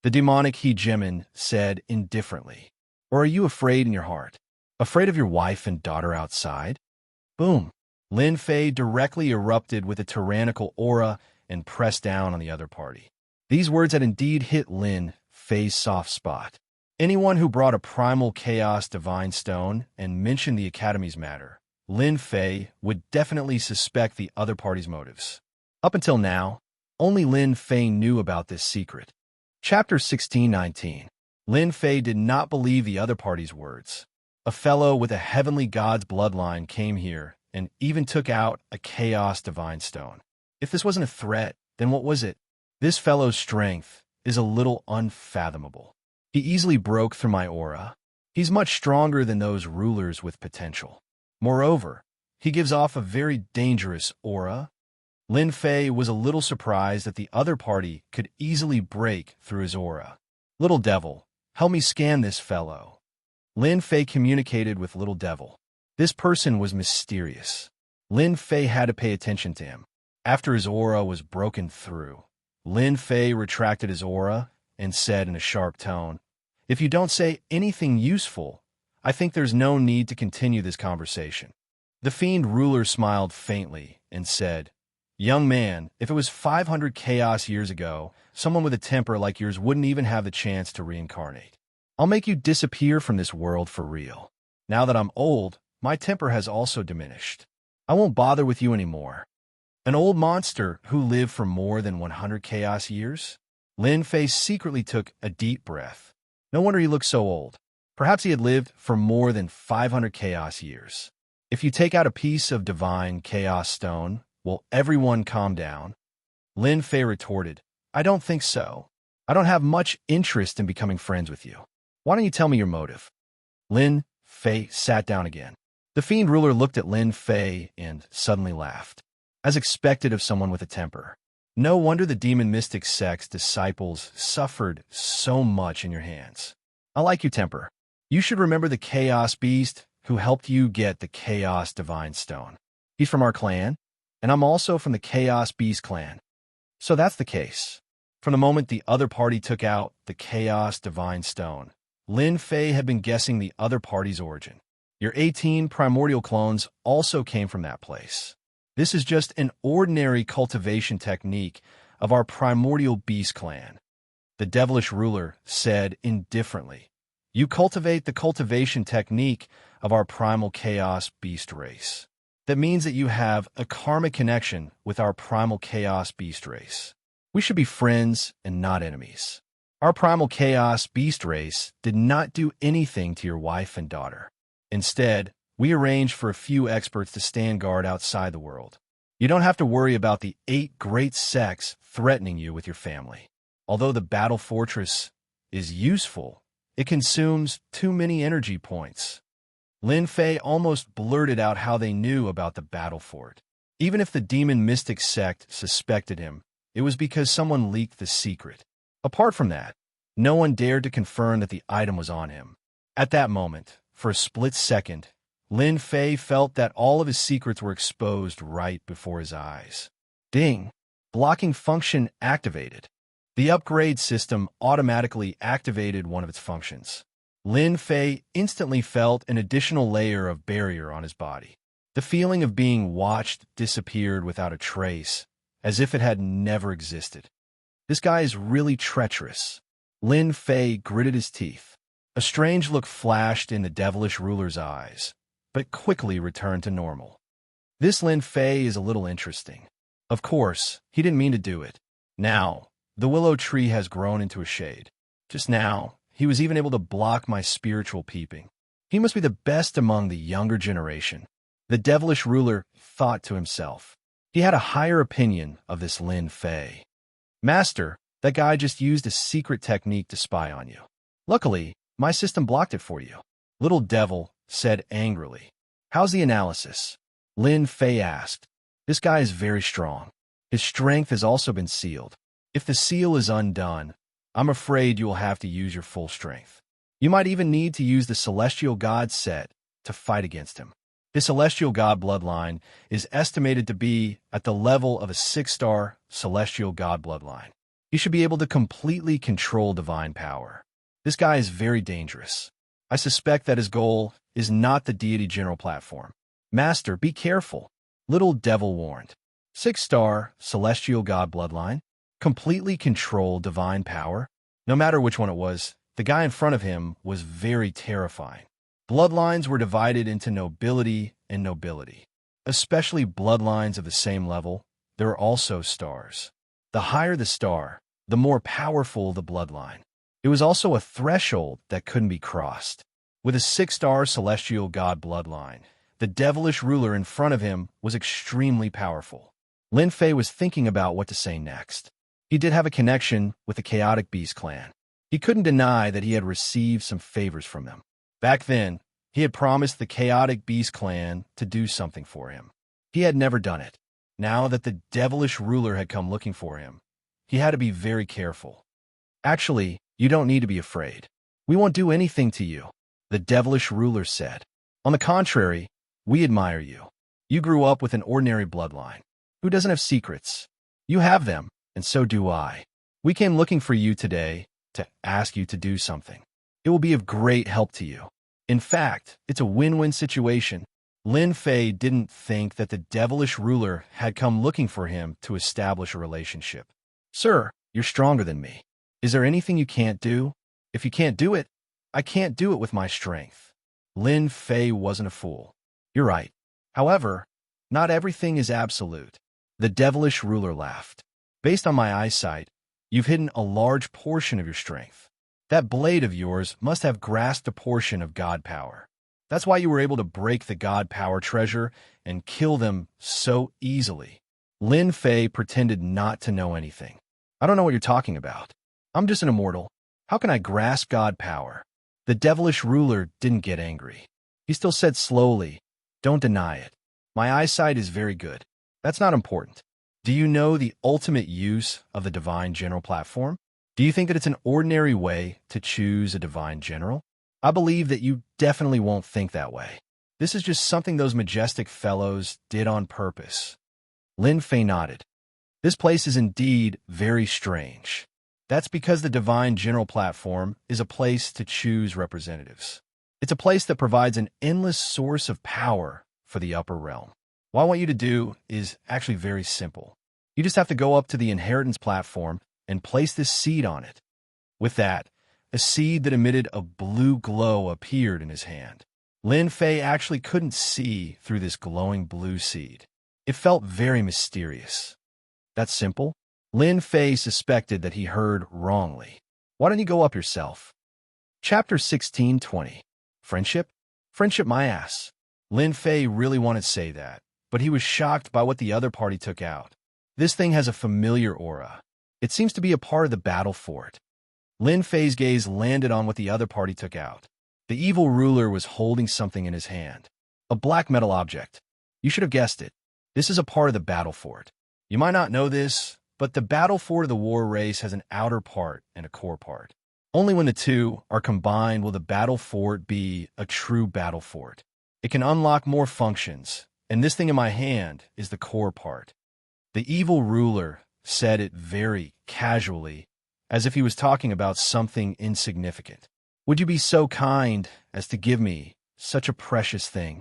the demonic hegemon said indifferently. Or are you afraid in your heart? Afraid of your wife and daughter outside? Boom. Lin Fei directly erupted with a tyrannical aura and pressed down on the other party. These words had indeed hit Lin Fei's soft spot. Anyone who brought a primal chaos divine stone and mentioned the academy's matter, Lin Fei would definitely suspect the other party's motives. Up until now, only Lin Fei knew about this secret. Chapter 1619. Lin Fei did not believe the other party's words. A fellow with a heavenly god's bloodline came here and even took out a chaos divine stone. If this wasn't a threat, then what was it? This fellow's strength is a little unfathomable. He easily broke through my aura. He's much stronger than those rulers with potential. Moreover, he gives off a very dangerous aura. Lin Fei was a little surprised that the other party could easily break through his aura. Little Devil, help me scan this fellow. Lin Fei communicated with Little Devil. This person was mysterious. Lin Fei had to pay attention to him. After his aura was broken through, Lin Fei retracted his aura and said in a sharp tone, "If you don't say anything useful, I think there's no need to continue this conversation." The fiend ruler smiled faintly and said, "Young man, if it was 500 chaos years ago, someone with a temper like yours wouldn't even have the chance to reincarnate. I'll make you disappear from this world for real. Now that I'm old, my temper has also diminished. I won't bother with you anymore." An old monster who lived for more than 100 chaos years? Lin Fei secretly took a deep breath. No wonder he looked so old. Perhaps he had lived for more than 500 chaos years. If you take out a piece of divine chaos stone, will everyone calm down? Lin Fei retorted, "I don't think so. I don't have much interest in becoming friends with you. Why don't you tell me your motive?" Lin Fei sat down again. The fiend ruler looked at Lin Fei and suddenly laughed. As expected of someone with a temper. No wonder the demon mystic sect's disciples suffered so much in your hands. I like your temper. You should remember the Chaos Beast who helped you get the Chaos Divine Stone. He's from our clan, and I'm also from the Chaos Beast clan. So that's the case. From the moment the other party took out the Chaos Divine Stone, Lin Fei had been guessing the other party's origin. Your 18 primordial clones also came from that place. This is just an ordinary cultivation technique of our primordial beast clan. The devilish ruler said indifferently, "You cultivate the cultivation technique of our primal chaos beast race. That means that you have a karmic connection with our primal chaos beast race. We should be friends and not enemies. Our primal chaos beast race did not do anything to your wife and daughter. Instead, we arranged for a few experts to stand guard outside the world. You don't have to worry about the 8 great sects threatening you with your family. Although the battle fortress is useful, it consumes too many energy points." Lin Fei almost blurted out how they knew about the battle fort. Even if the demon mystic sect suspected him, it was because someone leaked the secret. Apart from that, no one dared to confirm that the item was on him. At that moment, for a split second, Lin Fei felt that all of his secrets were exposed right before his eyes. Ding! Blocking function activated. The upgrade system automatically activated one of its functions. Lin Fei instantly felt an additional layer of barrier on his body. The feeling of being watched disappeared without a trace, as if it had never existed. This guy is really treacherous. Lin Fei gritted his teeth. A strange look flashed in the devilish ruler's eyes, but quickly returned to normal. This Lin Fei is a little interesting. Of course, he didn't mean to do it. Now, the willow tree has grown into a shade. Just now, he was even able to block my spiritual peeping. He must be the best among the younger generation. The devilish ruler thought to himself. He had a higher opinion of this Lin Fei. "Master, that guy just used a secret technique to spy on you. Luckily, my system blocked it for you." Little Devil said angrily. "How's the analysis?" Lin Fei asked. "This guy is very strong. His strength has also been sealed. If the seal is undone, I'm afraid you will have to use your full strength. You might even need to use the Celestial God set to fight against him. The Celestial God bloodline is estimated to be at the level of a 6-star Celestial God bloodline. He should be able to completely control divine power. This guy is very dangerous. I suspect that his goal is not the deity general platform. Master, be careful," Little Devil warned. 6-star Celestial God bloodline? Completely control divine power? No matter which one it was, the guy in front of him was very terrifying. Bloodlines were divided into nobility and nobility. Especially bloodlines of the same level, there are also stars. The higher the star, the more powerful the bloodline. It was also a threshold that couldn't be crossed. With a 6-star Celestial God bloodline, the devilish ruler in front of him was extremely powerful. Lin Fei was thinking about what to say next. He did have a connection with the Chaotic Beast clan. He couldn't deny that he had received some favors from them. Back then, he had promised the Chaotic Beast clan to do something for him. He had never done it. Now that the devilish ruler had come looking for him, he had to be very careful. Actually, you don't need to be afraid. We won't do anything to you, the devilish ruler said. On the contrary, we admire you. You grew up with an ordinary bloodline. Who doesn't have secrets? You have them, and so do I. We came looking for you today to ask you to do something. It will be of great help to you. In fact, it's a win-win situation. Lin Fei didn't think that the devilish ruler had come looking for him to establish a relationship. Sir, you're stronger than me. Is there anything you can't do? If you can't do it, I can't do it with my strength. Lin Fei wasn't a fool. You're right. However, not everything is absolute. The devilish ruler laughed. Based on my eyesight, you've hidden a large portion of your strength. That blade of yours must have grasped a portion of God power. That's why you were able to break the God power treasure and kill them so easily. Lin Fei pretended not to know anything. I don't know what you're talking about. I'm just an immortal. How can I grasp God power? The devilish ruler didn't get angry. He still said slowly, don't deny it. My eyesight is very good. That's not important. Do you know the ultimate use of the Divine General platform? Do you think that it's an ordinary way to choose a Divine General? I believe that you definitely won't think that way. This is just something those majestic fellows did on purpose. Lin Fei nodded. This place is indeed very strange. That's because the Divine General platform is a place to choose representatives. It's a place that provides an endless source of power for the upper realm. What I want you to do is actually very simple. You just have to go up to the inheritance platform and place this seed on it. With that, a seed that emitted a blue glow appeared in his hand. Lin Fei actually couldn't see through this glowing blue seed. It felt very mysterious. That's simple. Lin Fei suspected that he heard wrongly. Why don't you go up yourself? Chapter 16:20. Friendship? Friendship my ass. Lin Fei really wanted to say that, but he was shocked by what the other party took out. This thing has a familiar aura. It seems to be a part of the battle fort. Lin Fei's gaze landed on what the other party took out. The evil ruler was holding something in his hand. A black metal object. You should have guessed it. This is a part of the battle fort. You might not know this, but the battle fort of the war race has an outer part and a core part. Only when the two are combined will the battle fort be a true battle fort. It can unlock more functions, and this thing in my hand is the core part. The evil ruler said it very casually, as if he was talking about something insignificant. Would you be so kind as to give me such a precious thing?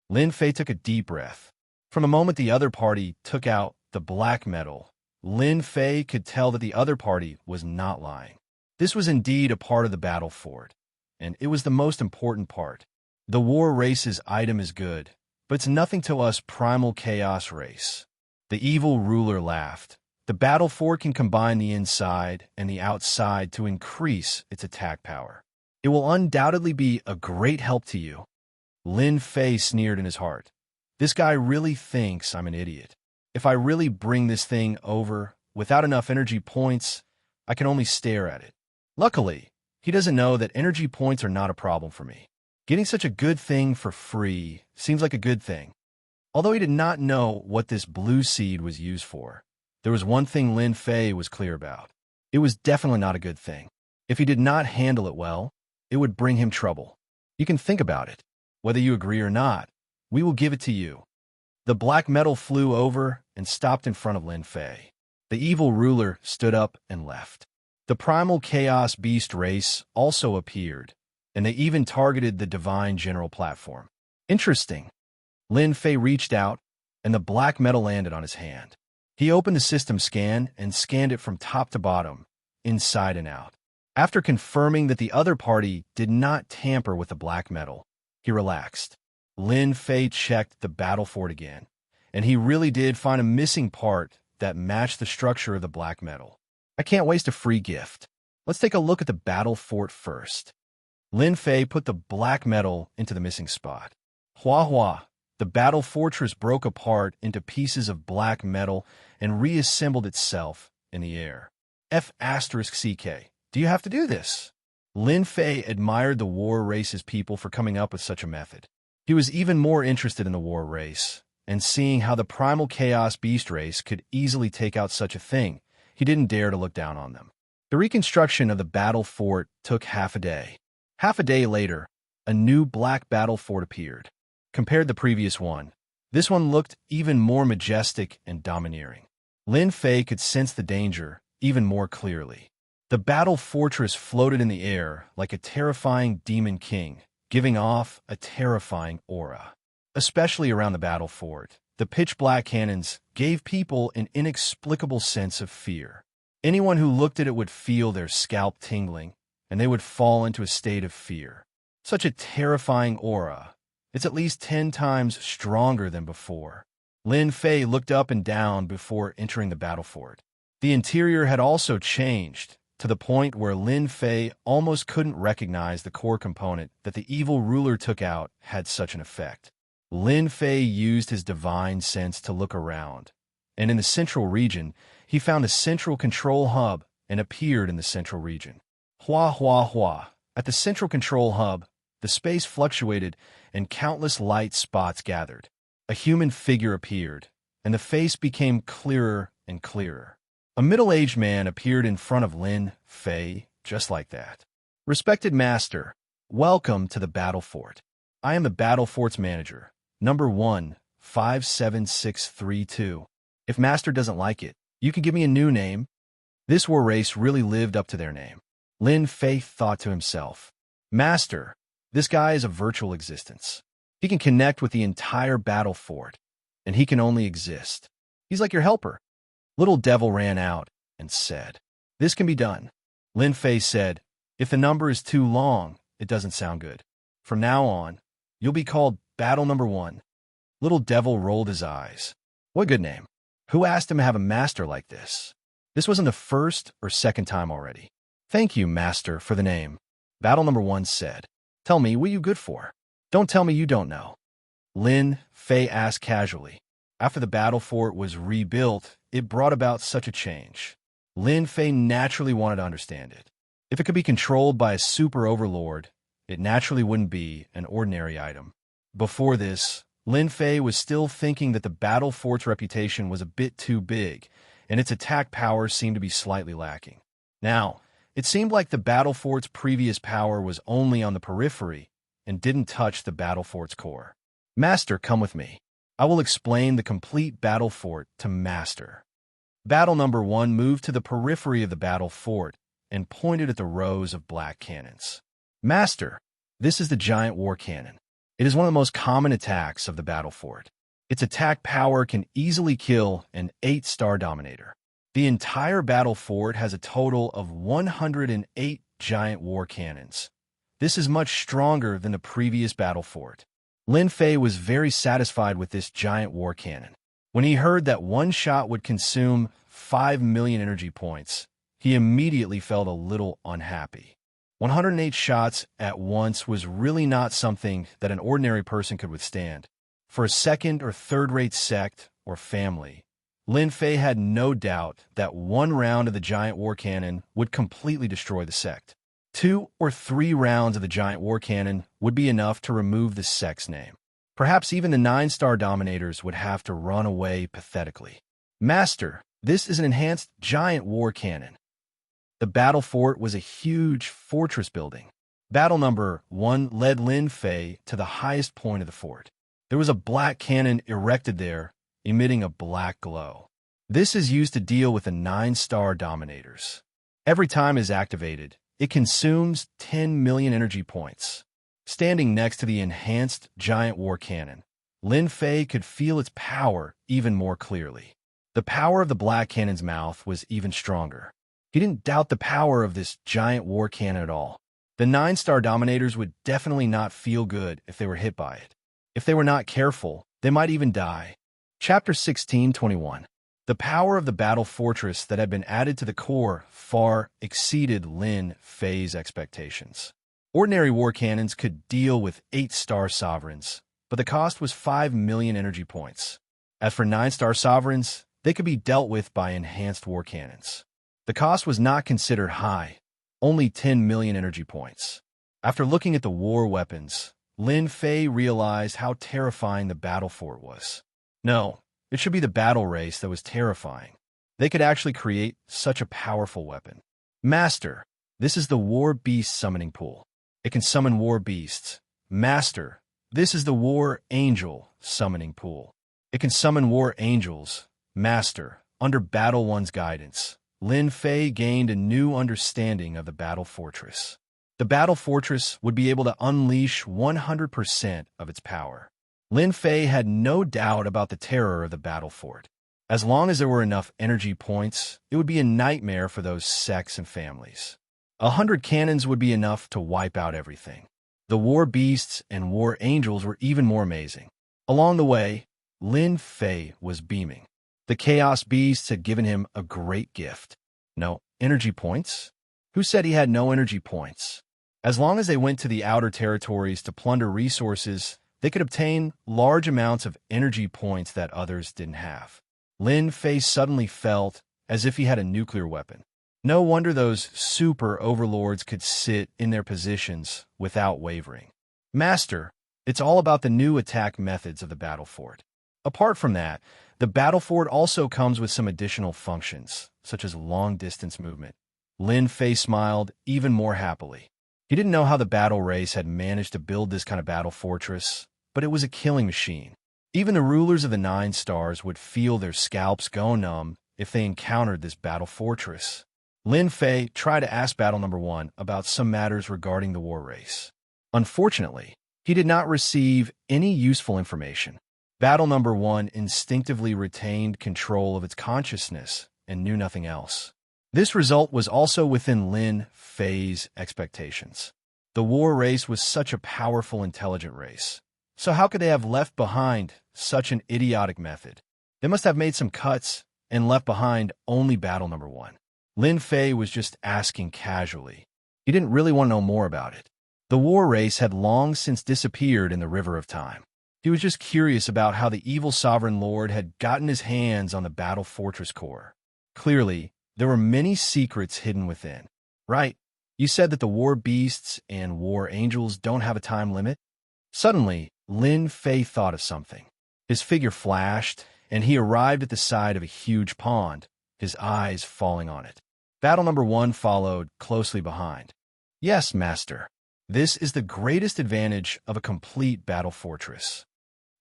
Lin Fei took a deep breath. From the moment the other party took out the black metal, Lin Fei could tell that the other party was not lying. This was indeed a part of the battle fort, and it was the most important part. The war race's item is good, but it's nothing to us primal chaos race. The evil ruler laughed. The battle fort can combine the inside and the outside to increase its attack power. It will undoubtedly be a great help to you. Lin Fei sneered in his heart. This guy really thinks I'm an idiot. If I really bring this thing over without enough energy points, I can only stare at it. Luckily, he doesn't know that energy points are not a problem for me. Getting such a good thing for free seems like a good thing. Although he did not know what this blue seed was used for, there was one thing Lin Fei was clear about. It was definitely not a good thing. If he did not handle it well, it would bring him trouble. You can think about it. Whether you agree or not, we will give it to you. The black metal flew over and stopped in front of Lin Fei. The evil ruler stood up and left. The primal chaos beast race also appeared, and they even targeted the Divine General platform. Interesting. Lin Fei reached out, and the black metal landed on his hand. He opened the system scan and scanned it from top to bottom, inside and out. After confirming that the other party did not tamper with the black metal, he relaxed. Lin Fei checked the battle fort again, and he really did find a missing part that matched the structure of the black metal. I can't waste a free gift. Let's take a look at the battle fort first. Lin Fei put the black metal into the missing spot. Hua hua. The battle fortress broke apart into pieces of black metal and reassembled itself in the air. F***CK. Do you have to do this? Lin Fei admired the war race's people for coming up with such a method. He was even more interested in the war race, and seeing how the primal chaos beast race could easily take out such a thing, he didn't dare to look down on them. The reconstruction of the battle fort took half a day. Half a day later, a new black battle fort appeared. Compared to the previous one, this one looked even more majestic and domineering. Lin Fei could sense the danger even more clearly. The battle fortress floated in the air like a terrifying demon king, giving off a terrifying aura. Especially around the battle fort, the pitch-black cannons gave people an inexplicable sense of fear. Anyone who looked at it would feel their scalp tingling, and they would fall into a state of fear. Such a terrifying aura. It's at least 10 times stronger than before. Lin Fei looked up and down before entering the battle fort. The interior had also changed, to the point where Lin Fei almost couldn't recognize the core component that the evil ruler took out had such an effect. Lin Fei used his divine sense to look around, and in the central region, he found a central control hub and appeared in the central region. Hua hua hua. At the central control hub, the space fluctuated and countless light spots gathered. A human figure appeared, and the face became clearer and clearer. A middle-aged man appeared in front of Lin Fei, just like that. Respected Master, welcome to the battle fort. I am the battle fort's manager, number 157632. If Master doesn't like it, you can give me a new name. This war race really lived up to their name. Lin Fei thought to himself, Master, this guy is a virtual existence. He can connect with the entire battle fort, and he can only exist. He's like your helper. Little Devil ran out and said, This can be done. Lin Fei said, If the number is too long, it doesn't sound good. From now on, you'll be called Battle Number 1. Little Devil rolled his eyes. What a good name. Who asked him to have a master like this? This wasn't the first or second time already. Thank you, Master, for the name. Battle Number 1 said, Tell me, what are you good for? Don't tell me you don't know. Lin Fei asked casually. After the battle fort was rebuilt, it brought about such a change. Lin Fei naturally wanted to understand it. If it could be controlled by a super overlord, it naturally wouldn't be an ordinary item. Before this, Lin Fei was still thinking that the battle fort's reputation was a bit too big, and its attack power seemed to be slightly lacking. Now, it seemed like the battle fort's previous power was only on the periphery and didn't touch the battle fort's core. Master, come with me. I will explain the complete battle fort to Master. Battle Number 1 moved to the periphery of the battle fort and pointed at the rows of black cannons. Master, this is the giant war cannon. It is one of the most common attacks of the battle fort. Its attack power can easily kill an 8-star Dominator. The entire battle fort has a total of 108 giant war cannons. This is much stronger than the previous battle fort. Lin Fei was very satisfied with this giant war cannon. When he heard that one shot would consume 5 million energy points, he immediately felt a little unhappy. 108 shots at once was really not something that an ordinary person could withstand. For a second or third-rate sect or family, Lin Fei had no doubt that one round of the giant war cannon would completely destroy the sect. 2 or 3 rounds of the giant war cannon would be enough to remove the sect's name. Perhaps even the 9-star Dominators would have to run away pathetically. Master, this is an enhanced giant war cannon. The battle fort was a huge fortress building. Battle Number 1 led Lin Fei to the highest point of the fort. There was a black cannon erected there, emitting a black glow. This is used to deal with the 9-star Dominators. Every time it is activated, it consumes 10 million energy points. Standing next to the enhanced giant war cannon, Lin Fei could feel its power even more clearly. The power of the black cannon's mouth was even stronger. He didn't doubt the power of this giant war cannon at all. The 9-star Dominators would definitely not feel good if they were hit by it. If they were not careful, they might even die. Chapter 1621. The power of the battle fortress that had been added to the core far exceeded Lin Fei's expectations. Ordinary war cannons could deal with 8-star sovereigns, but the cost was 5 million energy points. As for 9-star sovereigns, they could be dealt with by enhanced war cannons. The cost was not considered high, only 10 million energy points. After looking at the war weapons, Lin Fei realized how terrifying the battle fort was. No, it should be the battle race that was terrifying. They could actually create such a powerful weapon. Master, this is the War Beast summoning pool. It can summon war beasts. Master, this is the War Angel summoning pool. It can summon war angels. Master, under Battle One's guidance, Lin Fei gained a new understanding of the battle fortress. The battle fortress would be able to unleash 100% of its power. Lin Fei had no doubt about the terror of the battle fort. As long as there were enough energy points, it would be a nightmare for those sects and families. 100 cannons would be enough to wipe out everything. The war beasts and war angels were even more amazing. Along the way, Lin Fei was beaming. The chaos beasts had given him a great gift. No energy points? Who said he had no energy points? As long as they went to the outer territories to plunder resources, they could obtain large amounts of energy points that others didn't have. Lin Fei suddenly felt as if he had a nuclear weapon. No wonder those super overlords could sit in their positions without wavering. Master, it's all about the new attack methods of the battle fort. Apart from that, the battle fort also comes with some additional functions, such as long-distance movement. Lin Fei smiled even more happily. He didn't know how the battle race had managed to build this kind of battle fortress, but it was a killing machine. Even the rulers of the 9 stars would feel their scalps go numb if they encountered this battle fortress. Lin Fei tried to ask Battle Number 1 about some matters regarding the war race. Unfortunately, he did not receive any useful information. Battle Number 1 instinctively retained control of its consciousness and knew nothing else. This result was also within Lin Fei's expectations. The war race was such a powerful, intelligent race. So how could they have left behind such an idiotic method? They must have made some cuts and left behind only Battle Number 1. Lin Fei was just asking casually. He didn't really want to know more about it. The war race had long since disappeared in the River of Time. He was just curious about how the evil sovereign lord had gotten his hands on the battle fortress core. Clearly, there were many secrets hidden within. Right, you said that the war beasts and war angels don't have a time limit? Suddenly, Lin Fei thought of something. His figure flashed, and he arrived at the side of a huge pond, his eyes falling on it. Battle Number 1 followed closely behind. Yes, Master. This is the greatest advantage of a complete battle fortress.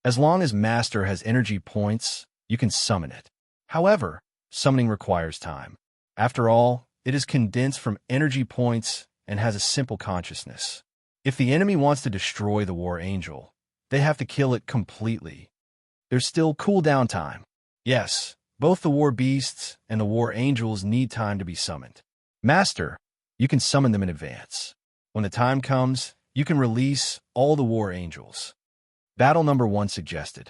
As long as Master has energy points, you can summon it. However, summoning requires time. After all, it is condensed from energy points and has a simple consciousness. If the enemy wants to destroy the War Angel, they have to kill it completely. There's still cooldown time. Yes, both the War Beasts and the War Angels need time to be summoned. Master, you can summon them in advance. When the time comes, you can release all the War Angels. Battle Number 1 suggested.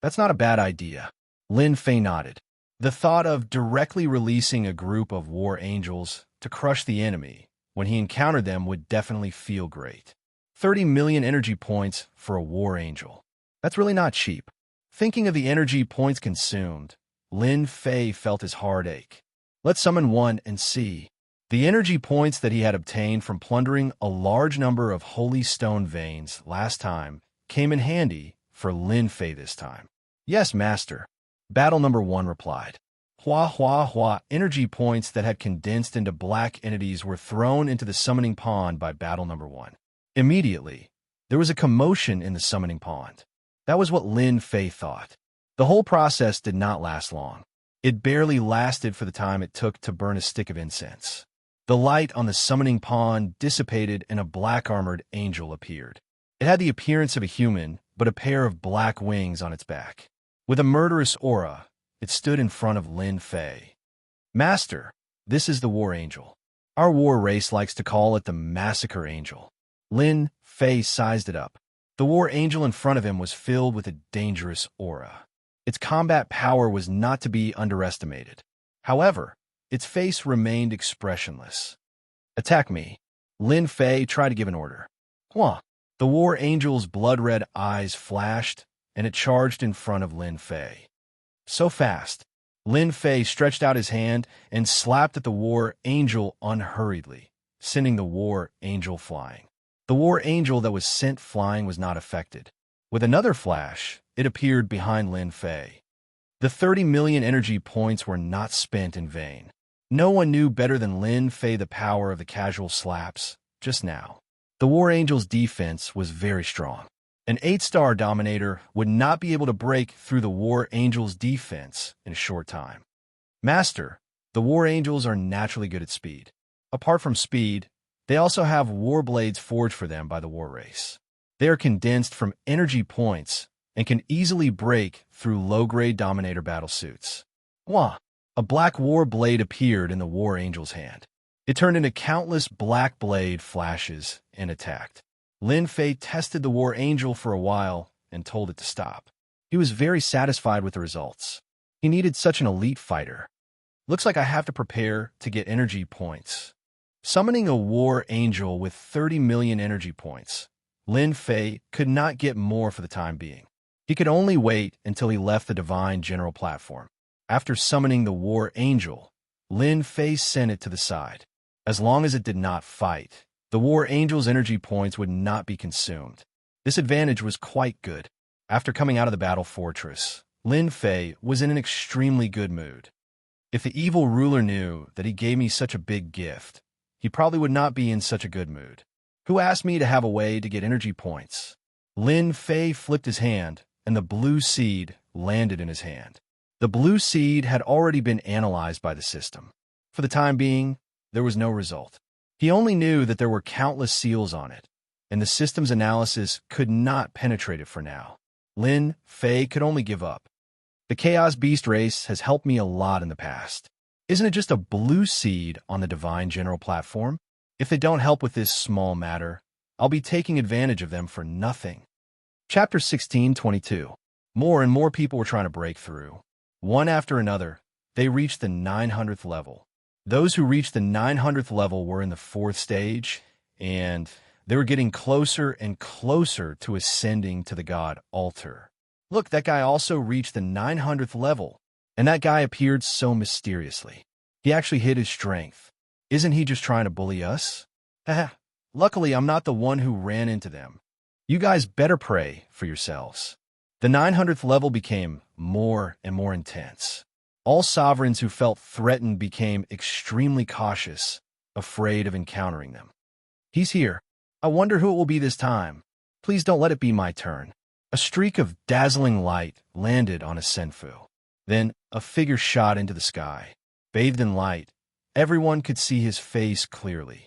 That's not a bad idea. Lin Fei nodded. The thought of directly releasing a group of War Angels to crush the enemy when he encountered them would definitely feel great. 30 million energy points for a War Angel. That's really not cheap. Thinking of the energy points consumed, Lin Fei felt his heart ache. Let's summon one and see. The energy points that he had obtained from plundering a large number of holy stone veins last time came in handy for Lin Fei this time. Yes, Master. Battle Number 1 replied. Hua hua hua, energy points that had condensed into black entities were thrown into the summoning pond by Battle Number 1. Immediately, there was a commotion in the summoning pond. That was what Lin Fei thought. The whole process did not last long. It barely lasted for the time it took to burn a stick of incense. The light on the summoning pond dissipated and a black-armored angel appeared. It had the appearance of a human, but a pair of black wings on its back. With a murderous aura, it stood in front of Lin Fei. Master, this is the War Angel. Our war race likes to call it the Massacre Angel. Lin Fei sized it up. The War Angel in front of him was filled with a dangerous aura. Its combat power was not to be underestimated. However, its face remained expressionless. Attack me. Lin Fei tried to give an order. Hua. The War Angel's blood-red eyes flashed, and it charged in front of Lin Fei. So fast, Lin Fei stretched out his hand and slapped at the war angel unhurriedly, sending the war angel flying. The war angel that was sent flying was not affected. With another flash, it appeared behind Lin Fei. The 30 million energy points were not spent in vain. No one knew better than Lin Fei the power of the casual slaps just now. The war angel's defense was very strong. An 8-star dominator would not be able to break through the war angel's defense in a short time. Master, the war angels are naturally good at speed. Apart from speed, they also have war blades forged for them by the war race. They are condensed from energy points and can easily break through low-grade dominator battlesuits. Wah! A black war blade appeared in the war angel's hand. It turned into countless black blade flashes and attacked. Lin Fei tested the war angel for a while and told it to stop. He was very satisfied with the results. He needed such an elite fighter. Looks like I have to prepare to get energy points. Summoning a war angel with 30 million energy points, Lin Fei could not get more for the time being. He could only wait until he left the divine general platform. After summoning the war angel, Lin Fei sent it to the side. As long as it did not fight, the war angel's energy points would not be consumed. This advantage was quite good. After coming out of the battle fortress, Lin Fei was in an extremely good mood. If the evil ruler knew that he gave me such a big gift, he probably would not be in such a good mood. Who asked me to have a way to get energy points? Lin Fei flipped his hand, and the blue seed landed in his hand. The blue seed had already been analyzed by the system. For the time being, there was no result. He only knew that there were countless seals on it, and the system's analysis could not penetrate it for now. Lin Fei could only give up. The Chaos Beast race has helped me a lot in the past. Isn't it just a blue seed on the Divine General platform? If they don't help with this small matter, I'll be taking advantage of them for nothing. Chapter 16:22. More and more people were trying to break through. One after another, they reached the 900th level. Those who reached the 900th level were in the 4th stage, and they were getting closer and closer to ascending to the god altar. Look, that guy also reached the 900th level, and that guy appeared so mysteriously. He actually hid his strength. Isn't he just trying to bully us? Haha. Luckily, I'm not the one who ran into them. You guys better pray for yourselves. The 900th level became more and more intense. All sovereigns who felt threatened became extremely cautious, afraid of encountering them. He's here. I wonder who it will be this time. Please don't let it be my turn. A streak of dazzling light landed on a senfu. Then a figure shot into the sky. Bathed in light, everyone could see his face clearly.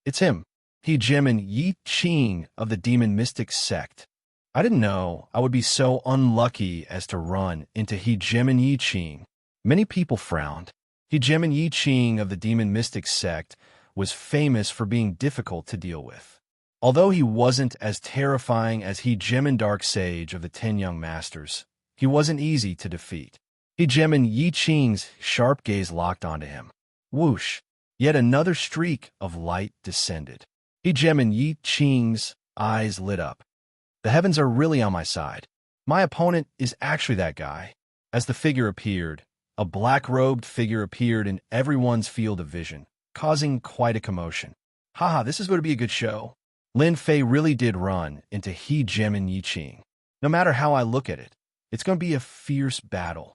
It's him, Hegemon Yi Qing of the Demon Mystic Sect. I didn't know I would be so unlucky as to run into Hegemon Yi Qing. Many people frowned. Hegemon Yi Qing of the Demon Mystic Sect was famous for being difficult to deal with. Although he wasn't as terrifying as Hegemon Dark Sage of the 10 Young Masters, he wasn't easy to defeat. Hegemon Yi Qing's sharp gaze locked onto him. Whoosh! Yet another streak of light descended. Hegemon Yi Qing's eyes lit up. The heavens are really on my side. My opponent is actually that guy. As the figure appeared, a black-robed figure appeared in everyone's field of vision, causing quite a commotion. Haha, this is going to be a good show. Lin Fei really did run into Hegemon Yi Qing. No matter how I look at it, it's going to be a fierce battle.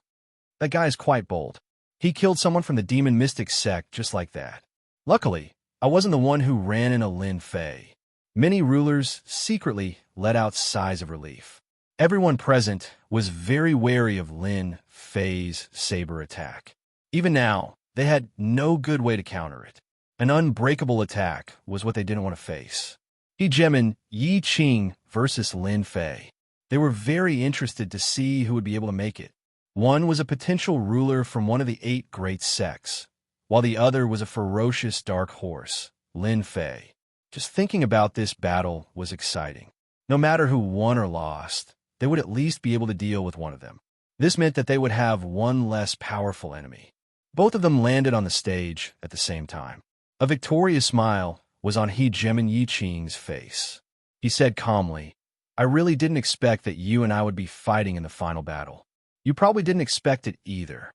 That guy is quite bold. He killed someone from the Demon Mystic Sect just like that. Luckily, I wasn't the one who ran into Lin Fei. Many rulers secretly let out sighs of relief. Everyone present was very wary of Lin Fei's saber attack. Even now, they had no good way to counter it. An unbreakable attack was what they didn't want to face. Hegemon Yi Qing versus Lin Fei. They were very interested to see who would be able to make it. One was a potential ruler from one of the 8 great sects, while the other was a ferocious dark horse, Lin Fei. Just thinking about this battle was exciting. No matter who won or lost, they would at least be able to deal with one of them. This meant that they would have one less powerful enemy. Both of them landed on the stage at the same time. A victorious smile was on Hegemon Yi Qing's face. He said calmly, I really didn't expect that you and I would be fighting in the final battle. You probably didn't expect it either.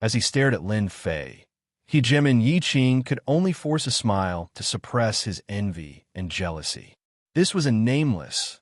As he stared at Lin Fei, He Jimin Yi Qing could only force a smile to suppress his envy and jealousy. This was a nameless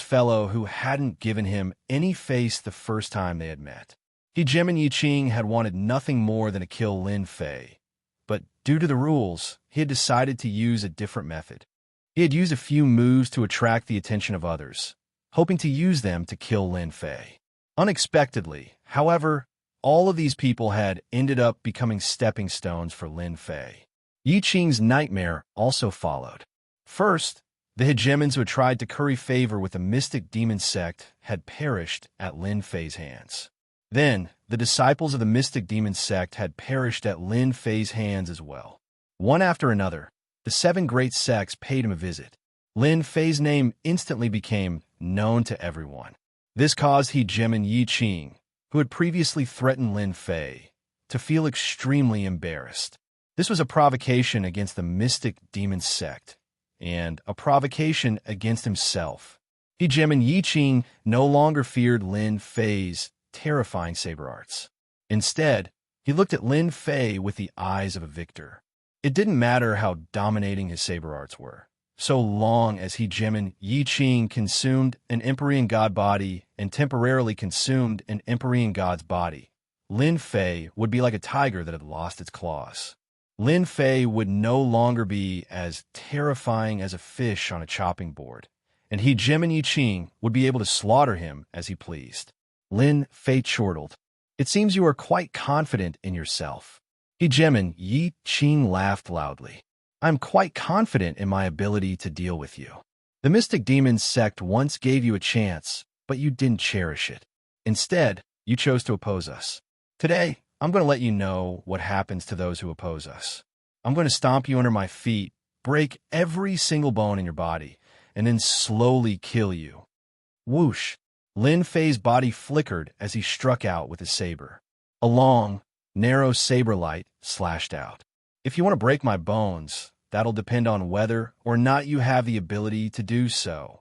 fellow who hadn't given him any face the first time they had met. He Jimin Yi Qing had wanted nothing more than to kill Lin Fei, but due to the rules, he had decided to use a different method. He had used a few moves to attract the attention of others, hoping to use them to kill Lin Fei. Unexpectedly, however, all of these people had ended up becoming stepping stones for Lin Fei. Yi Qing's nightmare also followed. First, the hegemons who had tried to curry favor with the mystic demon sect had perished at Lin Fei's hands. Then, the disciples of the mystic demon sect had perished at Lin Fei's hands as well. One after another, the 7 great sects paid him a visit. Lin Fei's name instantly became known to everyone. This caused He Jimin Yi Qing, who had previously threatened Lin Fei, to feel extremely embarrassed. This was a provocation against the mystic demon sect, and a provocation against himself. He Jimin Yi Qing no longer feared Lin Fei's terrifying saber arts. Instead, he looked at Lin Fei with the eyes of a victor. It didn't matter how dominating his saber arts were, so long as He Jimin Yi Qing consumed an Empyrean god body and temporarily consumed an Empyrean god's body, Lin Fei would be like a tiger that had lost its claws. Lin Fei would no longer be as terrifying as a fish on a chopping board, and He Jimin Yi Qing would be able to slaughter him as he pleased. Lin Fei chortled. "It seems you are quite confident in yourself." He Jimin Yi Qing laughed loudly. "I'm quite confident in my ability to deal with you. The Mystic Demon sect once gave you a chance, but you didn't cherish it. Instead, you chose to oppose us. Today, I'm going to let you know what happens to those who oppose us. I'm going to stomp you under my feet, break every single bone in your body, and then slowly kill you." Whoosh! Lin Fei's body flickered as he struck out with his saber. A long, narrow saber light slashed out. "If you want to break my bones, that'll depend on whether or not you have the ability to do so."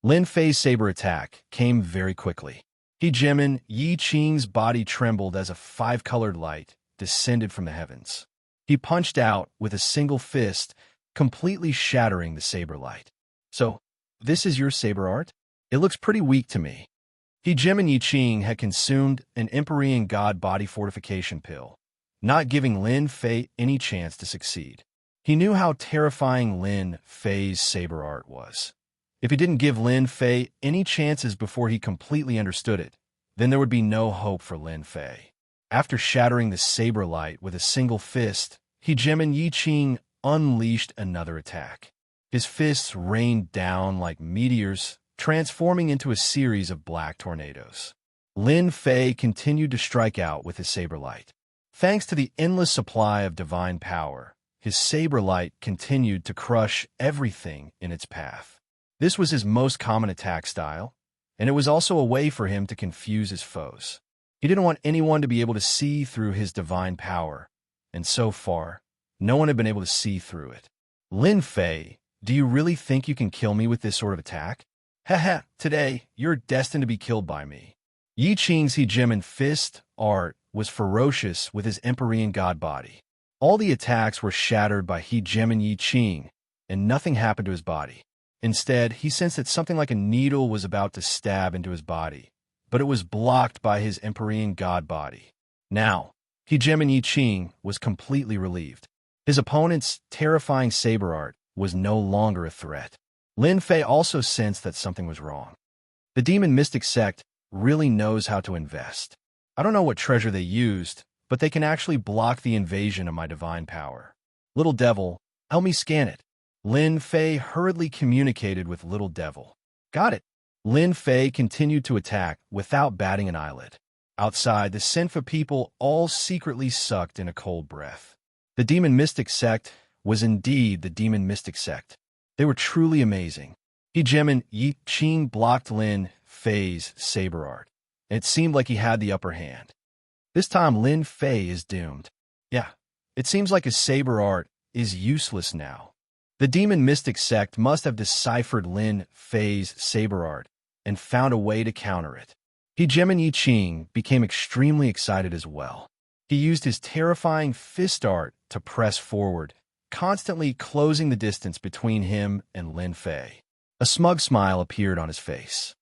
Lin Fei's saber attack came very quickly. He Jimin Yi Qing's body trembled as a 5-colored light descended from the heavens. He punched out with a single fist, completely shattering the saber light. "So, this is your saber art? It looks pretty weak to me." He Jimin Yi Qing had consumed an Empyrean god body fortification pill, not giving Lin Fei any chance to succeed. He knew how terrifying Lin Fei's saber art was. If he didn't give Lin Fei any chances before he completely understood it, then there would be no hope for Lin Fei. After shattering the saber light with a single fist, He Jimin Yi Qing unleashed another attack. His fists rained down like meteors, transforming into a series of black tornadoes. Lin Fei continued to strike out with his saber light. Thanks to the endless supply of divine power, his saber light continued to crush everything in its path. This was his most common attack style, and it was also a way for him to confuse his foes. He didn't want anyone to be able to see through his divine power, and so far, no one had been able to see through it. "Lin Fei, do you really think you can kill me with this sort of attack? Haha, today, you're destined to be killed by me." Yi Qing's He Jimin fist art was ferocious with his Empyrean god body. All the attacks were shattered by He Jimin Yi Qing, and nothing happened to his body. Instead, he sensed that something like a needle was about to stab into his body, but it was blocked by his Empyrean god body. Now, He Jimin Yi Qing was completely relieved. His opponent's terrifying saber art was no longer a threat. Lin Fei also sensed that something was wrong. The demon mystic sect really knows how to invest. I don't know what treasure they used, but they can actually block the invasion of my divine power. Little Devil, help me scan it. Lin Fei hurriedly communicated with Little Devil. Got it. Lin Fei continued to attack without batting an eyelid. Outside, the Senfa people all secretly sucked in a cold breath. The demon mystic sect was indeed the demon mystic sect. They were truly amazing. He Jimin Yi Qing blocked Lin Fei's saber art, and it seemed like he had the upper hand. This time Lin Fei is doomed. Yeah, it seems like his saber art is useless now. The demon mystic sect must have deciphered Lin Fei's saber art and found a way to counter it. He Jimin Yi Qing became extremely excited as well. He used his terrifying fist art to press forward, constantly closing the distance between him and Lin Fei. A smug smile appeared on his face.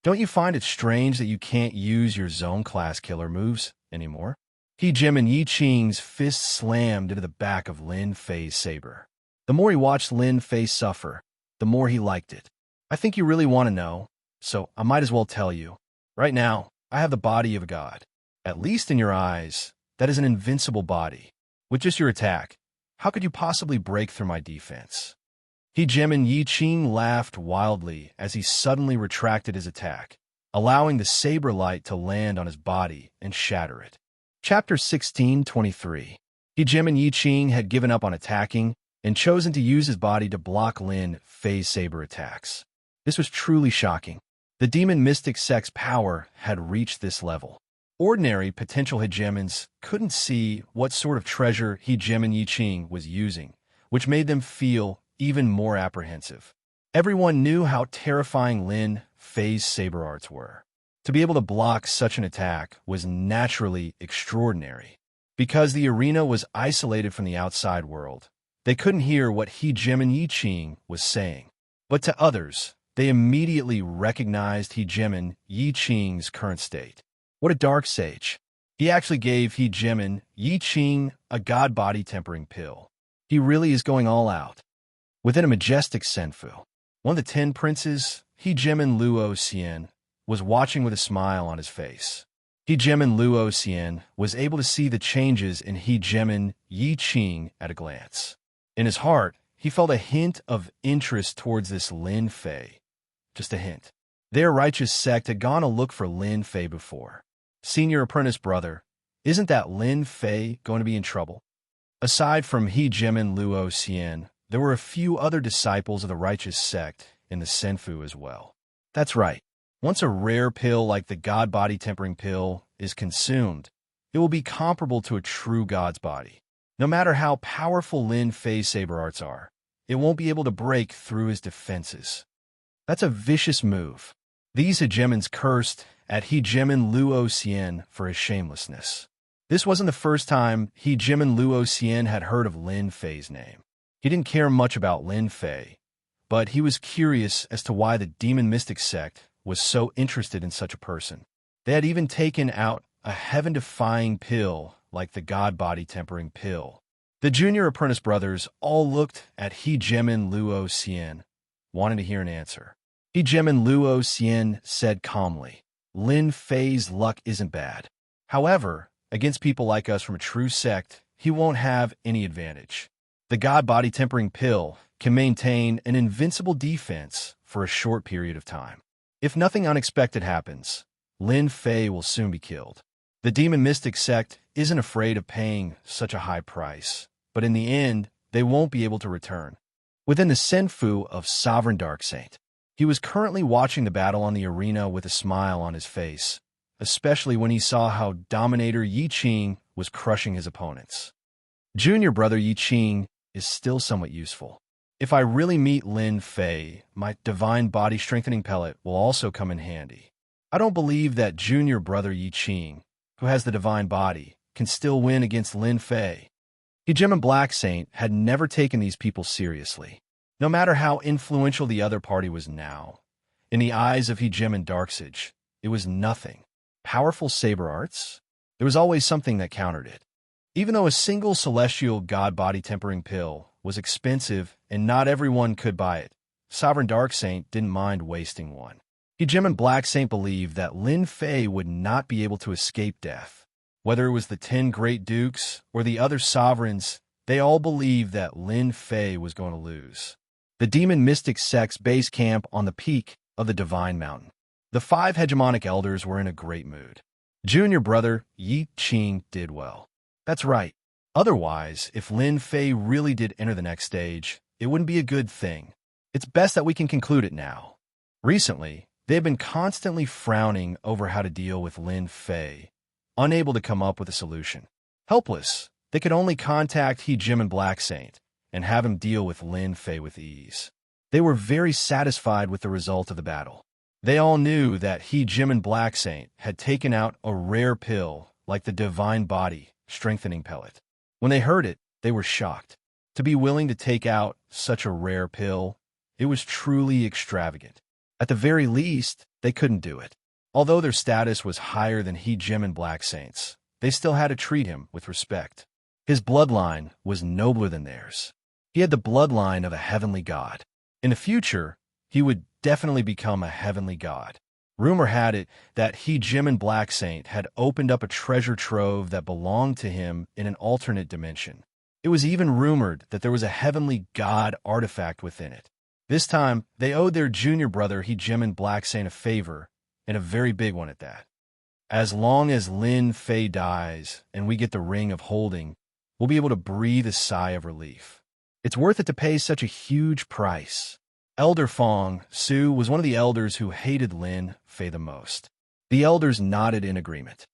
Don't you find it strange that you can't use your zone-class killer moves anymore? He Jimin Yi Qing's fist slammed into the back of Lin Fei's saber. The more he watched Lin Fei suffer, the more he liked it. I think you really want to know, so I might as well tell you. Right now, I have the body of a god. At least in your eyes, that is an invincible body. With just your attack, how could you possibly break through my defense? He Jimin Yi Qing laughed wildly as he suddenly retracted his attack, allowing the saber light to land on his body and shatter it. Chapter 16:23. He Jimin Yi Qing had given up on attacking and chosen to use his body to block Lin Fei's saber attacks. This was truly shocking. The demon mystic sect's power had reached this level. Ordinary potential hegemons couldn't see what sort of treasure He Jimin Yi Qing was using, which made them feel even more apprehensive. Everyone knew how terrifying Lin Fei's saber arts were. To be able to block such an attack was naturally extraordinary. Because the arena was isolated from the outside world, they couldn't hear what He Jimin Yi Qing was saying. But to others, they immediately recognized He Jimin Yi Qing's current state. What a dark sage. He actually gave He Jimin Yi Qing a god body tempering pill. He really is going all out. Within a majestic senfu, one of the 10 princes, He Jimin Luo Xian, was watching with a smile on his face. He Jimin Luo Xian was able to see the changes in He Jimin Yi Qing at a glance. In his heart, he felt a hint of interest towards this Lin Fei. Just a hint. Their righteous sect had gone to look for Lin Fei before. Senior apprentice brother, isn't that Lin Fei going to be in trouble? Aside from He Jimin Luo Xian, there were a few other disciples of the righteous sect in the Senfu as well. That's right. Once a rare pill like the God Body Tempering Pill is consumed, it will be comparable to a true god's body. No matter how powerful Lin Fei's saber arts are, it won't be able to break through his defenses. That's a vicious move. These hegemons cursed at He Jimin Luo Xian for his shamelessness. This wasn't the first time He Jimin Luo Xian had heard of Lin Fei's name. He didn't care much about Lin Fei, but he was curious as to why the demon mystic sect was so interested in such a person. They had even taken out a heaven-defying pill like the God Body Tempering Pill. The junior apprentice brothers all looked at He Jimin Luo Xian, wanting to hear an answer. He Jimin Luo Xian said calmly, Lin Fei's luck isn't bad. However, against people like us from a true sect, he won't have any advantage. The God Body Tempering Pill can maintain an invincible defense for a short period of time. If nothing unexpected happens, Lin Fei will soon be killed. The demon mystic sect isn't afraid of paying such a high price, but in the end, they won't be able to return. Within the Senfu of Sovereign Dark Saint, he was currently watching the battle on the arena with a smile on his face, especially when he saw how Dominator Yi Qing was crushing his opponents. Junior brother Yi Qing is still somewhat useful. If I really meet Lin Fei, my divine body strengthening pellet will also come in handy. I don't believe that junior brother Yi Qing, who has the divine body, can still win against Lin Fei. He Jimin Black Saint had never taken these people seriously. No matter how influential the other party was now, in the eyes of He Jimin Darksage, it was nothing. Powerful saber arts? There was always something that countered it. Even though a single celestial god body tempering pill was expensive and not everyone could buy it, Sovereign Dark Saint didn't mind wasting one. He Jimin Black Saint believed that Lin Fei would not be able to escape death. Whether it was the 10 Great Dukes or the other sovereigns, they all believed that Lin Fei was going to lose. The demon mystic sect's base camp on the peak of the Divine Mountain. The 5 hegemonic elders were in a great mood. Junior brother Yi Qing did well. That's right. Otherwise, if Lin Fei really did enter the next stage, it wouldn't be a good thing. It's best that we can conclude it now. Recently, they have been constantly frowning over how to deal with Lin Fei, unable to come up with a solution. Helpless, they could only contact He Jimin Black Saint and have him deal with Lin Fei with ease. They were very satisfied with the result of the battle. They all knew that He Jimin Black Saint had taken out a rare pill like the divine body strengthening pellet. When they heard it, they were shocked. To be willing to take out such a rare pill, it was truly extravagant. At the very least, they couldn't do it. Although their status was higher than He Jim and Black Saint's, they still had to treat him with respect. His bloodline was nobler than theirs. He had the bloodline of a heavenly god. In the future, he would definitely become a heavenly god. Rumor had it that He Jim and Black Saint had opened up a treasure trove that belonged to him in an alternate dimension. It was even rumored that there was a heavenly god artifact within it. This time, they owed their junior brother He Jim and Black Saint a favor, and a very big one at that. As long as Lin Fei dies and we get the Ring of Holding, we'll be able to breathe a sigh of relief. It's worth it to pay such a huge price. Elder Fong Su was one of the elders who hated Lin Fei the most. The elders nodded in agreement.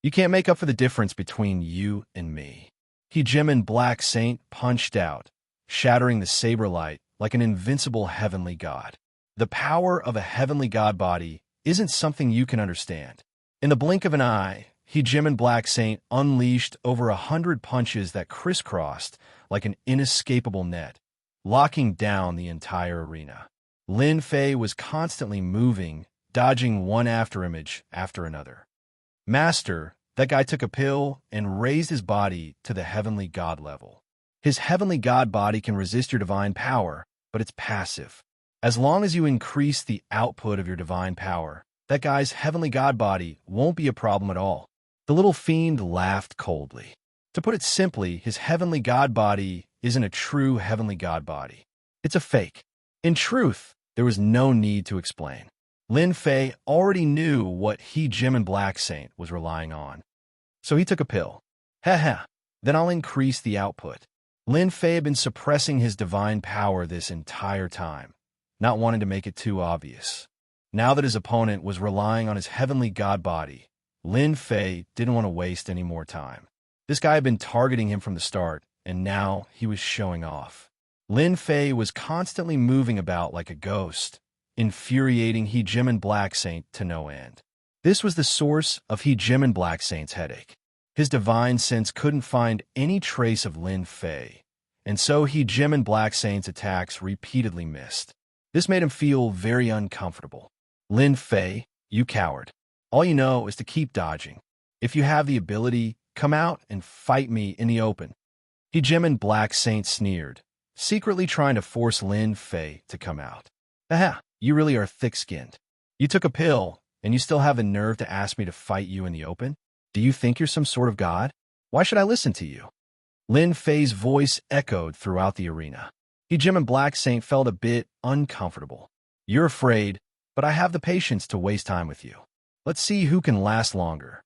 You can't make up for the difference between you and me. He Jim and Black Saint punched out, shattering the saber light like an invincible heavenly god. The power of a heavenly god body isn't something you can understand. In the blink of an eye, He Jim and Black Saint unleashed over 100 punches that crisscrossed like an inescapable net, locking down the entire arena. Lin Fei was constantly moving, dodging one afterimage after another. Master, that guy took a pill and raised his body to the heavenly god level. His heavenly god body can resist your divine power, but it's passive. As long as you increase the output of your divine power, that guy's heavenly god body won't be a problem at all. The little fiend laughed coldly. To put it simply, his heavenly god body isn't a true heavenly god body. It's a fake. In truth, there was no need to explain. Lin Fei already knew what He Jim and Black Saint was relying on. So he took a pill. Heh, then I'll increase the output. Lin Fei had been suppressing his divine power this entire time, not wanting to make it too obvious. Now that his opponent was relying on his heavenly god body, Lin Fei didn't want to waste any more time. This guy had been targeting him from the start, and now he was showing off. Lin Fei was constantly moving about like a ghost, infuriating He Jim and Black Saint to no end. This was the source of He Jim and Black Saint's headache. His divine sense couldn't find any trace of Lin Fei, and so He Jim and Black Saint's attacks repeatedly missed. This made him feel very uncomfortable. Lin Fei, you coward. All you know is to keep dodging. If you have the ability, come out and fight me in the open. He Jim and Black Saint sneered, secretly trying to force Lin Fei to come out. Aha, you really are thick-skinned. You took a pill, and you still have the nerve to ask me to fight you in the open? Do you think you're some sort of god? Why should I listen to you? Lin Fei's voice echoed throughout the arena. He Jim and Black Saint felt a bit uncomfortable. You're afraid, but I have the patience to waste time with you. Let's see who can last longer.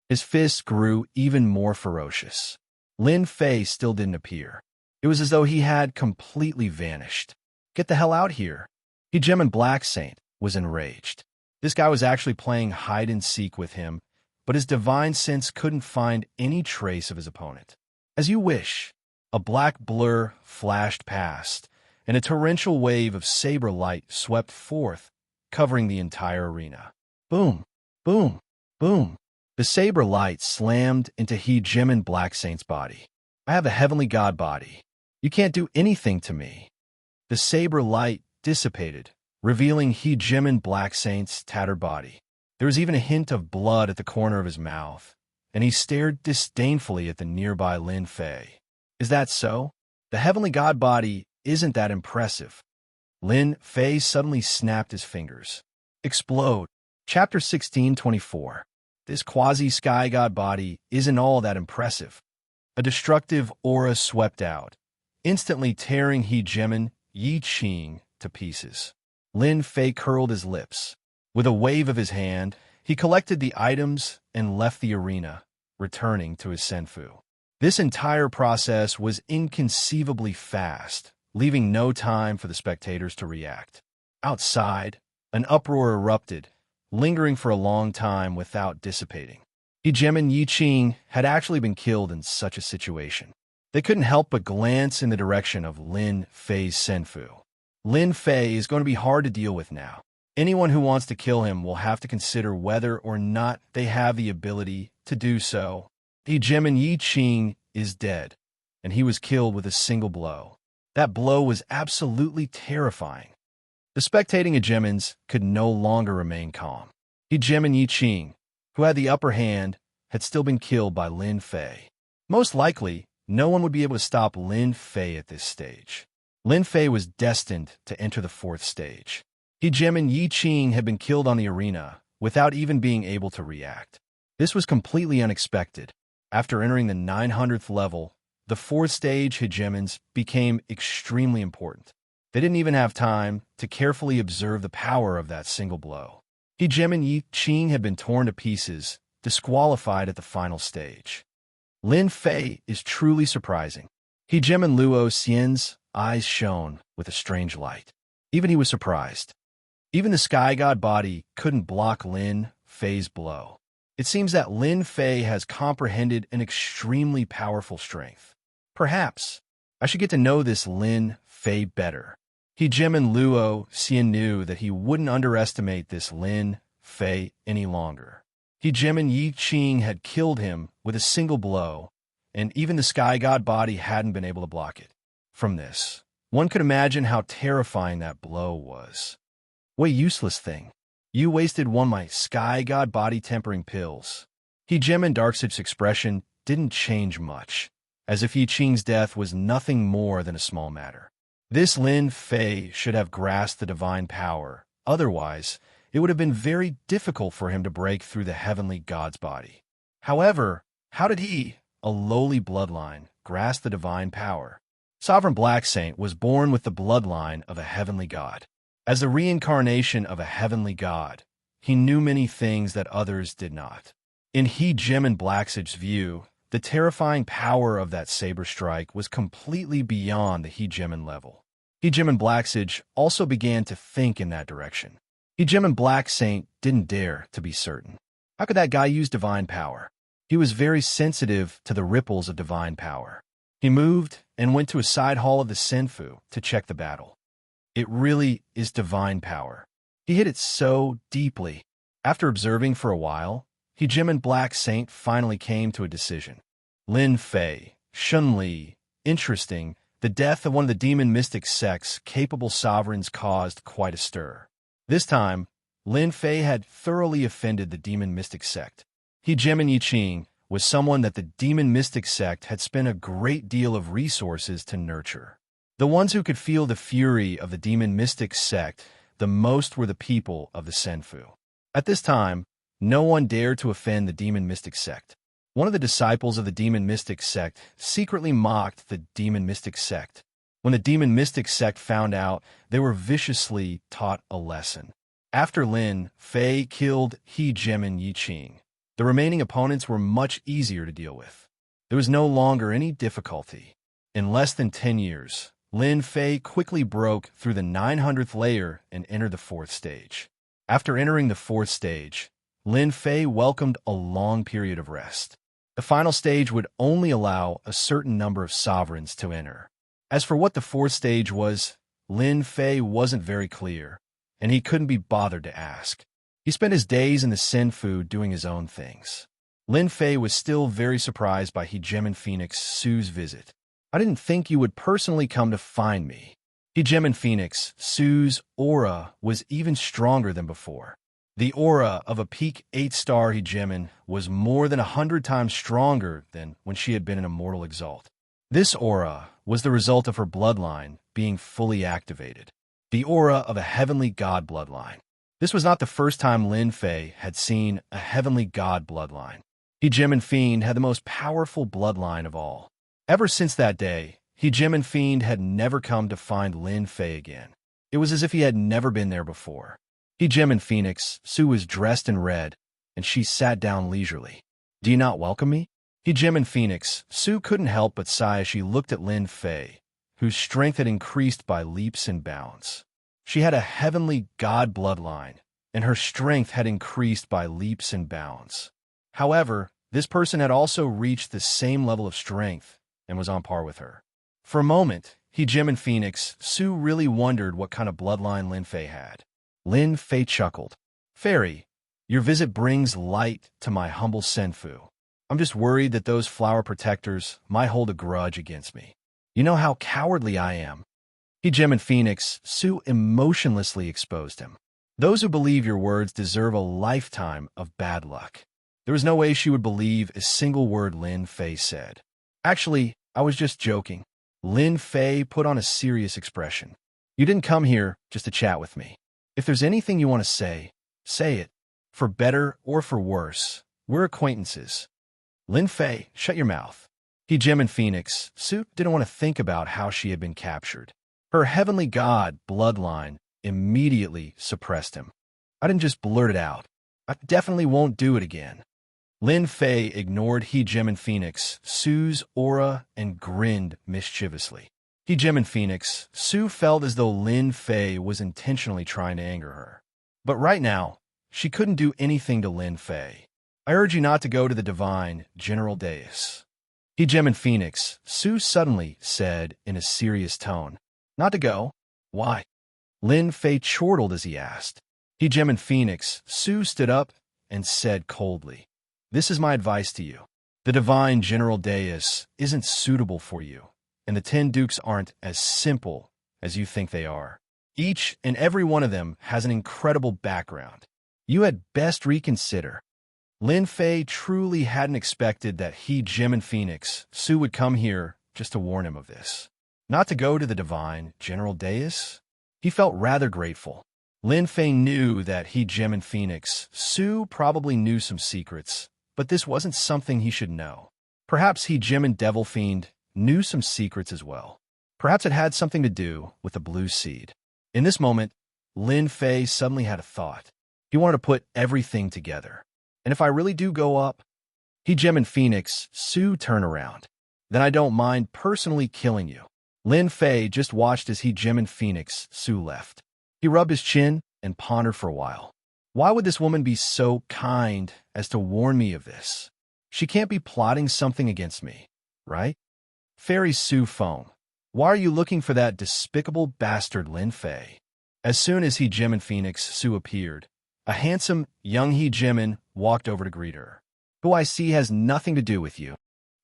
His fists grew even more ferocious. Lin Fei still didn't appear. It was as though he had completely vanished. Get the hell out here. He Jim and Black Saint was enraged. This guy was actually playing hide-and-seek with him, but his divine sense couldn't find any trace of his opponent. As you wish. A black blur flashed past, and a torrential wave of saber light swept forth, covering the entire arena. Boom, boom, boom. The saber light slammed into He Jim and Black Saint's body. I have a heavenly god body. You can't do anything to me. The saber light dissipated, revealing He Jim and Black Saint's tattered body. There was even a hint of blood at the corner of his mouth, and he stared disdainfully at the nearby Lin Fei. Is that so? The heavenly god body isn't that impressive. Lin Fei suddenly snapped his fingers. Explode. Chapter 16:24. This quasi-sky god body isn't all that impressive. A destructive aura swept out, instantly tearing He Jimin Yi Qing to pieces. Lin Fei curled his lips. With a wave of his hand, he collected the items and left the arena, returning to his senfu. This entire process was inconceivably fast, leaving no time for the spectators to react. Outside, an uproar erupted, lingering for a long time without dissipating. He Jim and Yi Qing had actually been killed in such a situation. They couldn't help but glance in the direction of Lin Fei's senfu. Lin Fei is going to be hard to deal with now. Anyone who wants to kill him will have to consider whether or not they have the ability to do so. He Jimin Yi Qing is dead, and he was killed with a single blow. That blow was absolutely terrifying. The spectating Ijimins could no longer remain calm. He Jimin Yi Qing, who had the upper hand, had still been killed by Lin Fei. Most likely, no one would be able to stop Lin Fei at this stage. Lin Fei was destined to enter the fourth stage. He Jimin Yi Qing had been killed on the arena without even being able to react. This was completely unexpected. After entering the 900th level, the fourth stage Hejimins became extremely important. They didn't even have time to carefully observe the power of that single blow. Hejimin Yi Qing had been torn to pieces, disqualified at the final stage. Lin Fei is truly surprising. Hejimin Luo Xian's eyes shone with a strange light. Even he was surprised. Even the sky god body couldn't block Lin Fei's blow. It seems that Lin Fei has comprehended an extremely powerful strength. Perhaps I should get to know this Lin Fei better. Hejimin Luo Xian knew that he wouldn't underestimate this Lin Fei any longer. Hejimin Yi Qing had killed him with a single blow, and even the sky god body hadn't been able to block it. From this, one could imagine how terrifying that blow was. What a useless thing. You wasted one of my sky god body tempering pills. Hejimin Darksid's expression didn't change much, as if Yi Qing's death was nothing more than a small matter. This Lin Fei should have grasped the divine power. Otherwise, it would have been very difficult for him to break through the heavenly god's body. However, how did he, a lowly bloodline, grasp the divine power? Sovereign Black Saint was born with the bloodline of a heavenly god. As the reincarnation of a heavenly god, he knew many things that others did not. In Hejimin Blacksage's view, the terrifying power of that saber strike was completely beyond the Hejimin level. Hejimin Blacksage also began to think in that direction. Hejimin Black Saint didn't dare to be certain. How could that guy use divine power? He was very sensitive to the ripples of divine power. He moved and went to a side hall of the Senfu to check the battle. It really is divine power. He hit it so deeply. After observing for a while, Hejimin Black Saint finally came to a decision. Lin Fei, Shun Li, interesting, the death of one of the demon mystic sect's capable sovereigns caused quite a stir. This time, Lin Fei had thoroughly offended the demon mystic sect. Hejimin Yi Qing was someone that the demon mystic sect had spent a great deal of resources to nurture. The ones who could feel the fury of the demon mystic sect the most were the people of the Senfu. At this time, no one dared to offend the demon mystic sect. One of the disciples of the demon mystic sect secretly mocked the demon mystic sect. When the demon mystic sect found out, they were viciously taught a lesson. After Lin Fei killed Hejimin Yi Qing, the remaining opponents were much easier to deal with. There was no longer any difficulty. In less than 10 years, Lin Fei quickly broke through the 900th layer and entered the fourth stage. After entering the fourth stage, Lin Fei welcomed a long period of rest. The final stage would only allow a certain number of sovereigns to enter. As for what the fourth stage was, Lin Fei wasn't very clear, and he couldn't be bothered to ask. He spent his days in the Senfu doing his own things. Lin Fei was still very surprised by Hejimin Phoenix Su's visit. I didn't think you would personally come to find me. Hejimin Phoenix Su's aura was even stronger than before. The aura of a peak 8-star Hejimin was more than 100 times stronger than when she had been an Immortal Exalt. This aura was the result of her bloodline being fully activated. The aura of a heavenly god bloodline. This was not the first time Lin Fei had seen a heavenly god bloodline. Hejimin Fiend had the most powerful bloodline of all. Ever since that day, Hejimin Fiend had never come to find Lin Fei again. It was as if he had never been there before. Hejimin Phoenix Su was dressed in red, and she sat down leisurely. Do you not welcome me? Hejimin Phoenix Su couldn't help but sigh as she looked at Lin Fei, whose strength had increased by leaps and bounds. She had a heavenly god bloodline, and her strength had increased by leaps and bounds. However, this person had also reached the same level of strength and was on par with her. For a moment, Hejimin Phoenix Su really wondered what kind of bloodline Lin Fei had. Lin Fei chuckled. Fairy, your visit brings light to my humble Senfu. I'm just worried that those flower protectors might hold a grudge against me. You know how cowardly I am. He, Gem and Phoenix, Sue emotionlessly exposed him. Those who believe your words deserve a lifetime of bad luck. There was no way she would believe a single word Lin Fei said. Actually, I was just joking. Lin Fei put on a serious expression. You didn't come here just to chat with me. If there's anything you want to say it. For better or for worse, we're acquaintances. Lin Fei, shut your mouth. He, Gem and Phoenix, Sue didn't want to think about how she had been captured. Her heavenly god bloodline immediately suppressed him. I didn't just blurt it out. I definitely won't do it again. Lin Fei ignored He, Gem and Phoenix, Sue's aura and grinned mischievously. He, Gem and Phoenix, Sue felt as though Lin Fei was intentionally trying to anger her. But right now, she couldn't do anything to Lin Fei. I urge you not to go to the divine General Dais. He, Gem and Phoenix, Sue suddenly said in a serious tone. Not to go? Why? Lin Fei chortled as he asked. He, Gem and Phoenix, Sue stood up and said coldly, This is my advice to you. The divine General Dais isn't suitable for you, and the 10 dukes aren't as simple as you think they are. Each and every one of them has an incredible background. You had best reconsider. Lin Fei truly hadn't expected that He, Gem and Phoenix, Sue would come here just to warn him of this. Not to go to the divine General Dais? He felt rather grateful. Lin Fei knew that He, Gem and Phoenix, Sue probably knew some secrets, but this wasn't something he should know. Perhaps He, Gem and Devil Fiend knew some secrets as well. Perhaps it had something to do with the blue seed. In this moment, Lin Fei suddenly had a thought. He wanted to put everything together. And if I really do go up, He, Gem and Phoenix, Sue turn around. Then I don't mind personally killing you. Lin Fei just watched as He, Gem and Phoenix, Sue left. He rubbed his chin and pondered for a while. Why would this woman be so kind as to warn me of this? She can't be plotting something against me, right? Fairy Sue phone. Why are you looking for that despicable bastard Lin Fei? As soon as He, Gem and Phoenix, Sue appeared, a handsome young He, Gemin walked over to greet her. Who I see has nothing to do with you.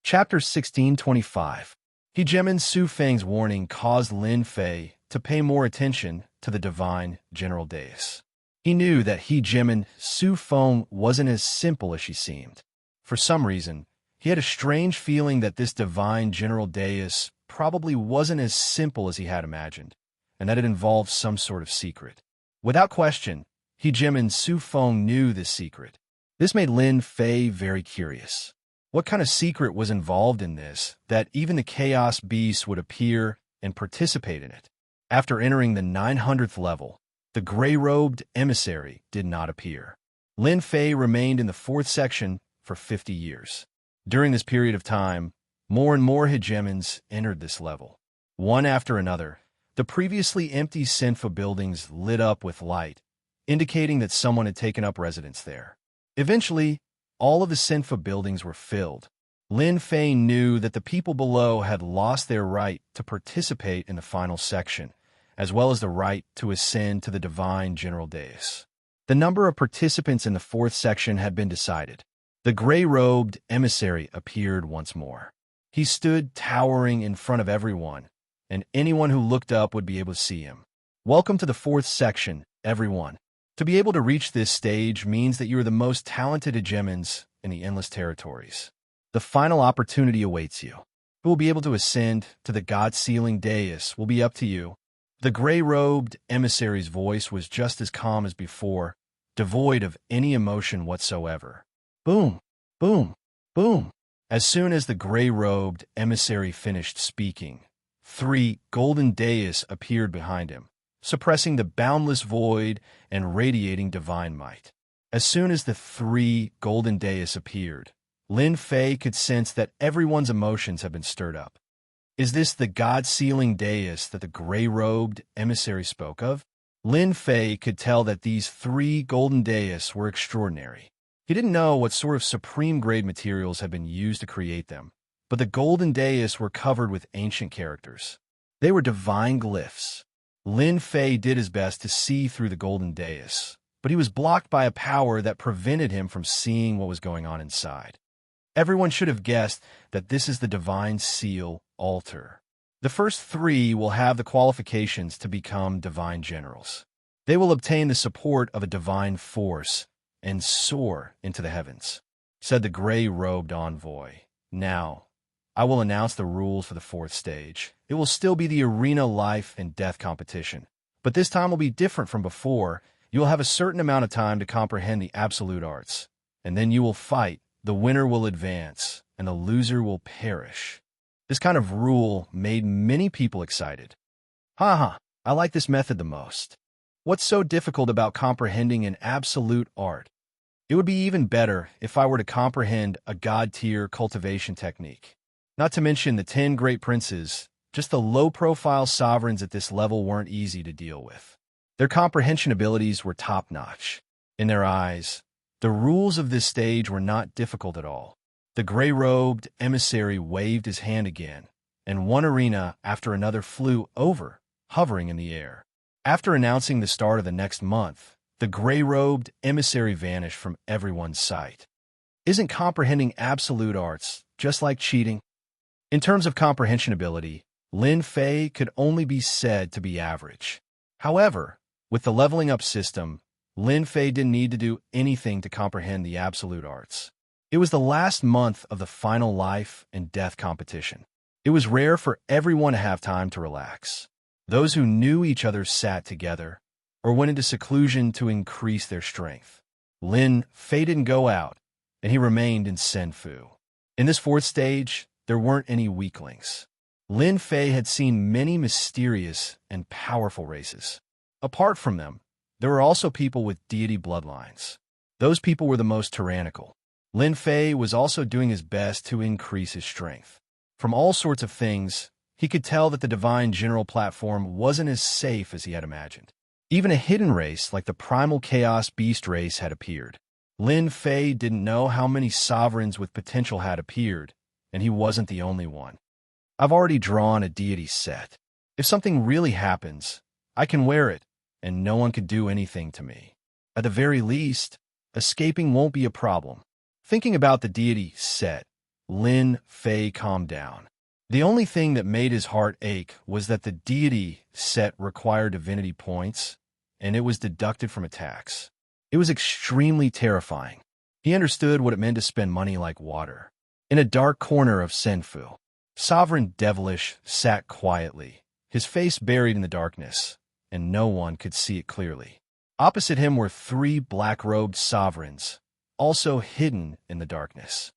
Chapter 1625. He, Gemin Su Feng's warning caused Lin Fei to pay more attention to the divine General Dais. He knew that He, Gemin Su Feng wasn't as simple as she seemed. For some reason, he had a strange feeling that this divine General Dais probably wasn't as simple as he had imagined, and that it involved some sort of secret. Without question, He, Gemin Su Feng knew this secret. This made Lin Fei very curious. What kind of secret was involved in this, that even the Chaos Beast would appear and participate in it? After entering the 900th level, the gray-robed emissary did not appear. Lin Fei remained in the 4th section for 50 years. During this period of time, more and more hegemons entered this level. One after another, the previously empty Senfa buildings lit up with light, indicating that someone had taken up residence there. Eventually, all of the Senfa buildings were filled. Lin Fei knew that the people below had lost their right to participate in the final section, as well as the right to ascend to the divine General Dais. The number of participants in the 4th section had been decided. The gray-robed emissary appeared once more. He stood towering in front of everyone, and anyone who looked up would be able to see him. Welcome to the 4th section, everyone. To be able to reach this stage means that you are the most talented hegemons in the Endless Territories. The final opportunity awaits you. Who will be able to ascend to the God-sealing dais will be up to you. The gray-robed emissary's voice was just as calm as before, devoid of any emotion whatsoever. Boom, boom, boom. As soon as the gray-robed emissary finished speaking, 3 golden dais appeared behind him, suppressing the boundless void and radiating divine might. As soon as the 3 golden dais appeared, Lin Fei could sense that everyone's emotions had been stirred up. Is this the God-sealing dais that the gray-robed emissary spoke of? Lin Fei could tell that these 3 golden dais were extraordinary. He didn't know what sort of supreme-grade materials had been used to create them, but the golden dais were covered with ancient characters. They were divine glyphs. Lin Fei did his best to see through the golden dais, but he was blocked by a power that prevented him from seeing what was going on inside. Everyone should have guessed that this is the Divine Seal altar. The first three will have the qualifications to become divine generals. They will obtain the support of a divine force and soar into the heavens, said the gray-robed envoy. Now, I will announce the rules for the fourth stage. It will still be the arena life and death competition, but this time will be different from before. You will have a certain amount of time to comprehend the absolute arts, and then you will fight. The winner will advance, and the loser will perish. This kind of rule made many people excited. Haha, I like this method the most. What's so difficult about comprehending an absolute art? It would be even better if I were to comprehend a god-tier cultivation technique. Not to mention the 10 great princes, just the low-profile sovereigns at this level weren't easy to deal with. Their comprehension abilities were top-notch. In their eyes, the rules of this stage were not difficult at all. The gray-robed emissary waved his hand again, and one arena after another flew over, hovering in the air. After announcing the start of the next month, the gray-robed emissary vanished from everyone's sight. Isn't comprehending absolute arts just like cheating? In terms of comprehension ability, Lin Fei could only be said to be average. However, with the leveling up system, Lin Fei didn't need to do anything to comprehend the absolute arts. It was the last month of the final life and death competition. It was rare for everyone to have time to relax. Those who knew each other sat together or went into seclusion to increase their strength. Lin Fei didn't go out, and he remained in Senfu. In this fourth stage, there weren't any weaklings. Lin Fei had seen many mysterious and powerful races. Apart from them, there were also people with deity bloodlines. Those people were the most tyrannical. Lin Fei was also doing his best to increase his strength. From all sorts of things, he could tell that the Divine General platform wasn't as safe as he had imagined. Even a hidden race like the Primal Chaos Beast race had appeared. Lin Fei didn't know how many sovereigns with potential had appeared, and he wasn't the only one. I've already drawn a deity set. If something really happens, I can wear it, and no one could do anything to me. At the very least, escaping won't be a problem. Thinking about the deity set, Lin Fei calmed down. The only thing that made his heart ache was that the deity set required divinity points, and it was deducted from attacks. It was extremely terrifying. He understood what it meant to spend money like water. In a dark corner of Senfu, Sovereign Devilish sat quietly, his face buried in the darkness, and no one could see it clearly. Opposite him were 3 black-robed sovereigns, also hidden in the darkness.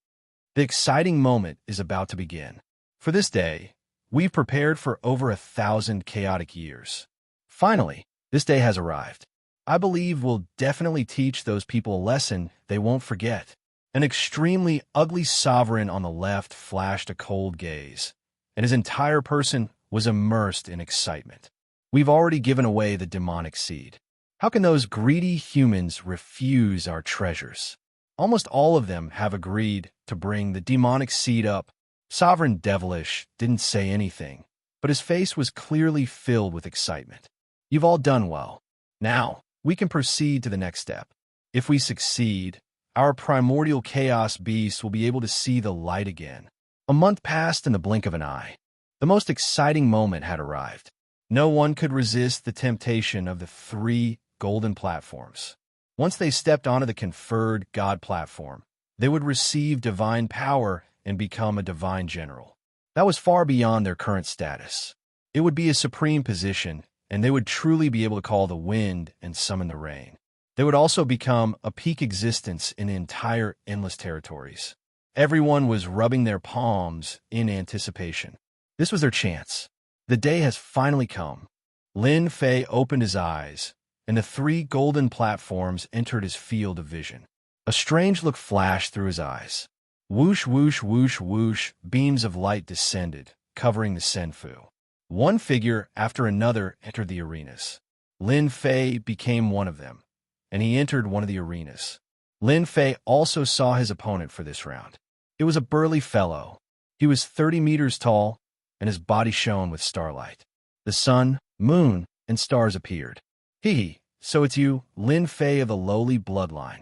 The exciting moment is about to begin. For this day, we've prepared for over 1,000 chaotic years. Finally, this day has arrived. I believe we'll definitely teach those people a lesson they won't forget. An extremely ugly sovereign on the left flashed a cold gaze, and his entire person was immersed in excitement. We've already given away the demonic seed. How can those greedy humans refuse our treasures? Almost all of them have agreed to bring the demonic seed up. Sovereign Devilish didn't say anything, but his face was clearly filled with excitement. You've all done well. Now, we can proceed to the next step. If we succeed, our primordial chaos beast will be able to see the light again. A month passed in the blink of an eye. The most exciting moment had arrived. No one could resist the temptation of the 3 golden platforms. Once they stepped onto the conferred God platform, they would receive divine power and become a divine general. That was far beyond their current status. It would be a supreme position, and they would truly be able to call the wind and summon the rain. They would also become a peak existence in the entire endless territories. Everyone was rubbing their palms in anticipation. This was their chance. The day has finally come. Lin Fei opened his eyes, and the 3 golden platforms entered his field of vision. A strange look flashed through his eyes. Whoosh, whoosh, whoosh, whoosh, beams of light descended, covering the Senfu. One figure after another entered the arenas. Lin Fei became one of them, and he entered one of the arenas. Lin Fei also saw his opponent for this round. It was a burly fellow. He was 30 meters tall, and his body shone with starlight. The sun, moon, and stars appeared. So it's you, Lin Fei of the lowly bloodline.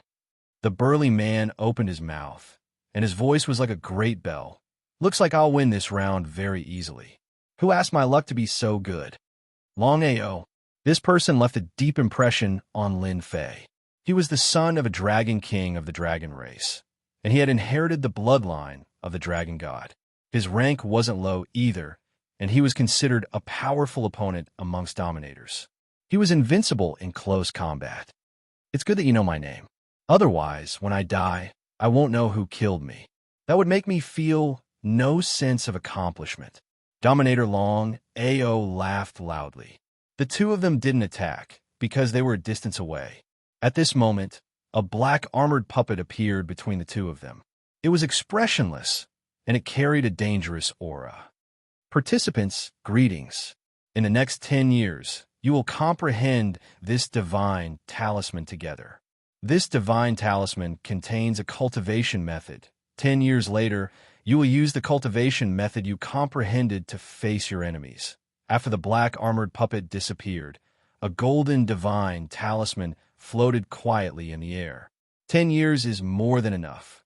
The burly man opened his mouth, and his voice was like a great bell. Looks like I'll win this round very easily. Who asked my luck to be so good? Long Ao. This person left a deep impression on Lin Fei. He was the son of a dragon king of the dragon race, and he had inherited the bloodline of the dragon god. His rank wasn't low either, and he was considered a powerful opponent amongst dominators. He was invincible in close combat. It's good that you know my name. Otherwise, when I die, I won't know who killed me. That would make me feel no sense of accomplishment. Dominator Long Ao laughed loudly. The two of them didn't attack because they were a distance away. At this moment, a black armored puppet appeared between the two of them. It was expressionless, and it carried a dangerous aura. Participants, greetings. In the next 10 years, you will comprehend this divine talisman together. This divine talisman contains a cultivation method. 10 years later, you will use the cultivation method you comprehended to face your enemies. After the black armored puppet disappeared, a golden divine talisman floated quietly in the air. 10 years is more than enough.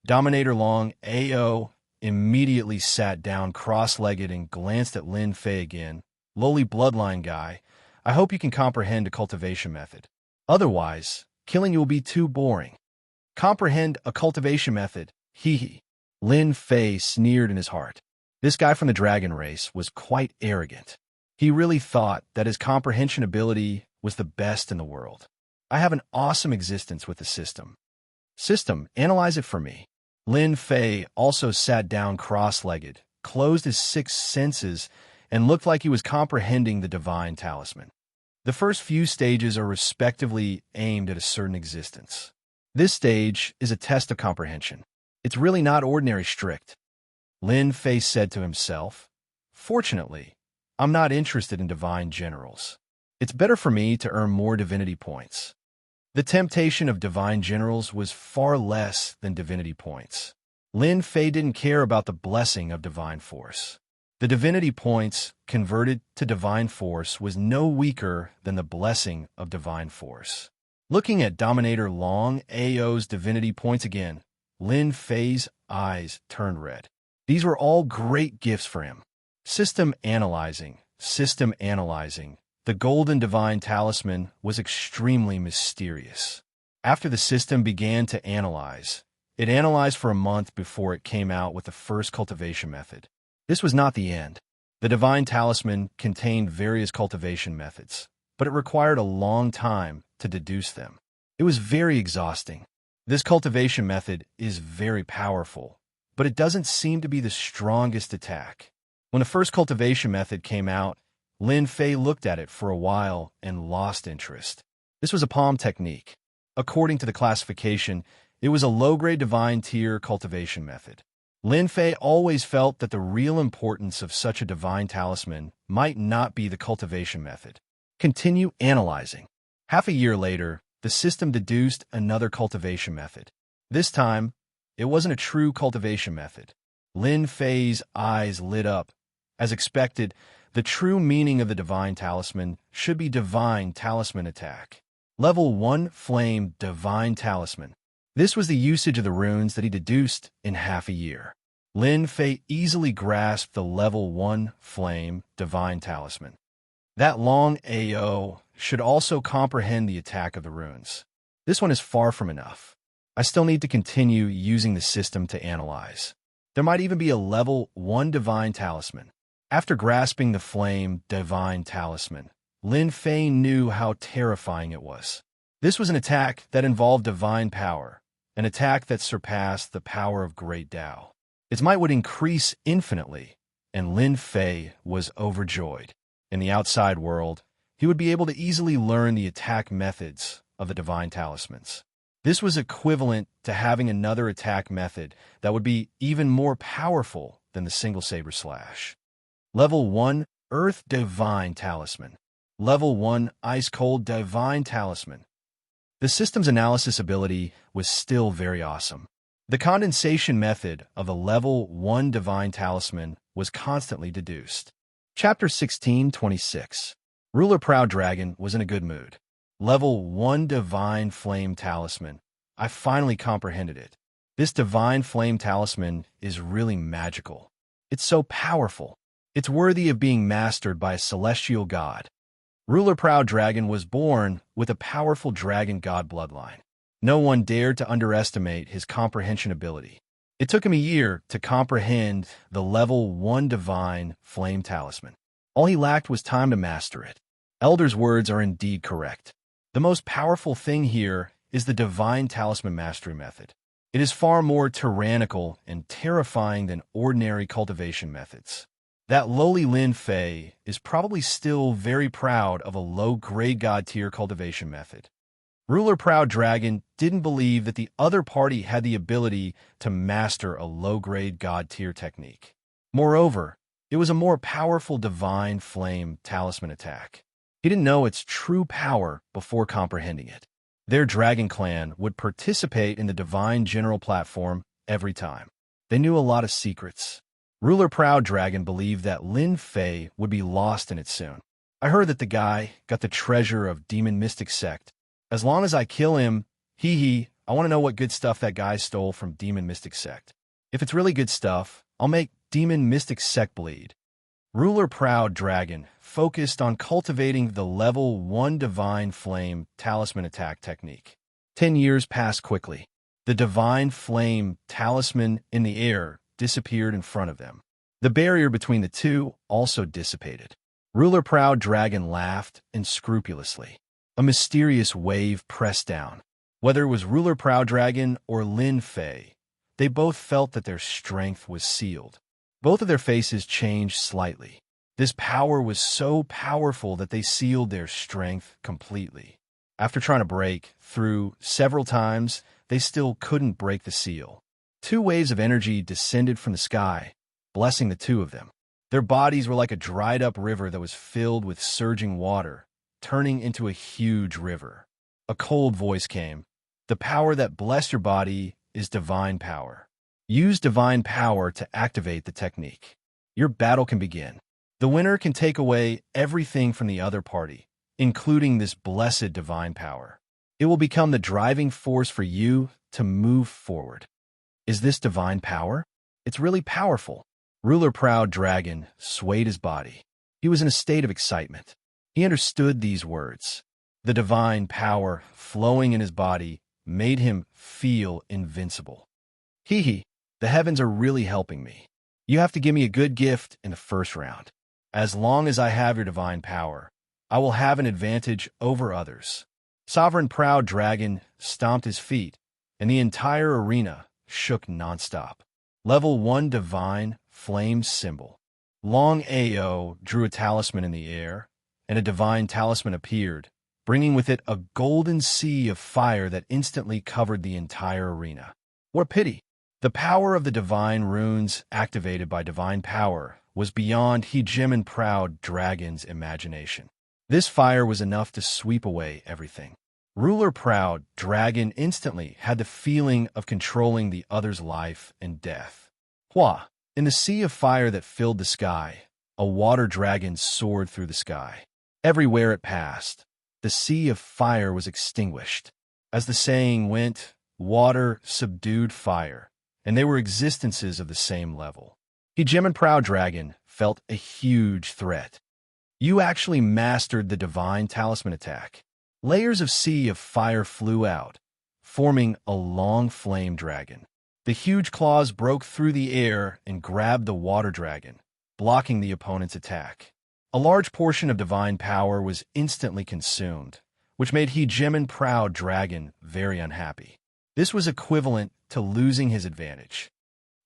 Dominator Long Ao immediately sat down cross-legged and glanced at Lin Fei again. Lowly bloodline guy, I hope you can comprehend a cultivation method. Otherwise, killing you will be too boring. Comprehend a cultivation method, hee hee. Lin Fei sneered in his heart. This guy from the dragon race was quite arrogant. He really thought that his comprehension ability was the best in the world. I have an awesome existence with the system. System, analyze it for me. Lin Fei also sat down cross-legged, closed his 6 senses, and looked like he was comprehending the divine talisman. The first few stages are respectively aimed at a certain existence. This stage is a test of comprehension. It's really not ordinary strict. Lin Fei said to himself, Fortunately, I'm not interested in divine generals. It's better for me to earn more divinity points. The temptation of divine generals was far less than divinity points. Lin Fei didn't care about the blessing of divine force. The divinity points converted to divine force was no weaker than the blessing of divine force. Looking at Dominator Long Ao's divinity points again, Lin Fei's eyes turned red. These were all great gifts for him. System analyzing. The golden divine talisman was extremely mysterious. After the system began to analyze, it analyzed for a month before it came out with the first cultivation method. This was not the end. The divine talisman contained various cultivation methods, but it required a long time to deduce them. It was very exhausting. This cultivation method is very powerful, but it doesn't seem to be the strongest attack. When the first cultivation method came out, Lin Fei looked at it for a while and lost interest. This was a palm technique. According to the classification, it was a low-grade divine tier cultivation method. Lin Fei always felt that the real importance of such a divine talisman might not be the cultivation method. Continue analyzing. Half a year later, the system deduced another cultivation method. This time, it wasn't a true cultivation method. Lin Fei's eyes lit up. As expected, the true meaning of the divine talisman should be divine talisman attack. Level 1 Flame Divine Talisman. This was the usage of the runes that he deduced in half a year. Lin Fei easily grasped the Level 1 Flame Divine Talisman. That Long Ao should also comprehend the attack of the runes. This one is far from enough. I still need to continue using the system to analyze. There might even be a Level 1 Divine Talisman. After grasping the Flame Divine Talisman, Lin Fei knew how terrifying it was. This was an attack that involved divine power, an attack that surpassed the power of Great Tao. Its might would increase infinitely, and Lin Fei was overjoyed. In the outside world, he would be able to easily learn the attack methods of the divine talismans. This was equivalent to having another attack method that would be even more powerful than the single saber slash. Level 1 Earth Divine Talisman. Level 1 Ice Cold Divine Talisman. The system's analysis ability was still very awesome. The condensation method of the Level 1 Divine Talisman was constantly deduced. Chapter 16:26. Ruler Proud Dragon was in a good mood. Level 1 Divine Flame Talisman. I finally comprehended it. This divine flame talisman is really magical. It's so powerful. It's worthy of being mastered by a celestial god. Ruler Proud Dragon was born with a powerful dragon god bloodline. No one dared to underestimate his comprehension ability. It took him a year to comprehend the level 1 divine flame talisman. All he lacked was time to master it. Elder's words are indeed correct. The most powerful thing here is the divine talisman mastery method. It is far more tyrannical and terrifying than ordinary cultivation methods. That lowly Lin Fei is probably still very proud of a low-grade god-tier cultivation method. Ruler Proud Dragon didn't believe that the other party had the ability to master a low-grade god-tier technique. Moreover, it was a more powerful divine flame talisman attack. He didn't know its true power before comprehending it. Their dragon clan would participate in the divine general platform every time. They knew a lot of secrets. Ruler Proud Dragon believed that Lin Fei would be lost in it soon. I heard that the guy got the treasure of Demon Mystic Sect. As long as I kill him, I want to know what good stuff that guy stole from Demon Mystic Sect. If it's really good stuff, I'll make Demon Mystic Sect bleed. Ruler Proud Dragon focused on cultivating the level 1 divine flame talisman attack technique. 10 years passed quickly. The divine flame talisman in the air disappeared in front of them. The barrier between the two also dissipated. Ruler Proud Dragon laughed unscrupulously. A mysterious wave pressed down. Whether it was Ruler Proud Dragon or Lin Fei, they both felt that their strength was sealed. Both of their faces changed slightly. This power was so powerful that they sealed their strength completely. After trying to break through several times, they still couldn't break the seal. 2 waves of energy descended from the sky, blessing the two of them. Their bodies were like a dried-up river that was filled with surging water, turning into a huge river. A cold voice came. The power that blessed your body is divine power. Use divine power to activate the technique. Your battle can begin. The winner can take away everything from the other party, including this blessed divine power. It will become the driving force for you to move forward. Is this divine power? It's really powerful. Ruler Proud Dragon swayed his body. He was in a state of excitement. He understood these words. The divine power flowing in his body made him feel invincible. The heavens are really helping me. You have to give me a good gift in the first round. As long as I have your divine power, I will have an advantage over others. Sovereign Proud Dragon stomped his feet, and the entire arena shook nonstop. Level 1 Divine Flame Symbol. Long Ao drew a talisman in the air, and a divine talisman appeared, bringing with it a golden sea of fire that instantly covered the entire arena. What a pity! The power of the divine runes activated by divine power was beyond Hegemon Proud Dragon's imagination. This fire was enough to sweep away everything. Ruler Proud Dragon instantly had the feeling of controlling the other's life and death. In the sea of fire that filled the sky, a water dragon soared through the sky. Everywhere it passed, the sea of fire was extinguished. As the saying went, water subdued fire, and they were existences of the same level. Hegemon Proud Dragon felt a huge threat. You actually mastered the divine talisman attack. Layers of sea of fire flew out, forming a long flame dragon. The huge claws broke through the air and grabbed the water dragon, blocking the opponent's attack. A large portion of divine power was instantly consumed, which made Hegemon Proud Dragon very unhappy. This was equivalent to losing his advantage.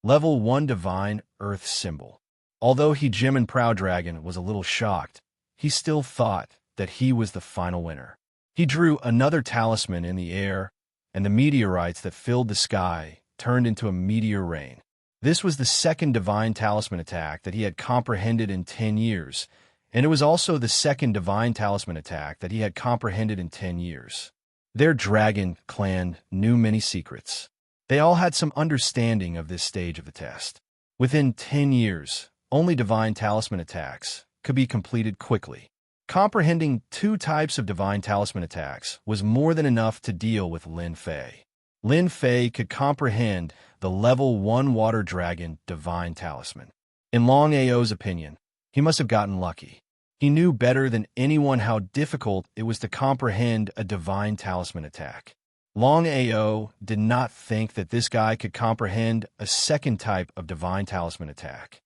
Level 1 Divine Earth Symbol. Although Hegemon Proud Dragon was a little shocked, he still thought that he was the final winner. He drew another talisman in the air, and the meteorites that filled the sky turned into a meteor rain. This was the second divine talisman attack that he had comprehended in 10 years, and it was also the second divine talisman attack that he had comprehended in 10 years. Their dragon clan knew many secrets. They all had some understanding of this stage of the test. Within 10 years, only divine talisman attacks could be completed quickly. Comprehending 2 types of divine talisman attacks was more than enough to deal with Lin Fei. Lin Fei could comprehend the level 1 water dragon divine talisman. In Long Ao's opinion, he must have gotten lucky. He knew better than anyone how difficult it was to comprehend a divine talisman attack. Long Ao did not think that this guy could comprehend a second type of divine talisman attack.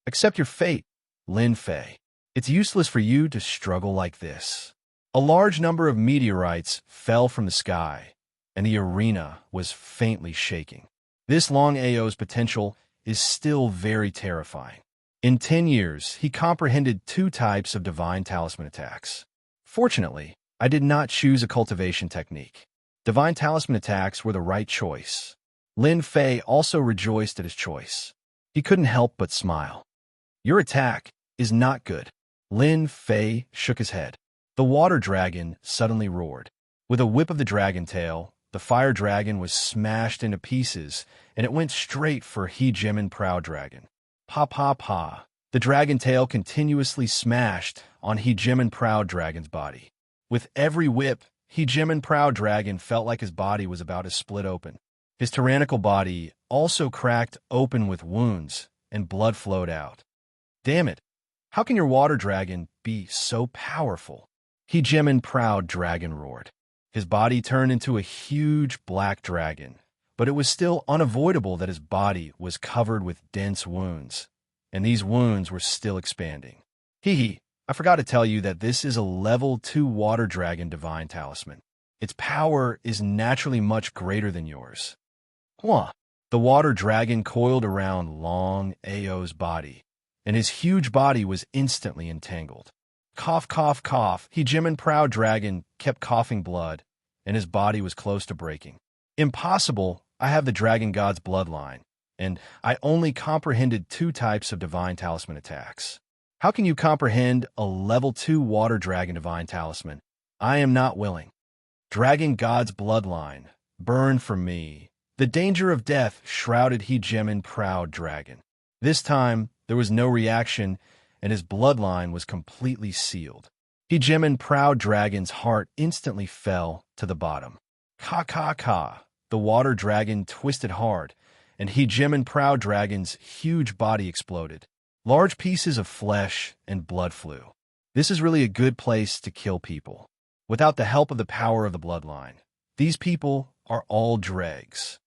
Accept your fate, Lin Fei. It's useless for you to struggle like this. A large number of meteorites fell from the sky, and the arena was faintly shaking. This Long Ao's potential is still very terrifying. In 10 years, he comprehended 2 types of divine talisman attacks. Fortunately, I did not choose a cultivation technique. Divine talisman attacks were the right choice. Lin Fei also rejoiced at his choice. He couldn't help but smile. Your attack is not good. Lin Fei shook his head. The water dragon suddenly roared. With a whip of the dragon tail, the fire dragon was smashed into pieces, and it went straight for He Jimin Proud Dragon. Pa pa pa. The dragon tail continuously smashed on He Jimin Proud Dragon's body. With every whip, He Jimin Proud Dragon felt like his body was about to split open. His tyrannical body also cracked open with wounds, and blood flowed out. Damn it! How can your water dragon be so powerful? He Jimin Proud Dragon roared. His body turned into a huge black dragon, but it was still unavoidable that his body was covered with dense wounds, and these wounds were still expanding. Hee, I forgot to tell you that this is a level 2 water dragon divine talisman. Its power is naturally much greater than yours. Huh. The water dragon coiled around Long Ao's body, and his huge body was instantly entangled. Cough, cough, cough. He Jimin Proud Dragon kept coughing blood, and his body was close to breaking. Impossible. I have the dragon god's bloodline, and I only comprehended 2 types of divine talisman attacks. How can you comprehend a level 2 water dragon divine talisman? I am not willing. Dragon god's bloodline, burn for me. The danger of death shrouded He Jimin Proud Dragon. This time, there was no reaction, and his bloodline was completely sealed. He Jimin Proud Dragon's heart instantly fell to the bottom. Ka ka ka. The water dragon twisted hard, and He Jimin Proud Dragon's huge body exploded. Large pieces of flesh and blood flew. This is really a good place to kill people. Without the help of the power of the bloodline, these people are all dregs.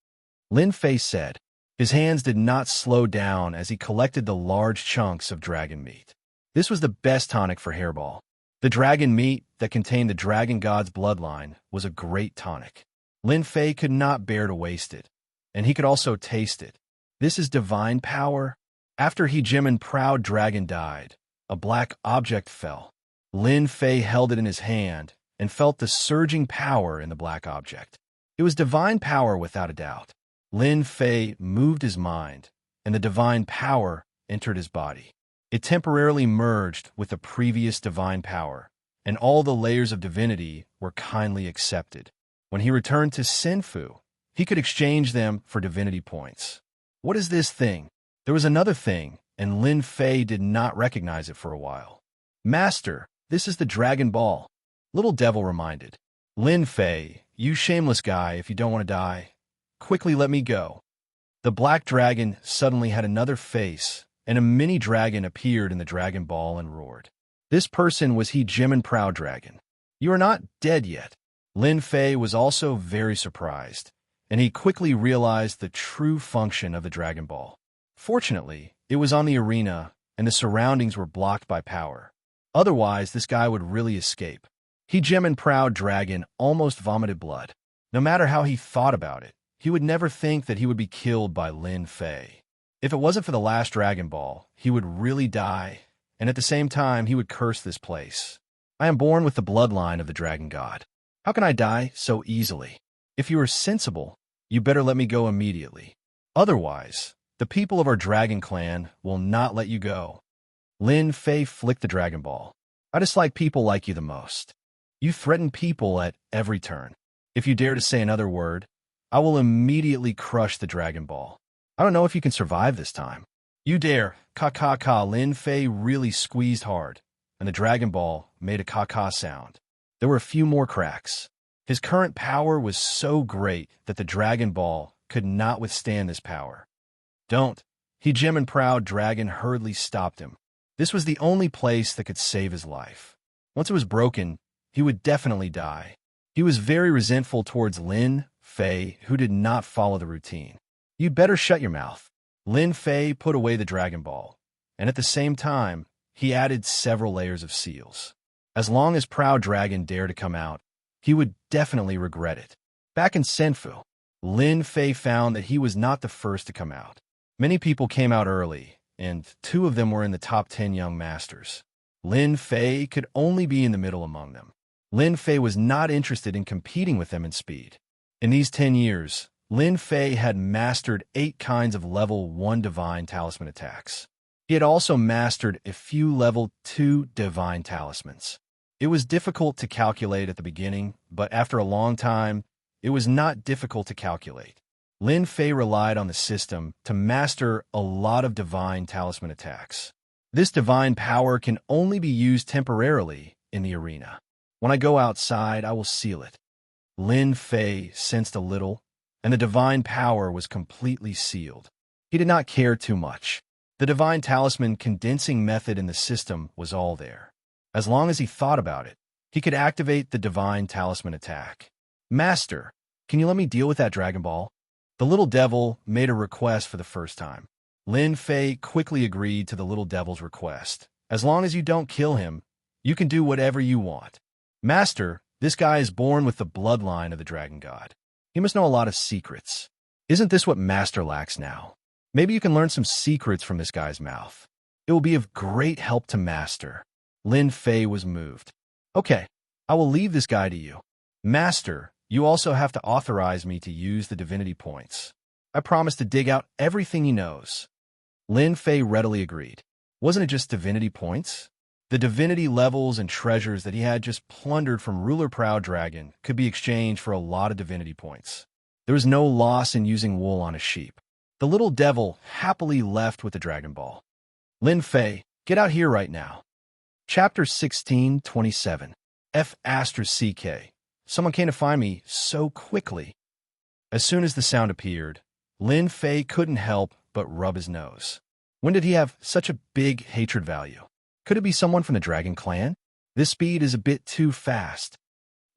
Lin Fei said. His hands did not slow down as he collected the large chunks of dragon meat. This was the best tonic for Hairball. The dragon meat that contained the dragon god's bloodline was a great tonic. Lin Fei could not bear to waste it, and he could also taste it. This is divine power. After He Jimin Proud Dragon died, a black object fell. Lin Fei held it in his hand and felt the surging power in the black object. It was divine power without a doubt. Lin Fei moved his mind, and the divine power entered his body. It temporarily merged with the previous divine power, and all the layers of divinity were kindly accepted. When he returned to Senfu, he could exchange them for divinity points. What is this thing? There was another thing, and Lin Fei did not recognize it for a while. Master, this is the Dragon Ball. Little Devil reminded. Lin Fei, you shameless guy, if you don't want to die, quickly let me go. The black dragon suddenly had another face, and a mini dragon appeared in the Dragon Ball and roared. This person was He Jimin Proud Dragon. You are not dead yet. Lin Fei was also very surprised, and he quickly realized the true function of the Dragon Ball. Fortunately, it was on the arena, and the surroundings were blocked by power. Otherwise, this guy would really escape. He Jimin Proud Dragon almost vomited blood. No matter how he thought about it, he would never think that he would be killed by Lin Fei. If it wasn't for the last Dragon Ball, he would really die, and at the same time, he would curse this place. I am born with the bloodline of the Dragon God. How can I die so easily? If you are sensible, you better let me go immediately. Otherwise, the people of our Dragon Clan will not let you go. Lin Fei flicked the Dragon Ball. I dislike people like you the most. You threaten people at every turn. If you dare to say another word, I will immediately crush the Dragon Ball. I don't know if you can survive this time. You dare. Ka-ka-ka. Lin Fei really squeezed hard, and the Dragon Ball made a ka-ka sound. There were a few more cracks. His current power was so great that the Dragon Ball could not withstand this power. Don't. He Jim and proud dragon hurriedly stopped him. This was the only place that could save his life. Once it was broken, he would definitely die. He was very resentful towards Lin Fei, who did not follow the routine. You'd better shut your mouth. Lin Fei put away the Dragon Ball, and at the same time, he added several layers of seals. As long as Proud Dragon dared to come out, he would definitely regret it. Back in Senfu, Lin Fei found that he was not the first to come out. Many people came out early, and 2 of them were in the top 10 young masters. Lin Fei could only be in the middle among them. Lin Fei was not interested in competing with them in speed. In these 10 years, Lin Fei had mastered 8 kinds of level 1 divine talisman attacks. He had also mastered a few level 2 divine talismans. It was difficult to calculate at the beginning, but after a long time, it was not difficult to calculate. Lin Fei relied on the system to master a lot of divine talisman attacks. This divine power can only be used temporarily in the arena. When I go outside, I will seal it. Lin Fei sensed a little, and the divine power was completely sealed. He did not care too much. The divine talisman condensing method in the system was all there. As long as he thought about it, he could activate the divine talisman attack. Master, can you let me deal with that Dragon Ball? The little devil made a request for the first time. Lin Fei quickly agreed to the little devil's request. As long as you don't kill him, you can do whatever you want. Master, this guy is born with the bloodline of the Dragon God. He must know a lot of secrets. Isn't this what Master lacks now? Maybe you can learn some secrets from this guy's mouth. It will be of great help to Master. Lin Fei was moved. Okay, I will leave this guy to you. Master, you also have to authorize me to use the divinity points. I promise to dig out everything he knows. Lin Fei readily agreed. Wasn't it just divinity points? The divinity levels and treasures that he had just plundered from Ruler Proud Dragon could be exchanged for a lot of divinity points. There was no loss in using wool on a sheep. The little devil happily left with the Dragon Ball. Lin Fei, get out here right now. Chapter 16:27. F***CK. Someone came to find me so quickly. As soon as the sound appeared, Lin Fei couldn't help but rub his nose. When did he have such a big hatred value? Could it be someone from the Dragon Clan? This speed is a bit too fast.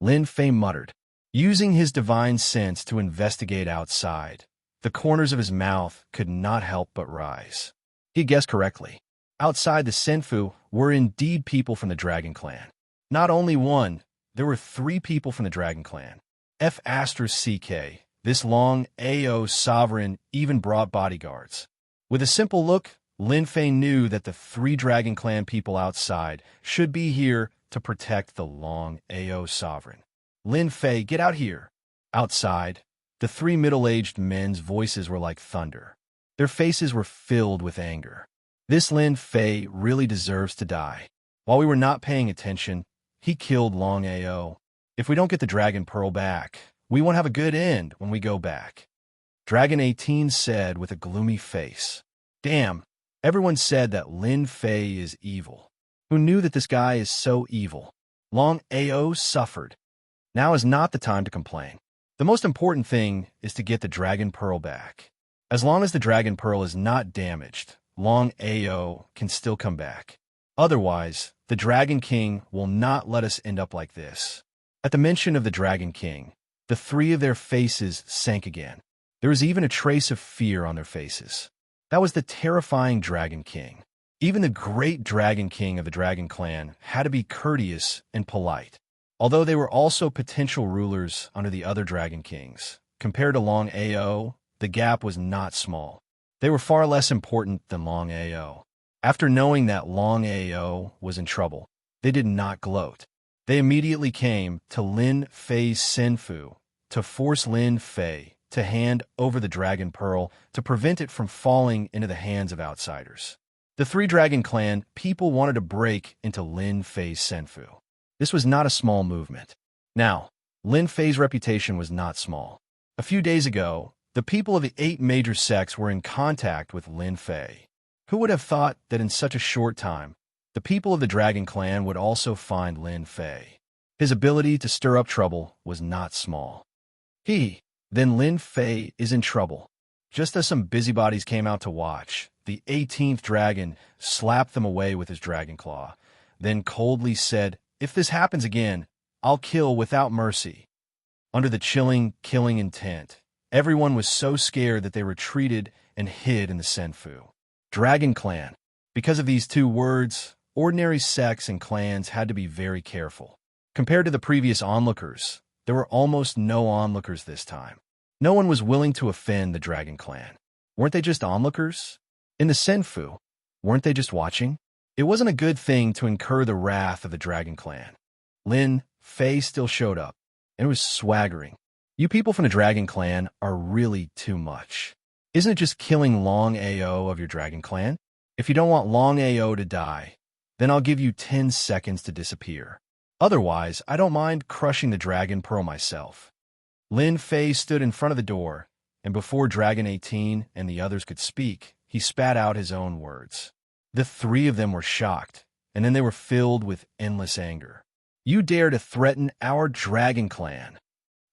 Lin Fei muttered, using his divine sense to investigate outside. The corners of his mouth could not help but rise. He guessed correctly. Outside the Senfu were indeed people from the Dragon Clan. Not only one, there were 3 people from the Dragon Clan. F***CK. This long AO sovereign even brought bodyguards. With a simple look, Lin Fei knew that the 3 Dragon Clan people outside should be here to protect the long AO sovereign. Lin Fei, get out here. Outside, the 3 middle-aged men's voices were like thunder. Their faces were filled with anger. This Lin Fei really deserves to die. While we were not paying attention, he killed Long AO. If we don't get the Dragon Pearl back, we won't have a good end when we go back. Dragon 18 said with a gloomy face. Damn, everyone said that Lin Fei is evil. Who knew that this guy is so evil? Long AO suffered. Now is not the time to complain. The most important thing is to get the Dragon Pearl back. As long as the Dragon Pearl is not damaged, Long AO can still come back. Otherwise, the Dragon King will not let us end up like this. At the mention of the Dragon King, the 3 of their faces sank again. There was even a trace of fear on their faces. That was the terrifying Dragon King. Even the great Dragon King of the Dragon Clan had to be courteous and polite. Although they were also potential rulers under the other Dragon Kings, compared to Long AO, the gap was not small. They were far less important than Long AO. After knowing that Long AO was in trouble, they did not gloat. They immediately came to Lin Fei's Senfu to force Lin Fei to hand over the Dragon Pearl to prevent it from falling into the hands of outsiders. The 3 Dragon Clan people wanted to break into Lin Fei's Senfu. This was not a small movement. Now, Lin Fei's reputation was not small. A few days ago, the people of the 8 major sects were in contact with Lin Fei. Who would have thought that in such a short time, the people of the Dragon Clan would also find Lin Fei? His ability to stir up trouble was not small. Then Lin Fei is in trouble. Just as some busybodies came out to watch, the 18th dragon slapped them away with his dragon claw, then coldly said, "If this happens again, I'll kill without mercy." Under the chilling, killing intent, everyone was so scared that they retreated and hid in the Senfu. Dragon Clan. Because of these two words, ordinary sects and clans had to be very careful. Compared to the previous onlookers, there were almost no onlookers this time. No one was willing to offend the Dragon Clan. Weren't they just onlookers? In the Senfu, weren't they just watching? It wasn't a good thing to incur the wrath of the Dragon Clan. Lin Fei still showed up, and was swaggering. "You people from the Dragon Clan are really too much. Isn't it just killing Long AO of your Dragon Clan? If you don't want Long AO to die, then I'll give you 10 seconds to disappear. Otherwise, I don't mind crushing the Dragon Pearl myself." Lin Fei stood in front of the door, and before Dragon 18 and the others could speak, he spat out his own words. The three of them were shocked, and then they were filled with endless anger. "You dare to threaten our Dragon Clan?"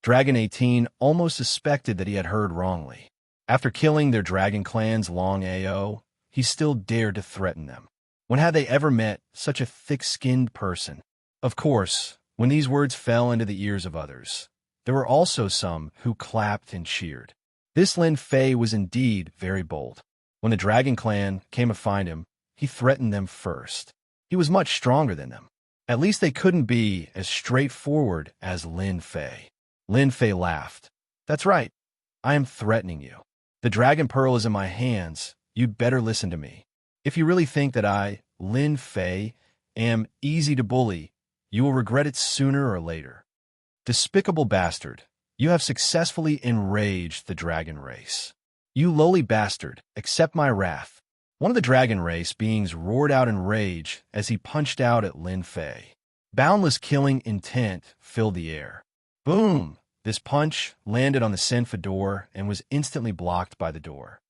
Dragon 18 almost suspected that he had heard wrongly. After killing their Dragon Clan's Long AO, he still dared to threaten them. When had they ever met such a thick-skinned person? Of course, when these words fell into the ears of others, there were also some who clapped and cheered. This Lin Fei was indeed very bold. When the Dragon Clan came to find him, he threatened them first. He was much stronger than them. At least they couldn't be as straightforward as Lin Fei. Lin Fei laughed. "That's right. I am threatening you. The Dragon Pearl is in my hands. You'd better listen to me. If you really think that I, Lin Fei, am easy to bully, you will regret it sooner or later. Despicable bastard, you have successfully enraged the dragon race. You lowly bastard, accept my wrath." One of the dragon race beings roared out in rage as he punched out at Lin Fei. Boundless killing intent filled the air. Boom! This punch landed on the Senfa door and was instantly blocked by the door.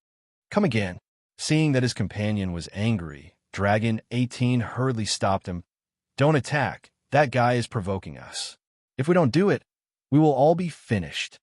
"Come again." Seeing that his companion was angry, Dragon 18 hurriedly stopped him. "Don't attack. That guy is provoking us. If we don't do it, we will all be finished."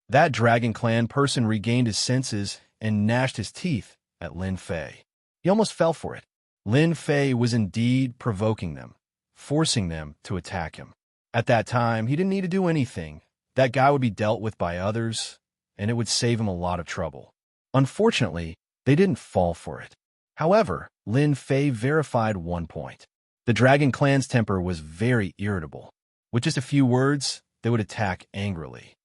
That Dragon Clan person regained his senses and gnashed his teeth at Lin Fei. He almost fell for it. Lin Fei was indeed provoking them, forcing them to attack him. At that time, he didn't need to do anything. That guy would be dealt with by others, and it would save him a lot of trouble. Unfortunately, they didn't fall for it. However, Lin Fei verified one point. The Dragon Clan's temper was very irritable. With just a few words, they would attack angrily.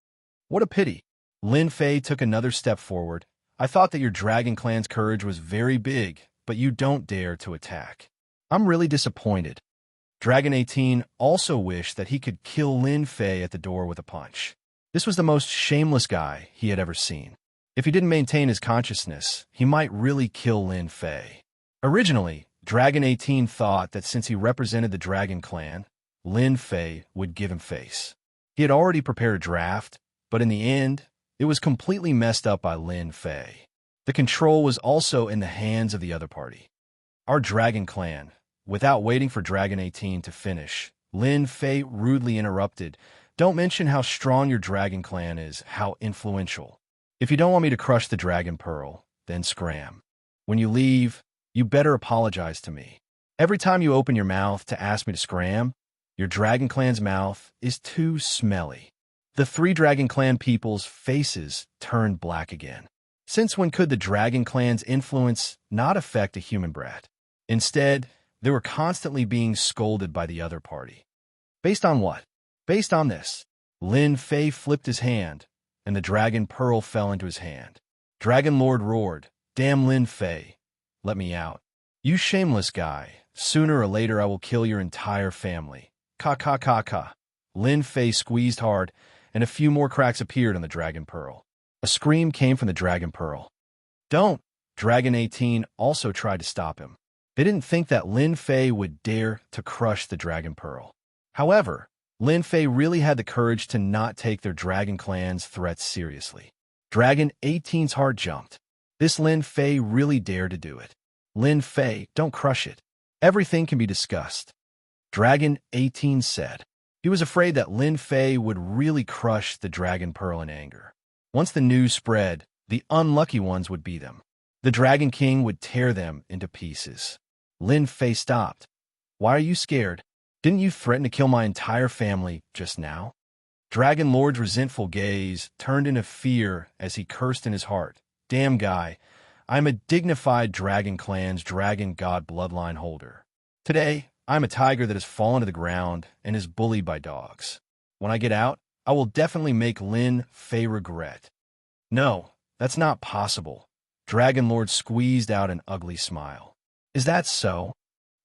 What a pity. Lin Fei took another step forward. "I thought that your Dragon Clan's courage was very big, but you don't dare to attack. I'm really disappointed." Dragon 18 also wished that he could kill Lin Fei at the door with a punch. This was the most shameless guy he had ever seen. If he didn't maintain his consciousness, he might really kill Lin Fei. Originally, Dragon 18 thought that since he represented the Dragon Clan, Lin Fei would give him face. He had already prepared a draft, but in the end, it was completely messed up by Lin Fei. The control was also in the hands of the other party. Our Dragon Clan. Without waiting for Dragon 18 to finish, Lin Fei rudely interrupted. "Don't mention how strong your Dragon Clan is, how influential. If you don't want me to crush the Dragon Pearl, then scram. When you leave, you better apologize to me. Every time you open your mouth to ask me to scram, your Dragon Clan's mouth is too smelly." The three Dragon Clan people's faces turned black again. Since when could the Dragon Clan's influence not affect a human brat? Instead, they were constantly being scolded by the other party. Based on what? Based on this. Lin Fei flipped his hand, and the Dragon Pearl fell into his hand. Dragon Lord roared, "Damn Lin Fei, let me out. You shameless guy. Sooner or later I will kill your entire family. Ka ka ka ka." Lin Fei squeezed hard, and a few more cracks appeared on the Dragon Pearl. A scream came from the Dragon Pearl. "Don't!" Dragon 18 also tried to stop him. They didn't think that Lin Fei would dare to crush the Dragon Pearl. However, Lin Fei really had the courage to not take their Dragon Clan's threats seriously. Dragon 18's heart jumped. This Lin Fei really dared to do it. "Lin Fei, don't crush it. Everything can be discussed." Dragon 18 said. He was afraid that Lin Fei would really crush the Dragon Pearl in anger. Once the news spread, the unlucky ones would be them. The Dragon King would tear them into pieces. Lin Fei stopped. Why are you scared? Didn't you threaten to kill my entire family just now? Dragon Lord's resentful gaze turned into fear as he cursed in his heart. Damn guy, I'm a dignified Dragon Clan's Dragon God bloodline holder. Today, I'm a tiger that has fallen to the ground and is bullied by dogs. When I get out, I will definitely make Lin Fei regret. No, that's not possible. Dragon Lord squeezed out an ugly smile. Is that so?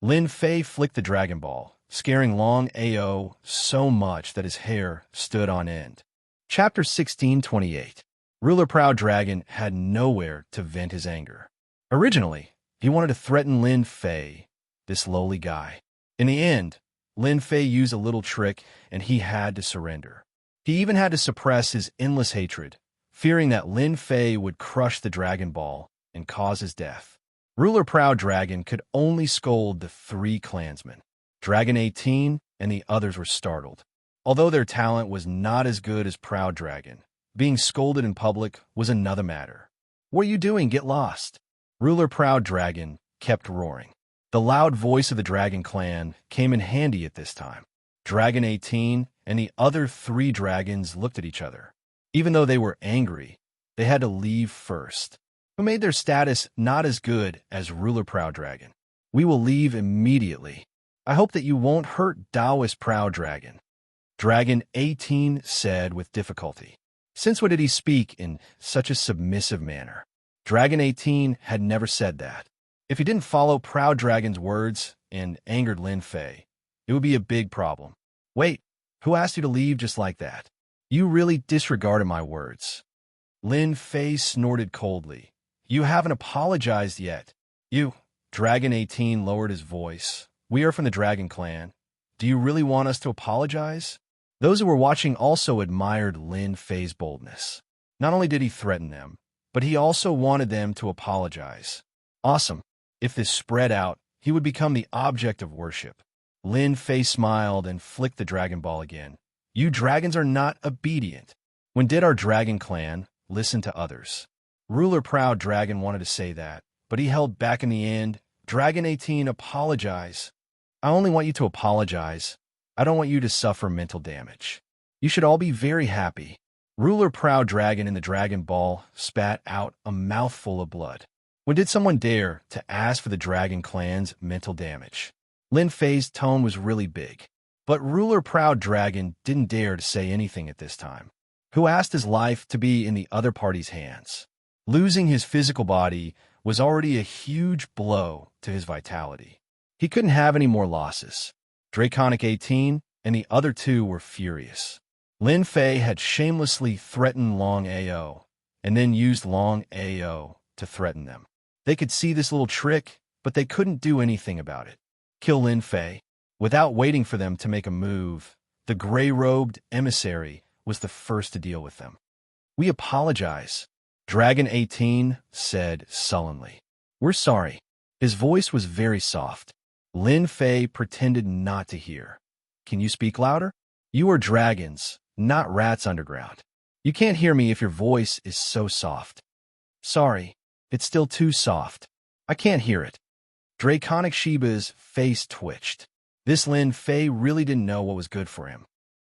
Lin Fei flicked the Dragon Ball, scaring Long Ao so much that his hair stood on end. Chapter 1628. Ruler Proud Dragon had nowhere to vent his anger. Originally, he wanted to threaten Lin Fei, this lowly guy. In the end, Lin Fei used a little trick and he had to surrender. He even had to suppress his endless hatred, fearing that Lin Fei would crush the Dragon Ball and cause his death. Ruler Proud Dragon could only scold the three clansmen. Dragon 18 and the others were startled. Although their talent was not as good as Proud Dragon, being scolded in public was another matter. What are you doing? Get lost. Ruler Proud Dragon kept roaring. The loud voice of the Dragon Clan came in handy at this time. Dragon 18 and the other three dragons looked at each other. Even though they were angry, they had to leave first. Who made their status not as good as Ruler Proud Dragon? We will leave immediately. I hope that you won't hurt Taoist Proud Dragon. Dragon 18 said with difficulty. Since when did he speak in such a submissive manner? Dragon 18 had never said that. If he didn't follow Proud Dragon's words and angered Lin Fei, it would be a big problem. Wait, who asked you to leave just like that? You really disregarded my words. Lin Fei snorted coldly. You haven't apologized yet. Dragon 18 lowered his voice. We are from the Dragon Clan. Do you really want us to apologize? Those who were watching also admired Lin Fei's boldness. Not only did he threaten them, but he also wanted them to apologize. Awesome. If this spread out, he would become the object of worship. Lin Fei smiled and flicked the Dragon Ball again. You dragons are not obedient. When did our Dragon Clan listen to others? Ruler Proud Dragon wanted to say that, but he held back in the end. Dragon 18, apologize. I only want you to apologize. I don't want you to suffer mental damage. You should all be very happy. Ruler Proud Dragon in the Dragon Ball spat out a mouthful of blood. When did someone dare to ask for the Dragon Clan's mental damage? Lin Fei's tone was really big, but Ruler Proud Dragon didn't dare to say anything at this time. Who asked his life to be in the other party's hands? Losing his physical body was already a huge blow to his vitality. He couldn't have any more losses. Draconic 18 and the other two were furious. Lin Fei had shamelessly threatened Long Ao, and then used Long Ao to threaten them. They could see this little trick, but they couldn't do anything about it. Kill Lin Fei. Without waiting for them to make a move, the gray-robed emissary was the first to deal with them. We apologize, Dragon 18 said sullenly. We're sorry. His voice was very soft. Lin Fei pretended not to hear. Can you speak louder? You are dragons, not rats underground. You can't hear me if your voice is so soft. Sorry, it's still too soft. I can't hear it. Draconic Shiba's face twitched. This Lin Fei really didn't know what was good for him.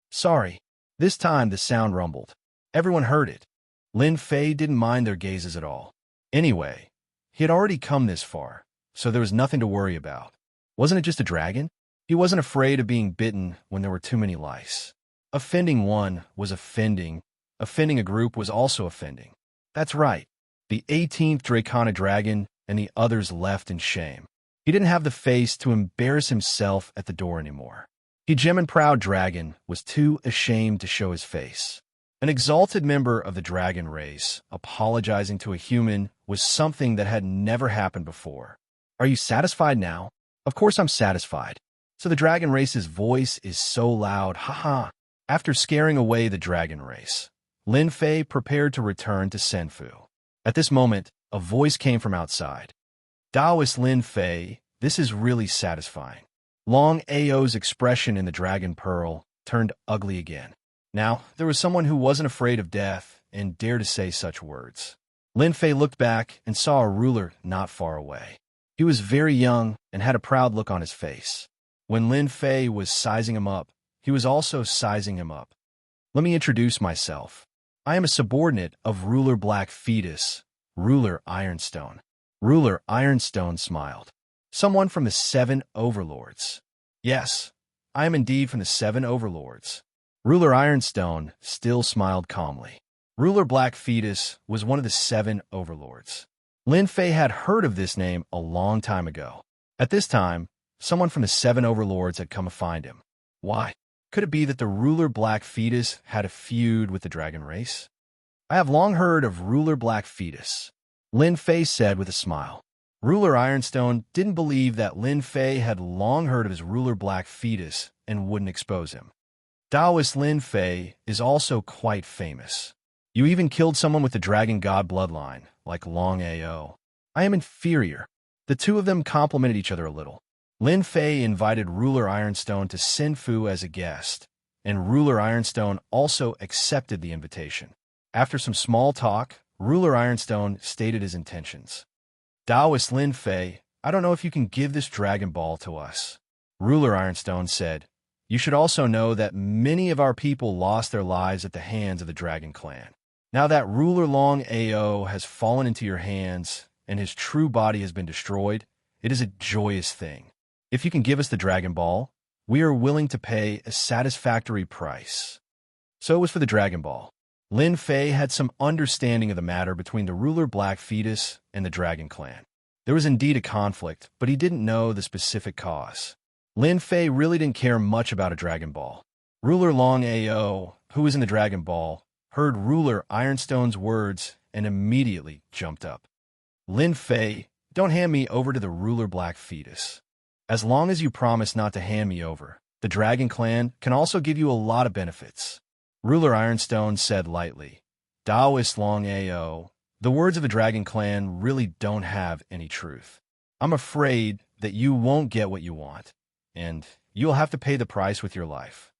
Sorry. This time the sound rumbled. Everyone heard it. Lin Fei didn't mind their gazes at all. Anyway, he had already come this far, so there was nothing to worry about. Wasn't it just a dragon? He wasn't afraid of being bitten when there were too many lice. Offending one was offending. Offending a group was also offending. That's right. The 18th Draconic Dragon and the others left in shame. He didn't have the face to embarrass himself at the door anymore. Gemin Proud Dragon was too ashamed to show his face. An exalted member of the dragon race apologizing to a human was something that had never happened before. Are you satisfied now? Of course I'm satisfied. So the dragon race's voice is so loud, haha. After scaring away the dragon race, Lin Fei prepared to return to Senfu. At this moment, a voice came from outside. Taoist Lin Fei, this is really satisfying. Long Ao's expression in the Dragon Pearl turned ugly again. Now, there was someone who wasn't afraid of death and dared to say such words. Lin Fei looked back and saw a ruler not far away. He was very young and had a proud look on his face. When Lin Fei was sizing him up, he was also sizing him up. Let me introduce myself. I am a subordinate of Ruler Black Fetus, Ruler Ironstone. Ruler Ironstone smiled. Someone from the 7 Overlords. Yes, I am indeed from the 7 Overlords. Ruler Ironstone still smiled calmly. Ruler Black Fetus was one of the 7 Overlords. Lin Fei had heard of this name a long time ago. At this time, someone from the 7 Overlords had come to find him. Why? Could it be that the Ruler Black Fetus had a feud with the dragon race? I have long heard of Ruler Black Fetus, Lin Fei said with a smile. Ruler Ironstone didn't believe that Lin Fei had long heard of his Ruler Black Fetus and wouldn't expose him. Taoist Lin Fei is also quite famous. You even killed someone with the Dragon God bloodline, like Long Ao. I am inferior. The two of them complimented each other a little. Lin Fei invited Ruler Ironstone to Sinfu as a guest, and Ruler Ironstone also accepted the invitation. After some small talk, Ruler Ironstone stated his intentions. Taoist Lin Fei, I don't know if you can give this Dragon Ball to us. Ruler Ironstone said, you should also know that many of our people lost their lives at the hands of the Dragon Clan. Now that Ruler Long Ao has fallen into your hands and his true body has been destroyed, it is a joyous thing. If you can give us the Dragon Ball, we are willing to pay a satisfactory price. So it was for the Dragon Ball. Lin Fei had some understanding of the matter between the Ruler Black Fetus and the Dragon Clan. There was indeed a conflict, but he didn't know the specific cause. Lin Fei really didn't care much about a Dragon Ball. Ruler Long Ao, who was in the Dragon Ball, heard Ruler Ironstone's words and immediately jumped up. Lin Fei, don't hand me over to the Ruler Black Fetus. As long as you promise not to hand me over, the Dragon Clan can also give you a lot of benefits. Ruler Ironstone said lightly. Taoist Long Ao, the words of the Dragon Clan really don't have any truth. I'm afraid that you won't get what you want, and you'll have to pay the price with your life.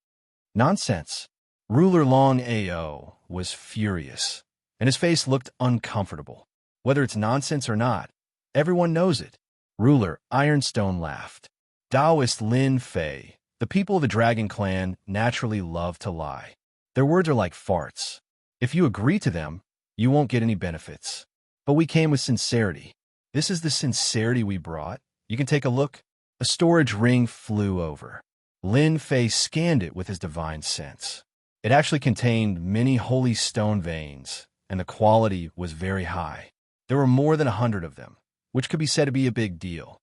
Nonsense. Ruler Long Ao was furious, and his face looked uncomfortable. Whether it's nonsense or not, everyone knows it. Ruler Ironstone laughed. Taoist Lin Fei, the people of the Dragon Clan naturally love to lie. Their words are like farts. If you agree to them, you won't get any benefits. But we came with sincerity. This is the sincerity we brought. You can take a look. A storage ring flew over. Lin Fei scanned it with his divine sense. It actually contained many holy stone veins, and the quality was very high. There were more than 100 of them, which could be said to be a big deal.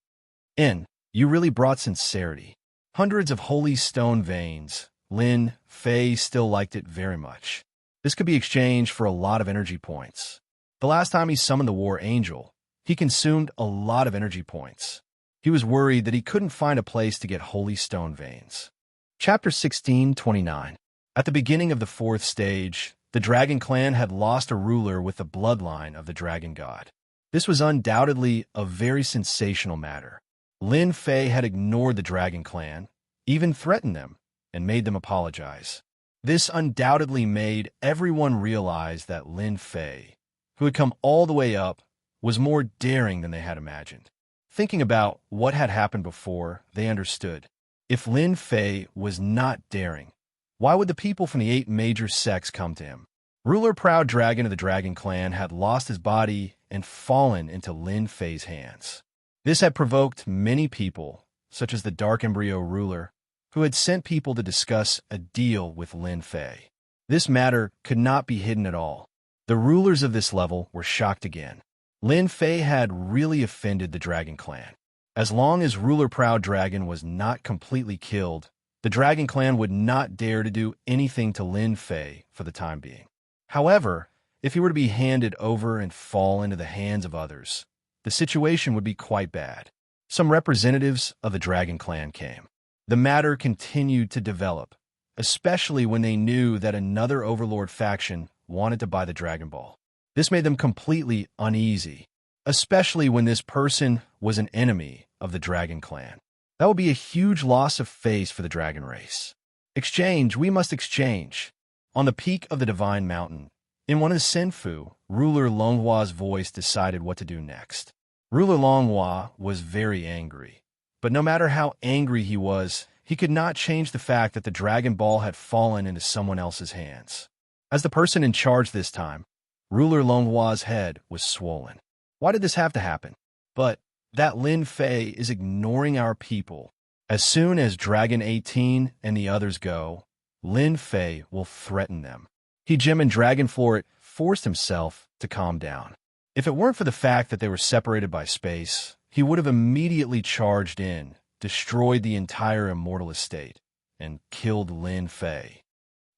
You really brought sincerity. Hundreds of holy stone veins. Lin Fei still liked it very much. This could be exchanged for a lot of energy points. The last time he summoned the War Angel, he consumed a lot of energy points. He was worried that he couldn't find a place to get holy stone veins. Chapter 16:29. At the beginning of the 4th stage, the Dragon Clan had lost a ruler with the bloodline of the Dragon God. This was undoubtedly a very sensational matter. Lin Fei had ignored the Dragon Clan, even threatened them, and made them apologize. This undoubtedly made everyone realize that Lin Fei, who had come all the way up, was more daring than they had imagined. Thinking about what had happened before, they understood. If Lin Fei was not daring, why would the people from the 8 major sects come to him? Ruler Proud Dragon of the Dragon Clan had lost his body and fallen into Lin Fei's hands. This had provoked many people, such as the Dark Embryo ruler, who had sent people to discuss a deal with Lin Fei. This matter could not be hidden at all. The rulers of this level were shocked again. Lin Fei had really offended the Dragon Clan. As long as Ruler Proud Dragon was not completely killed, the Dragon Clan would not dare to do anything to Lin Fei for the time being. However, if he were to be handed over and fall into the hands of others, the situation would be quite bad. Some representatives of the Dragon Clan came. The matter continued to develop, especially when they knew that another Overlord faction wanted to buy the Dragon Ball. This made them completely uneasy, especially when this person was an enemy of the Dragon Clan. That would be a huge loss of face for the dragon race. Exchange, we must exchange. On the peak of the Divine Mountain, in one of the Senfu, ruler Longhua's voice decided what to do next. Ruler Longhua was very angry, but no matter how angry he was, he could not change the fact that the Dragon Ball had fallen into someone else's hands. As the person in charge this time, ruler Longhua's head was swollen. Why did this have to happen? But that Lin Fei is ignoring our people. As soon as Dragon 18 and the others go, Lin Fei will threaten them. Jim and Dragon Floret forced himself to calm down. If it weren't for the fact that they were separated by space, he would have immediately charged in, destroyed the entire immortal estate, and killed Lin Fei.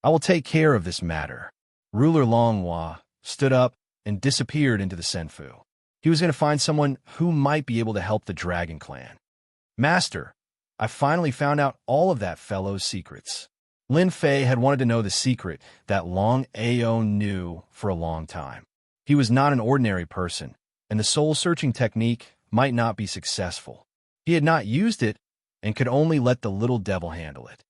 I will take care of this matter. Ruler Longhua stood up and disappeared into the Senfu. He was going to find someone who might be able to help the Dragon Clan. Master, I finally found out all of that fellow's secrets. Lin Fei had wanted to know the secret that Long Ao knew for a long time. He was not an ordinary person, and the soul-searching technique might not be successful. He had not used it and could only let the little devil handle it.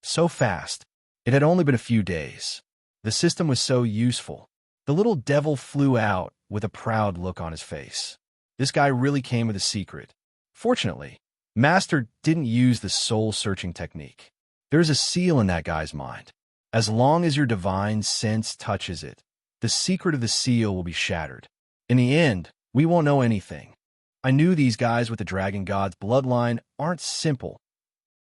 So fast. It had only been a few days. The system was so useful. The little devil flew out with a proud look on his face. This guy really came with a secret. Fortunately, Master didn't use the soul-searching technique. There's a seal in that guy's mind. As long as your divine sense touches it, the secret of the seal will be shattered. In the end, we won't know anything. I knew these guys with the Dragon God's bloodline aren't simple.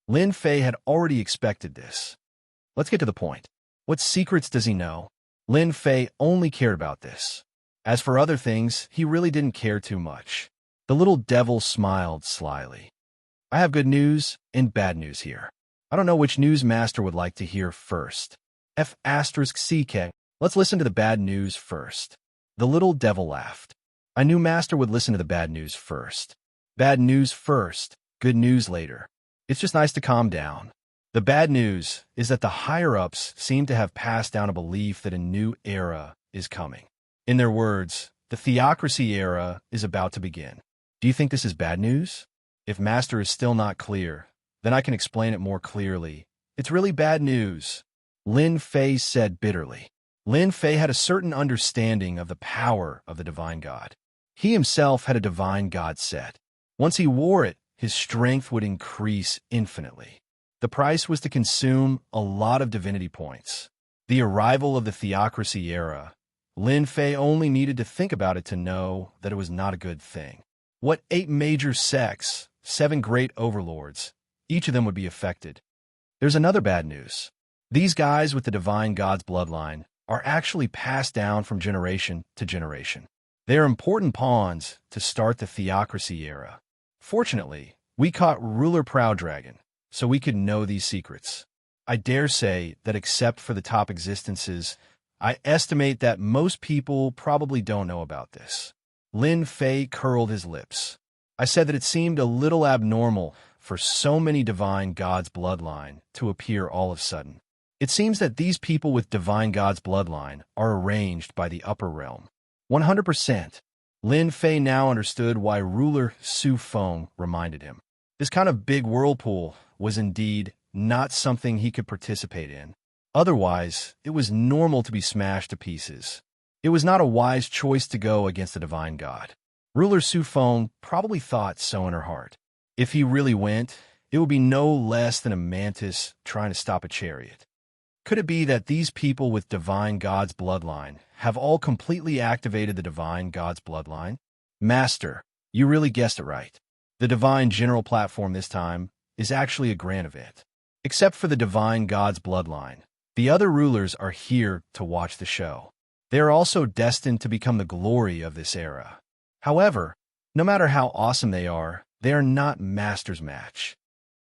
Lin Fei had already expected this. Let's get to the point. What secrets does he know? Lin Fei only cared about this. As for other things, he really didn't care too much. The little devil smiled slyly. I have good news and bad news here. I don't know which news Master would like to hear first. F***CK. Let's listen to the bad news first. The little devil laughed. I knew Master would listen to the bad news first. Bad news first, good news later. It's just nice to calm down. The bad news is that the higher-ups seem to have passed down a belief that a new era is coming. In their words, the theocracy era is about to begin. Do you think this is bad news? If Master is still not clear, then I can explain it more clearly. It's really bad news, Lin Fei said bitterly. Lin Fei had a certain understanding of the power of the Divine God. He himself had a Divine God set. Once he wore it, his strength would increase infinitely. The price was to consume a lot of divinity points. The arrival of the theocracy era, Lin Fei only needed to think about it to know that it was not a good thing. What 8 major sects, 7 great overlords, each of them would be affected. There's another bad news. These guys with the Divine God's bloodline are actually passed down from generation to generation. They are important pawns to start the theocracy era. Fortunately, we caught Ruler Proud Dragon, so we could know these secrets. I dare say that except for the top existences, I estimate that most people probably don't know about this. Lin Fei curled his lips. I said that it seemed a little abnormal for so many Divine God's bloodline to appear all of a sudden. It seems that these people with Divine God's bloodline are arranged by the upper realm. 100%. Lin Fei now understood why ruler Su Feng reminded him. This kind of big whirlpool was indeed not something he could participate in. Otherwise, it was normal to be smashed to pieces. It was not a wise choice to go against the Divine God. Ruler Su Feng probably thought so in her heart. If he really went, it would be no less than a mantis trying to stop a chariot. Could it be that these people with Divine God's bloodline have all completely activated the Divine God's bloodline? Master, you really guessed it right. The Divine General Platform this time is actually a grand event. Except for the Divine God's bloodline, the other rulers are here to watch the show. They are also destined to become the glory of this era. However, no matter how awesome they are not Master's match.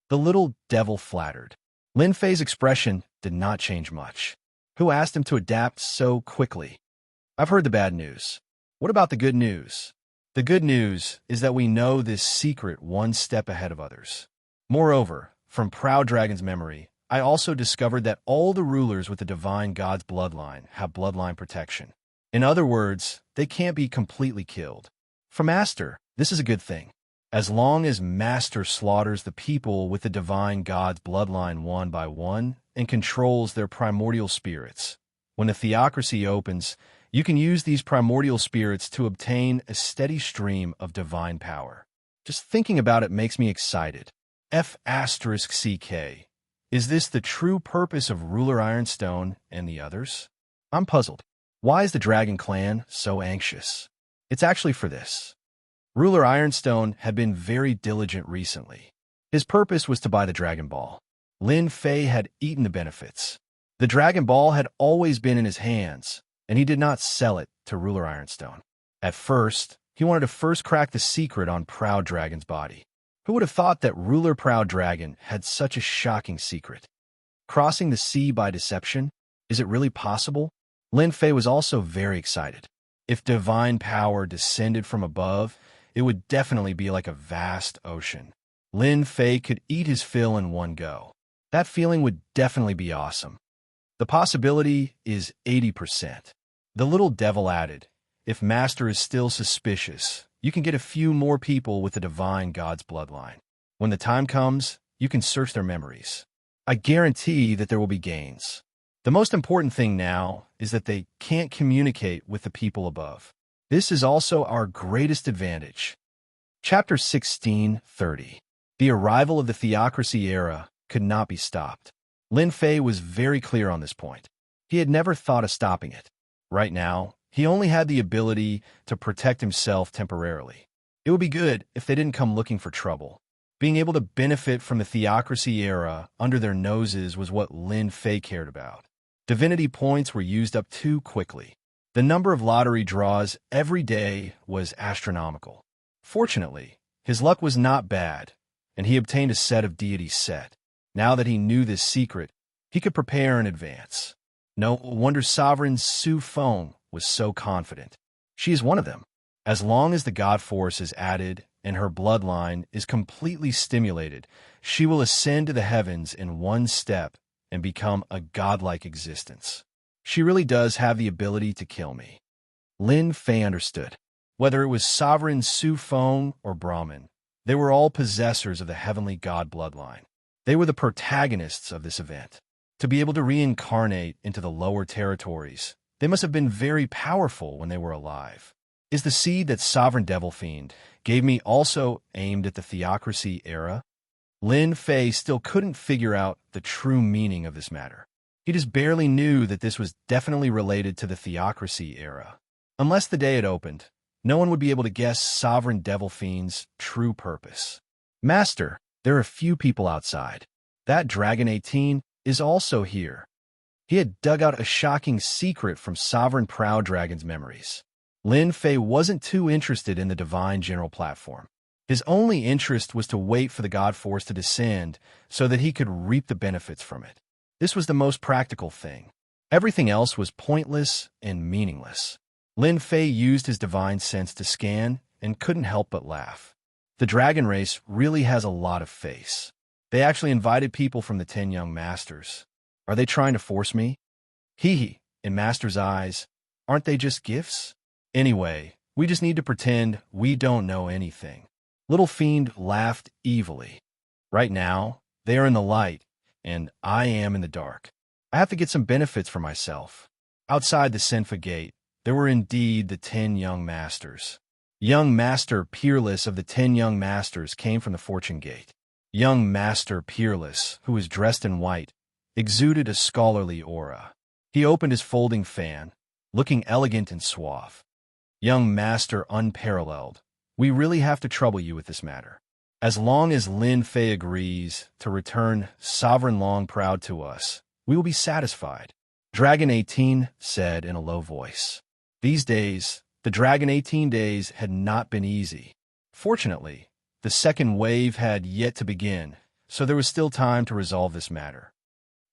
The little devil flattered. Lin Fei's expression did not change much. Who asked him to adapt so quickly? I've heard the bad news. What about the good news? The good news is that we know this secret one step ahead of others. Moreover, from Proud Dragon's memory, I also discovered that all the rulers with the Divine God's bloodline have bloodline protection. In other words, they can't be completely killed. For Master, this is a good thing. As long as Master slaughters the people with the Divine God's bloodline one by one and controls their primordial spirits. When the theocracy opens, you can use these primordial spirits to obtain a steady stream of divine power. Just thinking about it makes me excited. F***CK. Is this the true purpose of Ruler Ironstone and the others? I'm puzzled. Why is the Dragon Clan so anxious? It's actually for this. Ruler Ironstone had been very diligent recently. His purpose was to buy the Dragon Ball. Lin Fei had eaten the benefits. The Dragon Ball had always been in his hands, and he did not sell it to Ruler Ironstone. At first, he wanted to first crack the secret on Proud Dragon's body. Who would have thought that Ruler Proud Dragon had such a shocking secret? Crossing the sea by deception? Is it really possible? Lin Fei was also very excited. If divine power descended from above, it would definitely be like a vast ocean. Lin Fei could eat his fill in one go. That feeling would definitely be awesome. The possibility is 80%. The little devil added, if Master is still suspicious, you can get a few more people with the divine god's bloodline. When the time comes, you can search their memories. I guarantee that there will be gains. The most important thing now is that they can't communicate with the people above. This is also our greatest advantage. Chapter 16:30. The arrival of the theocracy era could not be stopped. Lin Fei was very clear on this point. He had never thought of stopping it. Right now, he only had the ability to protect himself temporarily. It would be good if they didn't come looking for trouble. Being able to benefit from the theocracy era under their noses was what Lin Fei cared about. Divinity points were used up too quickly. The number of lottery draws every day was astronomical. Fortunately, his luck was not bad, and he obtained a set of deities set. Now that he knew this secret, he could prepare in advance. No wonder Sovereign Su Feng was so confident. She is one of them. As long as the God Force is added and her bloodline is completely stimulated, she will ascend to the heavens in one step and become a godlike existence. She really does have the ability to kill me. Lin Fei understood. Whether it was Sovereign Su Feng or Brahmin, they were all possessors of the heavenly god bloodline. They were the protagonists of this event. To be able to reincarnate into the lower territories, they must have been very powerful when they were alive. Is the seed that Sovereign Devil Fiend gave me also aimed at the theocracy era? Lin Fei still couldn't figure out the true meaning of this matter. He just barely knew that this was definitely related to the theocracy era. Unless the day had opened, no one would be able to guess Sovereign Devil Fiend's true purpose. Master, there are a few people outside. That Dragon 18 is also here. He had dug out a shocking secret from Sovereign Proud Dragon's memories. Lin Fei wasn't too interested in the Divine General platform. His only interest was to wait for the God Force to descend so that he could reap the benefits from it. This was the most practical thing. Everything else was pointless and meaningless. Lin Fei used his divine sense to scan and couldn't help but laugh. The dragon race really has a lot of face. They actually invited people from the 10 young masters. Are they trying to force me? Hee, in Master's eyes, aren't they just gifts? Anyway, we just need to pretend we don't know anything. Little Fiend laughed evilly. Right now, they are in the light, and I am in the dark. I have to get some benefits for myself. Outside the Senfa Gate, there were indeed the 10 young masters. Young Master Peerless of the 10 young masters came from the Fortune Gate. Young Master Peerless, who was dressed in white, exuded a scholarly aura. He opened his folding fan, looking elegant and suave. Young Master Unparalleled, we really have to trouble you with this matter. As long as Lin Fei agrees to return Sovereign Long Proud to us, we will be satisfied. Dragon 18 said in a low voice. These days, the Dragon 18 days had not been easy. Fortunately, the second wave had yet to begin, so there was still time to resolve this matter.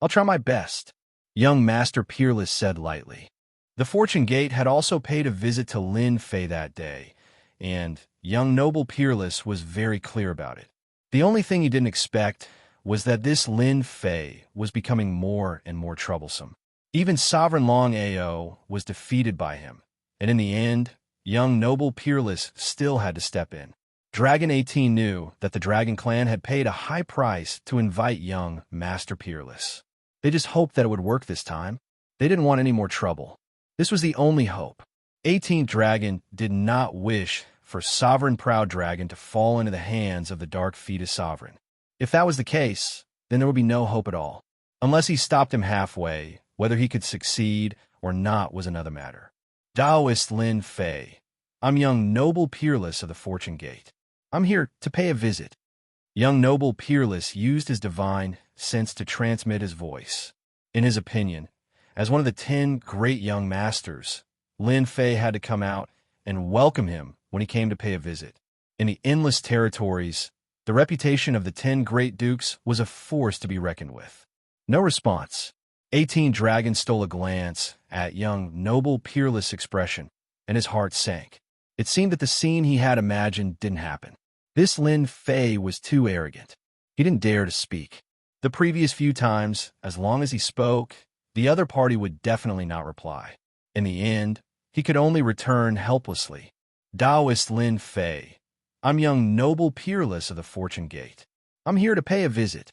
I'll try my best, young Master Peerless said lightly. The Fortune Gate had also paid a visit to Lin Fei that day, and young Noble Peerless was very clear about it. The only thing he didn't expect was that this Lin Fei was becoming more and more troublesome. Even Sovereign Long AO was defeated by him, and in the end, young Noble Peerless still had to step in. Dragon 18 knew that the Dragon Clan had paid a high price to invite young Master Peerless. They just hoped that it would work this time. They didn't want any more trouble. This was the only hope. 18th Dragon did not wish for Sovereign Proud Dragon to fall into the hands of the Dark Fetus Sovereign. If that was the case, then there would be no hope at all. Unless he stopped him halfway, whether he could succeed or not was another matter. Taoist Lin Fei. I'm young Noble Peerless of the Fortune Gate. I'm here to pay a visit. Young Noble Peerless used his divine sense to transmit his voice. In his opinion, as one of the 10 great young masters, Lin Fei had to come out and welcome him when he came to pay a visit. In the endless territories, the reputation of the 10 great dukes was a force to be reckoned with. No response. 18 Dragon stole a glance at young Noble Peerless' expression, and his heart sank. It seemed that the scene he had imagined didn't happen. This Lin Fei was too arrogant. He didn't dare to speak. The previous few times, as long as he spoke, the other party would definitely not reply. In the end, he could only return helplessly. Taoist Lin Fei. I'm young Noble Peerless of the Fortune Gate. I'm here to pay a visit.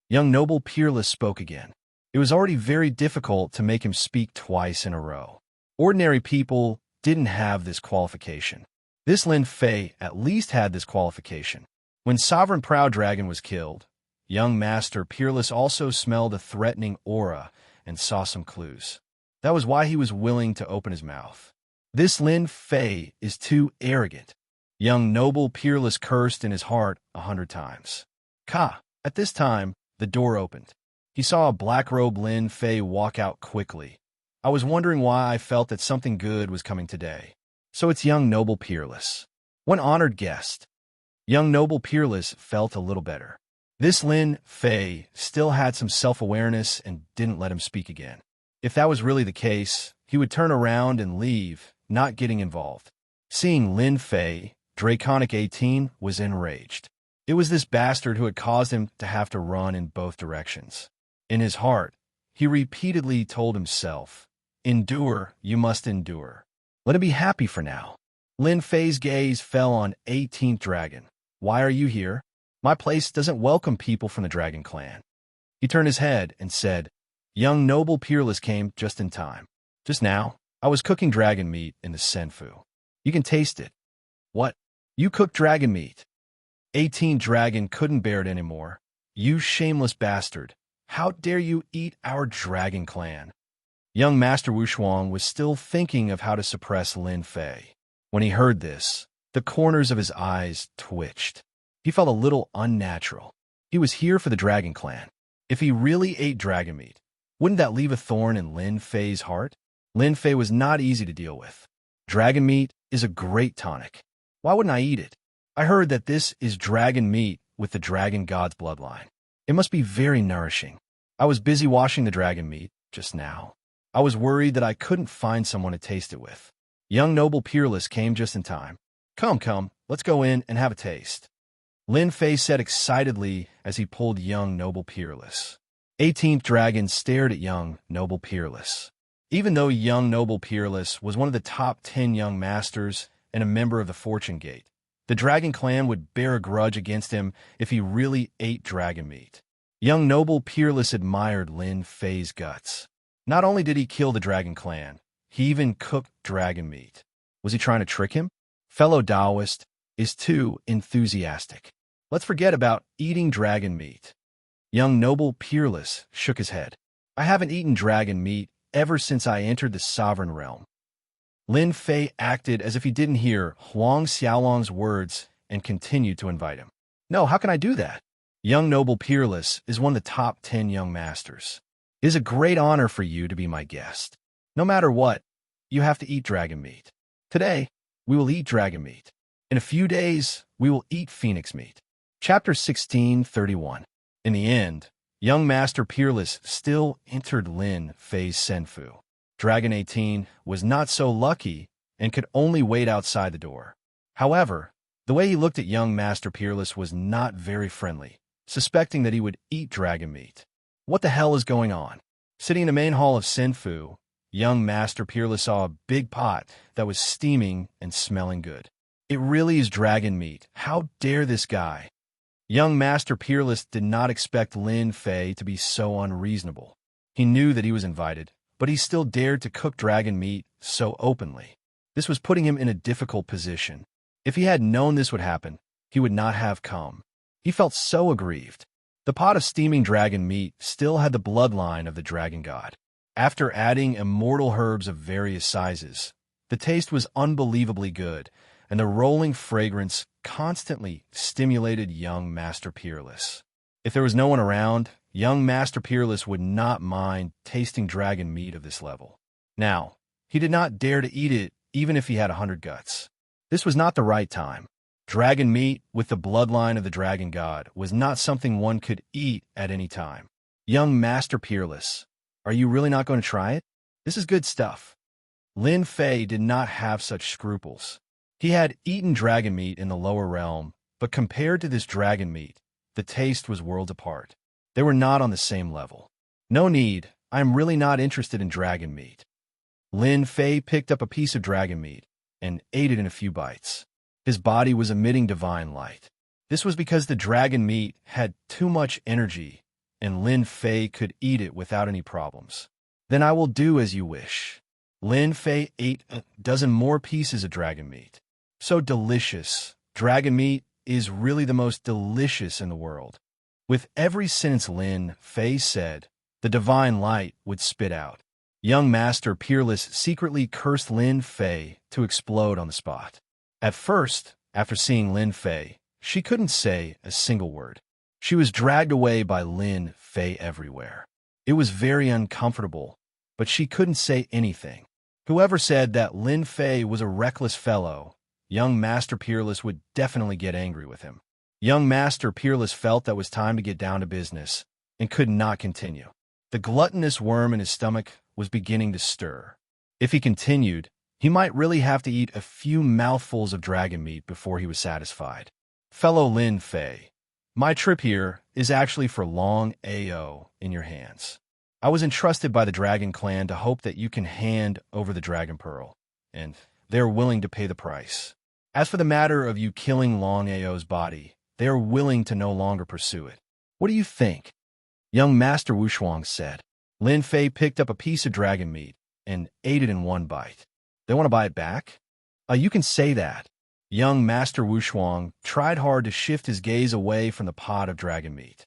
Young Noble Peerless spoke again. It was already very difficult to make him speak twice in a row. Ordinary people didn't have this qualification. This Lin Fei at least had this qualification. When Sovereign Proud Dragon was killed, young Master Peerless also smelled a threatening aura and saw some clues. That was why he was willing to open his mouth. This Lin Fei is too arrogant. Young Noble Peerless cursed in his heart 100 times. At this time, the door opened. He saw a black-robed Lin Fei walk out quickly. I was wondering why I felt that something good was coming today. So it's young Noble Peerless. One honored guest. Young Noble Peerless felt a little better. This Lin Fei still had some self-awareness and didn't let him speak again. If that was really the case, he would turn around and leave, not getting involved. Seeing Lin Fei, Draconic 18 was enraged. It was this bastard who had caused him to have to run in both directions. In his heart, he repeatedly told himself, "Endure, you must endure. Let him be happy for now." Lin Fei's gaze fell on 18th Dragon. "Why are you here? My place doesn't welcome people from the Dragon Clan." He turned his head and said, "Young Noble Peerless came just in time. Just now, I was cooking dragon meat in the Senfu. You can taste it." "What? You cook dragon meat?" 18 Dragon couldn't bear it anymore. "You shameless bastard. How dare you eat our Dragon Clan?" Young Master Wushuang was still thinking of how to suppress Lin Fei. When he heard this, the corners of his eyes twitched. He felt a little unnatural. He was here for the Dragon Clan. If he really ate dragon meat, wouldn't that leave a thorn in Lin Fei's heart? Lin Fei was not easy to deal with. Dragon meat is a great tonic. Why wouldn't I eat it? I heard that this is dragon meat with the dragon god's bloodline. It must be very nourishing. I was busy washing the dragon meat just now. I was worried that I couldn't find someone to taste it with. Young Noble Peerless came just in time. Come, let's go in and have a taste." Lin Fei said excitedly as he pulled young Noble Peerless. 18th Dragon stared at young Noble Peerless. Even though young Noble Peerless was one of the top 10 young masters and a member of the Fortune Gate, the Dragon Clan would bear a grudge against him if he really ate dragon meat. Young Noble Peerless admired Lin Fei's guts. Not only did he kill the Dragon Clan, he even cooked dragon meat. Was he trying to trick him? Fellow Taoist is too enthusiastic. Let's forget about eating dragon meat. Young Noble Peerless shook his head. I haven't eaten dragon meat ever since I entered the Sovereign Realm. Lin Fei acted as if he didn't hear Huang Xiaolong's words and continued to invite him. No, how can I do that? Young Noble Peerless is one of the top 10 young masters. It is a great honor for you to be my guest. No matter what, you have to eat dragon meat. Today, we will eat dragon meat. In a few days, we will eat phoenix meat. Chapter 1631. In the end, young Master Peerless still entered Lin Fei's Senfu. Dragon 18 was not so lucky and could only wait outside the door. However, the way he looked at young Master Peerless was not very friendly, suspecting that he would eat dragon meat. What the hell is going on? Sitting in the main hall of Senfu, young Master Peerless saw a big pot that was steaming and smelling good. It really is dragon meat. How dare this guy? Young Master Peerless did not expect Lin Fei to be so unreasonable. He knew that he was invited, but he still dared to cook dragon meat so openly. This was putting him in a difficult position. If he had known this would happen, he would not have come. He felt so aggrieved. The pot of steaming dragon meat still had the bloodline of the dragon god. After adding immortal herbs of various sizes, the taste was unbelievably good, and the rolling fragrance constantly stimulated young Master Peerless. If there was no one around, young Master Peerless would not mind tasting dragon meat of this level. Now, he did not dare to eat it even if he had 100 guts. This was not the right time. Dragon meat with the bloodline of the dragon god was not something one could eat at any time. Young Master Peerless, are you really not going to try it? This is good stuff. Lin Fei did not have such scruples. He had eaten dragon meat in the lower realm, but compared to this dragon meat, the taste was worlds apart. They were not on the same level. No need, I am really not interested in dragon meat. Lin Fei picked up a piece of dragon meat and ate it in a few bites. His body was emitting divine light. This was because the dragon meat had too much energy, and Lin Fei could eat it without any problems. Then I will do as you wish. Lin Fei ate a dozen more pieces of dragon meat. So delicious. Dragon meat is really the most delicious in the world. With every sentence Lin Fei said, the divine light would spit out. Young Master Peerless secretly cursed Lin Fei to explode on the spot. At first, after seeing Lin Fei, she couldn't say a single word. She was dragged away by Lin Fei everywhere. It was very uncomfortable, but she couldn't say anything. Whoever said that Lin Fei was a reckless fellow, young Master Peerless would definitely get angry with him. Young Master Peerless felt that it was time to get down to business and could not continue. The gluttonous worm in his stomach was beginning to stir. If he continued, he might really have to eat a few mouthfuls of dragon meat before he was satisfied. Fellow Lin Fei, my trip here is actually for Long Ao in your hands. I was entrusted by the Dragon Clan to hope that you can hand over the Dragon Pearl, and they're willing to pay the price. As for the matter of you killing Long Ao's body, they are willing to no longer pursue it. What do you think? Young Master Wushuang said. Lin Fei picked up a piece of dragon meat and ate it in one bite. They want to buy it back? You can say that. Young Master Wushuang tried hard to shift his gaze away from the pot of dragon meat.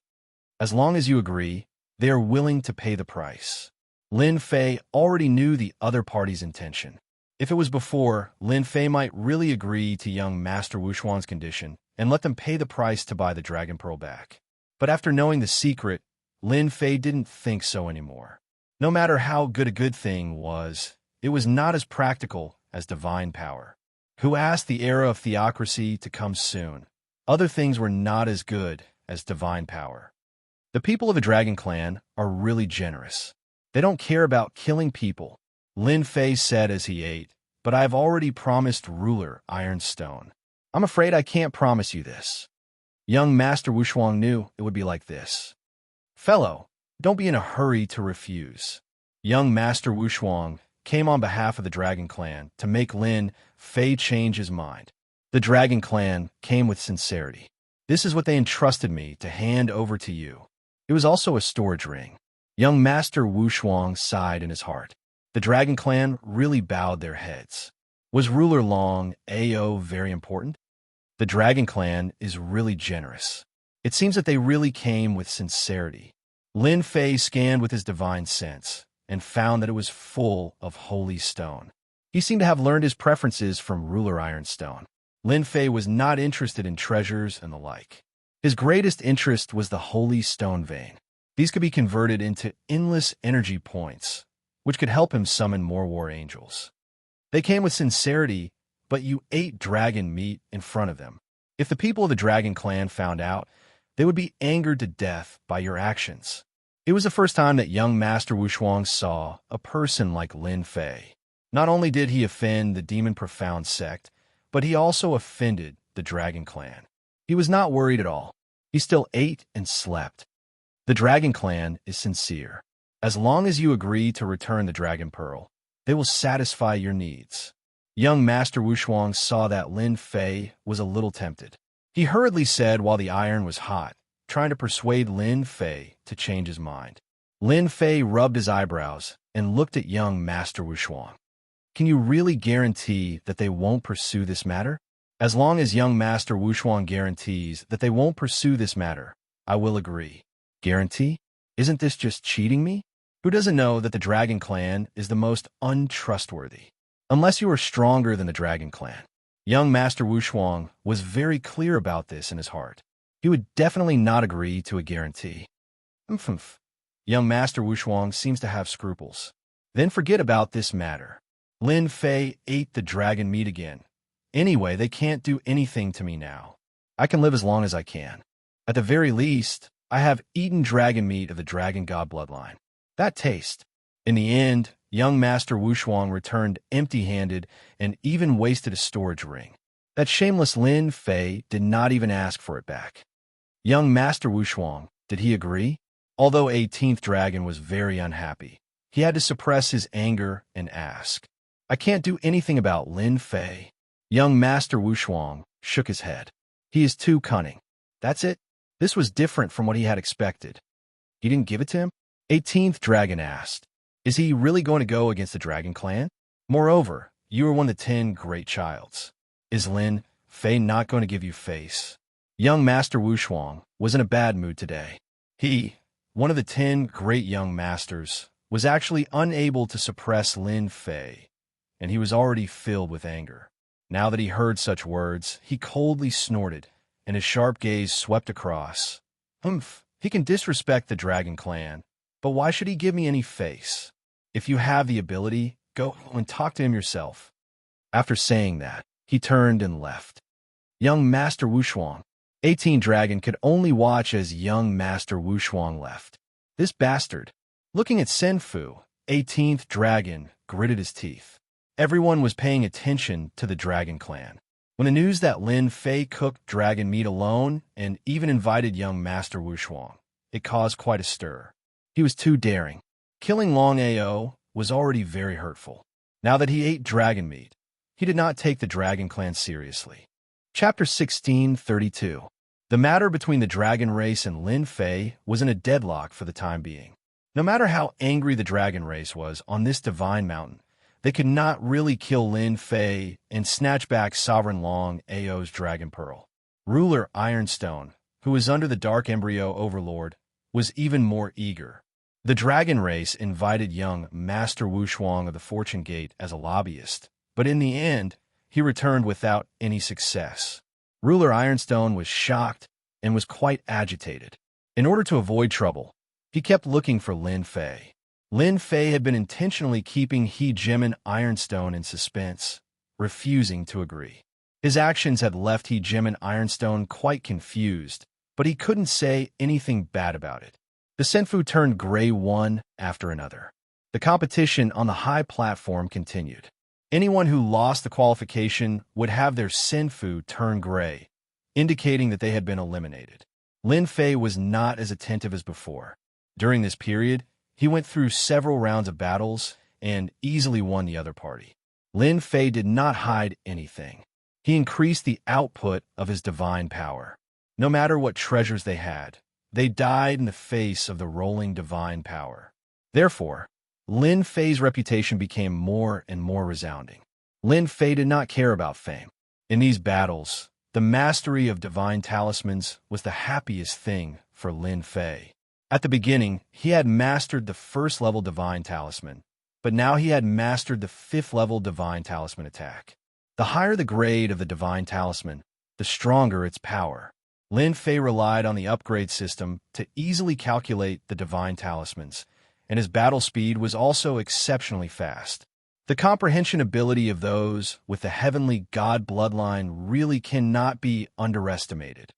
As long as you agree, they are willing to pay the price. Lin Fei already knew the other party's intention. If it was before, Lin Fei might really agree to young Master Wushuang's condition and let them pay the price to buy the Dragon Pearl back. But after knowing the secret, Lin Fei didn't think so anymore. No matter how good a good thing was, it was not as practical as divine power. Who asked the era of theocracy to come soon? Other things were not as good as divine power. The people of the Dragon Clan are really generous. They don't care about killing people, Lin Fei said as he ate, but I have already promised ruler Ironstone. I'm afraid I can't promise you this. Young Master Wushuang knew it would be like this. Fellow, don't be in a hurry to refuse. Young Master Wushuang came on behalf of the Dragon Clan to make Lin Fei change his mind. The Dragon Clan came with sincerity. This is what they entrusted me to hand over to you. It was also a storage ring. Young Master Wushuang sighed in his heart. The Dragon Clan really bowed their heads. Was ruler Long Ao very important? The Dragon Clan is really generous. It seems that they really came with sincerity. Lin Fei scanned with his divine sense and found that it was full of holy stone. He seemed to have learned his preferences from ruler Ironstone. Lin Fei was not interested in treasures and the like. His greatest interest was the holy stone vein. These could be converted into endless energy points, which could help him summon more war angels. They came with sincerity, but you ate dragon meat in front of them. If the people of the Dragon Clan found out, they would be angered to death by your actions. It was the first time that young Master Wushuang saw a person like Lin Fei. Not only did he offend the Demon Profound sect, but he also offended the Dragon Clan. He was not worried at all. He still ate and slept. The Dragon Clan is sincere. As long as you agree to return the Dragon Pearl, they will satisfy your needs. Young Master Wushuang saw that Lin Fei was a little tempted. He hurriedly said while the iron was hot, trying to persuade Lin Fei to change his mind. Lin Fei rubbed his eyebrows and looked at young Master Wushuang. Can you really guarantee that they won't pursue this matter? As long as young Master Wushuang guarantees that they won't pursue this matter, I will agree. Guarantee? Isn't this just cheating me? Who doesn't know that the Dragon Clan is the most untrustworthy? Unless you are stronger than the Dragon Clan. Young Master Wushuang was very clear about this in his heart. He would definitely not agree to a guarantee. Humph. Young Master Wushuang seems to have scruples. Then forget about this matter. Lin Fei ate the dragon meat again. Anyway, they can't do anything to me now. I can live as long as I can. At the very least, I have eaten dragon meat of the dragon god bloodline. That taste. In the end, young Master Wushuang returned empty-handed and even wasted a storage ring. That shameless Lin Fei did not even ask for it back. Young Master Wushuang, did he agree? Although 18th Dragon was very unhappy, he had to suppress his anger and ask, I can't do anything about Lin Fei. Young Master Wushuang shook his head. He is too cunning. That's it? This was different from what he had expected. He didn't give it to him? 18th Dragon asked, is he really going to go against the Dragon Clan? Moreover, you are one of the 10 great childs. Is Lin Fei not going to give you face? Young Master Wushuang was in a bad mood today. He, one of the 10 great young masters, was actually unable to suppress Lin Fei, and he was already filled with anger. Now that he heard such words, he coldly snorted, and his sharp gaze swept across. Humph, he can disrespect the Dragon Clan, but why should he give me any face? If you have the ability, go and talk to him yourself. After saying that, he turned and left. Young Master Wushuang. 18 Dragon could only watch as young Master Wushuang left. This bastard. Looking at Senfu, 18th Dragon gritted his teeth. Everyone was paying attention to the Dragon Clan. When the news that Lin Fei cooked dragon meat alone and even invited young Master Wushuang, it caused quite a stir. He was too daring. Killing Long Ao was already very hurtful. Now that he ate dragon meat, he did not take the Dragon Clan seriously. Chapter 1632. The matter between the dragon race and Lin Fei was in a deadlock for the time being. No matter how angry the dragon race was on this divine mountain, they could not really kill Lin Fei and snatch back Sovereign Long Ao's Dragon Pearl. Ruler Ironstone, who was under the Dark Embryo Overlord, was even more eager. The dragon race invited young Master Wushuang of the Fortune Gate as a lobbyist, but in the end, he returned without any success. Ruler Ironstone was shocked and was quite agitated. In order to avoid trouble, he kept looking for Lin Fei. Lin Fei had been intentionally keeping He Jimin Ironstone in suspense, refusing to agree. His actions had left He Jimin Ironstone quite confused, but he couldn't say anything bad about it. The Senfu turned gray one after another. The competition on the high platform continued. Anyone who lost the qualification would have their Senfu turn gray, indicating that they had been eliminated. Lin Fei was not as attentive as before. During this period, he went through several rounds of battles and easily won the other party. Lin Fei did not hide anything. He increased the output of his divine power. No matter what treasures they had, they died in the face of the rolling divine power. Therefore, Lin Fei's reputation became more and more resounding. Lin Fei did not care about fame. In these battles, the mastery of divine talismans was the happiest thing for Lin Fei. At the beginning, he had mastered the first-level divine talisman, but now he had mastered the 5th-level divine talisman attack. The higher the grade of the divine talisman, the stronger its power. Lin Fei relied on the upgrade system to easily calculate the divine talismans, and his battle speed was also exceptionally fast. The comprehension ability of those with the heavenly god bloodline really cannot be underestimated.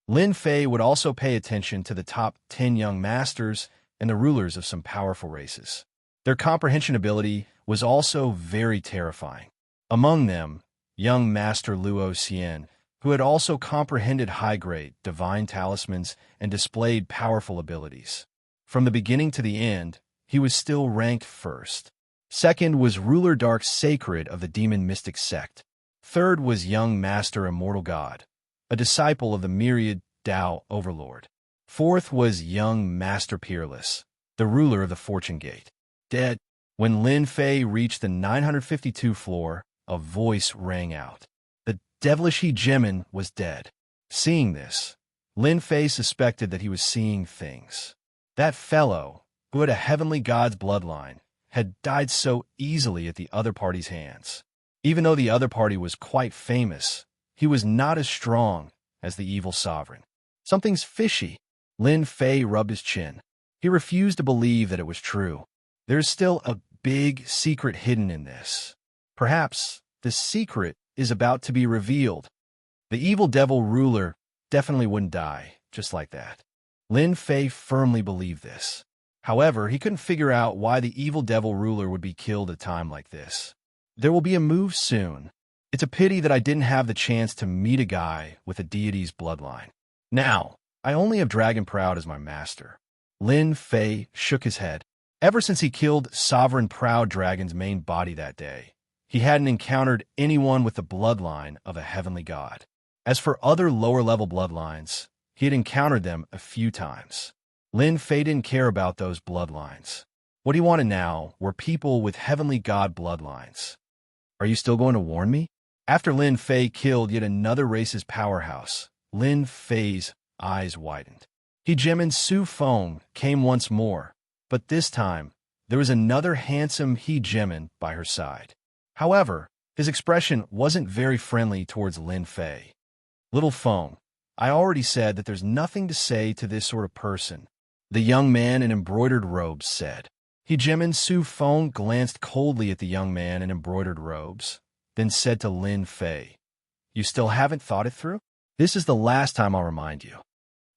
Lin Fei would also pay attention to the top 10 young masters and the rulers of some powerful races. Their comprehension ability was also very terrifying. Among them, young Master Luo Xian, who had also comprehended high-grade divine talismans and displayed powerful abilities. From the beginning to the end, he was still ranked first. Second was Ruler Dark Sacred of the Demon Mystic Sect. Third was young Master Immortal God, a disciple of the Myriad Tao Overlord. Fourth was young Master Peerless, the ruler of the Fortune Gate. Dead. When Lin Fei reached the 952 floor, a voice rang out. The devilish He Jimin was dead. Seeing this, Lin Fei suspected that he was seeing things. That fellow, who had a heavenly god's bloodline, had died so easily at the other party's hands. Even though the other party was quite famous, he was not as strong as the evil sovereign. Something's fishy. Lin Fei rubbed his chin. He refused to believe that it was true. There's still a big secret hidden in this. Perhaps the secret is about to be revealed. The evil devil ruler definitely wouldn't die just like that. Lin Fei firmly believed this. However, he couldn't figure out why the evil devil ruler would be killed at a time like this. There will be a move soon. It's a pity that I didn't have the chance to meet a guy with a deity's bloodline. Now, I only have Dragon Proud as my master. Lin Fei shook his head. Ever since he killed Sovereign Proud Dragon's main body that day, he hadn't encountered anyone with the bloodline of a heavenly god. As for other lower-level bloodlines, he had encountered them a few times. Lin Fei didn't care about those bloodlines. What he wanted now were people with heavenly god bloodlines. Are you still going to warn me? After Lin Fei killed yet another race's powerhouse, Lin Fei's eyes widened. He Jimin Su Feng came once more, but this time, there was another handsome He Jimin by her side. However, his expression wasn't very friendly towards Lin Fei. Little Feng, I already said that there's nothing to say to this sort of person, the young man in embroidered robes said. He Jimin Su Feng glanced coldly at the young man in embroidered robes, then said to Lin Fei, You still haven't thought it through? This is the last time I'll remind you.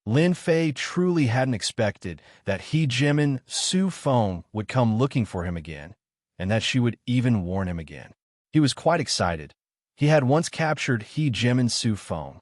Lin Fei truly hadn't expected that He Jimin Su Feng would come looking for him again, and that she would even warn him again. He was quite excited. He had once captured He Jimin Su Feng.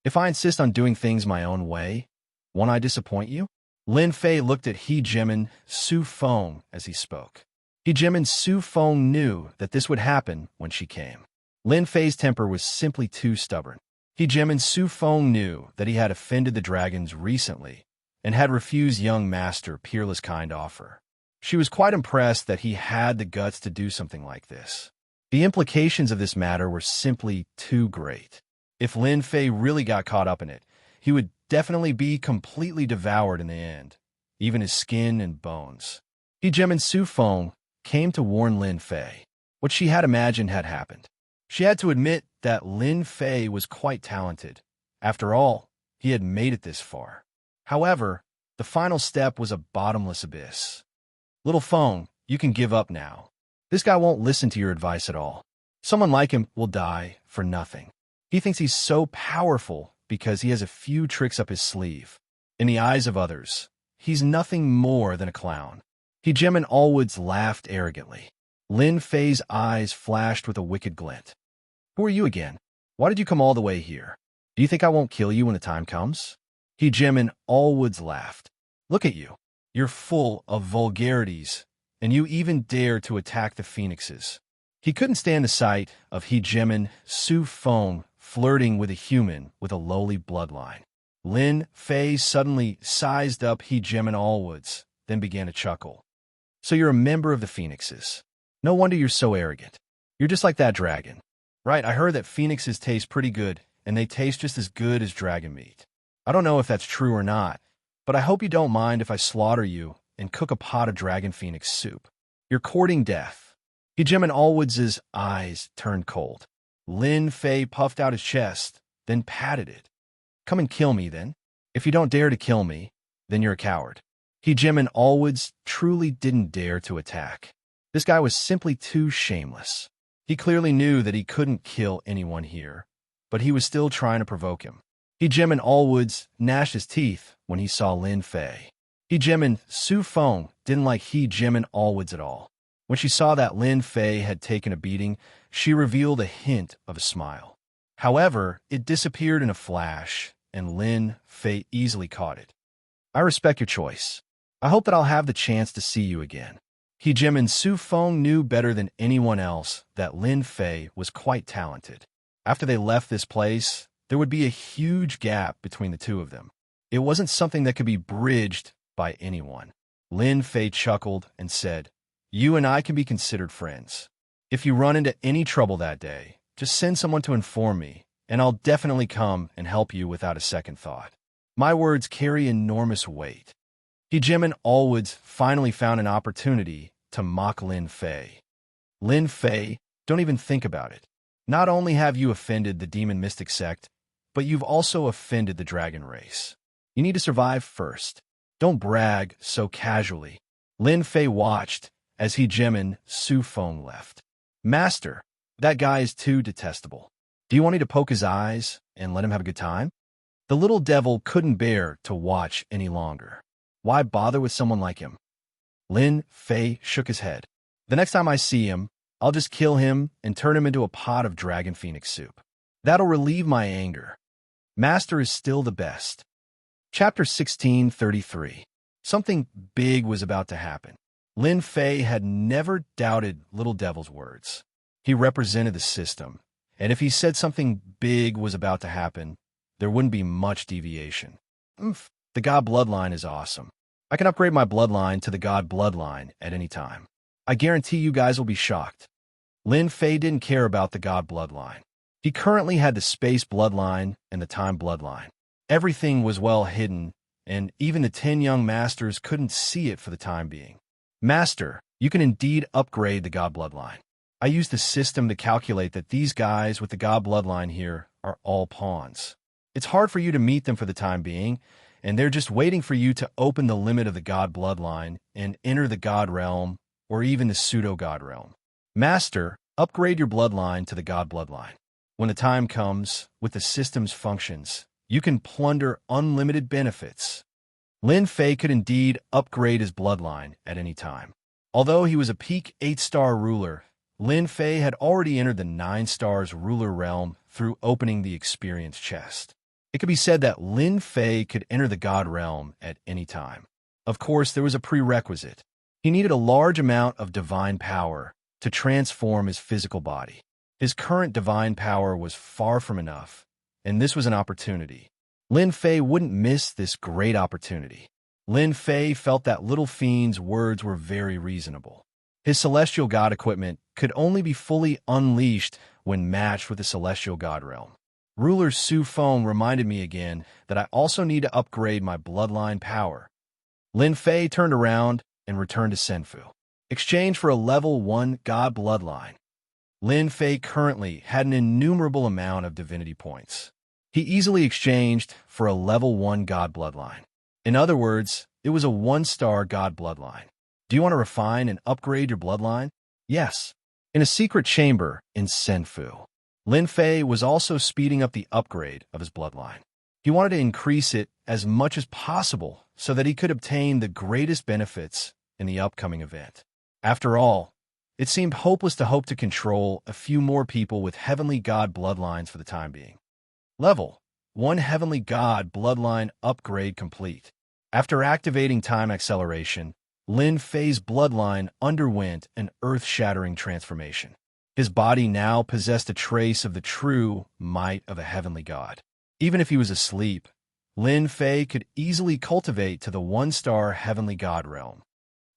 If I insist on doing things my own way, won't I disappoint you? Lin Fei looked at He Jimin Su Feng as he spoke. He Jimin Su Feng knew that this would happen when she came. Lin Fei's temper was simply too stubborn. He Jimin Su Feng knew that he had offended the dragons recently and had refused young master Peerless Kind offer. She was quite impressed that he had the guts to do something like this. The implications of this matter were simply too great. If Lin Fei really got caught up in it, he would definitely be completely devoured in the end, even his skin and bones. He Jimin Su Feng came to warn Lin Fei. What she had imagined had happened. She had to admit that Lin Fei was quite talented. After all, he had made it this far. However, the final step was a bottomless abyss. Little Feng, you can give up now. This guy won't listen to your advice at all. Someone like him will die for nothing. He thinks he's so powerful because he has a few tricks up his sleeve. In the eyes of others, he's nothing more than a clown. He Jimin Allwoods laughed arrogantly. Lin Fei's eyes flashed with a wicked glint. Who are you again? Why did you come all the way here? Do you think I won't kill you when the time comes? He Jimin Allwoods laughed. Look at you. You're full of vulgarities, and you even dare to attack the phoenixes. He couldn't stand the sight of He Jimin Su Feng flirting with a human with a lowly bloodline. Lin Fei suddenly sized up He Jimin Allwoods, then began to chuckle. So you're a member of the phoenixes. No wonder you're so arrogant. You're just like that dragon. Right, I heard that phoenixes taste pretty good, and they taste just as good as dragon meat. I don't know if that's true or not, but I hope you don't mind if I slaughter you and cook a pot of dragon phoenix soup. You're courting death. He Jimin Allwoods' eyes turned cold. Lin Fei puffed out his chest, then patted it. Come and kill me, then. If you don't dare to kill me, then you're a coward. He Jimin Allwoods truly didn't dare to attack. This guy was simply too shameless. He clearly knew that he couldn't kill anyone here, but he was still trying to provoke him. He Jimin Allwoods gnashed his teeth when he saw Lin Fei. He Jimin Su Feng didn't like He Jimin Allwoods at all. When she saw that Lin Fei had taken a beating, she revealed a hint of a smile. However, it disappeared in a flash, and Lin Fei easily caught it. I respect your choice. I hope that I'll have the chance to see you again. He Jimin Su Feng knew better than anyone else that Lin Fei was quite talented. After they left this place, there would be a huge gap between the two of them. It wasn't something that could be bridged by anyone. Lin Fei chuckled and said, "You and I can be considered friends. If you run into any trouble that day, just send someone to inform me, and I'll definitely come and help you without a second thought." My words carry enormous weight. Jimin Allwoods finally found an opportunity to mock Lin Fei. Lin Fei, don't even think about it. Not only have you offended the demon mystic sect, but you've also offended the dragon race. You need to survive first. Don't brag so casually. Lin Fei watched as Jimin Su Feng left. Master, that guy is too detestable. Do you want me to poke his eyes and let him have a good time? The little devil couldn't bear to watch any longer. Why bother with someone like him? Lin Fei shook his head. The next time I see him, I'll just kill him and turn him into a pot of dragon phoenix soup. That'll relieve my anger. Master is still the best. Chapter 1633. Something big was about to happen. Lin Fei had never doubted Little Devil's words. He represented the system, and if he said something big was about to happen, there wouldn't be much deviation. The God Bloodline is awesome. I can upgrade my bloodline to the God Bloodline at any time. I guarantee you guys will be shocked. Lin Fei didn't care about the God Bloodline. He currently had the Space Bloodline and the Time Bloodline. Everything was well hidden, and even the 10 young masters couldn't see it for the time being. Master, you can indeed upgrade the God Bloodline. I used the system to calculate that these guys with the God Bloodline here are all pawns. It's hard for you to meet them for the time being, and they're just waiting for you to open the limit of the God Bloodline and enter the God Realm or even the Pseudo-God Realm. Master, upgrade your bloodline to the God Bloodline. When the time comes, with the system's functions, you can plunder unlimited benefits. Lin Fei could indeed upgrade his bloodline at any time. Although he was a peak 8-star ruler, Lin Fei had already entered the 9 stars ruler realm through opening the experience chest. It could be said that Lin Fei could enter the God realm at any time. Of course, there was a prerequisite. He needed a large amount of divine power to transform his physical body. His current divine power was far from enough, and this was an opportunity. Lin Fei wouldn't miss this great opportunity. Lin Fei felt that Little Fiend's words were very reasonable. His celestial god equipment could only be fully unleashed when matched with the celestial god realm. Ruler Su Feng reminded me again that I also need to upgrade my bloodline power. Lin Fei turned around and returned to Senfu. Exchange for a level 1 god bloodline. Lin Fei currently had an innumerable amount of divinity points. He easily exchanged for a level 1 god bloodline. In other words, it was a 1-star god bloodline. Do you want to refine and upgrade your bloodline? Yes. In a secret chamber in Senfu, Lin Fei was also speeding up the upgrade of his bloodline. He wanted to increase it as much as possible so that he could obtain the greatest benefits in the upcoming event. After all, it seemed hopeless to hope to control a few more people with heavenly god bloodlines for the time being. Level 1 Heavenly God Bloodline Upgrade complete. After activating time acceleration, Lin Fei's bloodline underwent an earth-shattering transformation. His body now possessed a trace of the true might of a heavenly god. Even if he was asleep, Lin Fei could easily cultivate to the 1-star heavenly god realm.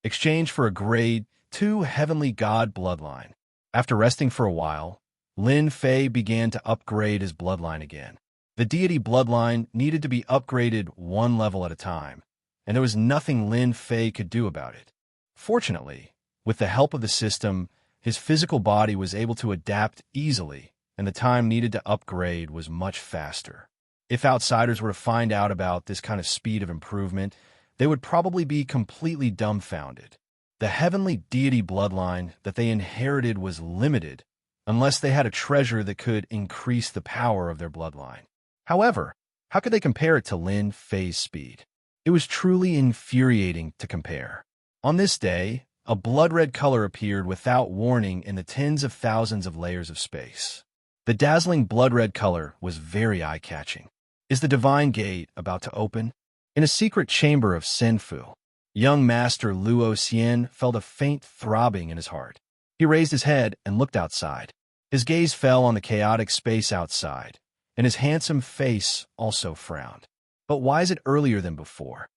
Exchange for a grade 2 heavenly god bloodline. After resting for a while, Lin Fei began to upgrade his bloodline again. The deity bloodline needed to be upgraded 1 level at a time, and there was nothing Lin Fei could do about it. Fortunately, with the help of the system, his physical body was able to adapt easily, and the time needed to upgrade was much faster. If outsiders were to find out about this kind of speed of improvement, they would probably be completely dumbfounded. The heavenly deity bloodline that they inherited was limited, unless they had a treasure that could increase the power of their bloodline. However, how could they compare it to Lin Fei's speed? It was truly infuriating to compare. On this day, a blood-red color appeared without warning in the tens of thousands of layers of space. The dazzling blood-red color was very eye-catching. Is the divine gate about to open? In a secret chamber of Senfu, young master Luo Xian felt a faint throbbing in his heart. He raised his head and looked outside. His gaze fell on the chaotic space outside, and his handsome face also frowned. But why is it earlier than before?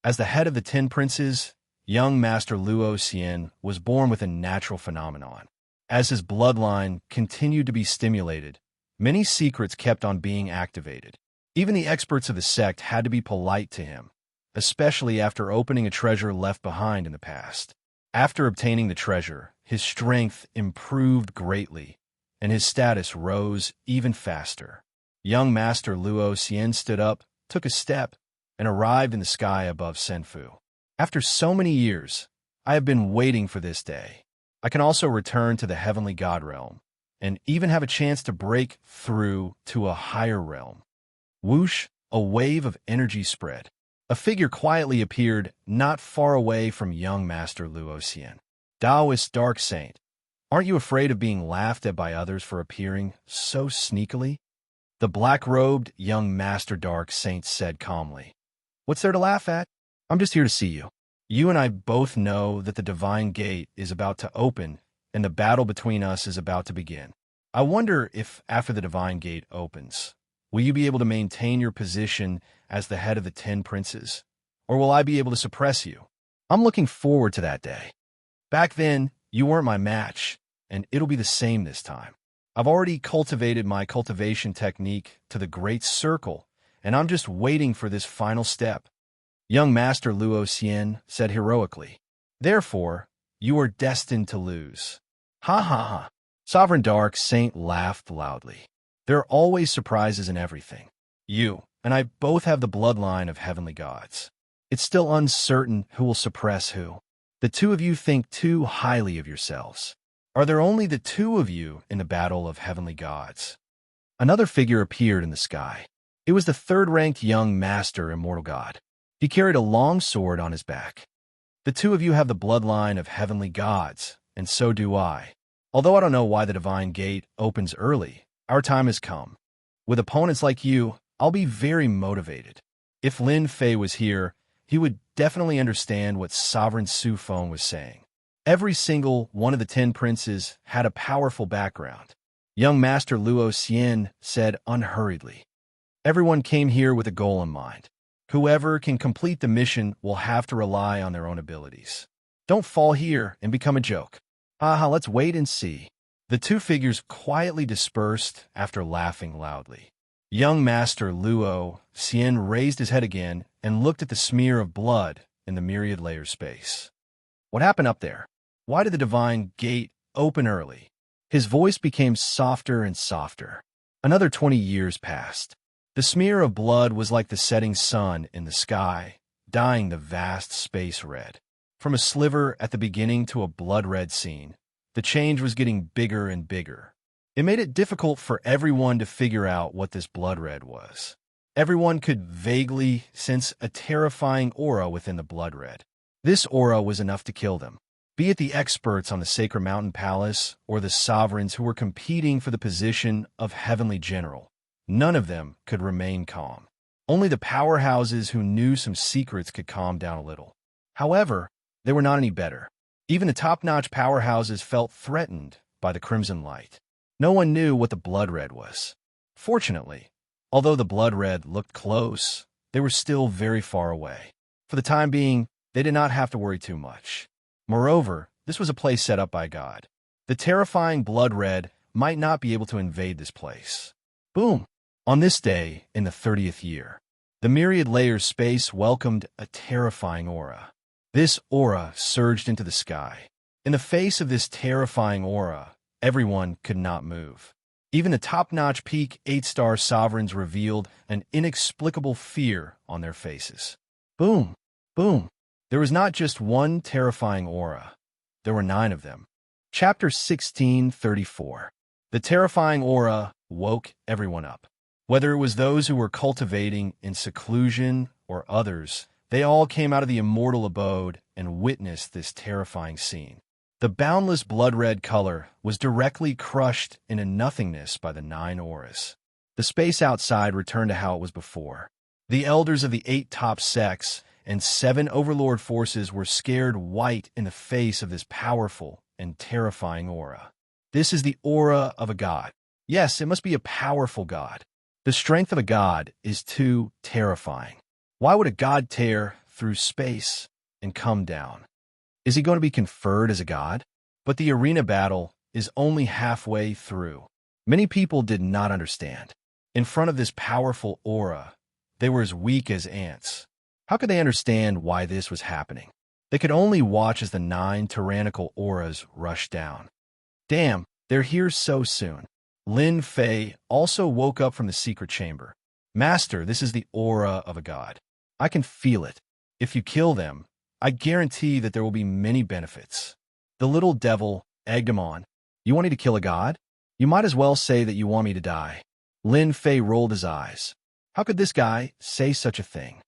As the head of the 10 princes, young Master Luo Xian was born with a natural phenomenon. As his bloodline continued to be stimulated, many secrets kept on being activated. Even the experts of the sect had to be polite to him, especially after opening a treasure left behind in the past. After obtaining the treasure, his strength improved greatly, and his status rose even faster. Young Master Luo Xian stood up, took a step, and arrived in the sky above Senfu. After so many years, I have been waiting for this day. I can also return to the heavenly god realm, and even have a chance to break through to a higher realm. Whoosh, a wave of energy spread. A figure quietly appeared not far away from young Master Luo Xian. Taoist Dark Saint, aren't you afraid of being laughed at by others for appearing so sneakily? The black-robed young Master Dark Saint said calmly. What's there to laugh at? I'm just here to see you. You and I both know that the divine gate is about to open and the battle between us is about to begin. I wonder if after the divine gate opens, will you be able to maintain your position as the head of the 10 princes? Or will I be able to suppress you? I'm looking forward to that day. Back then, you weren't my match, and it'll be the same this time. I've already cultivated my cultivation technique to the Great Circle, and I'm just waiting for this final step. Young Master Luo Xian said heroically. Therefore, you are destined to lose. Ha ha ha. Sovereign Dark Saint laughed loudly. There are always surprises in everything. You and I both have the bloodline of heavenly gods. It's still uncertain who will suppress who. The two of you think too highly of yourselves. Are there only the two of you in the battle of heavenly gods? Another figure appeared in the sky. It was the third-ranked young Master Immortal God. He carried a long sword on his back. The two of you have the bloodline of heavenly gods, and so do I. Although I don't know why the divine gate opens early, our time has come. With opponents like you, I'll be very motivated. If Lin Fei was here, he would definitely understand what Sovereign Su Feng was saying. Every single one of the 10 princes had a powerful background. Young Master Luo Xian said unhurriedly. Everyone came here with a goal in mind. Whoever can complete the mission will have to rely on their own abilities. Don't fall here and become a joke. Haha, let's wait and see. The two figures quietly dispersed after laughing loudly. Young Master Luo Xian raised his head again and looked at the smear of blood in the myriad layer space. What happened up there? Why did the divine gate open early? His voice became softer and softer. Another 20 years passed. The smear of blood was like the setting sun in the sky, dyeing the vast space red. From a sliver at the beginning to a blood-red scene, the change was getting bigger and bigger. It made it difficult for everyone to figure out what this blood red was. Everyone could vaguely sense a terrifying aura within the blood red. This aura was enough to kill them. Be it the experts on the Sacred Mountain Palace or the sovereigns who were competing for the position of Heavenly General, none of them could remain calm. Only the powerhouses who knew some secrets could calm down a little. However, they were not any better. Even the top-notch powerhouses felt threatened by the crimson light. No one knew what the blood red was. Fortunately, although the blood red looked close, they were still very far away. For the time being, they did not have to worry too much. Moreover, this was a place set up by God. The terrifying blood red might not be able to invade this place. Boom! On this day, in the 30th year, the myriad layers space welcomed a terrifying aura. This aura surged into the sky. In the face of this terrifying aura, everyone could not move. Even the top-notch peak 8-star sovereigns revealed an inexplicable fear on their faces. Boom! Boom! There was not just one terrifying aura. There were 9 of them. Chapter 1634. The terrifying aura woke everyone up. Whether it was those who were cultivating in seclusion or others, they all came out of the immortal abode and witnessed this terrifying scene. The boundless blood-red color was directly crushed into nothingness by the 9 auras. The space outside returned to how it was before. The elders of the 8 top sects and 7 overlord forces were scared white in the face of this powerful and terrifying aura. This is the aura of a god. Yes, it must be a powerful god. The strength of a god is too terrifying. Why would a god tear through space and come down? Is he going to be conferred as a god? But the arena battle is only halfway through. Many people did not understand. In front of this powerful aura, they were as weak as ants. How could they understand why this was happening? They could only watch as the 9 tyrannical auras rushed down. Damn, they're here so soon. Lin Fei also woke up from the secret chamber. Master, this is the aura of a god. I can feel it. If you kill them, I guarantee that there will be many benefits. The little devil egged him on. You want me to kill a god? You might as well say that you want me to die. Lin Fei rolled his eyes. How could this guy say such a thing?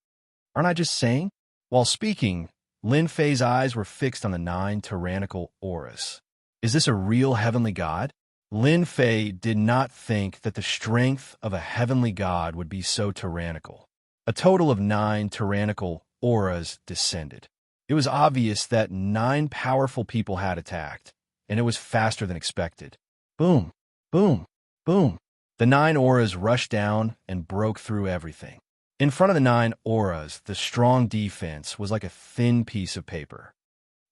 Aren't I just saying? While speaking, Lin Fei's eyes were fixed on the 9 tyrannical auras. Is this a real heavenly god? Lin Fei did not think that the strength of a heavenly god would be so tyrannical. A total of 9 tyrannical auras descended. It was obvious that 9 powerful people had attacked, and it was faster than expected. Boom, boom, boom. The 9 auras rushed down and broke through everything. In front of the 9 auras, the strong defense was like a thin piece of paper.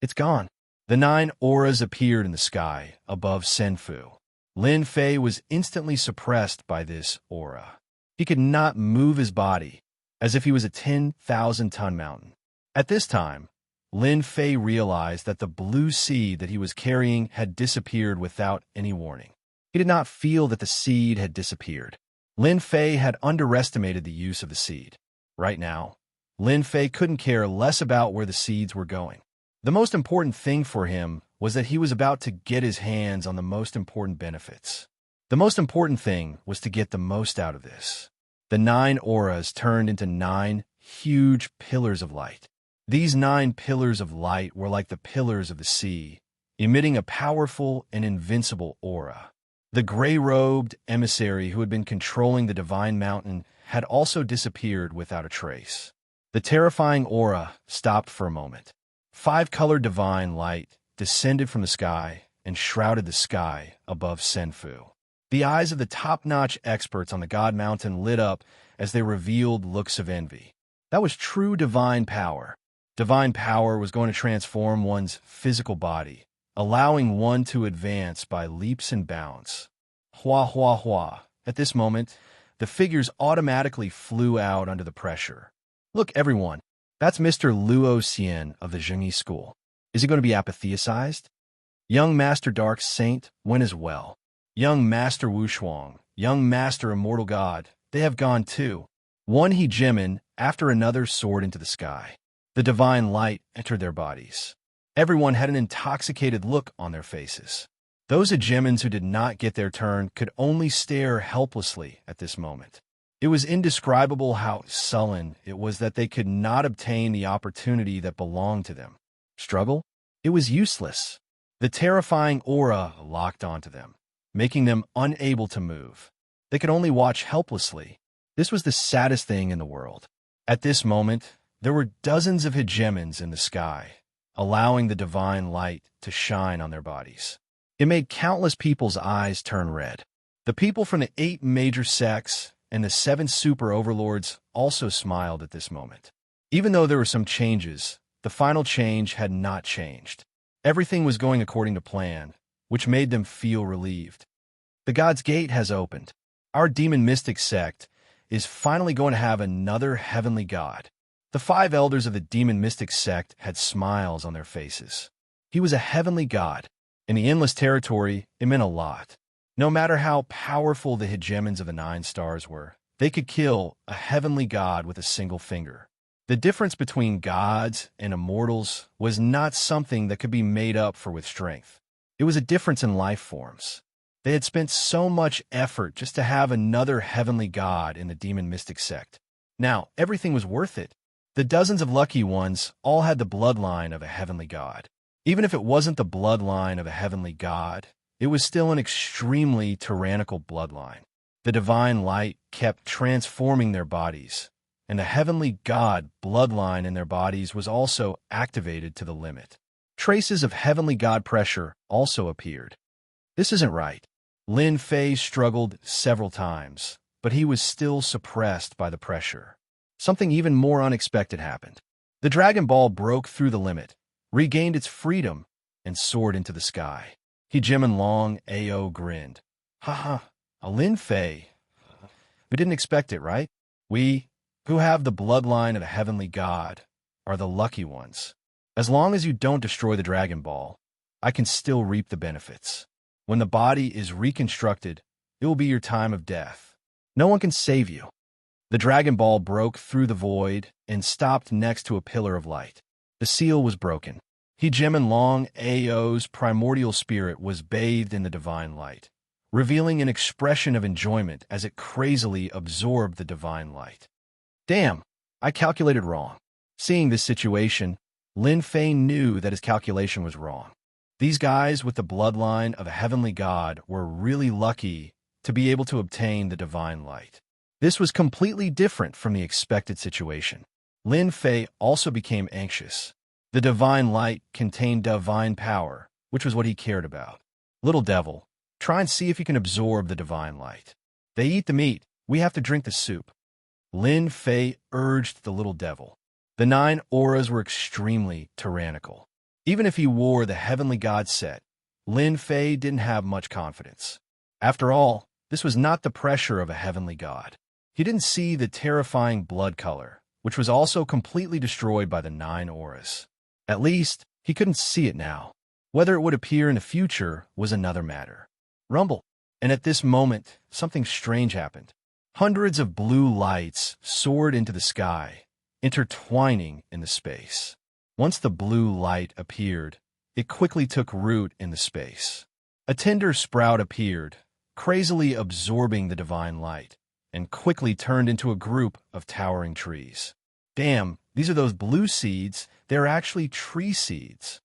It's gone. The 9 auras appeared in the sky above Senfu. Lin Fei was instantly suppressed by this aura. He could not move his body, as if he was a 10,000-ton mountain. At this time, Lin Fei realized that the blue seed that he was carrying had disappeared without any warning. He did not feel that the seed had disappeared. Lin Fei had underestimated the use of the seed. Right now, Lin Fei couldn't care less about where the seeds were going. The most important thing for him was that he was about to get his hands on the most important benefits. The most important thing was to get the most out of this. The 9 auras turned into 9 huge pillars of light. These 9 pillars of light were like the pillars of the sea, emitting a powerful and invincible aura. The gray-robed emissary who had been controlling the divine mountain had also disappeared without a trace. The terrifying aura stopped for a moment. 5-colored divine light descended from the sky and shrouded the sky above Senfu. The eyes of the top-notch experts on the God Mountain lit up as they revealed looks of envy. That was true divine power. Divine power was going to transform one's physical body, allowing one to advance by leaps and bounds. Hua, hua, hua. At this moment, the figures automatically flew out under the pressure. Look, everyone, that's Mr. Luo Xian of the Zhengyi School. Is he going to be apatheized? Young Master Dark Saint went as well. Young Master Wu Shuang, Young Master Immortal God, they have gone too. One hegemon after another soared into the sky. The divine light entered their bodies. Everyone had an intoxicated look on their faces. Those hegemons who did not get their turn could only stare helplessly at this moment. It was indescribable how sullen it was that they could not obtain the opportunity that belonged to them. Struggle? It was useless. The terrifying aura locked onto them, making them unable to move. They could only watch helplessly. This was the saddest thing in the world. At this moment, there were dozens of hegemons in the sky, allowing the divine light to shine on their bodies. It made countless people's eyes turn red. The people from the 8 major sects and the 7 super overlords also smiled at this moment. Even though there were some changes, the final change had not changed. Everything was going according to plan, which made them feel relieved. The God's Gate has opened. Our demon mystic sect is finally going to have another heavenly god. The 5 elders of the demon mystic sect had smiles on their faces. He was a heavenly god. In the endless territory, it meant a lot. No matter how powerful the hegemons of the 9 stars were, they could kill a heavenly god with a single finger. The difference between gods and immortals was not something that could be made up for with strength. It was a difference in life forms. They had spent so much effort just to have another heavenly god in the demon mystic sect. Now, everything was worth it. The dozens of lucky ones all had the bloodline of a heavenly god. Even if it wasn't the bloodline of a heavenly god, it was still an extremely tyrannical bloodline. The divine light kept transforming their bodies, and the heavenly god bloodline in their bodies was also activated to the limit. Traces of heavenly god pressure also appeared. This isn't right. Lin Fei struggled several times, but he was still suppressed by the pressure. Something even more unexpected happened. The Dragon Ball broke through the limit, regained its freedom, and soared into the sky. He Jimin Long Ao grinned. Haha, a Lin Fei. We didn't expect it, right? We, who have the bloodline of a heavenly god, are the lucky ones. As long as you don't destroy the Dragon Ball, I can still reap the benefits. When the body is reconstructed, it will be your time of death. No one can save you. The Dragon Ball broke through the void and stopped next to a pillar of light. The seal was broken. He Jimin Long Ao's primordial spirit was bathed in the divine light, revealing an expression of enjoyment as it crazily absorbed the divine light. Damn, I calculated wrong. Seeing this situation, Lin Fei knew that his calculation was wrong. These guys with the bloodline of a heavenly god were really lucky to be able to obtain the divine light. This was completely different from the expected situation. Lin Fei also became anxious. The divine light contained divine power, which was what he cared about. Little devil, try and see if you can absorb the divine light. They eat the meat, we have to drink the soup. Lin Fei urged the little devil. The 9 auras were extremely tyrannical. Even if he wore the heavenly god set, Lin Fei didn't have much confidence. After all, this was not the pressure of a heavenly god. He didn't see the terrifying blood color, which was also completely destroyed by the 9 auras. At least, he couldn't see it now. Whether it would appear in the future was another matter. Rumble. And at this moment, something strange happened. Hundreds of blue lights soared into the sky, intertwining in the space. Once the blue light appeared, it quickly took root in the space. A tender sprout appeared, crazily absorbing the divine light, and quickly turned into a group of towering trees. Damn, these are those blue seeds. They're actually tree seeds.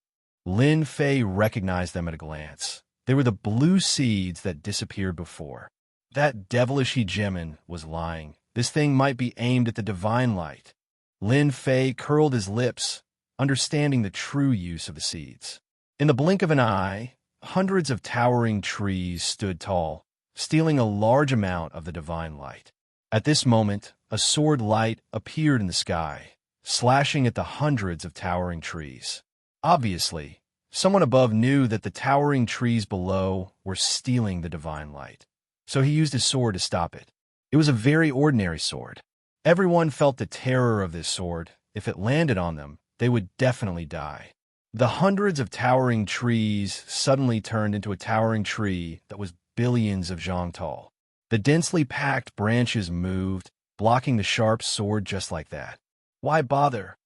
Lin Fei recognized them at a glance. They were the blue seeds that disappeared before. That devilish hegemon was lying. This thing might be aimed at the divine light. Lin Fei curled his lips, understanding the true use of the seeds. In the blink of an eye, hundreds of towering trees stood tall, stealing a large amount of the divine light. At this moment, a sword light appeared in the sky, slashing at the hundreds of towering trees. Obviously, someone above knew that the towering trees below were stealing the divine light, so he used his sword to stop it. It was a very ordinary sword. Everyone felt the terror of this sword. If it landed on them, they would definitely die. The hundreds of towering trees suddenly turned into a towering tree that was billions of zhang tall. The densely packed branches moved, blocking the sharp sword just like that. Why bother?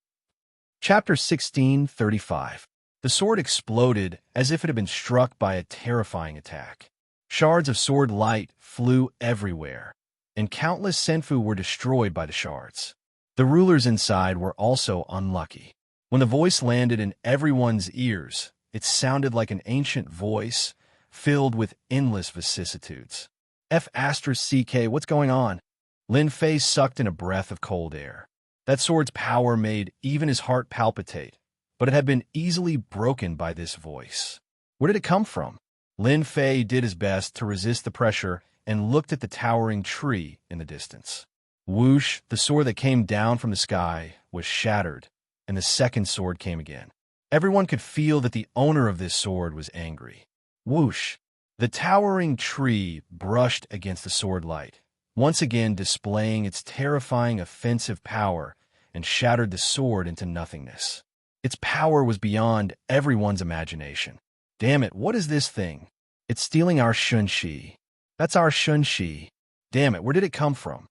Chapter 16:35. The sword exploded as if it had been struck by a terrifying attack. Shards of sword light flew everywhere, and countless senfu were destroyed by the shards. The rulers inside were also unlucky. When the voice landed in everyone's ears, it sounded like an ancient voice filled with endless vicissitudes. F***, what's going on? Lin Fei sucked in a breath of cold air. That sword's power made even his heart palpitate, but it had been easily broken by this voice. Where did it come from? Lin Fei did his best to resist the pressure and looked at the towering tree in the distance. Whoosh, the sword that came down from the sky was shattered, and the second sword came again. Everyone could feel that the owner of this sword was angry. Whoosh! The towering tree brushed against the sword light, once again displaying its terrifying offensive power, and shattered the sword into nothingness. Its power was beyond everyone's imagination. Damn it, what is this thing? It's stealing our shunshi. That's our shunshi. Damn it, where did it come from?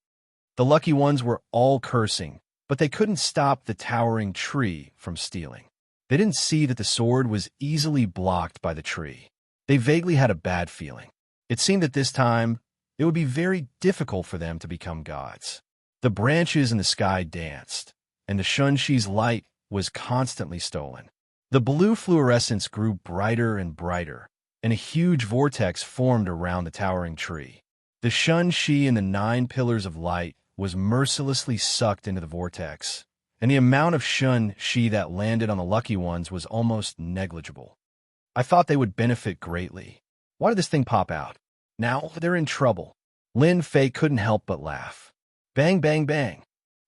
The lucky ones were all cursing, but they couldn't stop the towering tree from stealing. They didn't see that the sword was easily blocked by the tree. They vaguely had a bad feeling. It seemed that this time, it would be very difficult for them to become gods. The branches in the sky danced, and the shunshi's light was constantly stolen. The blue fluorescence grew brighter and brighter, and a huge vortex formed around the towering tree. The shunshi and the 9 pillars of light was mercilessly sucked into the vortex, and the amount of shunshi that landed on the lucky ones was almost negligible. I thought they would benefit greatly. Why did this thing pop out? Now they're in trouble. Lin Fei couldn't help but laugh. Bang, bang, bang.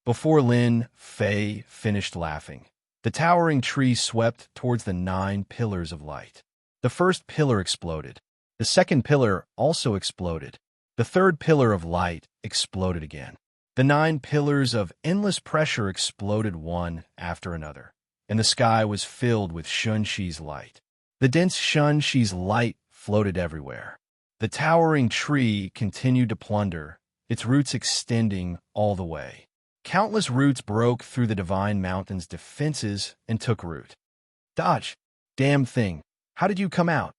Before Lin Fei finished laughing, The towering tree swept towards the 9 pillars of light. The first pillar exploded. The second pillar also exploded. The third pillar of light exploded again. The 9 pillars of endless pressure exploded one after another, and the sky was filled with Shun-Chi's light. The dense Shun-Chi's light floated everywhere. The towering tree continued to plunder, its roots extending all the way. Countless roots broke through the Divine Mountain's defenses and took root. Dodge! Damn thing! How did you come out?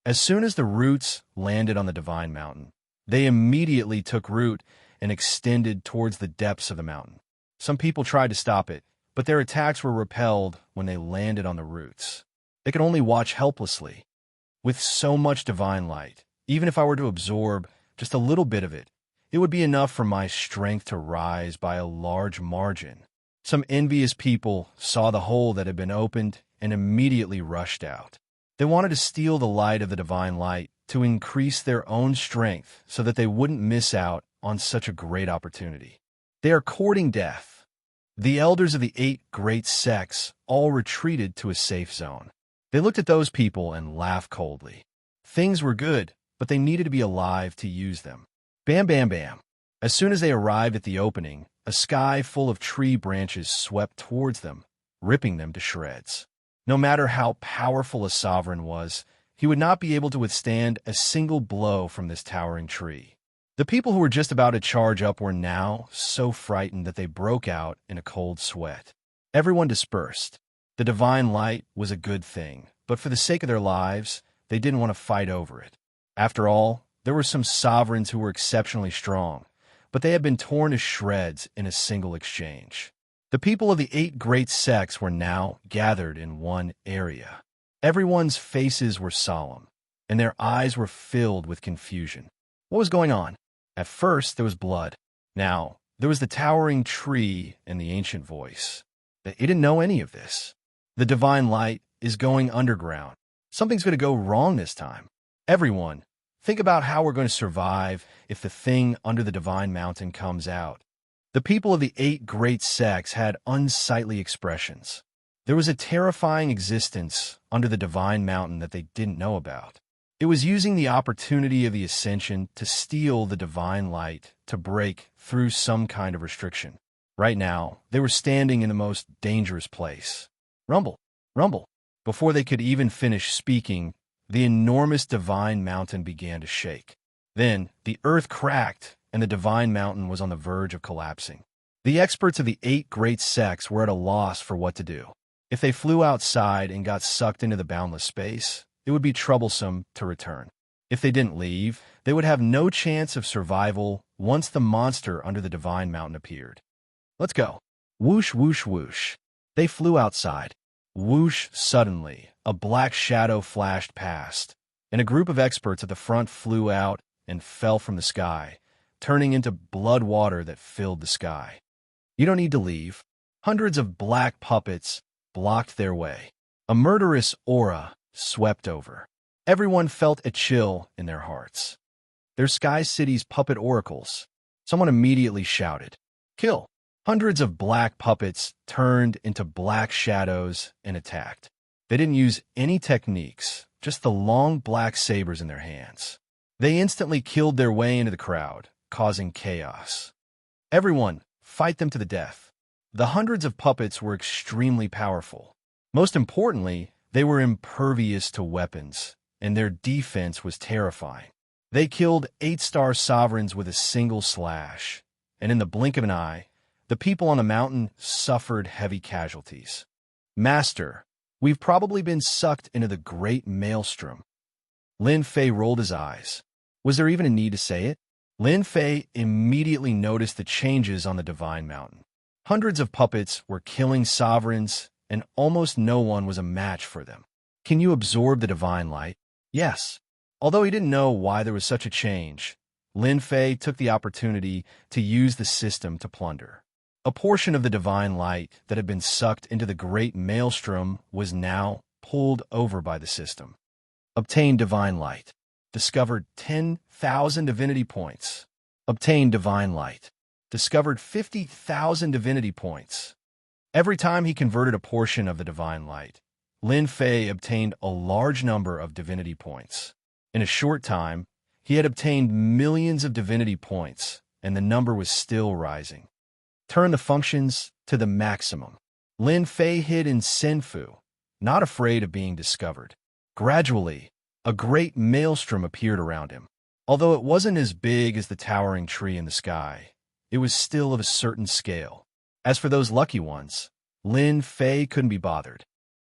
As soon as the roots landed on the Divine Mountain, they immediately took root and extended towards the depths of the mountain. Some people tried to stop it, but their attacks were repelled when they landed on the roots. They could only watch helplessly. With so much divine light, even if I were to absorb just a little bit of it, it would be enough for my strength to rise by a large margin. Some envious people saw the hole that had been opened and immediately rushed out. They wanted to steal the light of the divine light to increase their own strength so that they wouldn't miss out on such a great opportunity. They are courting death. The elders of the 8 great sects all retreated to a safe zone. They looked at those people and laughed coldly. Things were good, but they needed to be alive to use them. Bam, bam, bam. As soon as they arrived at the opening, a sky full of tree branches swept towards them, ripping them to shreds. No matter how powerful a sovereign was, he would not be able to withstand a single blow from this towering tree. The people who were just about to charge up were now so frightened that they broke out in a cold sweat. Everyone dispersed. The divine light was a good thing, but for the sake of their lives, they didn't want to fight over it. After all, there were some sovereigns who were exceptionally strong, but they had been torn to shreds in a single exchange. The people of the 8 great sects were now gathered in one area. Everyone's faces were solemn, and their eyes were filled with confusion. What was going on? At first, there was blood. Now, there was the towering tree and the ancient voice. They didn't know any of this. The divine light is going underground. Something's going to go wrong this time. Everyone, think about how we're going to survive if the thing under the divine mountain comes out. The people of the 8 great sects had unsightly expressions. There was a terrifying existence under the divine mountain that they didn't know about. It was using the opportunity of the ascension to steal the divine light to break through some kind of restriction. Right now, they were standing in the most dangerous place. Rumble, rumble. Before they could even finish speaking, the enormous divine mountain began to shake. Then, the earth cracked, and the divine mountain was on the verge of collapsing. The experts of the 8 great sects were at a loss for what to do. If they flew outside and got sucked into the boundless space, it would be troublesome to return. If they didn't leave, they would have no chance of survival once the monster under the divine mountain appeared. Let's go. Whoosh, whoosh, whoosh. They flew outside. Whoosh, suddenly, a black shadow flashed past, and a group of experts at the front flew out and fell from the sky, turning into blood water that filled the sky. You don't need to leave. Hundreds of black puppets blocked their way. A murderous aura swept over. Everyone felt a chill in their hearts. They're Sky City's puppet oracles. Someone immediately shouted, "Kill!" Hundreds of black puppets turned into black shadows and attacked. They didn't use any techniques, just the long black sabers in their hands. They instantly killed their way into the crowd, causing chaos. Everyone, fight them to the death. The hundreds of puppets were extremely powerful. Most importantly, they were impervious to weapons, and their defense was terrifying. They killed 8-star sovereigns with a single slash, and in the blink of an eye, the people on the mountain suffered heavy casualties. Master, we've probably been sucked into the great maelstrom. Lin Fei rolled his eyes. Was there even a need to say it? Lin Fei immediately noticed the changes on the divine mountain. Hundreds of puppets were killing sovereigns, and almost no one was a match for them. Can you absorb the divine light? Yes. Although he didn't know why there was such a change, Lin Fei took the opportunity to use the system to plunder. A portion of the divine light that had been sucked into the great maelstrom was now pulled over by the system. Obtain divine light. Discovered 10,000 divinity points. Obtain divine light. Discovered 50,000 divinity points. Every time he converted a portion of the divine light, Lin Fei obtained a large number of divinity points. In a short time, he had obtained millions of divinity points, and the number was still rising. Turn the functions to the maximum. Lin Fei hid in Senfu, not afraid of being discovered. Gradually, a great maelstrom appeared around him. Although it wasn't as big as the towering tree in the sky, it was still of a certain scale. As for those lucky ones, Lin Fei couldn't be bothered.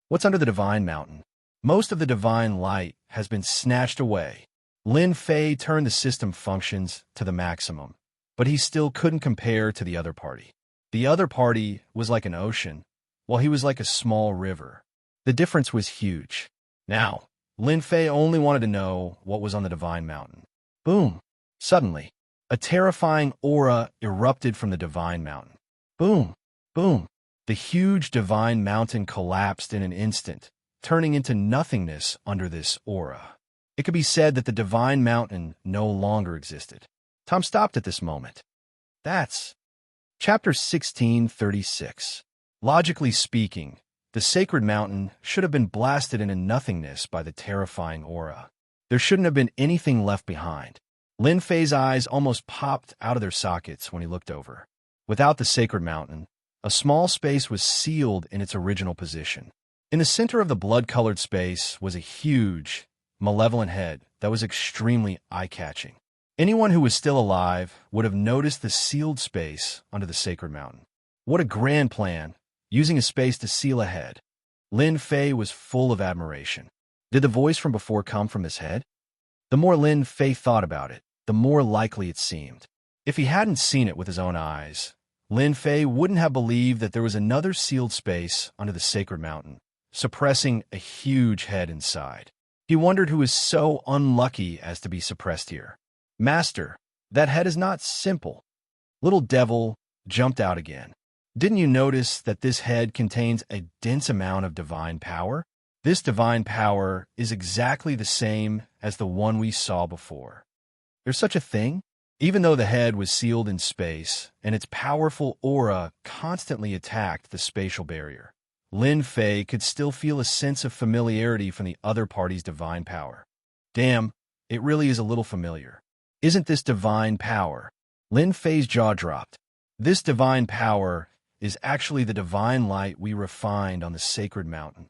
What's under the divine mountain? Most of the divine light has been snatched away. Lin Fei turned the system functions to the maximum, but he still couldn't compare to the other party. The other party was like an ocean, while he was like a small river. The difference was huge. Now, Lin Fei only wanted to know what was on the divine mountain. Boom! Suddenly, a terrifying aura erupted from the divine mountain. Boom! Boom! The huge divine mountain collapsed in an instant, turning into nothingness under this aura. It could be said that the divine mountain no longer existed. Tom stopped at this moment. That's Chapter 1636. Logically speaking, the sacred mountain should have been blasted into nothingness by the terrifying aura. There shouldn't have been anything left behind. Lin Fei's eyes almost popped out of their sockets when he looked over. Without the sacred mountain, a small space was sealed in its original position. In the center of the blood-colored space was a huge, malevolent head that was extremely eye-catching. Anyone who was still alive would have noticed the sealed space under the sacred mountain. What a grand plan, using a space to seal a head. Lin Fei was full of admiration. Did the voice from before come from this head? The more Lin Fei thought about it, the more likely it seemed. If he hadn't seen it with his own eyes, Lin Fei wouldn't have believed that there was another sealed space under the sacred mountain, suppressing a huge head inside. He wondered who was so unlucky as to be suppressed here. Master, that head is not simple. Little Devil jumped out again. Didn't you notice that this head contains a dense amount of divine power? This divine power is exactly the same as the one we saw before. There's such a thing? Even though the head was sealed in space and its powerful aura constantly attacked the spatial barrier, Lin Fei could still feel a sense of familiarity from the other party's divine power. Damn, it really is a little familiar. Isn't this divine power? Lin Fei's jaw dropped. This divine power is actually the divine light we refined on the sacred mountain.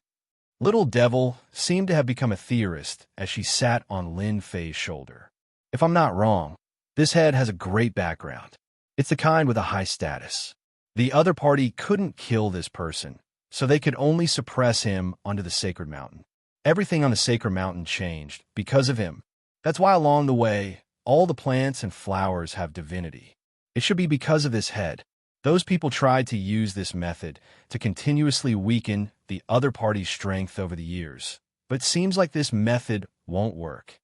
Little Devil seemed to have become a theorist as she sat on Lin Fei's shoulder. If I'm not wrong, this head has a great background. It's the kind with a high status. The other party couldn't kill this person, so they could only suppress him onto the sacred mountain. Everything on the sacred mountain changed because of him. That's why along the way, all the plants and flowers have divinity. It should be because of this head. Those people tried to use this method to continuously weaken the other party's strength over the years, but it seems like this method won't work.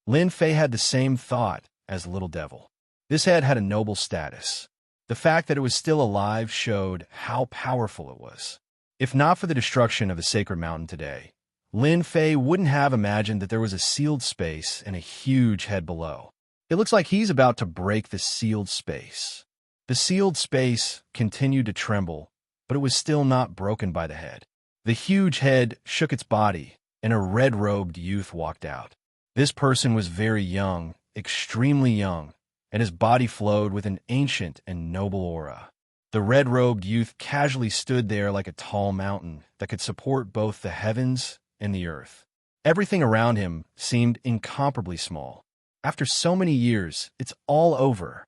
Lin Fei had the same thought as Little Devil. This head had a noble status. The fact that it was still alive showed how powerful it was. If not for the destruction of the sacred mountain today, Lin Fei wouldn't have imagined that there was a sealed space and a huge head below. It looks like he's about to break the sealed space. The sealed space continued to tremble, but it was still not broken by the head. The huge head shook its body, and a red-robed youth walked out. This person was very young, extremely young, and his body flowed with an ancient and noble aura. The red-robed youth casually stood there like a tall mountain that could support both the heavens and the earth. Everything around him seemed incomparably small. After so many years, it's all over.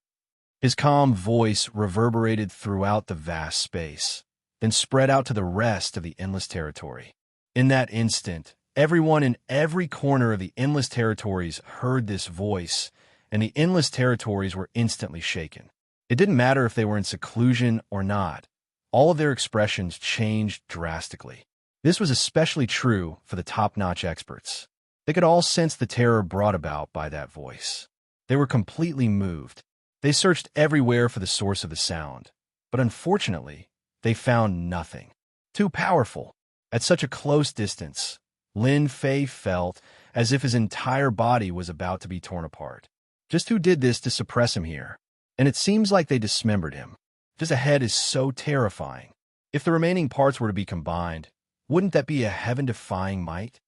His calm voice reverberated throughout the vast space, then spread out to the rest of the endless territory. In that instant, everyone in every corner of the endless territories heard this voice, and the endless territories were instantly shaken. It didn't matter if they were in seclusion or not. All of their expressions changed drastically. This was especially true for the top-notch experts. They could all sense the terror brought about by that voice. They were completely moved. They searched everywhere for the source of the sound, but unfortunately, they found nothing. Too powerful. At such a close distance, Lin Fei felt as if his entire body was about to be torn apart. Just who did this to suppress him here? And it seems like they dismembered him. Just a head is so terrifying. If the remaining parts were to be combined, wouldn't that be a heaven-defying might?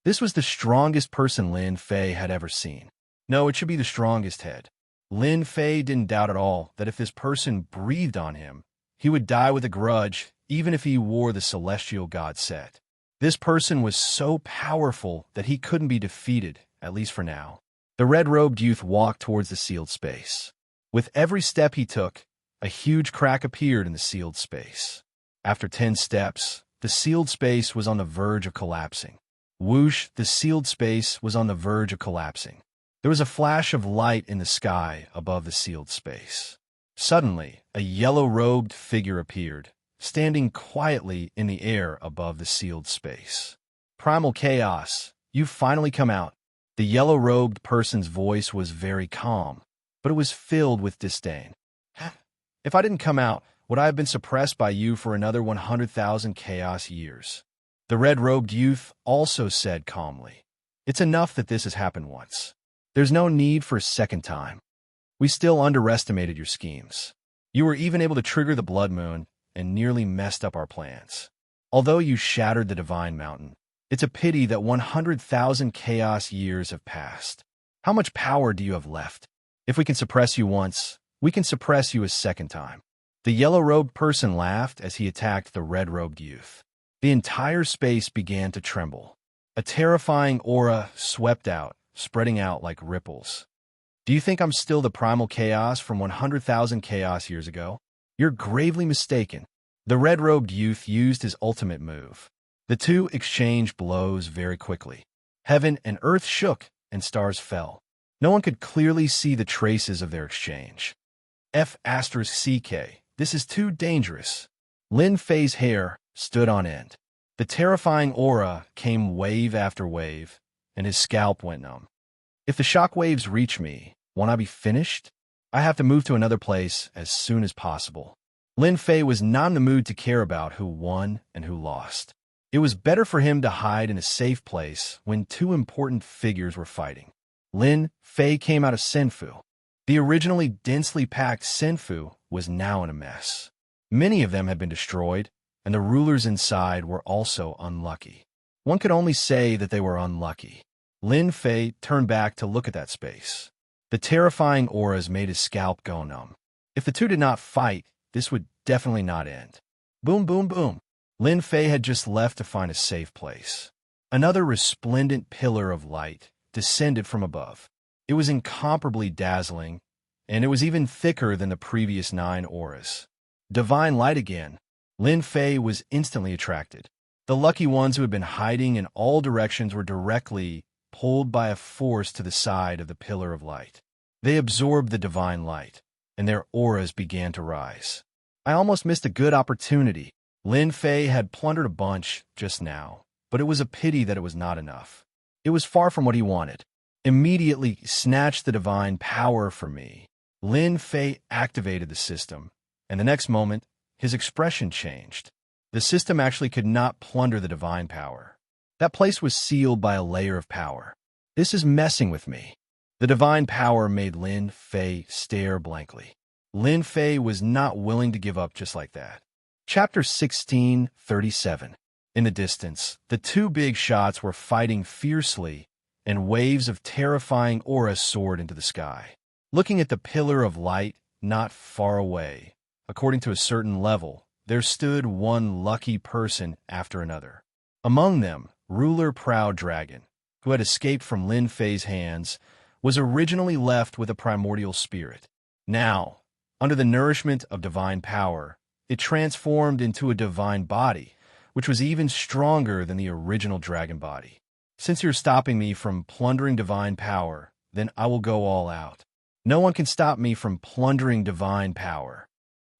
This was the strongest person Lin Fei had ever seen. No, it should be the strongest head. Lin Fei didn't doubt at all that if this person breathed on him, he would die with a grudge, even if he wore the celestial god set. This person was so powerful that he couldn't be defeated, at least for now. The red-robed youth walked towards the sealed space. With every step he took, a huge crack appeared in the sealed space. After 10 steps, the sealed space was on the verge of collapsing. Whoosh, the sealed space was on the verge of collapsing. There was a flash of light in the sky above the sealed space. Suddenly, a yellow-robed figure appeared, standing quietly in the air above the sealed space. Primal Chaos, you've finally come out. The yellow-robed person's voice was very calm, but it was filled with disdain. If I didn't come out, would I have been suppressed by you for another 100,000 chaos years? The red-robed youth also said calmly, "It's enough that this has happened once. There's no need for a second time. We still underestimated your schemes. You were even able to trigger the Blood Moon and nearly messed up our plans. Although you shattered the Divine Mountain, it's a pity that 100,000 chaos years have passed. How much power do you have left? If we can suppress you once, we can suppress you a second time." The yellow-robed person laughed as he attacked the red-robed youth. The entire space began to tremble. A terrifying aura swept out, spreading out like ripples. Do you think I'm still the primal chaos from 100,000 chaos years ago? You're gravely mistaken. The red-robed youth used his ultimate move. The two exchanged blows very quickly. Heaven and earth shook, and stars fell. No one could clearly see the traces of their exchange. F***CK, this is too dangerous. Lin Fei's hair stood on end. The terrifying aura came wave after wave, and his scalp went numb. If the shock waves reach me, won't I be finished? I have to move to another place as soon as possible. Lin Fei was not in the mood to care about who won and who lost. It was better for him to hide in a safe place when two important figures were fighting. Lin Fei came out of Senfu. The originally densely packed Senfu was now in a mess. Many of them had been destroyed, and the rulers inside were also unlucky. One could only say that they were unlucky. Lin Fei turned back to look at that space. The terrifying auras made his scalp go numb. If the two did not fight, this would definitely not end. Boom, boom, boom. Lin Fei had just left to find a safe place. Another resplendent pillar of light descended from above. It was incomparably dazzling, and it was even thicker than the previous 9 auras. Divine light again. Lin Fei was instantly attracted. The lucky ones who had been hiding in all directions were directly pulled by a force to the side of the pillar of light. They absorbed the divine light, and their auras began to rise. I almost missed a good opportunity. Lin Fei had plundered a bunch just now, but it was a pity that it was not enough. It was far from what he wanted. Immediately snatched the divine power from me. Lin Fei activated the system, and the next moment, his expression changed. The system actually could not plunder the divine power. That place was sealed by a layer of power. This is messing with me. The divine power made Lin Fei stare blankly. Lin Fei was not willing to give up just like that. Chapter 16:37. In the distance, the two big shots were fighting fiercely, and waves of terrifying aura soared into the sky. Looking at the pillar of light not far away, according to a certain level, there stood one lucky person after another. Among them, Ruler Proud Dragon, who had escaped from Lin Fei's hands, was originally left with a primordial spirit. Now, under the nourishment of divine power, it transformed into a divine body, which was even stronger than the original dragon body. Since you're stopping me from plundering divine power, then I will go all out. No one can stop me from plundering divine power.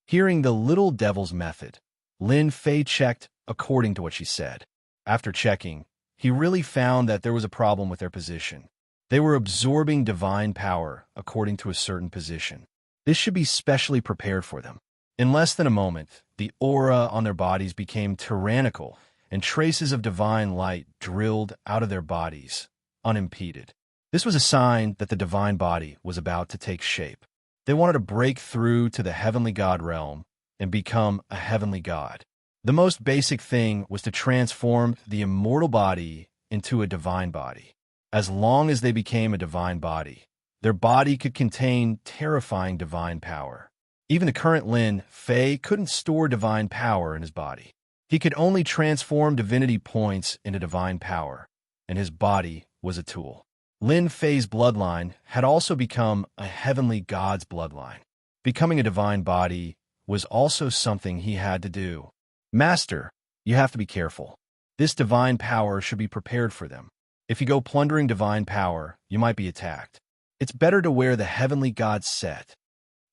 Hearing the little devil's method, Lin Fei checked according to what she said. After checking, he really found that there was a problem with their position. They were absorbing divine power according to a certain position. This should be specially prepared for them. In less than a moment, the aura on their bodies became tyrannical, and traces of divine light drilled out of their bodies, unimpeded. This was a sign that the divine body was about to take shape. They wanted to break through to the heavenly god realm and become a heavenly god. The most basic thing was to transform the immortal body into a divine body. As long as they became a divine body, their body could contain terrifying divine power. Even the current Lin Fei couldn't store divine power in his body. He could only transform divinity points into divine power, and his body was a tool. Lin Fei's bloodline had also become a heavenly god's bloodline. Becoming a divine body was also something he had to do. Master, you have to be careful. This divine power should be prepared for them. If you go plundering divine power, you might be attacked. It's better to wear the heavenly god's set.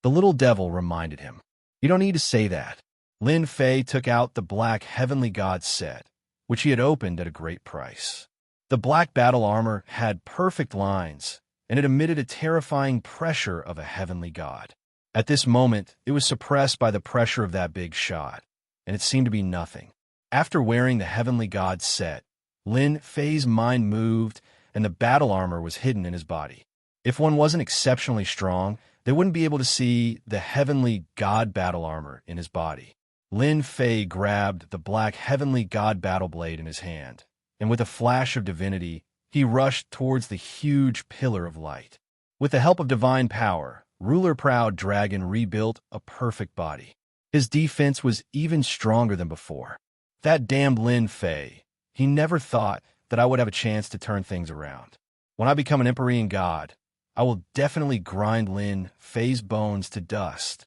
The little devil reminded him. You don't need to say that. Lin Fei took out the black heavenly god set, which he had opened at a great price. The black battle armor had perfect lines, and it emitted a terrifying pressure of a heavenly god. At this moment, it was suppressed by the pressure of that big shot, and it seemed to be nothing. After wearing the heavenly god set, Lin Fei's mind moved, and the battle armor was hidden in his body. If one wasn't exceptionally strong, they wouldn't be able to see the heavenly god battle armor in his body. Lin Fei grabbed the black heavenly god battle blade in his hand, and with a flash of divinity, he rushed towards the huge pillar of light. With the help of divine power, Ruler Proud Dragon rebuilt a perfect body. His defense was even stronger than before. That damned Lin Fei. He never thought that I would have a chance to turn things around. When I become an Empyrean god, I will definitely grind Lin Fei's bones to dust.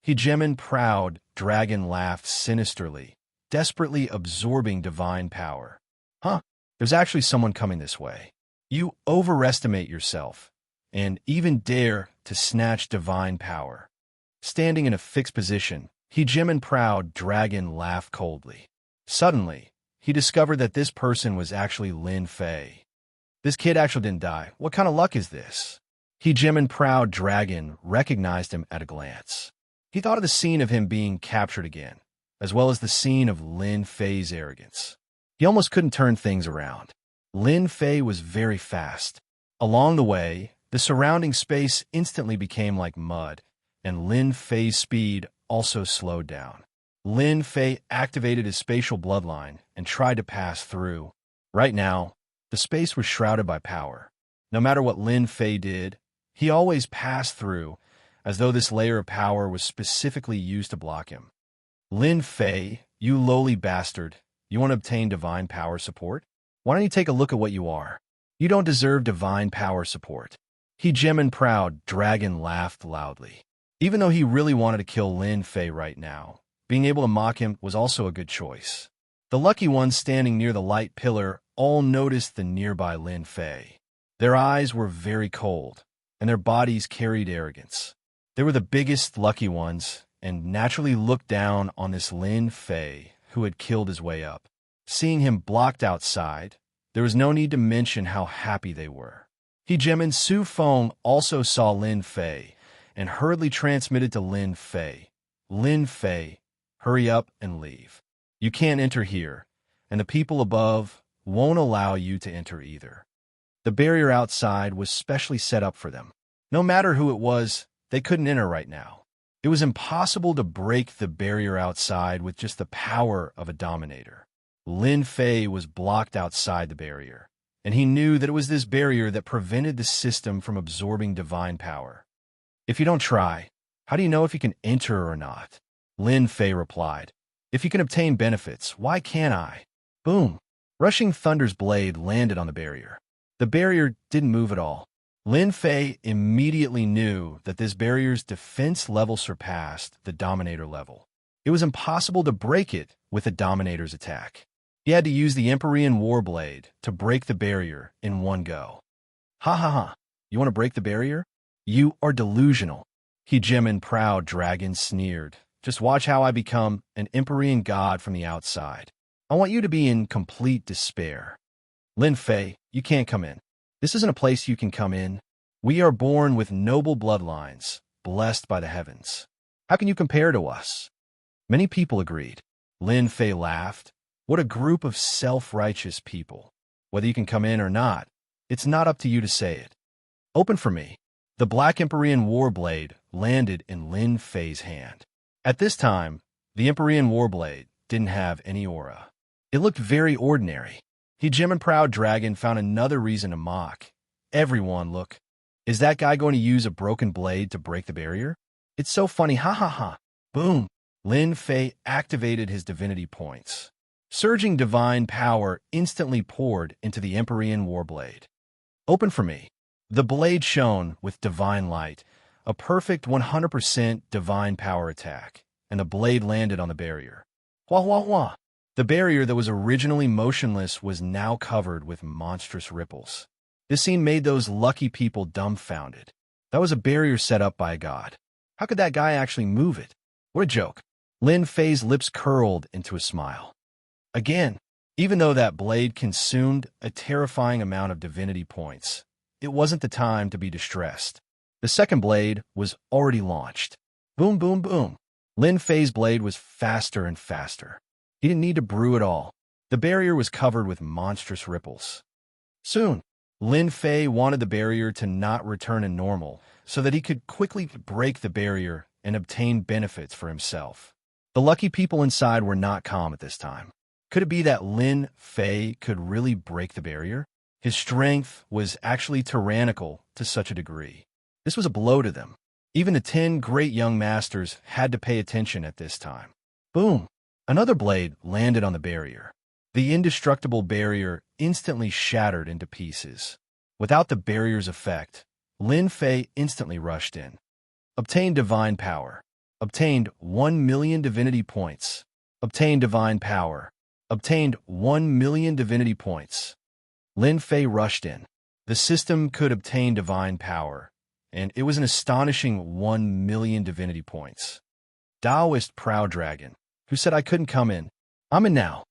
Hegemon Proud Dragon laughed sinisterly, desperately absorbing divine power. Huh, there's actually someone coming this way. You overestimate yourself, and even dare to snatch divine power. Standing in a fixed position, Hegemon Proud Dragon laughed coldly. Suddenly, he discovered that this person was actually Lin Fei. This kid actually didn't die. What kind of luck is this? Hegemon Proud Dragon recognized him at a glance. He thought of the scene of him being captured again, as well as the scene of Lin Fei's arrogance. He almost couldn't turn things around. Lin Fei was very fast. Along the way, the surrounding space instantly became like mud, and Lin Fei's speed also slowed down. Lin Fei activated his spatial bloodline and tried to pass through. Right now, the space was shrouded by power. No matter what Lin Fei did, he always passed through, as though this layer of power was specifically used to block him. Lin Fei, you lowly bastard, you want to obtain divine power support? Why don't you take a look at what you are? You don't deserve divine power support. Hegemon Proud Dragon laughed loudly. Even though he really wanted to kill Lin Fei right now, being able to mock him was also a good choice. The lucky ones standing near the light pillar all noticed the nearby Lin Fei. Their eyes were very cold, and their bodies carried arrogance. They were the biggest lucky ones, and naturally looked down on this Lin Fei who had killed his way up. Seeing him blocked outside, there was no need to mention how happy they were. Hegemon Su Feng also saw Lin Fei, and hurriedly transmitted to Lin Fei. Lin Fei, hurry up and leave. You can't enter here, and the people above won't allow you to enter either. The barrier outside was specially set up for them. No matter who it was, they couldn't enter right now. It was impossible to break the barrier outside with just the power of a dominator. Lin Fei was blocked outside the barrier, and he knew that it was this barrier that prevented the system from absorbing divine power. If you don't try, how do you know if you can enter or not? Lin Fei replied. If you can obtain benefits, why can't I? Boom! Rushing Thunder's blade landed on the barrier. The barrier didn't move at all. Lin Fei immediately knew that this barrier's defense level surpassed the Dominator level. It was impossible to break it with a Dominator's attack. He had to use the Empyrean Warblade to break the barrier in one go. Ha ha ha! You want to break the barrier? You are delusional. Hegemon Proud Dragon sneered. Just watch how I become an Empyrean god from the outside. I want you to be in complete despair. Lin Fei, you can't come in. This isn't a place you can come in. We are born with noble bloodlines, blessed by the heavens. How can you compare to us? Many people agreed. Lin Fei laughed. What a group of self-righteous people. Whether you can come in or not, it's not up to you to say it. Open for me. The Black Empyrean Warblade landed in Lin Fei's hand. At this time, the Empyrean Warblade, didn't have any aura. It looked very ordinary. He Jim and Proud Dragon found another reason to mock. Everyone, look. Is that guy going to use a broken blade to break the barrier? It's so funny, ha ha ha. Boom. Lin Fei activated his divinity points. Surging divine power instantly poured into the Empyrean Warblade. Open for me. The blade shone with divine light, a perfect 100% divine power attack, and the blade landed on the barrier. Wah wah wah. The barrier that was originally motionless was now covered with monstrous ripples. This scene made those lucky people dumbfounded. That was a barrier set up by a god. How could that guy actually move it? What a joke. Lin Fei's lips curled into a smile. Again, even though that blade consumed a terrifying amount of divinity points, it wasn't the time to be distressed. The second blade was already launched. Boom, boom, boom. Lin Fei's blade was faster and faster. He didn't need to brew at all. The barrier was covered with monstrous ripples. Soon, Lin Fei wanted the barrier to not return to normal so that he could quickly break the barrier and obtain benefits for himself. The lucky people inside were not calm at this time. Could it be that Lin Fei could really break the barrier? His strength was actually tyrannical to such a degree. This was a blow to them. Even the 10 great young masters had to pay attention at this time. Boom! Another blade landed on the barrier. The indestructible barrier instantly shattered into pieces. Without the barrier's effect, Lin Fei instantly rushed in. Obtained divine power. Obtained 1 million divinity points. Obtained divine power. Obtained 1 million divinity points. Lin Fei rushed in. The system could obtain divine power, and it was an astonishing 1 million divinity points. Taoist Proud Dragon, who said I couldn't come in. I'm in now.